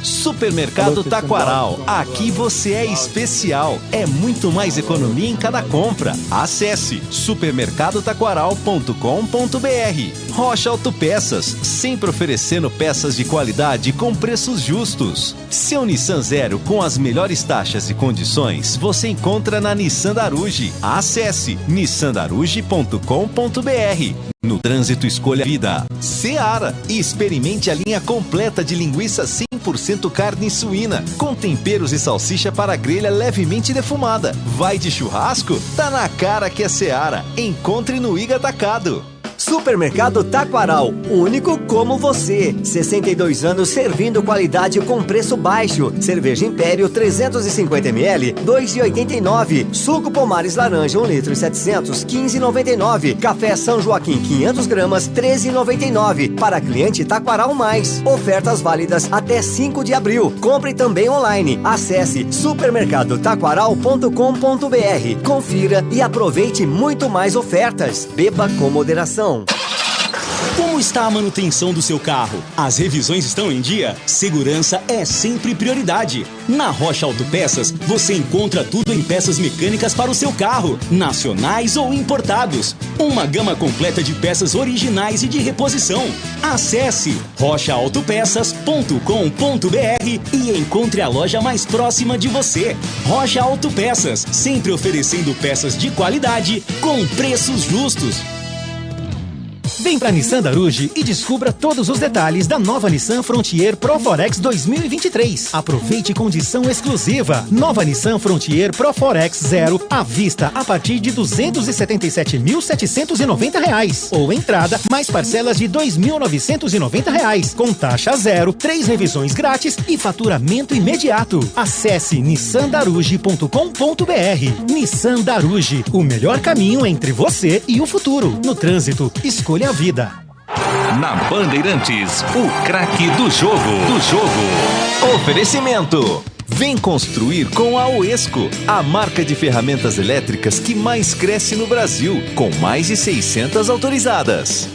Supermercado Taquaral. Aqui você é especial. É muito mais economia em cada compra. Acesse supermercadotaquaral.com.br. Rocha Autopeças, sempre oferecendo peças de qualidade com preços justos. Seu Nissan Zero com as melhores taxas e condições você encontra na Nissan Daruge. Acesse nissandaruge.com.br. No trânsito, escolha a vida. Seara. E experimente a linha completa de linguiça 100% carne suína, com temperos e salsicha para grelha levemente defumada. Vai de churrasco? Tá na cara que é Seara. Encontre no Iga Atacado. Supermercado Taquaral, único como você. 62 anos servindo qualidade com preço baixo. Cerveja Império 350ml, 2,89. Suco Pomares Laranja 1 litro e 700, 15,99. Café São Joaquim 500 gramas, 13,99. Para cliente Taquaral Mais. Ofertas válidas até 5 de abril. Compre também online. Acesse supermercadotaquaral.com.br. Confira e aproveite muito mais ofertas. Beba com moderação. Como está a manutenção do seu carro? As revisões estão em dia? Segurança é sempre prioridade. Na Rocha Autopeças, você encontra tudo em peças mecânicas para o seu carro, nacionais ou importados. Uma gama completa de peças originais e de reposição. Acesse rochaautopeças.com.br e encontre a loja mais próxima de você. Rocha Autopeças, sempre oferecendo peças de qualidade com preços justos. Vem pra Nissan Daruge e descubra todos os detalhes da nova Nissan Frontier Proforex 2023. Aproveite condição exclusiva. Nova Nissan Frontier Proforex Zero à vista a partir de R$ 277.790. Ou entrada mais parcelas de R$ 2.990. Com taxa zero, 3 revisões grátis e faturamento imediato. Acesse nissandaruge.com.br. Nissan Daruge, o melhor caminho entre você e o futuro. No trânsito, escolha a vida. Na Bandeirantes, o craque do jogo. Oferecimento. Vem construir com a Uesco, a marca de ferramentas elétricas que mais cresce no Brasil, com mais de 600 autorizadas.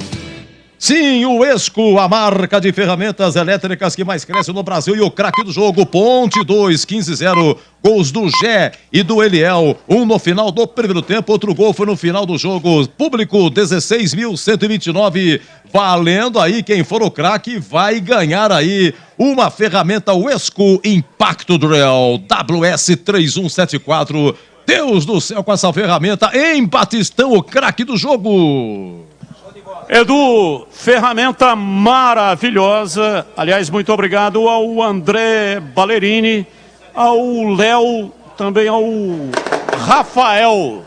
Sim, o Uesco, a marca de ferramentas elétricas que mais cresce no Brasil, e o craque do jogo, Ponte 2, 15-0, gols do Gé e do Eliel, um no final do primeiro tempo, outro gol foi no final do jogo, público 16.129, valendo aí, quem for o craque vai ganhar aí uma ferramenta Uesco Impacto Drill WS3174, Deus do céu, com essa ferramenta em Batistão, o craque do jogo. Edu, ferramenta maravilhosa. Aliás, muito obrigado ao André Ballerini, ao Léo, também ao Rafael.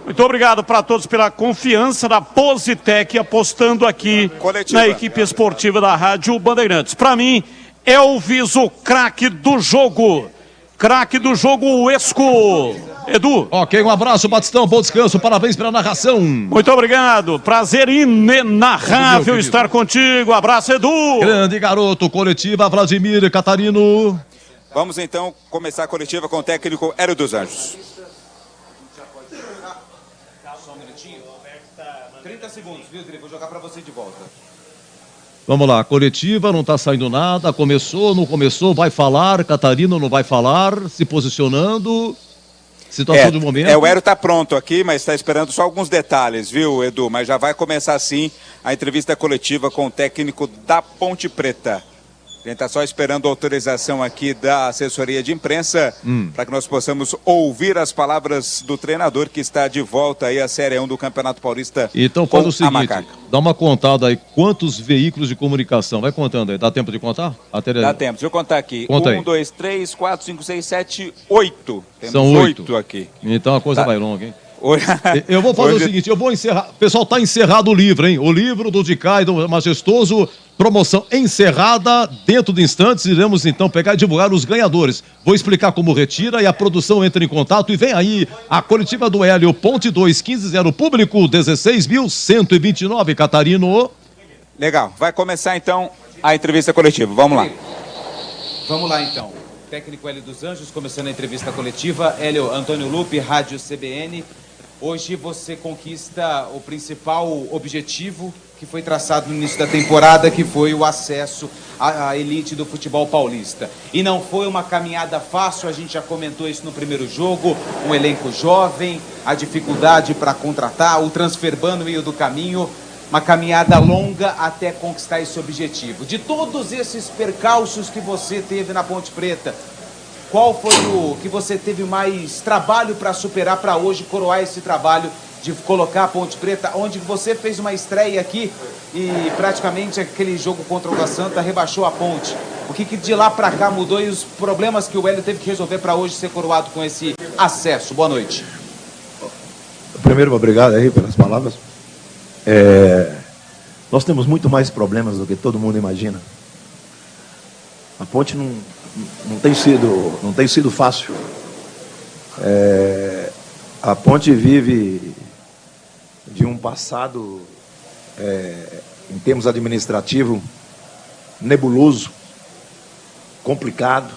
Muito obrigado para todos pela confiança da Positec, apostando aqui na equipe esportiva da Rádio Bandeirantes. Para mim, Elvis, o craque do jogo. Craque do jogo, Uesco. Edu. Ok, um abraço, Batistão, bom descanso, parabéns pela narração. Muito obrigado, prazer inenarrável estar contigo, abraço, Edu. Grande garoto, coletiva, Vladimir Catarino. Vamos então começar a coletiva com o técnico Hélio dos Anjos. Só um minutinho, 30 segundos, viu, Dri? Vou jogar para você de volta. Vamos lá, coletiva, não tá saindo nada, começou, não começou, vai falar, Catarino não vai falar, se posicionando... Situação do momento. O Hélio está pronto aqui, mas está esperando só alguns detalhes, viu, Edu? Mas já vai começar sim a entrevista coletiva com o técnico da Ponte Preta. A gente está só esperando a autorização aqui da assessoria de imprensa para que nós possamos ouvir as palavras do treinador que está de volta aí à Série 1 do Campeonato Paulista. Então faz o seguinte, dá uma contada aí, quantos veículos de comunicação? Vai contando aí, dá tempo de contar? Dá tempo, deixa eu contar aqui. Conta 1, 2, 3, 4, 5, 6, 7, 8. Temos São 8 aqui. Então a coisa vai longa, hein? Eu vou fazer o seguinte, eu vou encerrar. Pessoal, tá encerrado o livro, hein? O livro do Dicai, do Majestoso, promoção encerrada. Dentro de instantes, iremos então pegar e divulgar os ganhadores. Vou explicar como retira e a produção entra em contato. E vem aí a coletiva do Hélio, Ponte 2, 15-0, público 16.129, Catarino. Legal, vai começar então a entrevista coletiva, vamos lá. Vamos lá então. Técnico Hélio dos Anjos, começando a entrevista coletiva. Hélio, Antônio Lupe, Rádio CBN. Hoje você conquista o principal objetivo que foi traçado no início da temporada, que foi o acesso à elite do futebol paulista. E não foi uma caminhada fácil, a gente já comentou isso no primeiro jogo, um elenco jovem, a dificuldade para contratar, o transferban no meio do caminho, uma caminhada longa até conquistar esse objetivo. De todos esses percalços que você teve na Ponte Preta, qual foi o que você teve mais trabalho para superar, para hoje coroar esse trabalho de colocar a Ponte Preta, onde você fez uma estreia aqui e praticamente aquele jogo contra o Água Santa rebaixou a Ponte? O que de lá para cá mudou e os problemas que o Hélio teve que resolver para hoje ser coroado com esse acesso? Boa noite. Primeiro, obrigado aí pelas palavras. Nós temos muito mais problemas do que todo mundo imagina. A Ponte não tem sido fácil. A Ponte vive de um passado, em termos administrativos, nebuloso, complicado.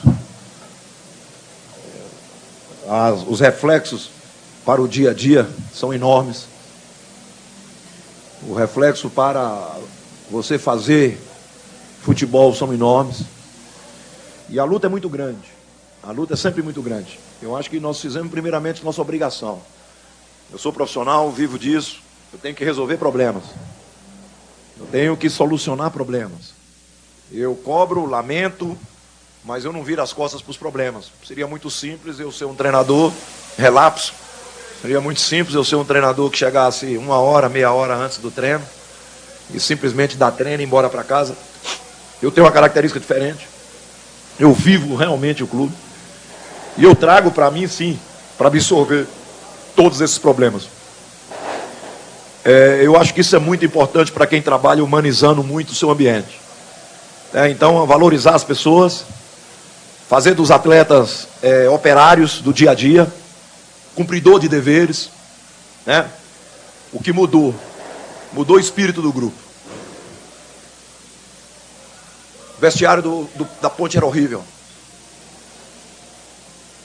Os reflexos para o dia a dia são enormes. O reflexo para você fazer futebol são enormes. E a luta é muito grande. A luta é sempre muito grande. Eu acho que nós fizemos primeiramente nossa obrigação. Eu sou profissional, vivo disso. Eu tenho que resolver problemas. Eu tenho que solucionar problemas. Eu cobro, lamento, mas eu não viro as costas para os problemas. Seria muito simples eu ser um treinador relapso. Seria muito simples eu ser um treinador que chegasse 1 hora, meia hora antes do treino e simplesmente dar treino e ir embora para casa. Eu tenho uma característica diferente. Eu vivo realmente o clube. E eu trago para mim, sim, para absorver todos esses problemas. Eu acho que isso é muito importante para quem trabalha humanizando muito o seu ambiente. Então, valorizar as pessoas, fazer dos atletas operários do dia a dia, cumpridor de deveres, né? O que mudou? Mudou o espírito do grupo. O vestiário da Ponte era horrível.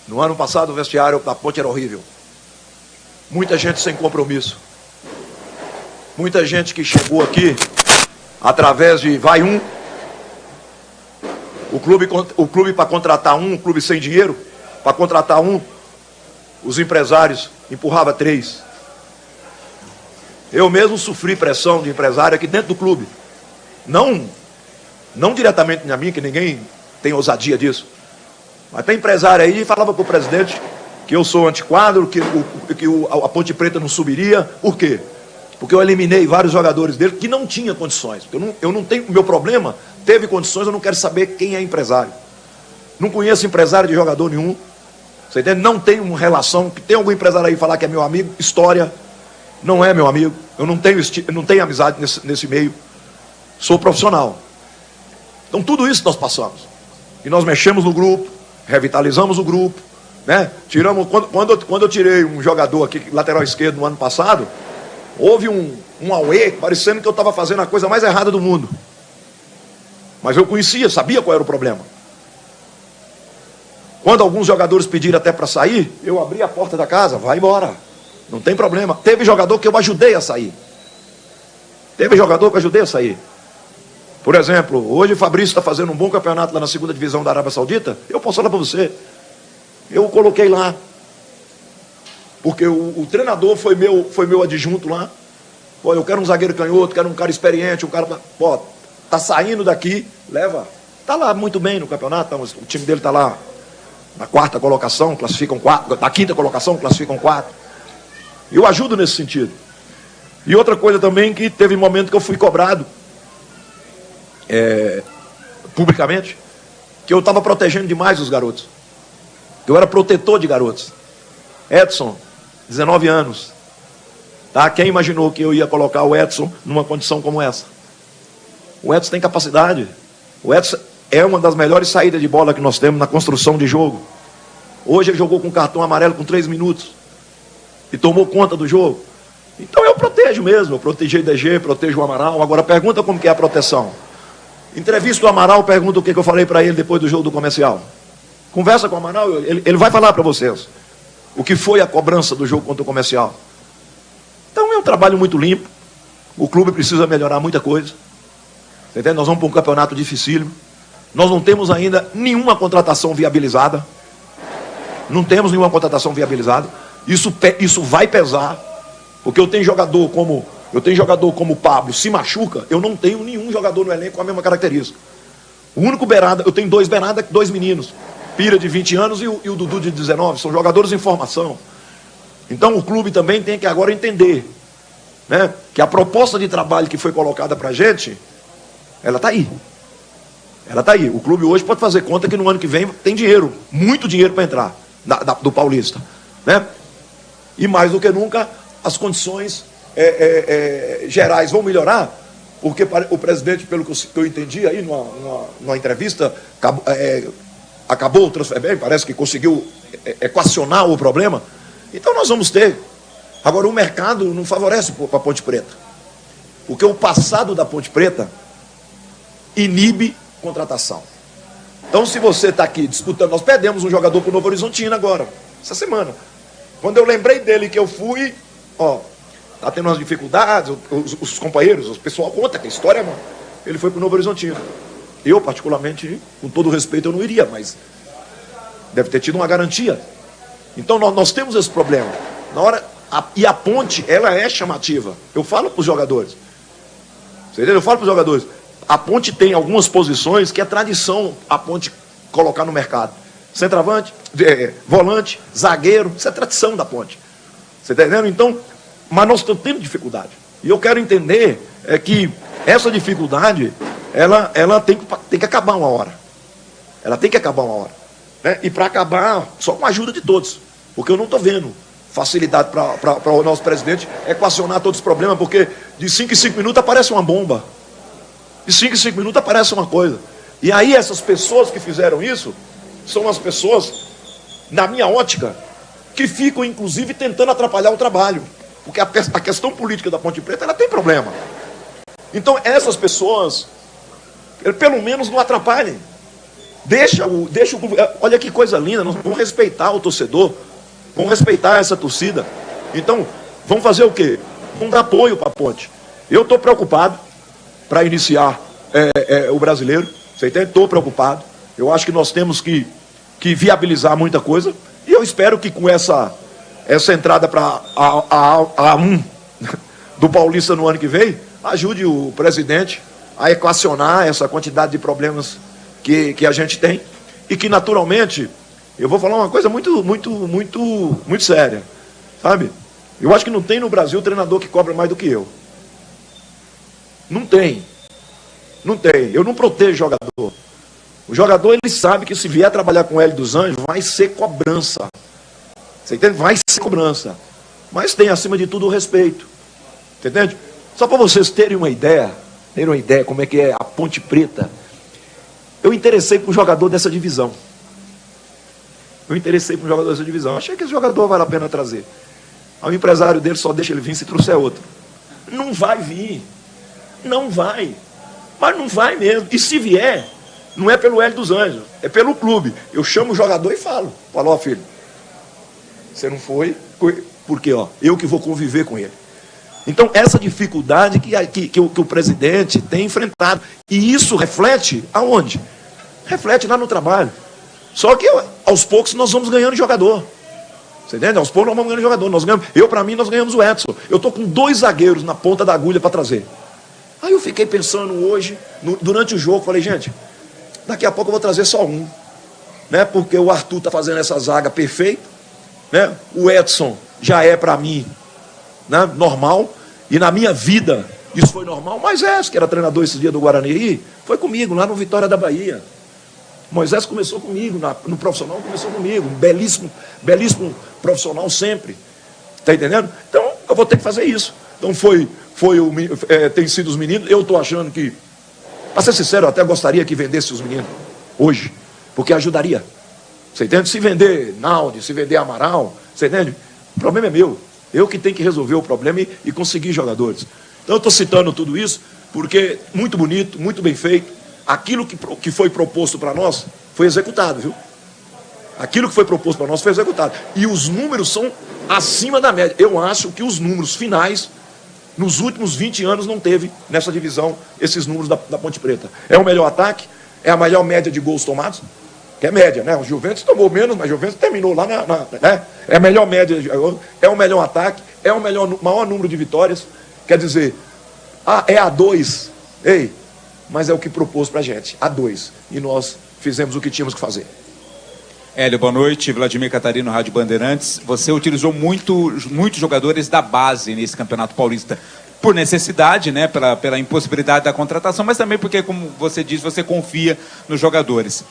No ano passado o vestiário da Ponte era horrível. Muita gente sem compromisso. Muita gente que chegou aqui através de vai um. O clube para contratar um, o clube sem dinheiro, para contratar um, os empresários empurravam 3. Eu mesmo sofri pressão de empresário aqui dentro do clube. Não diretamente na minha, que ninguém tem ousadia disso. Mas tem empresário aí que falava para o presidente que eu sou antiquadro, que a Ponte Preta não subiria. Por quê? Porque eu eliminei vários jogadores dele que não tinham condições. Eu não tenho, o meu problema, teve condições, eu não quero saber quem é empresário. Não conheço empresário de jogador nenhum. Você entende? Não tenho uma relação, que tem algum empresário aí falar que é meu amigo, história, não é meu amigo. Eu não tenho amizade nesse meio. Sou profissional. Então tudo isso nós passamos. E nós mexemos no grupo, revitalizamos o grupo, né? Tiramos, quando eu tirei um jogador aqui, lateral esquerdo, no ano passado, houve um auê, parecendo que eu estava fazendo a coisa mais errada do mundo. Mas eu conhecia, sabia qual era o problema. Quando alguns jogadores pediram até para sair, eu abri a porta da casa, vai embora, não tem problema. Teve jogador que eu ajudei a sair. Por exemplo, hoje o Fabrício está fazendo um bom campeonato lá na 2ª divisão da Arábia Saudita. Eu posso falar para você, eu o coloquei lá, porque o treinador foi meu adjunto lá. Pô, eu quero um zagueiro canhoto, quero um cara experiente, um cara, pô, tá saindo daqui, leva. Tá lá muito bem no campeonato, o time dele tá lá na 4ª colocação, classificam 4, na 5ª colocação, classificam 4. Eu ajudo nesse sentido. E outra coisa também, que teve momento que eu fui cobrado publicamente, que eu estava protegendo demais os garotos. Eu era protetor de garotos. Edson, 19 anos. Tá? Quem imaginou que eu ia colocar o Edson numa condição como essa? O Edson tem capacidade. O Edson é uma das melhores saídas de bola que nós temos na construção de jogo. Hoje ele jogou com cartão amarelo com 3 minutos. E tomou conta do jogo. Então eu protejo mesmo, eu protegi DG, protejo o Amaral. Agora pergunta como que é a proteção. Entrevista o Amaral, pergunta o que eu falei para ele depois do jogo do Comercial. Conversa com o Amaral, ele vai falar para vocês o que foi a cobrança do jogo contra o Comercial. Então é um trabalho muito limpo. O clube precisa melhorar muita coisa. Você entende? Nós vamos para um campeonato dificílimo. Nós não temos ainda nenhuma contratação viabilizada. Não temos nenhuma contratação viabilizada. Isso vai pesar. Porque eu tenho jogador como o Pablo, se machuca, eu não tenho nenhum jogador no elenco com a mesma característica. O único beirada, eu tenho 2 beirada, 2 meninos. Pira de 20 anos e o Dudu de 19. São jogadores em formação. Então o clube também tem que agora entender, né, que a proposta de trabalho que foi colocada para a gente, ela está aí. Ela está aí. O clube hoje pode fazer conta que no ano que vem tem dinheiro, muito dinheiro para entrar do Paulista, né? E mais do que nunca, as condições gerais vão melhorar, porque o presidente, pelo que eu entendi aí numa entrevista, acabou o transfer ban, parece que conseguiu equacionar o problema. Então nós vamos ter. Agora, o mercado não favorece para a Ponte Preta, porque o passado da Ponte Preta inibe contratação. Então, se você está aqui disputando, nós perdemos um jogador para o Novo Horizontino agora, essa semana. Quando eu lembrei dele que eu fui, tá tendo umas dificuldades, os companheiros, o pessoal conta que a história, mano. Ele foi para o Novo Horizontino. Eu, particularmente, com todo respeito, eu não iria, mas deve ter tido uma garantia. Então, nós temos esse problema. E a Ponte, ela é chamativa. Eu falo para os jogadores. Você entendeu? Eu falo para os jogadores. A Ponte tem algumas posições que é tradição a Ponte colocar no mercado. Centroavante, volante, zagueiro, isso é tradição da Ponte. Você está entendendo? Então, mas nós estamos tendo dificuldade. E eu quero entender que essa dificuldade, ela tem que acabar uma hora. Ela tem que acabar uma hora. Né? E para acabar, só com a ajuda de todos. Porque eu não estou vendo facilidade para o nosso presidente equacionar todos os problemas, porque de 5 em 5 minutos aparece uma bomba. De 5 em 5 minutos aparece uma coisa. E aí essas pessoas que fizeram isso, são as pessoas, na minha ótica, que ficam inclusive tentando atrapalhar o trabalho. Porque a questão política da Ponte Preta, ela tem problema. Então essas pessoas, pelo menos não atrapalhem. Deixa o olha que coisa linda, nós vamos respeitar o torcedor, vamos respeitar essa torcida. Então, vamos fazer o quê? Vamos dar apoio para a Ponte. Eu estou preocupado para iniciar o brasileiro, você entende? Estou preocupado. Eu acho que nós temos que viabilizar muita coisa. E eu espero que com essa entrada para a 1 do Paulista no ano que vem, ajude o presidente a equacionar essa quantidade de problemas que a gente tem. E que naturalmente, eu vou falar uma coisa muito séria, sabe? Eu acho que não tem no Brasil treinador que cobra mais do que eu. Não tem. Não tem. Eu não protejo o jogador. O jogador, ele sabe que se vier trabalhar com o Hélio dos Anjos, vai ser cobrança. Você entende? Vai ser cobrança. Mas tem, acima de tudo, o respeito. Entende? Só para vocês terem uma ideia como é que é a Ponte Preta. Eu interessei para um jogador dessa divisão. Achei que esse jogador vale a pena trazer. O empresário dele só deixa ele vir se trouxer outro. Não vai vir. Não vai. Mas não vai mesmo. E se vier, não é pelo Hélio dos Anjos, é pelo clube. Eu chamo o jogador e falo, ó filho, você não foi, porque eu que vou conviver com ele. Então essa dificuldade que o presidente tem enfrentado. E isso reflete aonde? Reflete lá no trabalho. Só que aos poucos nós vamos ganhando jogador. Você entende? Aos poucos nós vamos ganhando jogador. Para mim, nós ganhamos o Edson. Eu estou com 2 zagueiros na ponta da agulha para trazer. Aí eu fiquei pensando hoje, durante o jogo, falei, gente, daqui a pouco eu vou trazer só um. Né? Porque o Arthur está fazendo essa zaga perfeita. Né? O Edson já é para mim, né, normal. E na minha vida isso foi normal. Moisés, que era treinador esse dia do Guarani, foi comigo lá no Vitória da Bahia. Moisés começou comigo, no profissional começou comigo. Um belíssimo profissional sempre. Está entendendo? Então eu vou ter que fazer isso. Então tem sido os meninos. Eu estou achando que, para ser sincero, eu até gostaria que vendesse os meninos hoje, porque ajudaria. Você entende? Se vender Naldi, se vender Amaral, você entende? O problema é meu. Eu que tenho que resolver o problema e conseguir jogadores. Então eu estou citando tudo isso porque muito bonito, muito bem feito. Aquilo que foi proposto para nós foi executado, viu? Aquilo que foi proposto para nós foi executado. E os números são acima da média. Eu acho que os números finais, nos últimos 20 anos, não teve nessa divisão esses números da Ponte Preta. É o melhor ataque, é a maior média de gols tomados, que é média, né? O Juventus tomou menos, mas o Juventus terminou lá né? É a melhor média, é o melhor ataque, é o maior número de vitórias. Quer dizer, é A2, mas é o que propôs pra gente, A2. E nós fizemos o que tínhamos que fazer. Hélio, boa noite. Vladimir Catarino, Rádio Bandeirantes. Você utilizou muitos jogadores da base nesse Campeonato Paulista, por necessidade, né, pela impossibilidade da contratação, mas também porque, como você diz, você confia nos jogadores.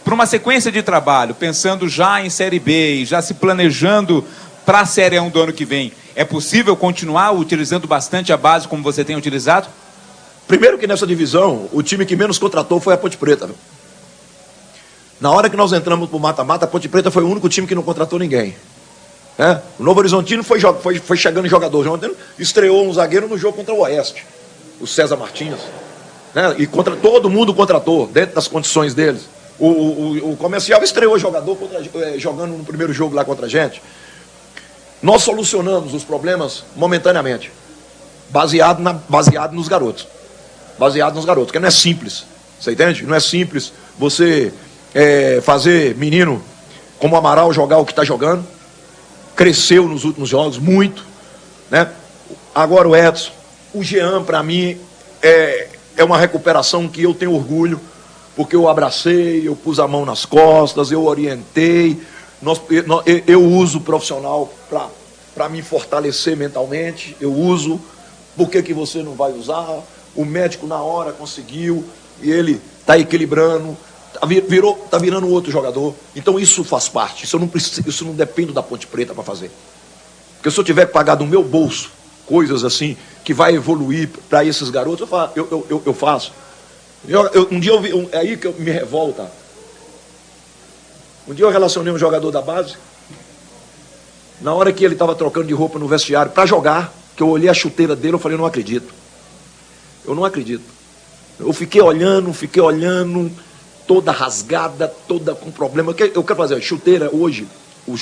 Para uma sequência de trabalho, pensando já em Série B e já se planejando para a Série A1 do ano que vem, é possível continuar utilizando bastante a base como você tem utilizado? Primeiro que nessa divisão, o time que menos contratou foi a Ponte Preta. Viu? Na hora que nós entramos pro mata-mata, a Ponte Preta foi o único time que não contratou ninguém. O Novo Horizontino foi chegando em jogador. Ontem estreou um zagueiro no jogo contra o Oeste, o César Martins. E todo mundo contratou, dentro das condições deles. O Comercial estreou jogador jogando no primeiro jogo lá contra a gente. Nós solucionamos os problemas momentaneamente, baseado nos garotos. Baseado nos garotos, porque não é simples. Você entende? Não é simples você fazer menino como o Amaral jogar o que está jogando. Cresceu nos últimos jogos, muito. Né? Agora o Edson. O Jean, para mim, é uma recuperação que eu tenho orgulho, porque eu abracei, eu pus a mão nas costas, eu orientei. Eu uso o profissional para me fortalecer mentalmente. Eu uso. Por que você não vai usar? O médico na hora conseguiu e ele está equilibrando. Está virando outro jogador. Então isso faz parte. Isso não depende da Ponte Preta para fazer. Porque se eu tiver que pagar do meu bolso coisas assim que vai evoluir para esses garotos, eu faço. Um dia eu vi, é aí que me revolta. Um dia eu relacionei um jogador da base. Na hora que ele estava trocando de roupa no vestiário para jogar, que eu olhei a chuteira dele, eu falei, eu não acredito. Eu não acredito. Eu fiquei olhando, toda rasgada, toda com problema. Eu quero fazer chuteira hoje. O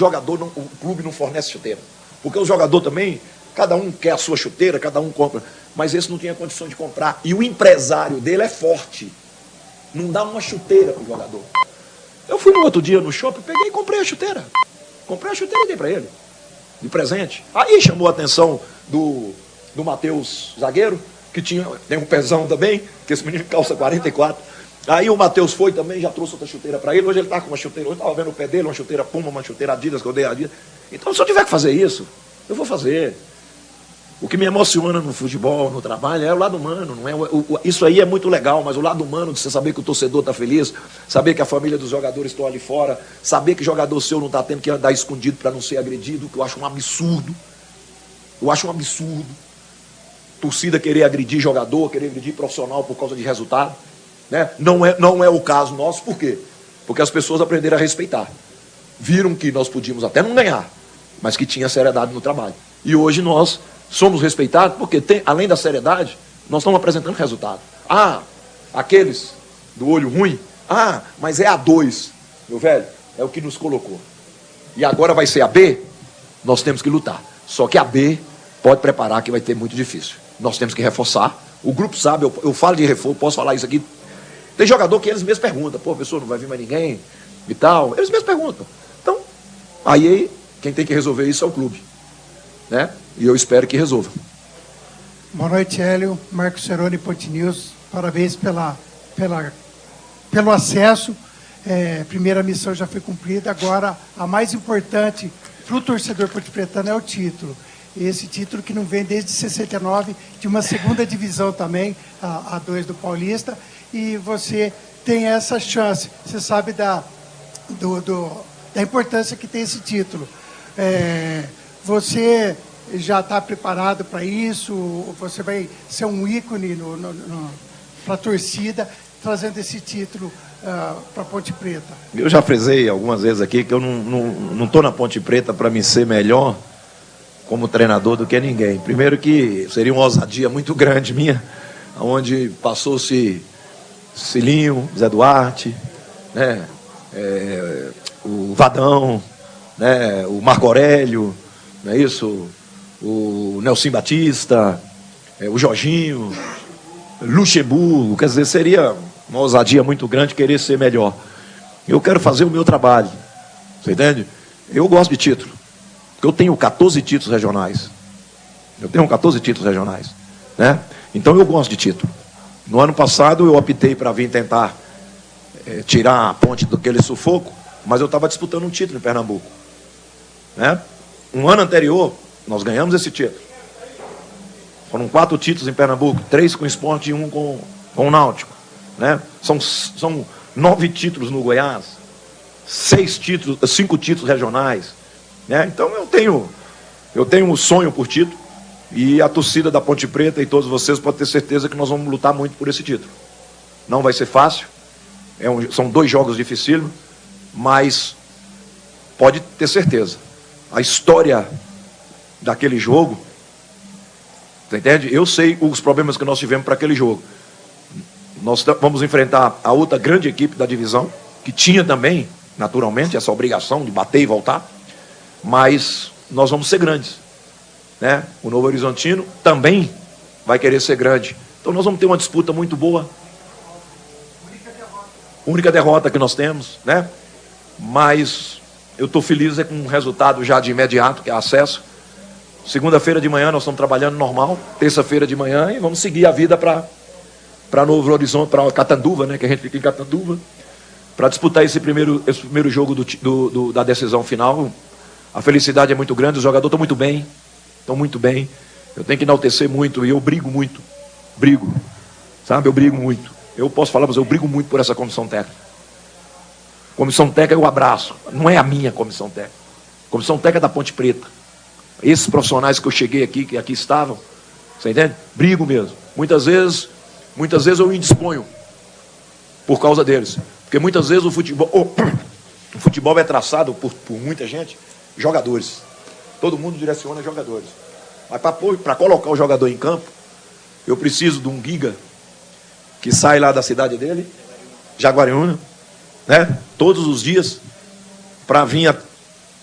clube não fornece chuteira. Porque o jogador também, cada um quer a sua chuteira, cada um compra. Mas esse não tinha condição de comprar. E o empresário dele é forte. Não dá uma chuteira pro jogador. Eu fui no outro dia no shopping, peguei e comprei a chuteira. Comprei a chuteira e dei para ele. De presente. Aí chamou a atenção do Matheus, zagueiro, que tem um pezão também, que esse menino calça 44. Aí o Matheus foi também, já trouxe outra chuteira para ele. Hoje ele está com uma chuteira, hoje estava vendo o pé dele, uma chuteira Puma, uma chuteira Adidas, que eu dei Adidas. Então, se eu tiver que fazer isso, eu vou fazer. O que me emociona no futebol, no trabalho, é o lado humano. Não é isso aí é muito legal, mas o lado humano de você saber que o torcedor está feliz, saber que a família dos jogadores estão ali fora, saber que jogador seu não está tendo que andar escondido para não ser agredido, que eu acho um absurdo. Eu acho um absurdo. Torcida querer agredir jogador, querer agredir profissional por causa de resultado. Né? Não é o caso nosso, por quê? Porque as pessoas aprenderam a respeitar. Viram que nós podíamos até não ganhar, mas que tinha seriedade no trabalho. E hoje nós somos respeitados porque, além da seriedade, nós estamos apresentando resultado. Aqueles do olho ruim, mas é A2, meu velho, é o que nos colocou. E agora vai ser a B, nós temos que lutar. Só que a B pode preparar que vai ter muito difícil. Nós temos que reforçar. O grupo sabe, eu falo de reforço, posso falar isso aqui. Tem jogador que eles mesmos perguntam, professor, não vai vir mais ninguém e tal. Eles mesmos perguntam. Então, aí quem tem que resolver isso é o clube. Né? E eu espero que resolva. Boa noite, Hélio. Marcos Ceroni, Ponte News. Parabéns pelo acesso. Primeira missão já foi cumprida. Agora, a mais importante para o torcedor pontepretano é o título. Esse título que não vem desde 69, de uma segunda divisão também, a 2 do Paulista. E você tem essa chance. Você sabe da importância que tem esse título. Você já está preparado para isso? Você vai ser um ícone para a torcida, trazendo esse título para a Ponte Preta? Eu já frisei algumas vezes aqui que eu não estou na Ponte Preta para me ser melhor como treinador do que ninguém. Primeiro que seria uma ousadia muito grande minha, onde passou-se Cilinho, Zé Duarte, né? O Vadão, né? O Marco Aurélio, não é isso? O Nelson Batista, o Jorginho, Luxemburgo. Quer dizer, seria uma ousadia muito grande querer ser melhor. Eu quero fazer o meu trabalho, você entende? Eu gosto de título, porque eu tenho 14 títulos regionais. Né? Então eu gosto de título. No ano passado eu optei para vir tentar tirar a Ponte daquele sufoco, mas eu estava disputando um título em Pernambuco. Né? Um ano anterior, nós ganhamos esse título. Foram 4 títulos em Pernambuco, 3 com o Sport e 1 com o Náutico. Né? São 9 títulos no Goiás, 5 títulos regionais. Né? Então eu tenho um sonho por título, e a torcida da Ponte Preta e todos vocês podem ter certeza que nós vamos lutar muito por esse título. Não vai ser fácil, são 2 jogos dificílimos, mas pode ter certeza, a história daquele jogo, você entende? Eu sei os problemas que nós tivemos para aquele jogo. Nós vamos enfrentar a outra grande equipe da divisão, que tinha também, naturalmente, essa obrigação de bater e voltar, mas nós vamos ser grandes. Né? O Novo Horizontino também vai querer ser grande. Então nós vamos ter uma disputa muito boa. Única derrota que nós temos, né? Mas eu estou feliz com um resultado já de imediato, que é acesso. Segunda-feira de manhã nós estamos trabalhando normal, terça-feira de manhã, e vamos seguir a vida para Novo Horizonte, para Catanduva, né? Que a gente fica em Catanduva, para disputar esse primeiro jogo da decisão final. A felicidade é muito grande, os jogadores estão muito bem. Eu tenho que enaltecer muito, e eu brigo muito. Sabe? Eu brigo muito. Eu posso falar, mas eu brigo muito por essa comissão técnica. Comissão técnica eu abraço. Não é a minha comissão técnica. Comissão técnica é da Ponte Preta. Esses profissionais que eu cheguei aqui, que aqui estavam, você entende? Brigo mesmo. Muitas vezes eu me indisponho por causa deles. Porque muitas vezes o futebol é traçado por muita gente, jogadores. Todo mundo direciona jogadores. Mas para colocar o jogador em campo, eu preciso de um giga que sai lá da cidade dele, Jaguariúna, né? Todos os dias, para vir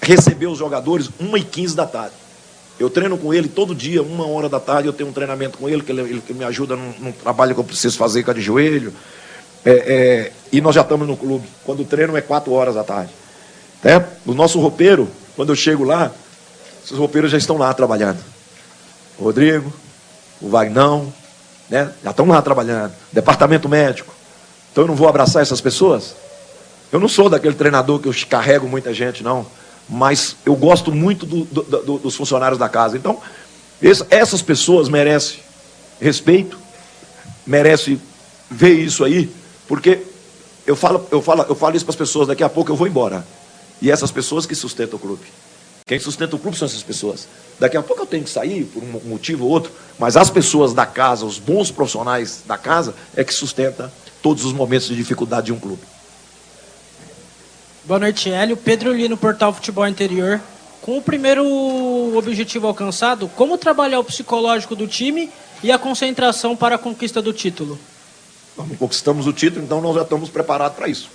receber os jogadores 1h15 da tarde. Eu treino com ele todo dia, 1h da tarde, eu tenho um treinamento com ele, que ele me ajuda num trabalho que eu preciso fazer com a de joelho. E nós já estamos no clube. Quando o treino é 4h da tarde. Né? O nosso roupeiro, quando eu chego lá, esses roupeiros já estão lá trabalhando. O Rodrigo, o Vagnão, né? Já estão lá trabalhando. Departamento médico. Então eu não vou abraçar essas pessoas? Eu não sou daquele treinador que eu carrego muita gente, não. Mas eu gosto muito dos funcionários da casa. Então, essas pessoas merecem respeito, merecem ver isso aí, porque eu falo isso para as pessoas, daqui a pouco eu vou embora. E essas pessoas que sustentam o clube. Quem sustenta o clube são essas pessoas. Daqui a pouco eu tenho que sair por um motivo ou outro, mas as pessoas da casa, os bons profissionais da casa, é que sustenta todos os momentos de dificuldade de um clube. Boa noite, Hélio. Pedro Lino, Portal Futebol Interior. Com o primeiro objetivo alcançado, como trabalhar o psicológico do time e a concentração para a conquista do título? Nós não conquistamos o título, então nós já estamos preparados para isso.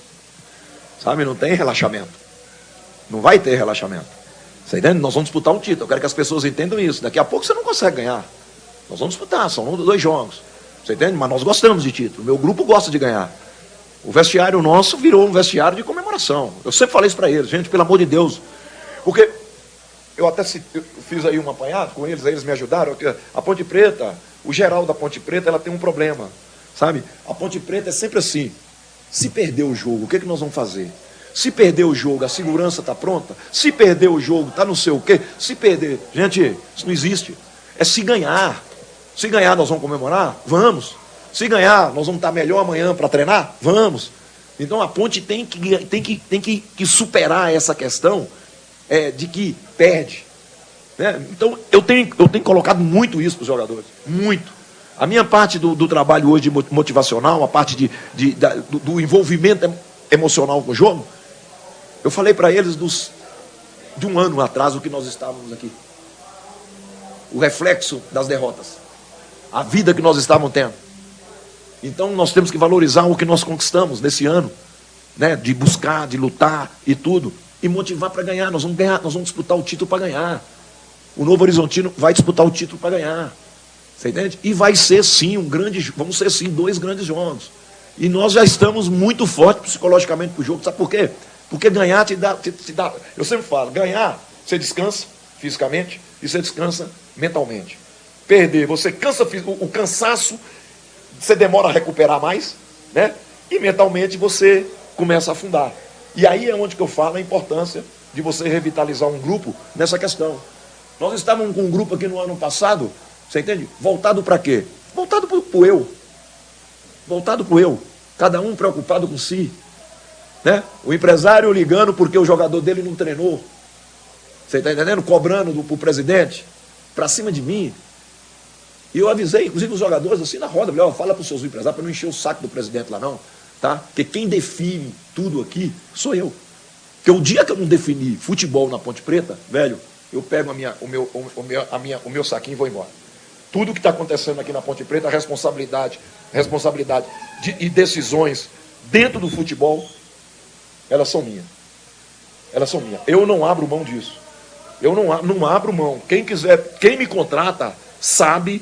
Sabe, não tem relaxamento. Não vai ter relaxamento. Você entende? Nós vamos disputar um título. Eu quero que as pessoas entendam isso. Daqui a pouco você não consegue ganhar. Nós vamos disputar, são 2 jogos. Você entende? Mas nós gostamos de título. Meu grupo gosta de ganhar. O vestiário nosso virou um vestiário de comemoração. Eu sempre falei isso para eles, gente, pelo amor de Deus. Porque eu fiz aí um apanhado com eles, aí eles me ajudaram. A Ponte Preta, o geral da Ponte Preta, ela tem um problema, sabe? A Ponte Preta é sempre assim. Se perder o jogo, o que nós vamos fazer? Se perder o jogo, a segurança está pronta? Se perder o jogo, está não sei o quê? Se perder, gente, isso não existe. É se ganhar. Se ganhar, nós vamos comemorar? Vamos. Se ganhar, nós vamos estar melhor amanhã para treinar? Vamos. Então a Ponte tem que superar essa questão de que perde. Né? Então eu tenho colocado muito isso para os jogadores. Muito. A minha parte do trabalho hoje motivacional, a parte do envolvimento emocional com o jogo, eu falei para eles de um ano atrás o que nós estávamos aqui. o reflexo das derrotas. A vida que nós estávamos tendo. Então nós temos que valorizar o que nós conquistamos nesse ano, né? De buscar, de lutar e tudo. E motivar para ganhar. Nós vamos ganhar, nós vamos disputar o título para ganhar. O Novo Horizontino vai disputar o título para ganhar. Você entende? E vai ser sim vamos ser sim 2 grandes jogos. E nós já estamos muito fortes psicologicamente para o jogo. Sabe por quê? Porque ganhar te dá. Eu sempre falo, ganhar, você descansa fisicamente e você descansa mentalmente. Perder, você cansa, o cansaço, você demora a recuperar mais, né? E mentalmente você começa a afundar. E aí é onde que eu falo a importância de você revitalizar um grupo nessa questão. Nós estávamos com um grupo aqui no ano passado, você entende? Voltado para quê? Voltado para o eu. Voltado para o eu. Cada um preocupado com si. Né? O empresário ligando porque o jogador dele não treinou. Você está entendendo? Cobrando para o presidente. Para cima de mim. E eu avisei, inclusive, os jogadores assim na roda. Falei, fala para os seus empresários para não encher o saco do presidente lá não. Tá? Porque quem define tudo aqui sou eu. Porque o dia que eu não definir futebol na Ponte Preta, velho, eu pego o meu saquinho e vou embora. Tudo que está acontecendo aqui na Ponte Preta, a responsabilidade e decisões dentro do futebol, elas são minhas. Elas são minhas. Eu não abro mão disso. Eu não abro mão. Quem me contrata, sabe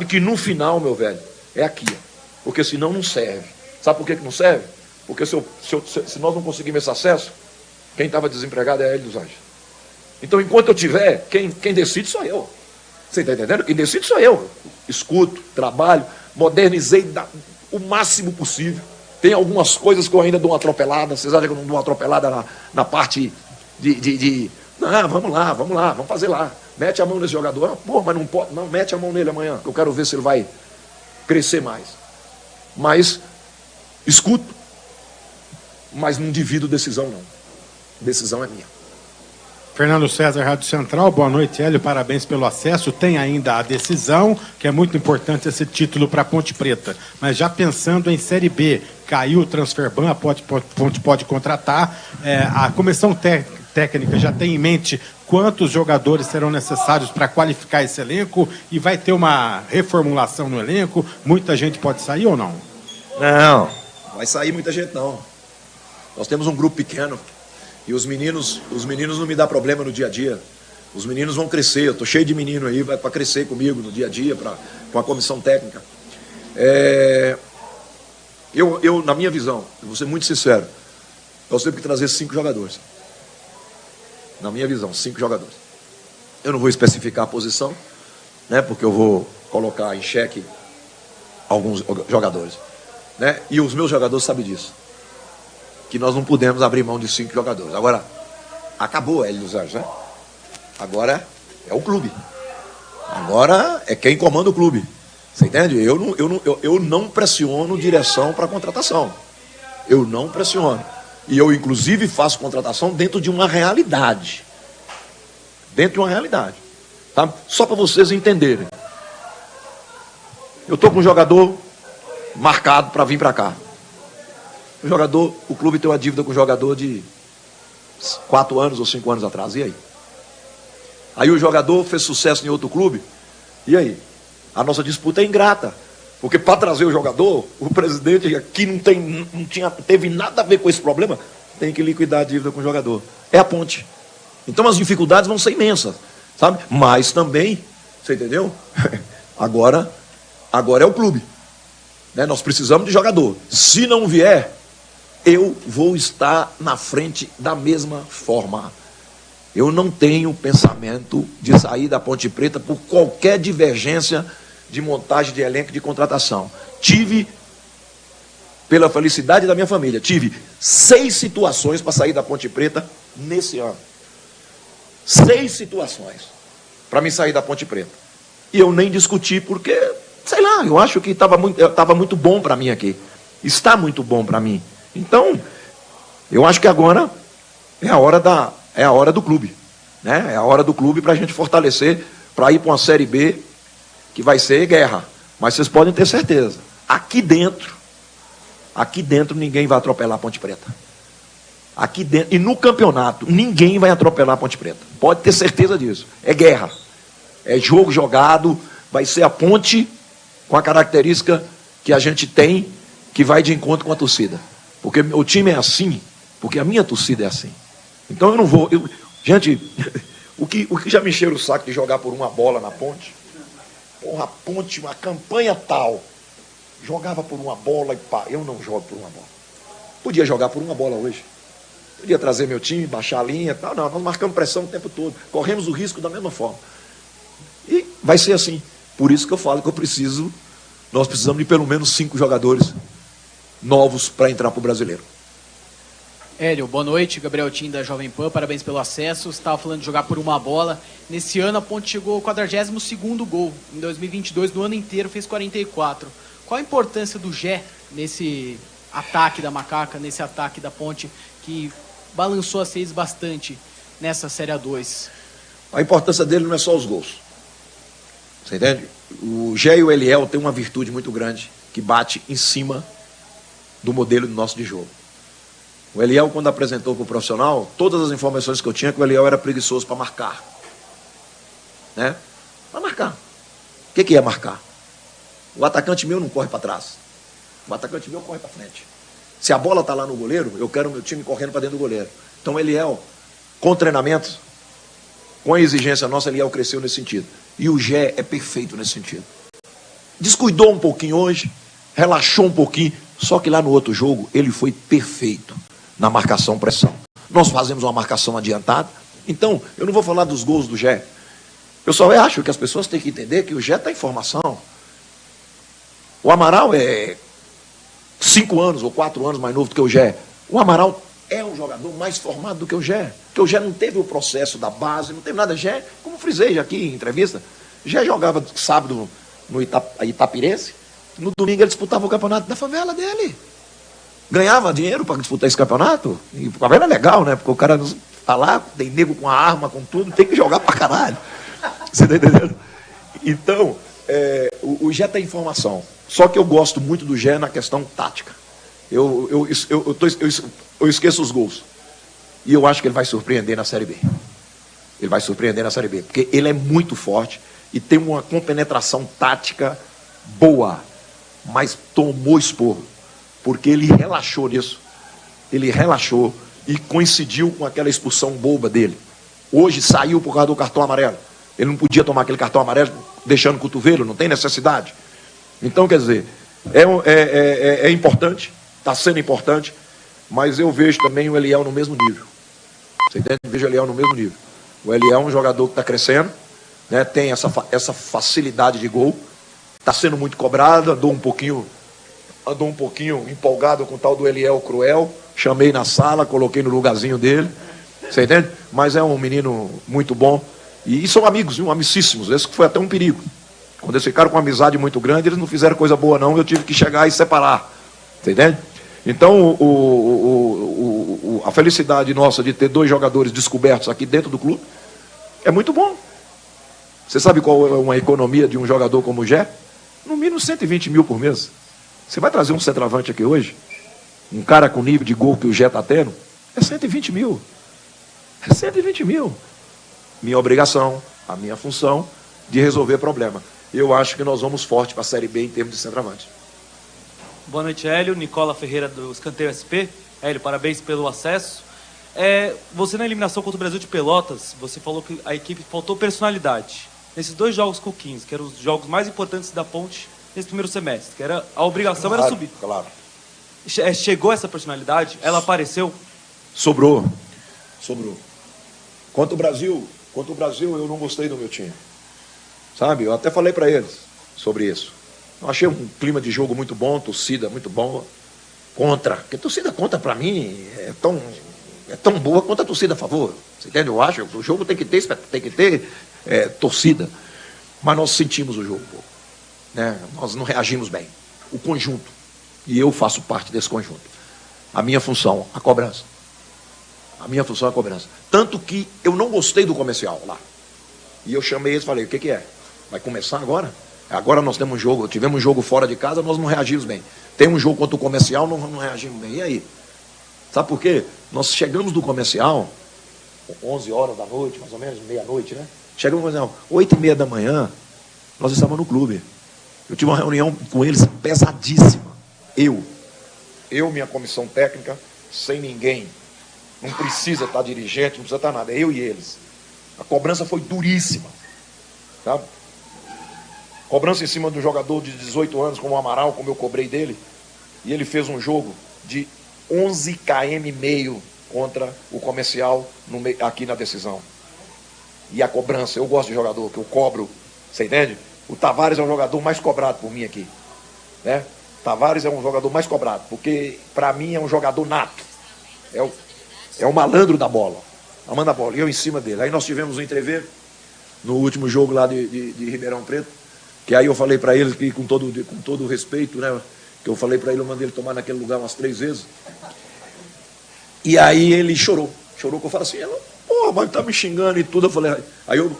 que no final, meu velho, é aqui. Porque senão não serve. Sabe por que não serve? Porque se nós não conseguirmos esse acesso, quem estava desempregado é a Hélio dos Anjos. Então, enquanto eu tiver, quem decide sou eu. Você está entendendo? Quem decide sou eu. Escuto, trabalho, modernizei o máximo possível. Tem algumas coisas que eu ainda dou uma atropelada. Vocês acham que eu não dou uma atropelada na parte não, vamos lá, vamos fazer lá. Mete a mão nesse jogador. Pô, mas não pode. Não, mete a mão nele amanhã, que eu quero ver se ele vai crescer mais. Mas escuto, mas não divido decisão, não. Decisão é minha. Fernando César, Rádio Central, boa noite, Hélio, parabéns pelo acesso. Tem ainda a decisão, que é muito importante esse título para Ponte Preta. Mas já pensando em Série B, caiu o Transferban, a Ponte pode contratar. A comissão técnica já tem em mente quantos jogadores serão necessários para qualificar esse elenco e vai ter uma reformulação no elenco? Muita gente pode sair ou não? Não, vai sair muita gente não. Nós temos um grupo pequeno. E os meninos não me dão problema no dia a dia. Os meninos vão crescer. Eu estou cheio de menino aí, vai para crescer comigo no dia a dia, com a comissão técnica. Eu, na minha visão, eu vou ser muito sincero, nós temos que trazer 5 jogadores. Na minha visão, 5 jogadores. Eu não vou especificar a posição, né, porque eu vou colocar em xeque alguns jogadores. Né, e os meus jogadores sabem disso. Que nós não podemos abrir mão de 5 jogadores. Agora, acabou Hélio dos Anjos, né? Agora é o clube. Agora é quem comanda o clube. Você entende? Eu não pressiono direção para contratação. Eu não pressiono. E eu, inclusive, faço contratação dentro de uma realidade. Dentro de uma realidade. Tá? Só para vocês entenderem. Eu estou com um jogador marcado para vir para cá. O clube tem uma dívida com o jogador de 4 anos ou 5 anos atrás. E aí? Aí o jogador fez sucesso em outro clube. E aí? A nossa disputa é ingrata. Porque para trazer o jogador, o presidente aqui não teve nada a ver com esse problema, tem que liquidar a dívida com o jogador. É a ponte. Então as dificuldades vão ser imensas, sabe? Mas também, você entendeu? Agora é o clube. Né? Nós precisamos de jogador. Se não vier, eu vou estar na frente da mesma forma. Eu não tenho pensamento de sair da Ponte Preta por qualquer divergência de montagem de elenco de contratação. Tive, pela felicidade da minha família, 6 situações para sair da Ponte Preta nesse ano. 6 situações para me sair da Ponte Preta. E eu nem discuti porque, sei lá, eu acho que estava muito bom para mim aqui. Está muito bom para mim. Então, eu acho que agora é a hora do clube. Né? É a hora do clube para a gente fortalecer, para ir para uma Série B, que vai ser guerra. Mas vocês podem ter certeza, aqui dentro ninguém vai atropelar a Ponte Preta. Aqui dentro, e no campeonato, ninguém vai atropelar a Ponte Preta. Pode ter certeza disso. É guerra. É jogo jogado, vai ser a Ponte com a característica que a gente tem, que vai de encontro com a torcida. Porque o time é assim, porque a minha torcida é assim. Então eu não vou... gente, o que já me encheram o saco de jogar por uma bola na Ponte? Porra, a Ponte, uma campanha tal, jogava por uma bola e pá, eu não jogo por uma bola. Podia jogar por uma bola hoje. Podia trazer meu time, baixar a linha, tal. Não, nós marcamos pressão o tempo todo. Corremos o risco da mesma forma. E vai ser assim. Por isso que eu falo que nós precisamos de pelo menos 5 jogadores novos para entrar para o Brasileiro. Hélio, boa noite. Gabriel Tim da Jovem Pan, parabéns pelo acesso. Você estava falando de jogar por uma bola. Nesse ano a Ponte chegou ao 42º gol. Em 2022, no ano inteiro, fez 44. Qual a importância do Gé nesse ataque da Macaca, nesse ataque da Ponte, que balançou as redes bastante nessa Série A2? A importância dele não é só os gols. Você entende? O Gé e o Eliel têm uma virtude muito grande, que bate em cima do modelo do nosso de jogo. O Eliel, quando apresentou para o profissional, todas as informações que eu tinha, que o Eliel era preguiçoso para marcar. Né? Para marcar. O que é marcar? O atacante meu não corre para trás. O atacante meu corre para frente. Se a bola está lá no goleiro, eu quero o meu time correndo para dentro do goleiro. Então o Eliel, com treinamento, com a exigência nossa, o Eliel cresceu nesse sentido. E o Gé é perfeito nesse sentido. Descuidou um pouquinho hoje, relaxou um pouquinho, só que lá no outro jogo ele foi perfeito na marcação-pressão. Nós fazemos uma marcação adiantada. Então, eu não vou falar dos gols do Gé. Eu só acho que as pessoas têm que entender que o Gé está em formação. O Amaral é 5 anos ou 4 anos mais novo do que o Gé. O Amaral é um jogador mais formado do que o Gé. Porque o Gé não teve o processo da base, não teve nada. Gé, como frisei já aqui em entrevista, Gé jogava sábado no Itapirense. No domingo ele disputava o campeonato da favela dele. Ganhava dinheiro para disputar esse campeonato. E a favela é legal, né? Porque o cara tá lá, tem nego com a arma, com tudo, tem que jogar pra caralho. Você tá entendendo? Então, o Gé tem informação. Só que eu gosto muito do Gé na questão tática. Eu esqueço os gols. E eu acho que ele vai surpreender na Série B. Ele vai surpreender na Série B. Porque ele é muito forte e tem uma compenetração tática boa. Mas tomou esporro. Porque ele relaxou nisso. Ele relaxou e coincidiu com aquela expulsão boba dele. Hoje saiu por causa do cartão amarelo. Ele não podia tomar aquele cartão amarelo deixando o cotovelo, não tem necessidade. Então, quer dizer, é importante, está sendo importante, mas eu vejo também o Eliel no mesmo nível. Você entende? Eu vejo o Eliel no mesmo nível. O Eliel é um jogador que está crescendo, né, tem essa facilidade de gol, está sendo muito cobrado, andou um pouquinho empolgado com o tal do Eliel Cruel, chamei na sala, coloquei no lugarzinho dele, você entende? Mas é um menino muito bom, e são amigos, viu? Amicíssimos, esse foi até um perigo. Quando eles ficaram com uma amizade muito grande, eles não fizeram coisa boa não, eu tive que chegar e separar, você entende? Então, a felicidade nossa de ter 2 jogadores descobertos aqui dentro do clube é muito bom. Você sabe qual é uma economia de um jogador como o Gé? No mínimo 120 mil por mês. Você vai trazer um centroavante aqui hoje, um cara com nível de gol que o Gé está tendo, é 120 mil. É 120 mil. Minha obrigação, a minha função de resolver problema. Eu acho que nós vamos forte para a Série B em termos de centroavante. Boa noite, Hélio. Nicola Ferreira do Escanteio SP. Hélio, parabéns pelo acesso. Você na eliminação contra o Brasil de Pelotas, você falou que a equipe faltou personalidade. Nesses 2 jogos com o 15, que eram os jogos mais importantes da Ponte nesse primeiro semestre, que era a obrigação era subir. Claro. Chegou essa personalidade? Ela apareceu? Sobrou. Contra o Brasil, eu não gostei do meu time. Sabe? Eu até falei para eles sobre isso. Eu achei um clima de jogo muito bom, torcida muito boa. Porque torcida contra para mim é tão boa quanto a torcida a favor. Você entende? Eu acho que o jogo tem que ter torcida. Mas nós sentimos o jogo, pô. Né? Nós não reagimos bem. O conjunto. E eu faço parte desse conjunto. A minha função, a cobrança. Tanto que eu não gostei do comercial lá. E eu chamei eles e falei, o que é? Vai começar agora? Agora nós temos um jogo, tivemos um jogo fora de casa, nós não reagimos bem. Tem um jogo contra o comercial, não reagimos bem. E aí? Sabe por quê? Nós chegamos do comercial 11 horas da noite, mais ou menos, meia-noite, né? Chegamos, 8h30 da manhã, nós estávamos no clube. Eu tive uma reunião com eles pesadíssima. Eu, minha comissão técnica, sem ninguém. Não precisa estar dirigente, não precisa estar nada. Eu e eles. A cobrança foi duríssima. Sabe? Cobrança em cima do jogador de 18 anos, como o Amaral, como eu cobrei dele. E ele fez um jogo de 11 km e meio contra o Comercial aqui na decisão. E a cobrança, eu gosto de jogador que eu cobro, você entende? O Tavares é o jogador mais cobrado por mim aqui, né? Tavares é um jogador mais cobrado, porque para mim é um jogador nato, é o malandro da bola, amando a bola, e eu em cima dele. Aí nós tivemos um entreveiro no último jogo lá de Ribeirão Preto, que aí eu falei para ele que com todo o respeito, né? Que eu falei para ele, eu mandei ele tomar naquele lugar umas 3 vezes. E aí ele chorou que eu falo assim, porra, mas tá me xingando e tudo. Eu falei, aí eu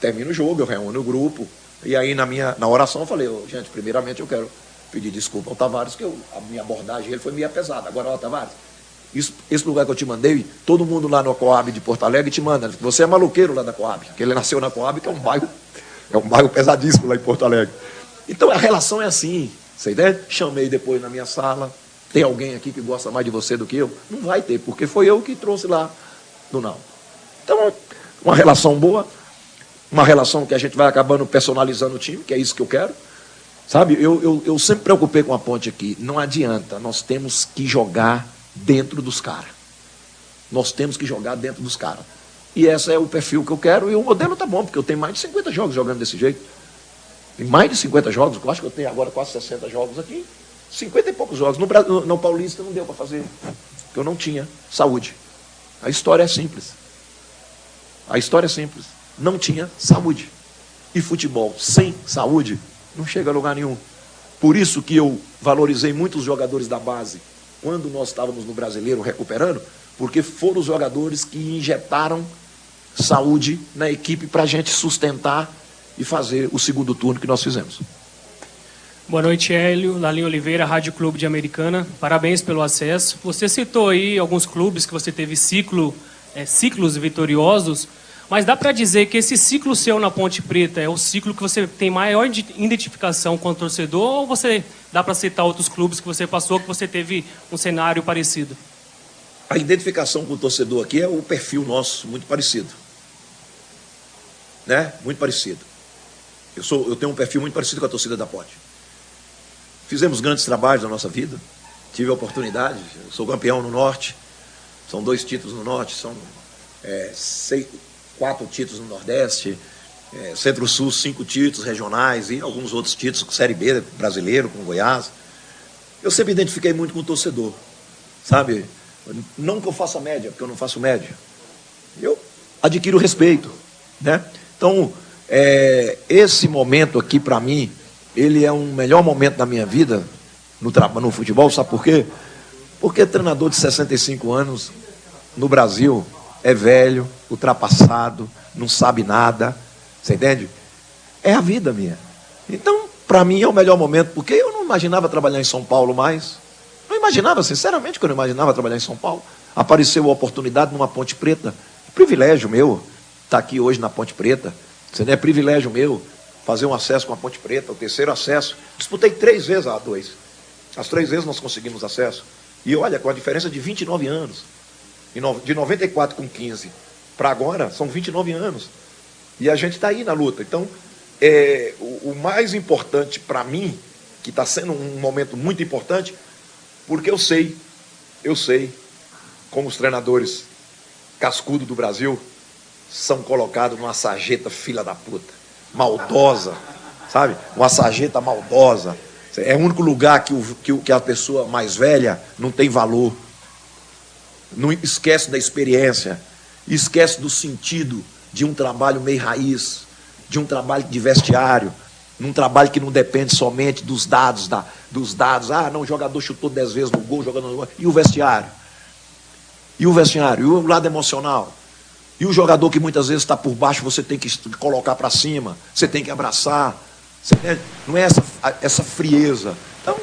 termino o jogo, eu reúno o grupo, e aí na oração eu falei, gente, primeiramente eu quero pedir desculpa ao Tavares, que a minha abordagem ele foi meio pesada. Agora, Tavares, esse lugar que eu te mandei, todo mundo lá no Coab de Porto Alegre te manda, você é maluqueiro lá da Coab, que ele nasceu na Coab, que é um bairro pesadíssimo lá em Porto Alegre. Então a relação é assim, você entende? Chamei depois na minha sala, tem alguém aqui que gosta mais de você do que eu? Não vai ter, porque foi eu que trouxe lá do não. Então, uma relação boa, uma relação que a gente vai acabando personalizando o time, que é isso que eu quero. Sabe, eu sempre preocupei com a Ponte aqui. Não adianta, nós temos que jogar dentro dos caras. Nós temos que jogar dentro dos caras. E esse é o perfil que eu quero, e o modelo tá bom, porque eu tenho mais de 50 jogos jogando desse jeito. Tem mais de 50 jogos, eu acho que eu tenho agora quase 60 jogos aqui. 50 e poucos jogos. No Paulista não deu para fazer, porque eu não tinha saúde. A história é simples. A história é simples. Não tinha saúde. E futebol sem saúde não chega a lugar nenhum. Por isso que eu valorizei muito os jogadores da base quando nós estávamos no Brasileiro recuperando, porque foram os jogadores que injetaram saúde na equipe para a gente sustentar e fazer o segundo turno que nós fizemos. Boa noite, Hélio. Lalinho Oliveira, Rádio Clube de Americana. Parabéns pelo acesso. Você citou aí alguns clubes que você teve ciclos vitoriosos, mas dá para dizer que esse ciclo seu na Ponte Preta é o ciclo que você tem maior identificação com o torcedor, ou você dá para citar outros clubes que você passou, que você teve um cenário parecido? A identificação com o torcedor aqui é o perfil nosso, muito parecido. Né? Muito parecido. Eu tenho um perfil muito parecido com a torcida da Ponte. Fizemos grandes trabalhos na nossa vida, tive a oportunidade, eu sou campeão no Norte, são 2 títulos no Norte, são 4 títulos no Nordeste, Centro-Sul 5 títulos regionais e alguns outros títulos, Série B brasileiro, com Goiás. Eu sempre identifiquei muito com o torcedor, sabe? Não que eu faça média, porque eu não faço média. Eu adquiro respeito, né? Então, esse momento aqui, para mim, ele é um melhor momento da minha vida no futebol, sabe por quê? Porque treinador de 65 anos no Brasil é velho, ultrapassado, não sabe nada, você entende? É a vida minha. Então, para mim é o melhor momento, porque eu não imaginava trabalhar em São Paulo mais. Não imaginava, sinceramente, que eu não imaginava trabalhar em São Paulo. Apareceu a oportunidade numa Ponte Preta. Privilégio meu estar aqui hoje na Ponte Preta. Você não é privilégio meu fazer um acesso com a Ponte Preta, o 3º acesso. Disputei 3 vezes a A2. As 3 vezes nós conseguimos acesso. E olha, com a diferença de 29 anos. De 94 com 15 para agora, são 29 anos. E a gente está aí na luta. Então, o mais importante para mim, que está sendo um momento muito importante, porque eu sei como os treinadores cascudos do Brasil são colocados numa sarjeta filha da puta, maldosa, sabe? Uma sarjeta maldosa. É o único lugar que a pessoa mais velha não tem valor. Não esquece da experiência, esquece do sentido de um trabalho meio raiz, de um trabalho de vestiário, num trabalho que não depende somente dos dados, Ah, não, o jogador chutou 10 vezes no gol, jogando no gol. E o vestiário? E o lado emocional? E o jogador que muitas vezes está por baixo, você tem que colocar para cima, você tem que abraçar. Não é essa frieza. Então,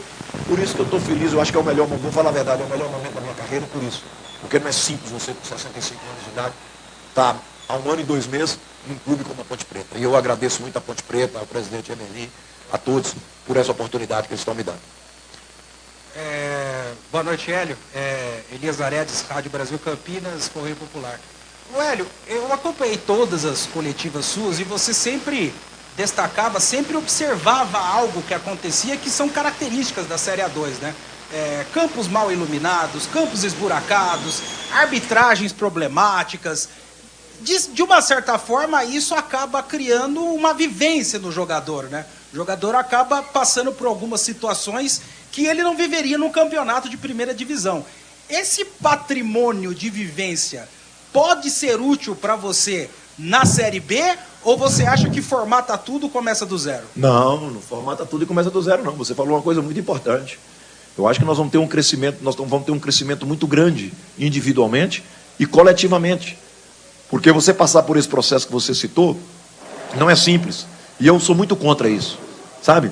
por isso que eu estou feliz, eu acho que é o melhor momento, vou falar a verdade, é o melhor momento da minha carreira, por isso. Porque não é simples você com 65 anos de idade está há 1 ano e 2 meses num clube como a Ponte Preta. E eu agradeço muito a Ponte Preta, ao presidente Emerli, a todos, por essa oportunidade que eles estão me dando. Boa noite, Hélio. Elias Aredes, Rádio Brasil Campinas, Correio Popular. O Hélio, eu acompanhei todas as coletivas suas e você sempre destacava, sempre observava algo que acontecia que são características da Série A2, né? Campos mal iluminados, campos esburacados, arbitragens problemáticas. De uma certa forma, isso acaba criando uma vivência no jogador, né? O jogador acaba passando por algumas situações que ele não viveria num campeonato de primeira divisão. Esse patrimônio de vivência pode ser útil para você na Série B ou você acha que formata tudo e começa do zero? Não formata tudo e começa do zero, não. Você falou uma coisa muito importante. Eu acho que nós vamos ter um crescimento muito grande individualmente e coletivamente. Porque você passar por esse processo que você citou não é simples. E eu sou muito contra isso, sabe?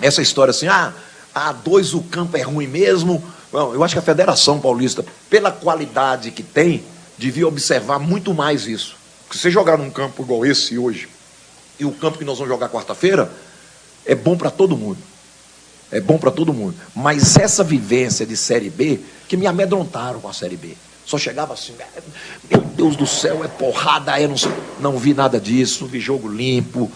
Essa história assim, A2 o campo é ruim mesmo. Não, eu acho que a Federação Paulista, pela qualidade que tem, devia observar muito mais isso. Porque se você jogar num campo igual esse hoje, e o campo que nós vamos jogar quarta-feira, é bom para todo mundo. É bom para todo mundo. Mas essa vivência de Série B, que me amedrontaram com a Série B. Só chegava assim, meu Deus do céu, é porrada, não vi nada disso, vi jogo limpo,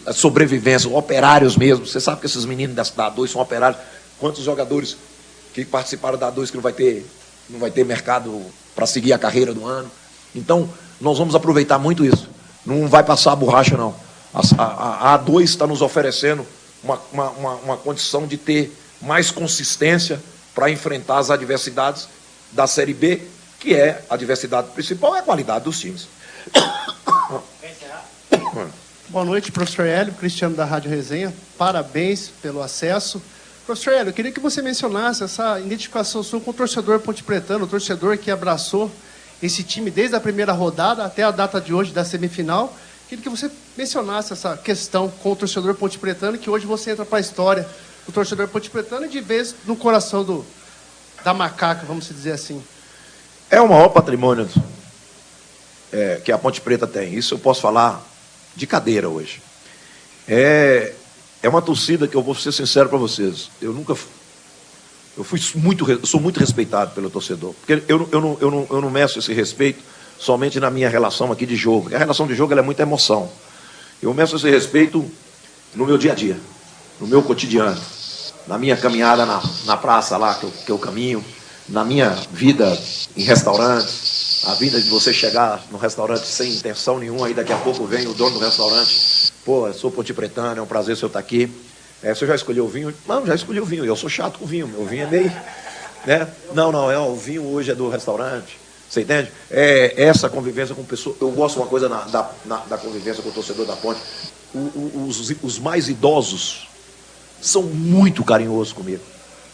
a sobrevivência, operários mesmo. Você sabe que esses meninos da A2 são operários. Quantos jogadores que participaram da A2 que não vai ter mercado para seguir a carreira do ano? Então, nós vamos aproveitar muito isso. Não vai passar a borracha, não. A A2 está nos oferecendo uma condição de ter mais consistência para enfrentar as adversidades da Série B, que é a adversidade principal, é a qualidade dos times. Boa noite, professor Hélio, Cristiano da Rádio Resenha. Parabéns pelo acesso. Professor Hélio, eu queria que você mencionasse essa identificação sua com o torcedor pontepretano, o torcedor que abraçou esse time desde a primeira rodada até a data de hoje da semifinal. Queria que você mencionasse essa questão com o torcedor pontepretano, que hoje você entra para a história do torcedor pontepretano e de vez no coração da macaca, vamos dizer assim. É o maior patrimônio que a Ponte Preta tem. Isso eu posso falar de cadeira hoje. É uma torcida que eu vou ser sincero para vocês. Eu sou muito respeitado pelo torcedor. Porque eu não meço esse respeito somente na minha relação aqui de jogo. A relação de jogo ela é muita emoção. Eu meço esse respeito no meu dia a dia, no meu cotidiano, na minha caminhada na praça lá que eu caminho, na minha vida em restaurante, a vida de você chegar no restaurante sem intenção nenhuma, aí daqui a pouco vem o dono do restaurante, eu sou pontepretano, é um prazer se eu estar aqui. Você já escolheu o vinho? Não, já escolhi o vinho, eu sou chato com o vinho, meu vinho é meio... Né? O vinho hoje é do restaurante, você entende? Essa convivência com pessoas, eu gosto de uma coisa da convivência com o torcedor da Ponte, os mais idosos são muito carinhosos comigo.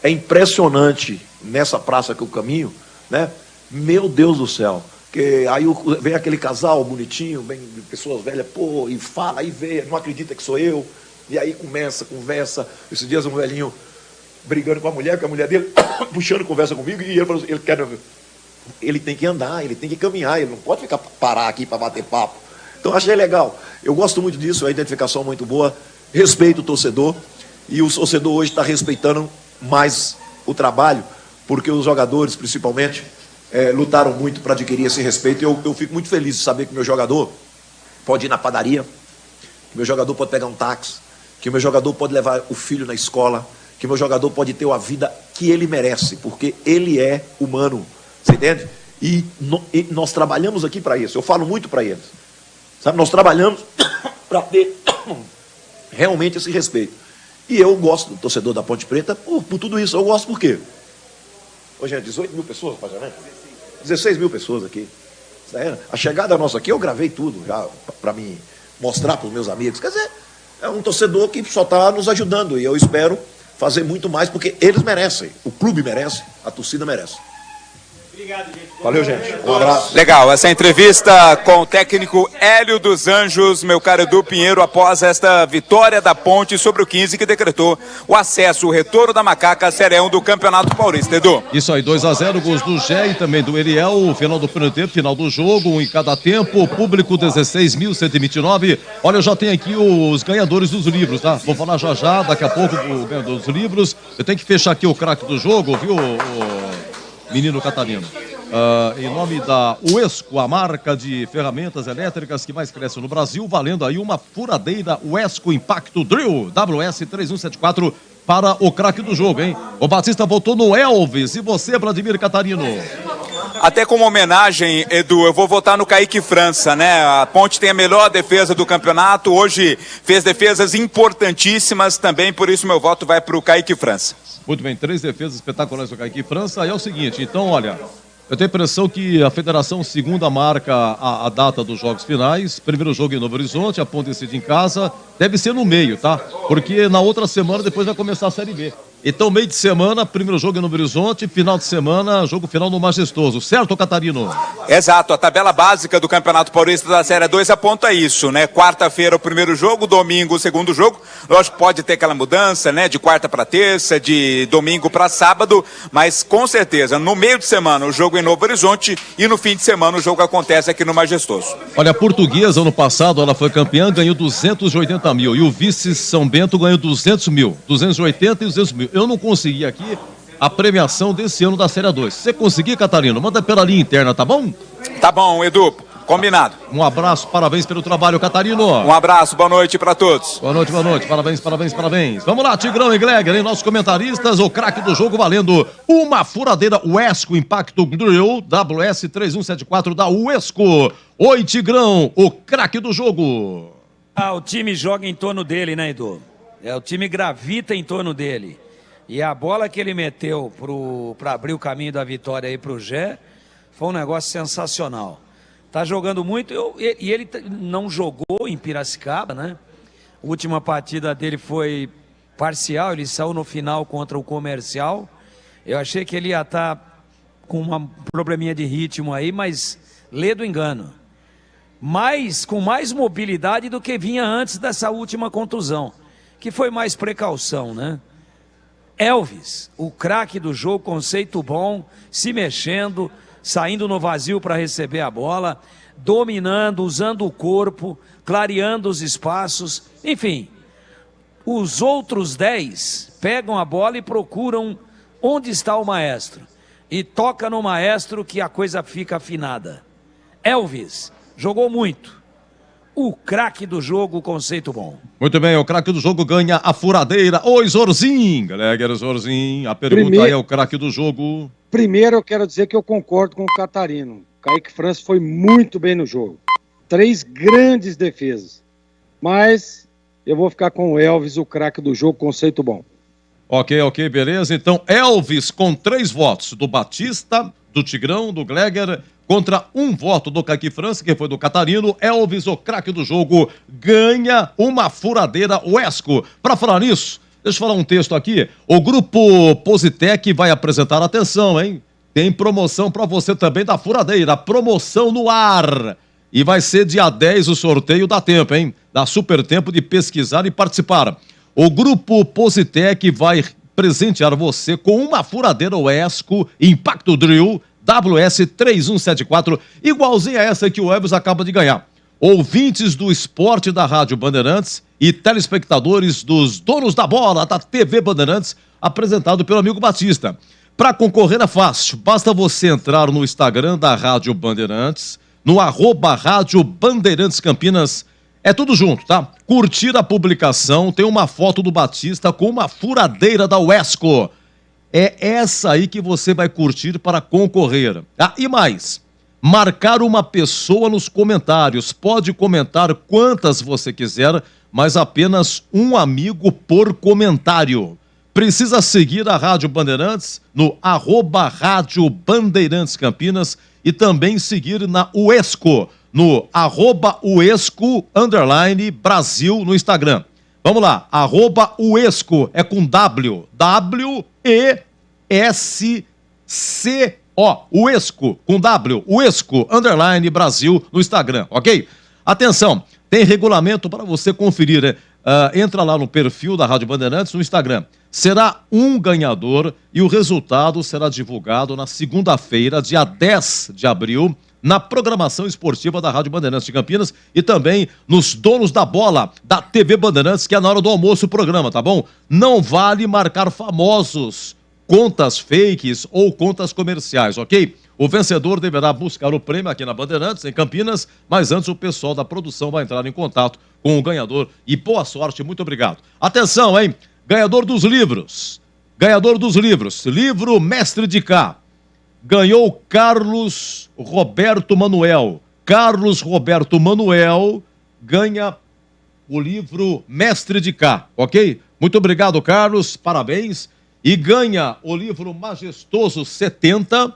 É impressionante nessa praça que eu caminho, né? Meu Deus do céu. Que aí vem aquele casal bonitinho, vem pessoas velhas, e fala, aí vê, não acredita que sou eu. E aí começa, conversa. Esses dias um velhinho brigando com a mulher dele, puxando conversa comigo, e ele falou assim, ele tem que andar, ele tem que caminhar, ele não pode parar aqui para bater papo. Então achei legal. Eu gosto muito disso, a identificação muito boa, respeito o torcedor, e o torcedor hoje está respeitando mais o trabalho, porque os jogadores, principalmente, lutaram muito para adquirir esse respeito. Eu fico muito feliz de saber que meu jogador pode ir na padaria, que meu jogador pode pegar um táxi, que meu jogador pode levar o filho na escola, que meu jogador pode ter a vida que ele merece, porque ele é humano, você entende? E nós trabalhamos aqui para isso, eu falo muito para eles, sabe? Nós trabalhamos para ter realmente esse respeito. E eu gosto do torcedor da Ponte Preta por tudo isso. Eu gosto por quê? Hoje é 18 mil pessoas, praticamente. 16 mil pessoas aqui. A chegada nossa aqui, eu gravei tudo já para me mostrar para os meus amigos. Quer dizer, é um torcedor que só está nos ajudando. E eu espero fazer muito mais, porque eles merecem. O clube merece, a torcida merece. Valeu, gente. Um abraço. Legal, essa entrevista com o técnico Hélio dos Anjos, meu caro Edu Pinheiro, após esta vitória da Ponte sobre o 15, que decretou o acesso, o retorno da Macaca à Série 1 do Campeonato Paulista. Edu. Isso aí, 2-0, gols do Gé e também do Eliel, final do primeiro tempo, final do jogo, um em cada tempo, público 16.129. Olha, eu já tenho aqui os ganhadores dos livros, tá? Vou falar já, daqui a pouco, o ganhador dos livros. Eu tenho que fechar aqui o craque do jogo, viu, o menino Catarino? Em nome da Uesco, a marca de ferramentas elétricas que mais cresce no Brasil, valendo aí uma furadeira Uesco Impacto Drill WS3174 para o craque do jogo, hein? O Batista voltou no Elvis. E você, Vladimir Catarino? Até como homenagem, Edu, eu vou votar no Kaique França, né? A Ponte tem a melhor defesa do campeonato, hoje fez defesas importantíssimas também, por isso meu voto vai para o Kaique França. Muito bem, 3 defesas espetaculares do Kaique França. Aí é o seguinte, então, olha, eu tenho a impressão que a federação segunda marca a data dos jogos finais. Primeiro jogo em Novo Horizonte, a Ponte decide em casa. Deve ser no meio, tá? Porque na outra semana depois vai começar a Série B. Então, meio de semana, primeiro jogo em Novo Horizonte, final de semana, jogo final no Majestoso. Certo, Catarino? Exato, a tabela básica do Campeonato Paulista da Série 2 aponta isso, né? Quarta-feira o primeiro jogo, domingo o segundo jogo. Lógico, pode ter aquela mudança, né? De quarta para terça, de domingo para sábado, mas com certeza, no meio de semana o jogo em Novo Horizonte e no fim de semana o jogo acontece aqui no Majestoso. Olha, a Portuguesa, ano passado, ela foi campeã, ganhou 280 mil. E o vice São Bento ganhou 200 mil. 280 e 200 mil. Eu não consegui aqui a premiação desse ano da Série 2. Se você conseguir, Catarino, manda pela linha interna, tá bom? Tá bom, Edu. Combinado. Um abraço, parabéns pelo trabalho, Catarino. Um abraço, boa noite para todos. Boa noite, parabéns. Vamos lá, Tigrão e Gleger, hein? Nossos comentaristas, o craque do jogo valendo uma furadeira Uesco Impacto Drill WS3174 da Uesco. Oi, Tigrão, o craque do jogo. O time joga em torno dele, né, Edu? O time gravita em torno dele. E a bola que ele meteu para abrir o caminho da vitória aí pro Gé foi um negócio sensacional. Tá jogando muito e ele não jogou em Piracicaba, né? A última partida dele foi parcial, ele saiu no final contra o Comercial. Eu achei que ele ia estar com um probleminha de ritmo aí, mas lê do engano. Mas com mais mobilidade do que vinha antes dessa última contusão, que foi mais precaução, né? Elvis, o craque do jogo, conceito bom, se mexendo, saindo no vazio para receber a bola, dominando, usando o corpo, clareando os espaços, enfim. Os outros 10 pegam a bola e procuram onde está o maestro. E toca no maestro que a coisa fica afinada. Elvis jogou muito. O craque do jogo, conceito bom. Muito bem, o craque do jogo ganha a furadeira. Oi, Zorzinho. Gleger, Zorzinho, a pergunta é o craque do jogo. Primeiro eu quero dizer que eu concordo com o Catarino. Kaique França foi muito bem no jogo. 3 grandes defesas. Mas eu vou ficar com o Elvis, o craque do jogo, conceito bom. Ok, beleza. Então, Elvis com 3 votos do Batista, do Tigrão, do Gleger, contra 1 voto do Kaique França, que foi do Catarino. Elvis, o craque do jogo, ganha uma furadeira Uesco. Para falar nisso, deixa eu falar um texto aqui. O grupo Positec vai apresentar, atenção, hein? Tem promoção para você também da furadeira, promoção no ar. E vai ser dia 10 o sorteio, dá tempo, hein? Dá super tempo de pesquisar e participar. O grupo Positec vai presentear você com uma furadeira Uesco Impacto Drill WS3174, igualzinha a essa que o Elvis acaba de ganhar. Ouvintes do esporte da Rádio Bandeirantes e telespectadores dos donos da bola da TV Bandeirantes, apresentado pelo amigo Batista. Para concorrer é fácil, basta você entrar no Instagram da Rádio Bandeirantes, no @Rádio Bandeirantes Campinas, é tudo junto, tá? Curtir a publicação, tem uma foto do Batista com uma furadeira da Uesco. É essa aí que você vai curtir para concorrer. E mais, marcar uma pessoa nos comentários. Pode comentar quantas você quiser, mas apenas um amigo por comentário. Precisa seguir a Rádio Bandeirantes no @Rádio Bandeirantes Campinas e também seguir na Uesco, no @Uesco_Brasil no Instagram. Vamos lá, @Uesco é com W, WESCO, Ó, o Esco, com W, o Esco, _ Brasil, no Instagram, ok? Atenção, tem regulamento para você conferir, né? Entra lá no perfil da Rádio Bandeirantes no Instagram. Será um ganhador e o resultado será divulgado na segunda-feira, dia 10 de abril, na programação esportiva da Rádio Bandeirantes de Campinas e também nos donos da bola da TV Bandeirantes, que é na hora do almoço o programa, tá bom? Não vale marcar famosos, contas fakes ou contas comerciais, ok? O vencedor deverá buscar o prêmio aqui na Bandeirantes, em Campinas, mas antes o pessoal da produção vai entrar em contato com o ganhador e boa sorte, muito obrigado. Atenção, hein? Ganhador dos livros, livro Mestre de Cá, ganhou Carlos Roberto Manuel. Carlos Roberto Manuel ganha o livro Mestre de Cá, ok? Muito obrigado, Carlos, parabéns. E ganha o livro Majestoso 70,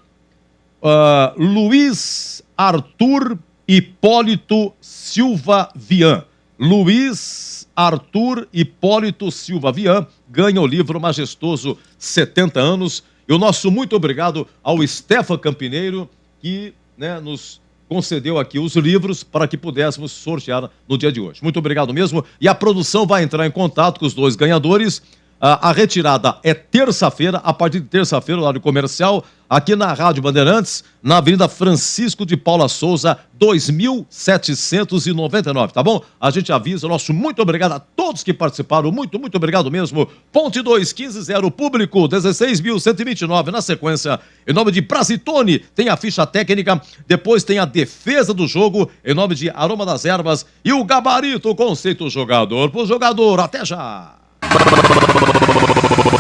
Luiz Arthur Hipólito Silva Vian. Luiz Arthur Hipólito Silva Vian ganha o livro Majestoso 70 anos. E o nosso muito obrigado ao Stefan Campineiro, que, né, nos concedeu aqui os livros para que pudéssemos sortear no dia de hoje. Muito obrigado mesmo. E a produção vai entrar em contato com os dois ganhadores. A retirada é terça-feira, a partir de terça-feira, horário comercial, aqui na Rádio Bandeirantes, na Avenida Francisco de Paula Souza, 2799, tá bom? A gente avisa, nosso muito obrigado a todos que participaram, muito obrigado mesmo. Ponte 2, 15-0, público, 16.129, na sequência, em nome de Brasitone, tem a ficha técnica, depois tem a defesa do jogo, em nome de Aroma das Ervas, e o gabarito, o conceito jogador por jogador, até já!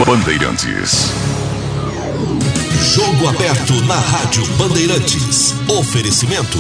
Bandeirantes. Jogo aberto na Rádio Bandeirantes. Oferecimento.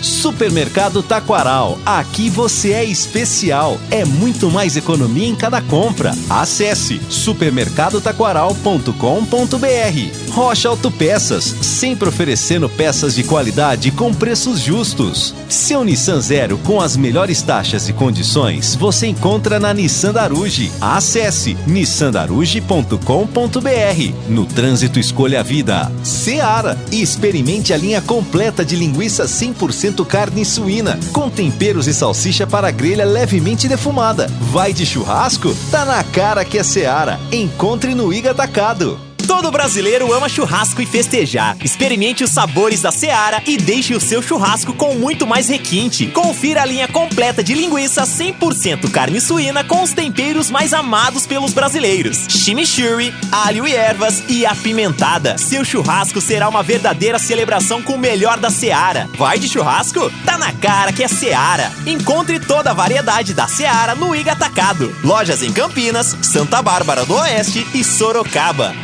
Supermercado Taquaral. Aqui você é especial. É muito mais economia em cada compra. Acesse supermercadotaquaral.com.br. Rocha Autopeças, sempre oferecendo peças de qualidade com preços justos. Seu Nissan Zero com as melhores taxas e condições você encontra na Nissan Daruge. Acesse nissandaruge.com.br. No trânsito escolha a vida. Seara. E experimente a linha completa de linguiça 100% carne suína, com temperos e salsicha para grelha levemente defumada. Vai de churrasco? Tá na cara que é Seara. Encontre no Iga Atacado. Todo brasileiro ama churrasco e festejar. Experimente os sabores da Seara e deixe o seu churrasco com muito mais requinte. Confira a linha completa de linguiça 100% carne suína com os temperos mais amados pelos brasileiros. Chimichurri, alho e ervas e apimentada. Seu churrasco será uma verdadeira celebração com o melhor da Seara. Vai de churrasco? Tá na cara que é Seara. Encontre toda a variedade da Seara no Iga Atacado. Lojas em Campinas, Santa Bárbara do Oeste e Sorocaba.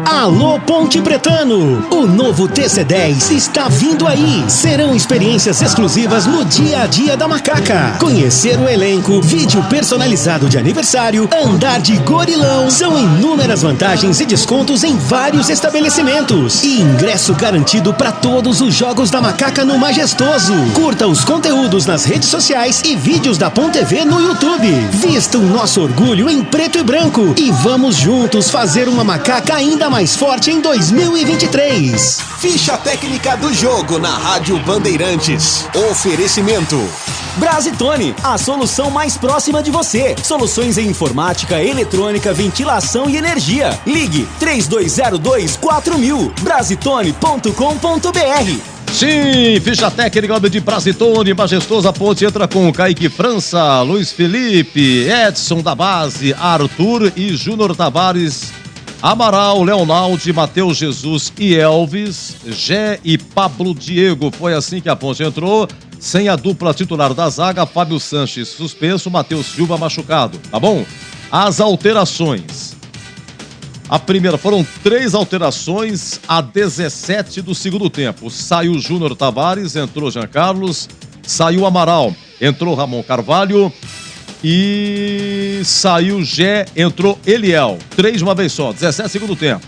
Alô Ponte Pretano, o novo TC10 está vindo aí. Serão experiências exclusivas no dia a dia da Macaca. Conhecer o elenco, vídeo personalizado de aniversário, andar de gorilão. São inúmeras vantagens e descontos em vários estabelecimentos. E ingresso garantido para todos os jogos da Macaca no Majestoso. Curta os conteúdos nas redes sociais e vídeos da Ponte TV no YouTube. Vista o nosso orgulho em preto e branco e vamos juntos fazer uma Macaca ainda mais forte em 2023. Ficha técnica do jogo na Rádio Bandeirantes. Oferecimento Brasitone, a solução mais próxima de você. Soluções em informática, eletrônica, ventilação e energia. Ligue 3202-4000. Brasitone.com.br. Sim, ficha técnica de Brasitone, Majestosa Ponte entra com Kaique França, Luiz Felipe, Edson da base, Arthur e Júnior Tavares, Amaral, Leonaldi, Matheus Jesus e Elvis, Gé e Pablo Diego. Foi assim que a Ponte entrou, sem a dupla titular da zaga, Fábio Sanches suspenso, Matheus Silva machucado, tá bom? As alterações. A primeira, foram 3 alterações a 17 do segundo tempo. Saiu Júnior Tavares, entrou Jean Carlos, saiu Amaral, entrou Ramon Carvalho e saiu Gé, entrou Eliel. 3 de uma vez só, 17 segundo tempo.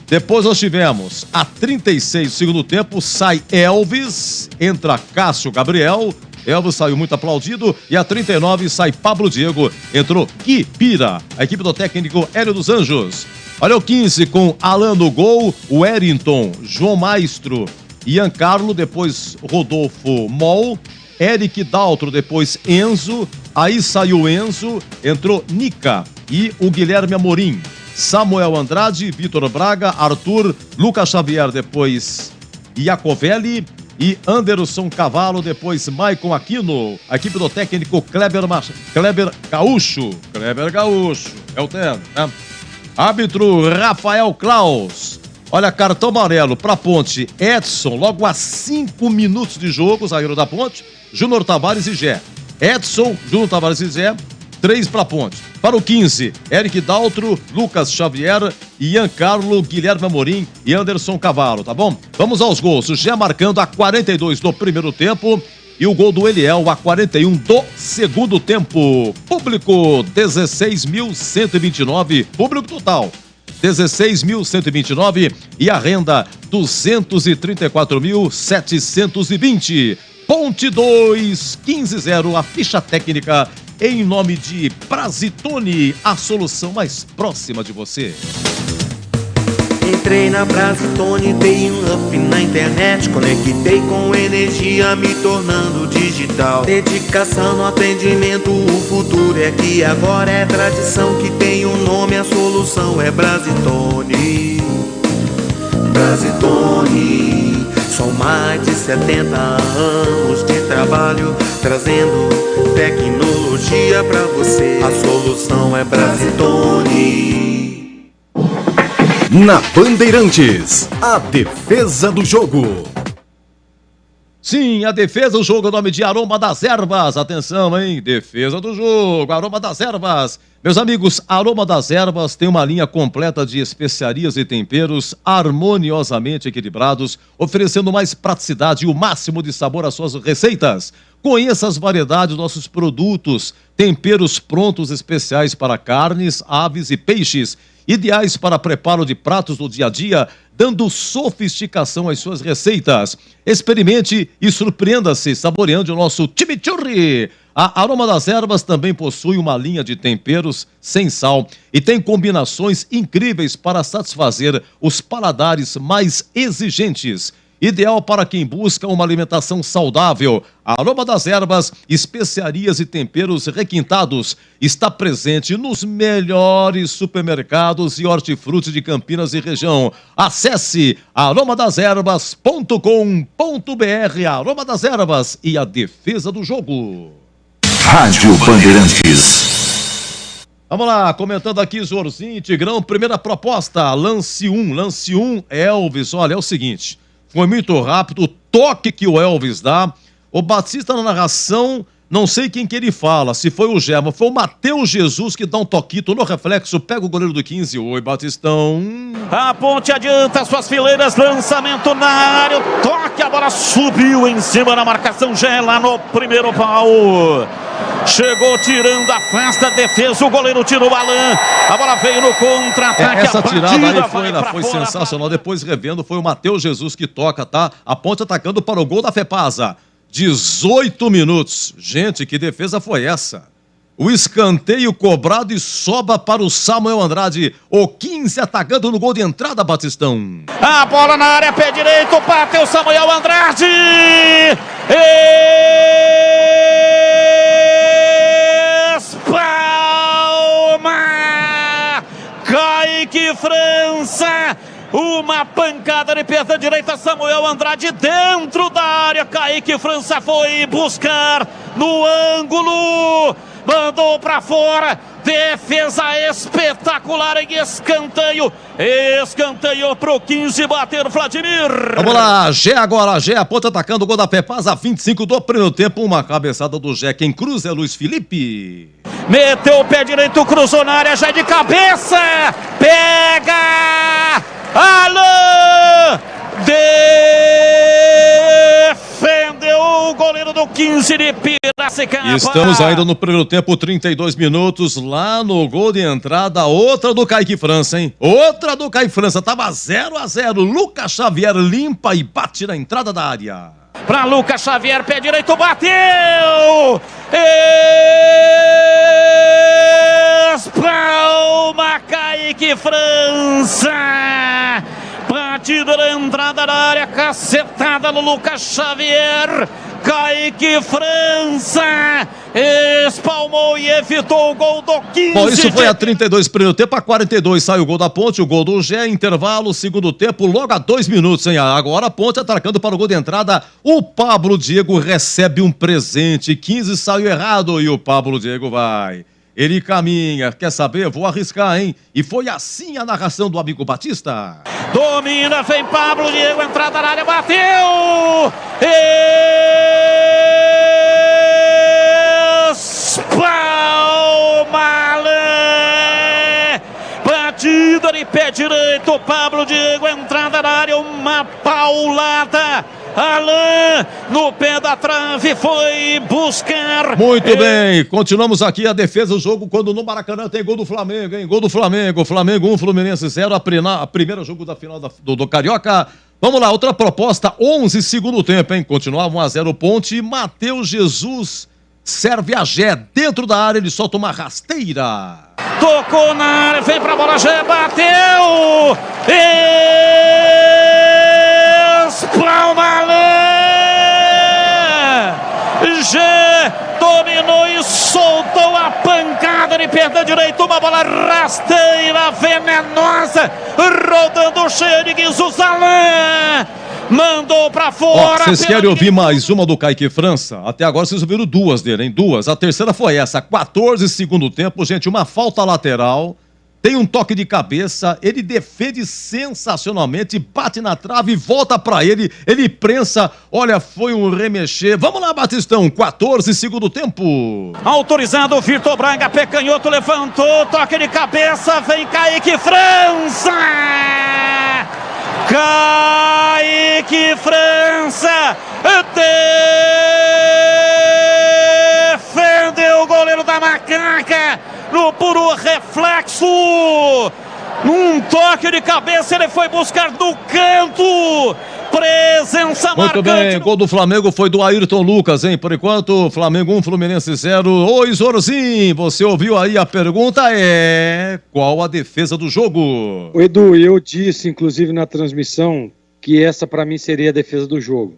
Depois nós tivemos a 36 do segundo tempo, sai Elvis, entra Cássio Gabriel. Elvis saiu muito aplaudido. E a 39 sai Pablo Diego, entrou Gui Pira. A equipe do técnico Hélio dos Anjos. Olha o 15 com Alan no gol, Wellington, João Maestro, Ian Carlo, depois Rodolfo Mol, Eric Daltro, depois Enzo, aí saiu Enzo, entrou Nica e o Guilherme Amorim, Samuel Andrade, Vitor Braga, Arthur, Lucas Xavier, depois Iacovelli e Anderson Cavalo, depois Maicon Aquino, a equipe do técnico Kleber Gaúcho, é o terno, né? Árbitro Rafael Klaus. Olha, cartão amarelo para Ponte, Edson, logo a 5 minutos de jogo, zagueiro da Ponte, Júnior Tavares e Gé. Edson, Júnior Tavares e Zé, 3 para Ponte. Para o 15, Eric Daltro, Lucas Xavier, Ian Carlo, Guilherme Amorim e Anderson Cavalo, tá bom? Vamos aos gols. O Gé marcando a 42 do primeiro tempo e o gol do Eliel a 41 do segundo tempo. Público 16.129, público total 16.129 e a renda 234.720. Ponte 2, 15-0, a ficha técnica em nome de Brasitone, a solução mais próxima de você. Entrei na Brasitone, dei um up na internet, conectei com energia, me tornando digital. Dedicação no atendimento, o futuro é que agora é tradição que tem um nome, a solução é Brasitone. Brasitone. São mais de 70 anos de trabalho, trazendo tecnologia pra você. A solução é Brasitone. Na Bandeirantes, a defesa do jogo. Sim, a defesa do jogo é o nome de Aroma das Ervas. Atenção, hein? Defesa do jogo, Aroma das Ervas. Meus amigos, Aroma das Ervas tem uma linha completa de especiarias e temperos harmoniosamente equilibrados, oferecendo mais praticidade e o máximo de sabor às suas receitas. Conheça as variedades dos nossos produtos, temperos prontos especiais para carnes, aves e peixes, ideais para preparo de pratos do dia a dia, dando sofisticação às suas receitas. Experimente e surpreenda-se saboreando o nosso chimichurri. A Aroma das Ervas também possui uma linha de temperos sem sal e tem combinações incríveis para satisfazer os paladares mais exigentes. Ideal para quem busca uma alimentação saudável. A Aroma das Ervas, especiarias e temperos requintados, está presente nos melhores supermercados e hortifruti de Campinas e região. Acesse aromadeservas.com.br. Aroma das Ervas e a defesa do jogo. Rádio Bandeirantes. Vamos lá, comentando aqui Zorzinho e Tigrão, primeira proposta, lance 1, Elvis. Olha, é o seguinte, foi muito rápido, o toque que o Elvis dá, o Batista na narração, não sei quem que ele fala, se foi o Germa, foi o Matheus Jesus que dá um toquito no reflexo, pega o goleiro do 15, oi Batistão. A Ponte adianta suas fileiras, lançamento na área, o toque, a bola subiu em cima da marcação, já é lá no primeiro pau. Chegou tirando, afasta a defesa, o goleiro tirou o Alan, a bola veio no contra-ataque. Essa tirada aí foi sensacional, depois revendo, foi o Matheus Jesus que toca, tá? A Ponte atacando para o gol da Fepasa. 18 minutos. Gente, que defesa foi essa? O escanteio cobrado e sobra para o Samuel Andrade. O 15 atacando no gol de entrada, Batistão. A bola na área, pé direito, bateu Samuel Andrade. Espalma! Kaique França! Uma pancada de perna direita, Samuel Andrade dentro da área, Kaique França foi buscar no ângulo, mandou pra fora, defesa espetacular em escanteio, escanteio pro 15, bater o Vladimir. Vamos lá, Gé agora, Gé, a Ponte atacando o gol da Pepasa, 25 do primeiro tempo, uma cabeçada do Gé, quem cruza é Luiz Felipe. Meteu o pé direito, cruzou na área, já é de cabeça, pega! Alan defendeu o goleiro do 15 de Piracicaba. Estamos ainda no primeiro tempo, 32 minutos, lá no gol de entrada, outra do Kaique França, hein? Outra do Kaique França, tava 0-0, Lucas Xavier limpa e bate na entrada da área. Para Lucas Xavier, pé direito, bateu! Espalma, Kaique Kaique França. Batida na entrada da área, cacetada no Lucas Xavier. Kaique França espalmou e evitou o gol do 15. Bom, isso foi a 32 primeiro tempo, a 42 sai o gol da Ponte, o gol do Gé, intervalo, segundo tempo, logo a 2 minutos, hein? Agora a Ponte atacando para o gol de entrada, o Pablo Diego recebe um presente, 15 saiu errado e o Pablo Diego vai. Ele caminha, quer saber? Vou arriscar, hein? E foi assim a narração do amigo Batista. Domina, vem Pablo Diego, entrada na área, bateu! Espalma! Batida de pé direito, Pablo Diego, entrada na área, uma paulada. Alain, no pé da trave, foi buscar. Muito bem, continuamos aqui a defesa do jogo quando no Maracanã tem gol do Flamengo, hein? Gol do Flamengo, Flamengo 1, Fluminense 0, a primeira jogo da final do Carioca. Vamos lá, outra proposta, 11 segundo tempo, hein? Continuava 1-0 Ponte, Matheus Jesus serve a Gé dentro da área, ele solta uma rasteira. Tocou na área, vem pra bola, Gé, bateu! Espalma! Gé dominou e soltou a pancada de perna direita, uma bola rasteira, venenosa, rodando cheio de guizos, Alain mandou pra fora. Vocês querem ouvir mais uma do Kaique França? Até agora vocês ouviram duas dele, hein? Duas. A terceira foi essa, 14 segundo tempo, gente, uma falta lateral. Tem um toque de cabeça, ele defende sensacionalmente, bate na trave, volta pra ele prensa, olha, foi um remexer. Vamos lá, Batistão, 14 segundo tempo. Autorizado o Vitor Braga, pé canhoto, levantou, toque de cabeça, vem Kaique França! Kaique França defendeu o goleiro da Macaca no puro reflexo. Num toque de cabeça ele foi buscar no canto. Presença marcante. Muito bem, gol do Flamengo foi do Ayrton Lucas, hein? Por enquanto, Flamengo 1, Fluminense 0. Oi, Zorzinho, você ouviu aí a pergunta? Qual a defesa do jogo? O Edu, eu disse, inclusive, na transmissão, que essa pra mim seria a defesa do jogo.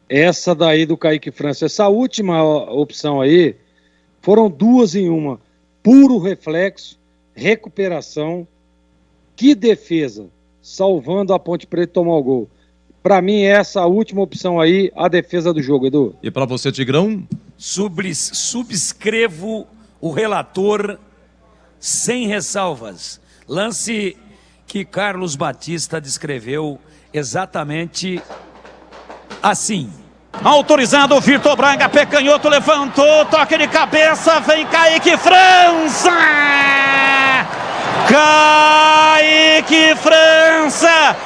Essa daí do Kaique França. Essa última opção aí, foram duas em uma. Puro reflexo, recuperação. Que defesa, salvando a Ponte Preta tomar o gol. Pra mim, essa última opção aí, a defesa do jogo, Edu. E pra você, Tigrão? Subscrevo o relator sem ressalvas. Lance que Carlos Batista descreveu exatamente assim. Autorizado o Vitor Braga, pé canhoto, levantou, toque de cabeça, vem Kaique França! Kaique França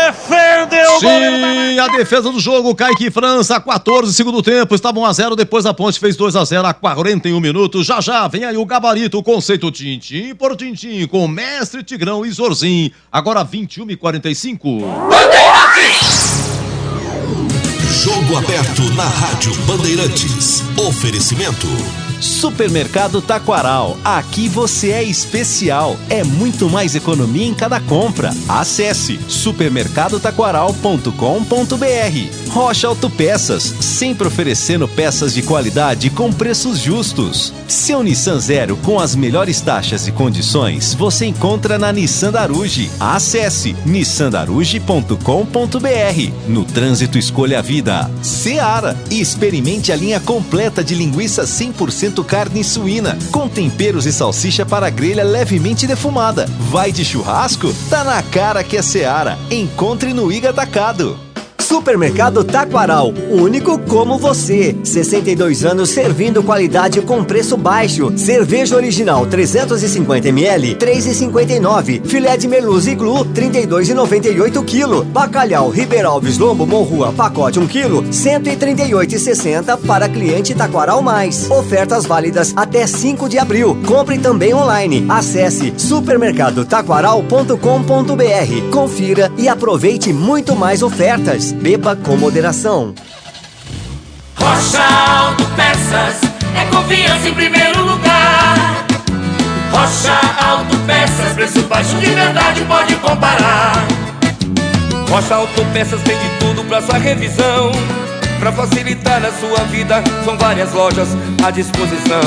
defendeu o Sim, a defesa do jogo, Kaique França, 14 segundo tempo, estava 1-0, depois a Ponte fez 2-0 a 41 minutos, já vem aí o gabarito, o conceito tintim por tintim, com Mestre Tigrão e Zorzinho, agora 21h45. Jogo aberto na Rádio Bandeirantes. Oferecimento Supermercado Taquaral. Aqui você é especial. É muito mais economia em cada compra. Acesse supermercadotaquaral.com.br. Rocha Autopeças, sempre oferecendo peças de qualidade com preços justos. Seu Nissan Zero com as melhores taxas e condições você encontra na Nissan Daruge. Acesse nissandaruge.com.br. No trânsito, escolha a vida. Seara. E experimente a linha completa de linguiça 100% carne suína, com temperos e salsicha para grelha levemente defumada. Vai de churrasco? Tá na cara que é Seara. Encontre no Iga Atacado. Supermercado Taquaral, único como você. 62 anos servindo qualidade com preço baixo. Cerveja original 350ml, 3,59. Filé de merluza iglu, 32,98 kg. Bacalhau Ribeiralves Lombo Monrua, pacote 1 kg, 138,60 para cliente Taquaral Mais. Ofertas válidas até 5 de abril. Compre também online. Acesse supermercadotaquaral.com.br. Confira e aproveite muito mais ofertas. Beba com moderação. Rocha Autopeças é confiança em primeiro lugar. Rocha Autopeças, preço baixo de verdade, pode comparar. Rocha Autopeças tem de tudo pra sua revisão. Pra facilitar a sua vida, são várias lojas à disposição.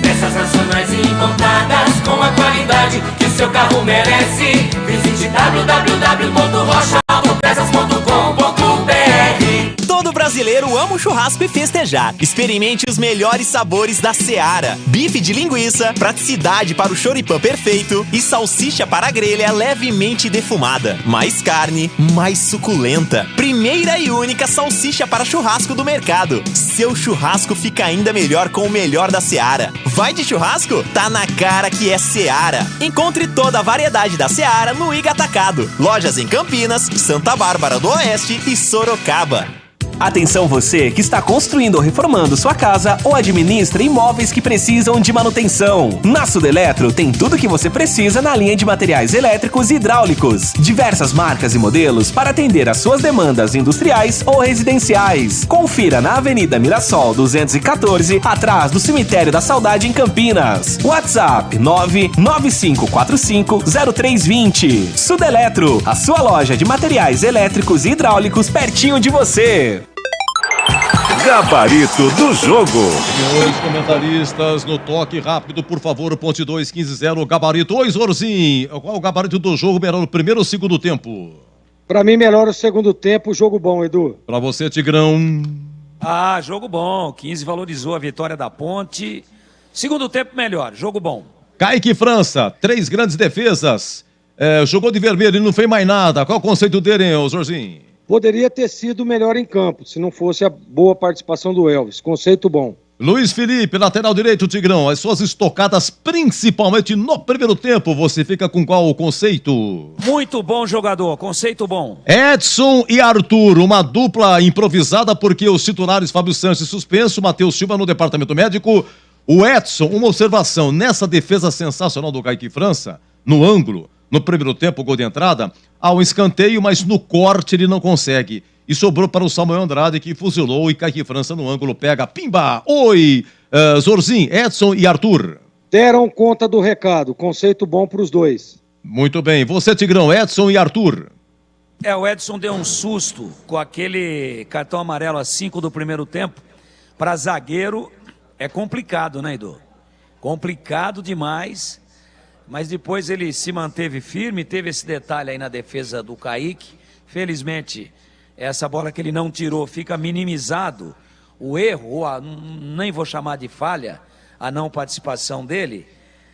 Peças nacionais e importadas com a qualidade que o seu carro merece. Visite www.rochaautopeças.com.br. Todo brasileiro ama um churrasco e festejar. Experimente os melhores sabores da Seara. Bife de linguiça, praticidade para o choripã perfeito e salsicha para a grelha levemente defumada. Mais carne, mais suculenta. Primeira e única salsicha para churrasco do mercado. Seu churrasco fica ainda melhor com o melhor da Seara. Vai de churrasco? Tá na cara que é Seara. Encontre toda a variedade da Seara no Iga Atacado. Lojas em Campinas, Santa Bárbara do Oeste e Sorocaba. Atenção você que está construindo ou reformando sua casa ou administra imóveis que precisam de manutenção. Na Sudeletro tem tudo que você precisa na linha de materiais elétricos e hidráulicos. Diversas marcas e modelos para atender às suas demandas industriais ou residenciais. Confira na Avenida Mirassol 214, atrás do Cemitério da Saudade em Campinas. WhatsApp 995450320. Sudeletro, a sua loja de materiais elétricos e hidráulicos pertinho de você. Gabarito do jogo. Senhores comentaristas, no toque rápido, por favor, ponte 2, 15-0, gabarito. Oi, Zorzinho, qual é o gabarito do jogo, melhor no primeiro ou segundo tempo? Pra mim, melhor o segundo tempo, jogo bom, Edu. Pra você, Tigrão. Ah, jogo bom, 15 valorizou a vitória da Ponte. Segundo tempo melhor, jogo bom. Kaique França, 3 grandes defesas, jogou de vermelho e não fez mais nada. Qual é o conceito dele, hein, Zorzinho? Poderia ter sido melhor em campo, se não fosse a boa participação do Elvis. Conceito bom. Luiz Felipe, lateral direito, Tigrão. As suas estocadas, principalmente no primeiro tempo, você fica com qual conceito? Muito bom jogador, conceito bom. Edson e Arthur, uma dupla improvisada porque os titulares Fábio Santos suspenso, Matheus Silva no departamento médico. O Edson, uma observação, nessa defesa sensacional do Kaique França, no ângulo, no primeiro tempo, gol de entrada, há um escanteio, mas no corte ele não consegue. E sobrou para o Samuel Andrade, que fuzilou, e Kaique França no ângulo pega, pimba! Oi, Zorzinho, Edson e Arthur. Deram conta do recado, conceito bom para os dois. Muito bem, você, Tigrão, Edson e Arthur. O Edson deu um susto com aquele cartão amarelo a 5 do primeiro tempo. Para zagueiro é complicado, né, Edu? Complicado demais. Mas depois ele se manteve firme, teve esse detalhe aí na defesa do Kaique. Felizmente, essa bola que ele não tirou fica minimizado. O erro, ou nem vou chamar de falha, a não participação dele,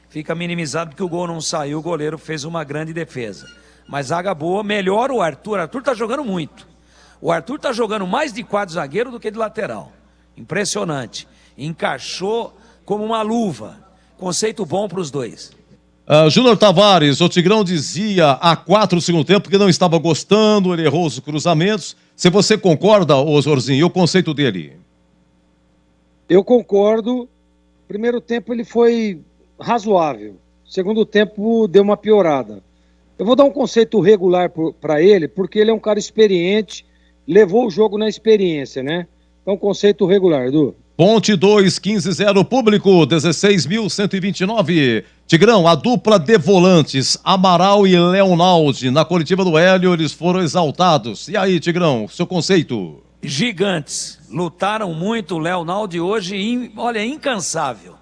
fica minimizado porque o gol não saiu, o goleiro fez uma grande defesa. Mas zaga boa, melhor o Arthur. O Arthur tá jogando muito. O Arthur tá jogando mais de quadro zagueiro do que de lateral. Impressionante. Encaixou como uma luva. Conceito bom para os dois. Júnior Tavares, o Tigrão dizia há 4 do segundo tempo que não estava gostando, ele errou os cruzamentos. Se você concorda, Zorzinho, e o conceito dele? Eu concordo. Primeiro tempo ele foi razoável. Segundo tempo deu uma piorada. Eu vou dar um conceito regular para ele, porque ele é um cara experiente, levou o jogo na experiência, né? Então, conceito regular, Edu. Ponte 2, 15-0, público, 16.129. Tigrão, a dupla de volantes, Amaral e Leonaldi, na coletiva do Hélio, eles foram exaltados. E aí, Tigrão, seu conceito? Gigantes, lutaram muito, o Leonaldi hoje, olha, incansável.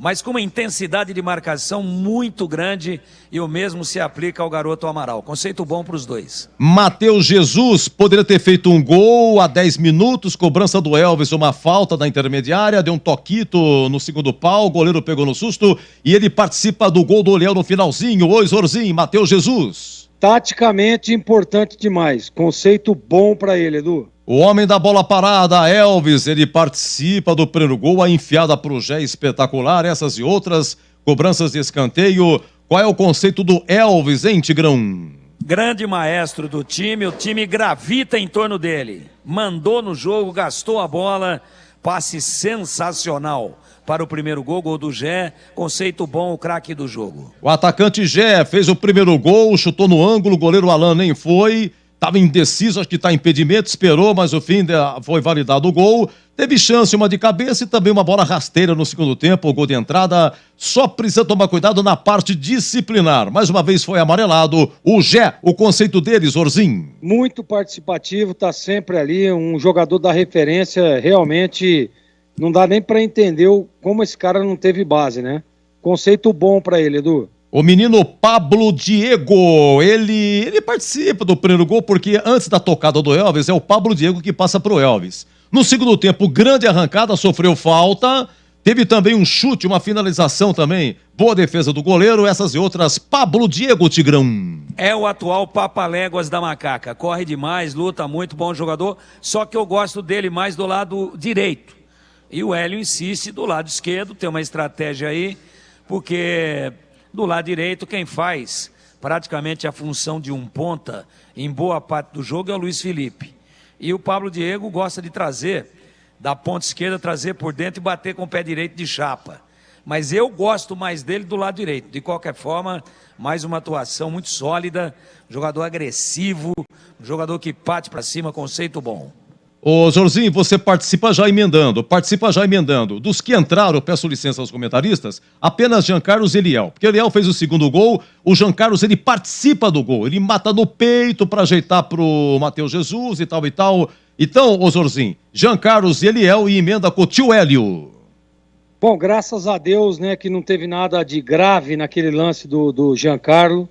Mas com uma intensidade de marcação muito grande, e o mesmo se aplica ao garoto Amaral. Conceito bom para os dois. Matheus Jesus poderia ter feito um gol a 10 minutos, cobrança do Elvis, uma falta da intermediária, deu um toquito no segundo pau, o goleiro pegou no susto, e ele participa do gol do Leão no finalzinho. Oi, Zorzinho, Matheus Jesus. Taticamente importante demais, conceito bom para ele, Edu. O homem da bola parada, Elvis, ele participa do primeiro gol, a enfiada pro Gé espetacular, essas e outras, cobranças de escanteio. Qual é o conceito do Elvis, hein, Tigrão? Grande maestro do time, o time gravita em torno dele. Mandou no jogo, gastou a bola, passe sensacional para o primeiro gol, gol do Gé, conceito bom, o craque do jogo. O atacante Gé fez o primeiro gol, chutou no ângulo, o goleiro Alan nem foi. estava indeciso, acho que está impedimento, esperou, mas o fim foi validado o gol. Teve chance, uma de cabeça e também uma bola rasteira no segundo tempo, o gol de entrada. Só precisa tomar cuidado na parte disciplinar. Mais uma vez foi amarelado. O Gé, o conceito dele, Zorzinho. Muito participativo, tá sempre ali, um jogador da referência, realmente não dá nem para entender como esse cara não teve base, né? Conceito bom para ele, Edu. O menino Pablo Diego, ele participa do primeiro gol porque antes da tocada do Elvis é o Pablo Diego que passa pro Elvis. No segundo tempo, grande arrancada, sofreu falta, teve também um chute, uma finalização também, boa defesa do goleiro, essas e outras, Pablo Diego, Tigrão. É o atual Papaléguas da Macaca, corre demais, luta muito, bom jogador, só que eu gosto dele mais do lado direito. E o Hélio insiste do lado esquerdo, tem uma estratégia aí, porque do lado direito quem faz praticamente a função de um ponta em boa parte do jogo é o Luiz Felipe. E o Pablo Diego gosta de trazer, da ponta esquerda, trazer por dentro e bater com o pé direito de chapa. Mas eu gosto mais dele do lado direito. De qualquer forma, mais uma atuação muito sólida, jogador agressivo, jogador que parte para cima, conceito bom. Ô Jorzinho, você participa já emendando. Dos que entraram, eu peço licença aos comentaristas, apenas Jean Carlos Eliel. Porque Eliel fez o segundo gol, o Jean Carlos, ele participa do gol. Ele mata no peito para ajeitar pro Matheus Jesus e tal e tal. Então, ô Jorzinho, Jean Carlos Eliel e emenda com o tio Hélio. Bom, graças a Deus, né, que não teve nada de grave naquele lance do Jean Carlos.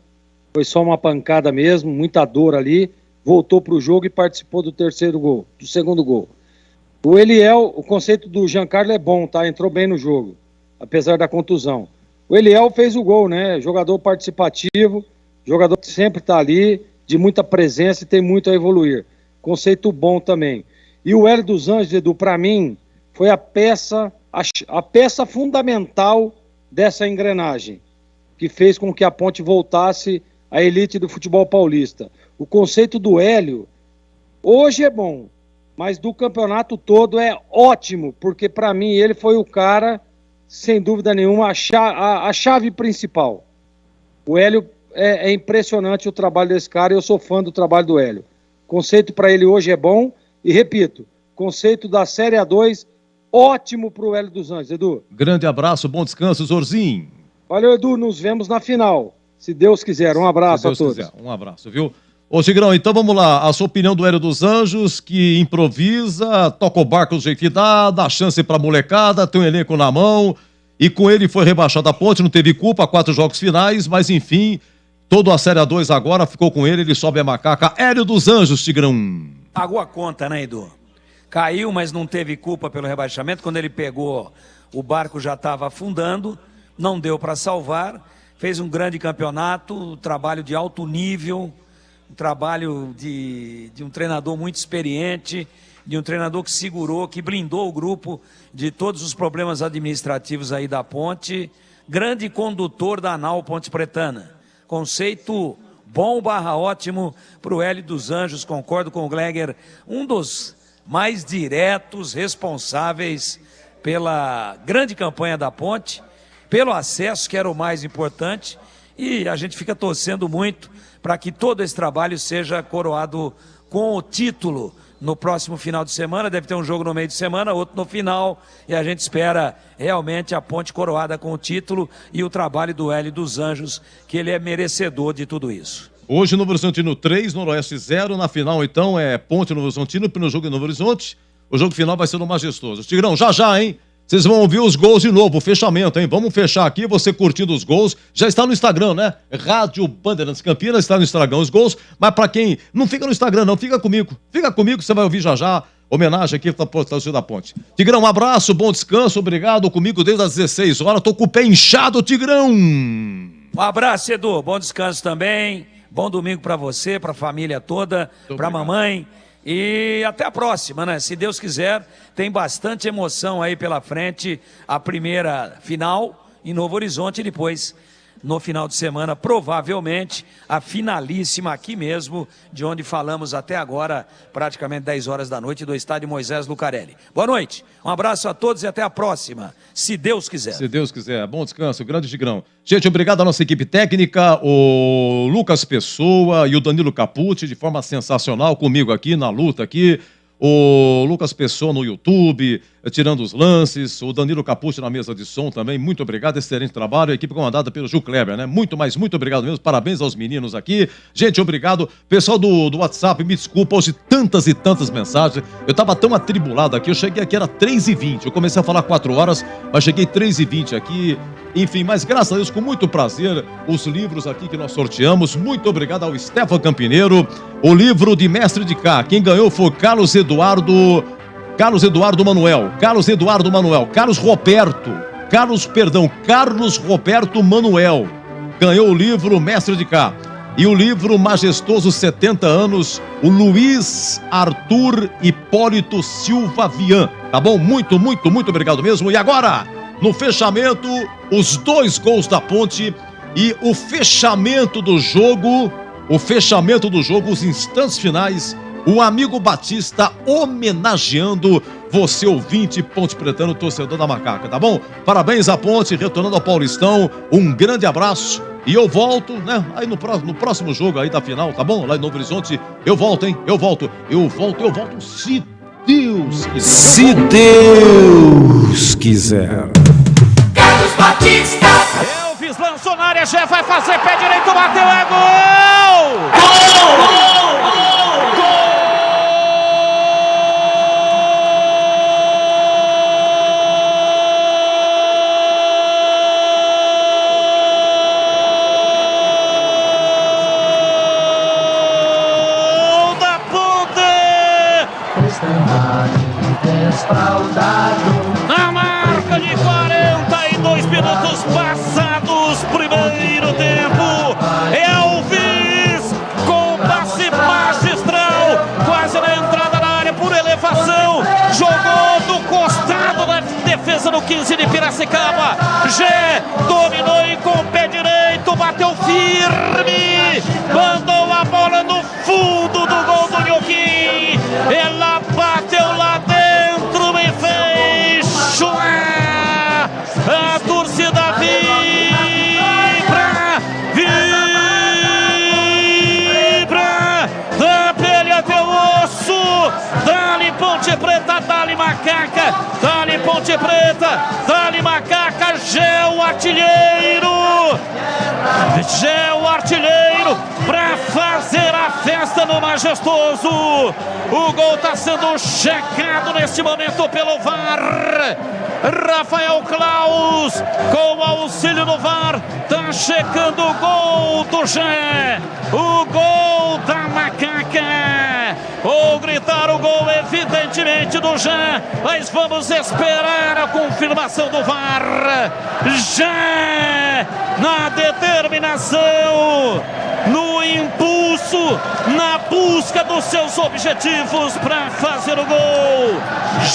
Foi só uma pancada mesmo, muita dor ali. Voltou para o jogo e participou do segundo gol. O Eliel, o conceito do Jean Carlos é bom, tá? Entrou bem no jogo, apesar da contusão. O Eliel fez o gol, né? Jogador participativo, jogador que sempre tá ali, de muita presença e tem muito a evoluir. Conceito bom também. E o Hélio dos Anjos, Edu, para mim, foi a peça fundamental dessa engrenagem, que fez com que a Ponte voltasse à elite do futebol paulista. O conceito do Hélio, hoje é bom, mas do campeonato todo é ótimo, porque para mim ele foi o cara, sem dúvida nenhuma, a chave principal. O Hélio, é impressionante o trabalho desse cara, eu sou fã do trabalho do Hélio. Conceito para ele hoje é bom, e repito, conceito da Série A2, ótimo para o Hélio dos Anjos, Edu. Grande abraço, bom descanso, Zorzinho. Valeu, Edu, nos vemos na final, se Deus quiser. Um abraço a todos. Um abraço, viu? Ô Tigrão, então vamos lá, a sua opinião do Hélio dos Anjos, que improvisa, toca o barco do jeito que dá chance pra molecada, tem um elenco na mão, e com ele foi rebaixado a Ponte, não teve culpa, 4 jogos finais, mas enfim, toda a Série A2 agora ficou com ele sobe a macaca. Hélio dos Anjos, Tigrão. Pagou a conta, né, Edu? Caiu, mas não teve culpa pelo rebaixamento, quando ele pegou, o barco já estava afundando, não deu para salvar, fez um grande campeonato, trabalho de alto nível, um trabalho de um treinador muito experiente, de um treinador que segurou, que blindou o grupo de todos os problemas administrativos aí da Ponte, grande condutor da ANAL Ponte Pretana. Conceito bom / ótimo para o Hélio dos Anjos, concordo com o Gleger, um dos mais diretos responsáveis pela grande campanha da Ponte, pelo acesso, que era o mais importante, e a gente fica torcendo muito para que todo esse trabalho seja coroado com o título no próximo final de semana. Deve ter um jogo no meio de semana, outro no final, e a gente espera realmente a Ponte coroada com o título e o trabalho do Hélio dos Anjos, que ele é merecedor de tudo isso. Hoje Novo Horizontino 3, Noroeste 0, na final então é Ponte Novo Horizontino, no jogo em Novo Horizonte, o jogo final vai ser no Majestoso. Tigrão, já, hein? Vocês vão ouvir os gols de novo, o fechamento, hein? Vamos fechar aqui, você curtindo os gols. Já está no Instagram, né? Rádio Bandeirantes Campinas, está no Instagram os gols. Mas para quem não fica no Instagram, não, fica comigo. Fica comigo, você vai ouvir já. Homenagem aqui para o torcedor da Ponte. Tigrão, um abraço, bom descanso, obrigado. Comigo desde as 16 horas, tô com o pé inchado, Tigrão. Um abraço, Edu, bom descanso também. Bom domingo para você, para a família toda, para a mamãe. E até a próxima, né? Se Deus quiser, tem bastante emoção aí pela frente. A primeira final em Novo Horizonte e depois no final de semana, provavelmente a finalíssima aqui mesmo, de onde falamos até agora, praticamente 10 horas da noite, do estádio Moisés Lucarelli. Boa noite, um abraço a todos e até a próxima, se Deus quiser. Se Deus quiser. Bom descanso, grande Tigrão. Gente, obrigado à nossa equipe técnica, o Lucas Pessoa e o Danilo Capucci, de forma sensacional, comigo aqui na luta aqui. O Lucas Pessoa no YouTube, tirando os lances, o Danilo Capucci na mesa de som também, muito obrigado, excelente trabalho, a equipe comandada pelo Gil Kleber, né? Muito obrigado mesmo, parabéns aos meninos aqui. Gente, obrigado. Pessoal do WhatsApp, me desculpa, hoje tantas e tantas mensagens, eu tava tão atribulado aqui, eu cheguei aqui, era 3h20, eu comecei a falar 4 horas, mas cheguei 3h20 aqui, enfim, mas graças a Deus, com muito prazer, os livros aqui que nós sorteamos, muito obrigado ao Stefan Campineiro, o livro de Mestre de Cá, quem ganhou foi Carlos Eduardo Manuel, Carlos Roberto Manuel, ganhou o livro Mestre de Cá. E o livro Majestoso 70 anos, o Luiz Arthur Hipólito Silva Vian, tá bom? Muito obrigado mesmo. E agora, no fechamento, os 2 gols da Ponte e o fechamento do jogo, os instantes finais, o amigo Batista homenageando você, ouvinte Ponte Pretano, torcedor da Macaca, tá bom? Parabéns à Ponte, retornando ao Paulistão, um grande abraço e eu volto, né? Aí no próximo jogo aí da final, tá bom? Lá em Novo Horizonte, eu volto, hein? Eu volto, se Deus quiser. Se Deus quiser. Carlos Batista. Elvis lançou na área, já vai fazer pé direito, bateu, é gol! Gol! Na marca de 42 minutos passados, primeiro tempo, Elvis com passe magistral, quase na entrada da área por elevação, jogou do costado da defesa no 15 de Piracicaba, Gé dominou e com o pé direito, bateu firme, mandou a bola no fundo do gol do Nhoquim, ela bateu lá dentro e fez chorar, a torcida vibra, da pele até o osso, dá-lhe Ponte Preta, dá-lhe Macaca, dá-lhe Ponte Preta, dá-lhe Macaca, Gé o artilheiro, pra fazer a festa no Majestoso. O gol está sendo checado neste momento pelo VAR. Rafael Claus, com o auxílio do VAR, tá checando o gol do Gé, o gol da Macaca. Ou gritar o gol, evidentemente, do Gé, mas vamos esperar a confirmação do VAR. Gé, na determinação, no impulso, na busca dos seus objetivos para fazer o gol.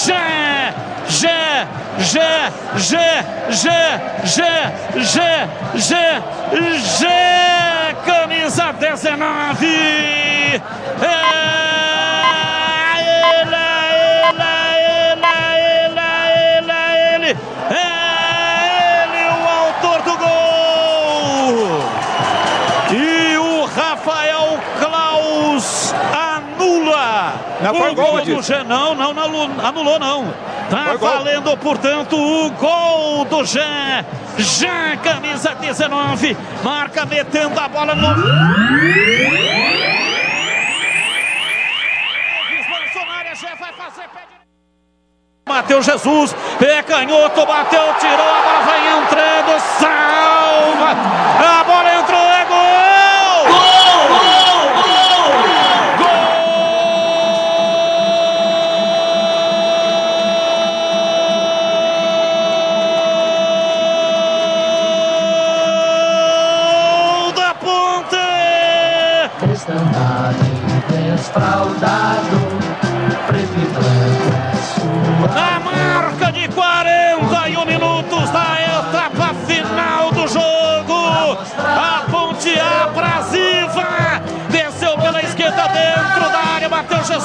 Gé, camisa 19. Ele, o autor do gol. E o Rafael Claus anula o gol do Gé. Não anulou não. Tá valendo, portanto, o gol do Gé. Gé, camisa 19, marca metendo a bola no... Matheus Jesus, pé canhoto, bateu, tirou, a bola vai entrando, salva, a bola entrou, é gol! Gol! Gol da Ponte! Desfraudado, preto e branco. Na marca de 41 minutos da etapa final do jogo,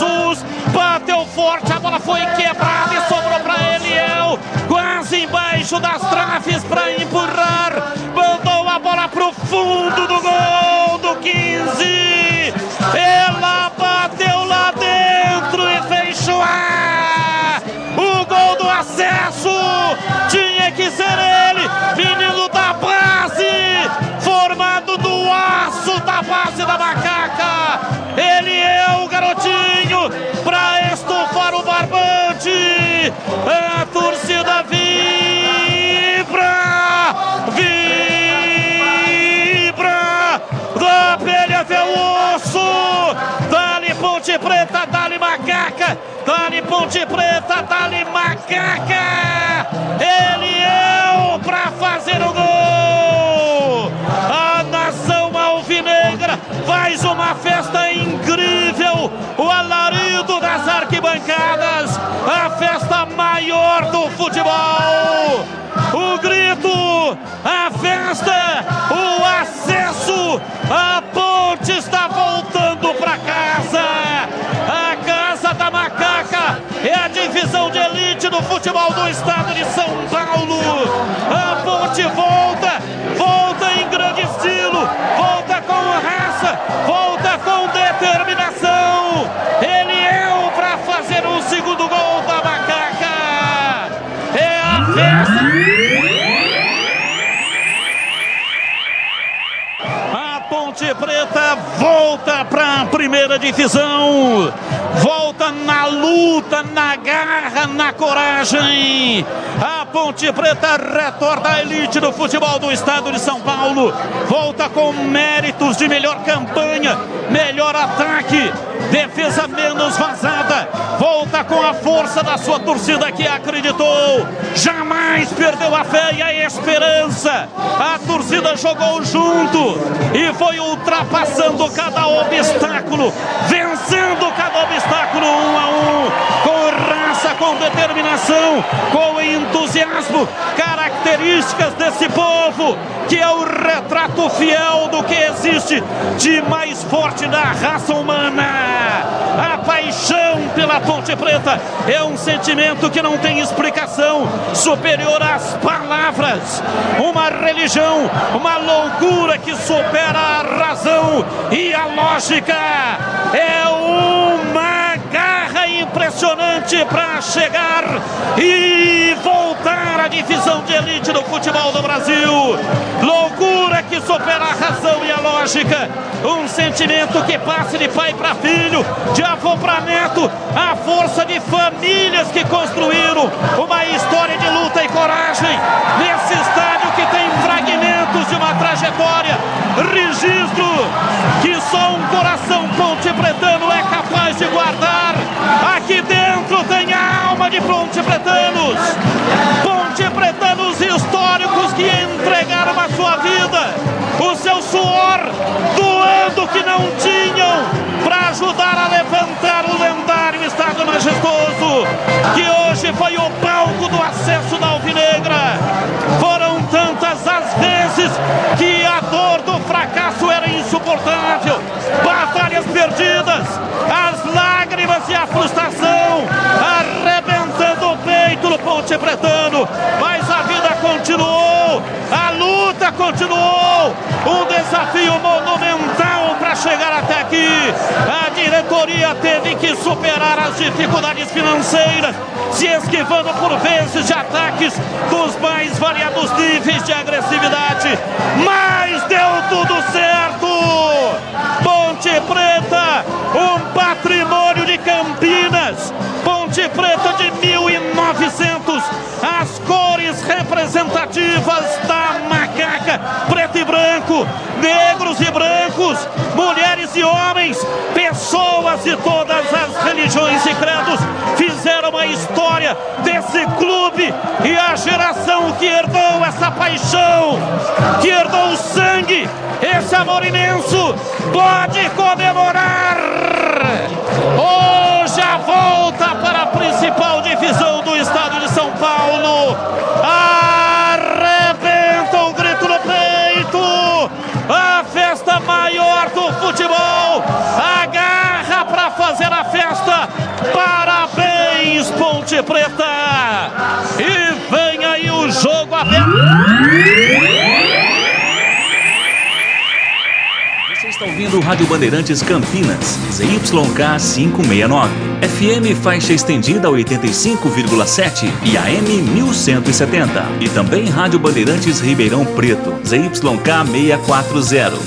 Jesus, bateu forte, a bola foi quebrada e sobrou para Eliel, quase embaixo das traves para empurrar, mandou a bola pro fundo do gol do 15, ela bateu lá dentro e fez chorar, o gol do acesso, tinha que ser ele, menino da base, formado do aço da base da Macaca, ele é o garotinho pra estufar o barbante, a torcida vibra, da pele até o osso, dá-lhe Ponte Preta, dá-lhe Macaca, dá-lhe Ponte Preta, dá-lhe Macaca, ele é pra fazer o gol, a nação alvinegra faz uma festa incrível, o alarido das arquibancadas, a festa maior do futebol, o grito, a festa, o acesso, a Ponte está voltando para casa, a casa da Macaca é a divisão de elite do futebol do estado de São Paulo, a Ponte volta em grande estilo, volta com raça, volta com determinação, ele é o para fazer o segundo gol da Macaca, é a festa. A Ponte Preta volta para a primeira divisão, volta na luta, na garra, na coragem. A Ponte Preta retorna à elite do futebol do estado de São Paulo, volta com méritos de melhor campanha, melhor ataque, defesa menos vazada, volta com a força da sua torcida que acreditou, jamais perdeu a fé e a esperança, a torcida jogou junto e foi ultrapassando cada obstáculo, vencendo cada obstáculo 1 a 1, com raça, com determinação, com entusiasmo, características desse povo, que é o retrato fiel do que existe de mais forte da raça humana. A paixão pela Ponte Preta é um sentimento que não tem explicação, superior às palavras, uma religião, uma loucura que supera a razão e a lógica, é uma garra impressionante para chegar e voltar à divisão de elite do futebol do Brasil, loucura que supera a razão e a lógica, um sentimento que passa de pai para filho, de avô para neto, a força de famílias que construíram uma história de luta e coragem nesse estádio que tem fragmentos de uma trajetória, registro que só um coração ponte-pretano é capaz de guardar. Aqui dentro tem a alma de ponte-pretanos, ponte-pretanos históricos que entregaram a sua vida, o seu suor, doando que não tinham, para ajudar a levantar o lendário Estádio Majestoso, que hoje foi o palco do acesso da Alvinegra. Foram tantas as vezes que a dor do fracasso era insuportável, batalhas perdidas, as lágrimas e a frustração arrebentando o peito do ponte-pretano, mas a vida continuou, a luta continuou, um desafio monumental para chegar até aqui. A diretoria teve que superar as dificuldades financeiras, se esquivando por vezes de ataques dos mais variados níveis de agressividade, mas deu tudo certo. Ponte Preta, um patrimônio de Campinas, Ponte Preta de 1900, as cores representativas da Macaca, preto e branco, negros e brancos, mulheres e homens, pessoas de todas as religiões e credos fizeram a história desse clube, e a geração que herdou essa paixão, que herdou o sangue, esse amor imenso, pode comemorar. Hoje a volta para a principal divisão do estado de São Paulo. Arrebenta o grito no peito, a festa maior do futebol, a garra para para fazer a festa. Parabéns, Ponte Preta! E vem aí o jogo aberto. Você está ouvindo o Rádio Bandeirantes Campinas, ZYK 569, FM faixa estendida 85,7 e AM 1170. E também Rádio Bandeirantes Ribeirão Preto, ZYK 640.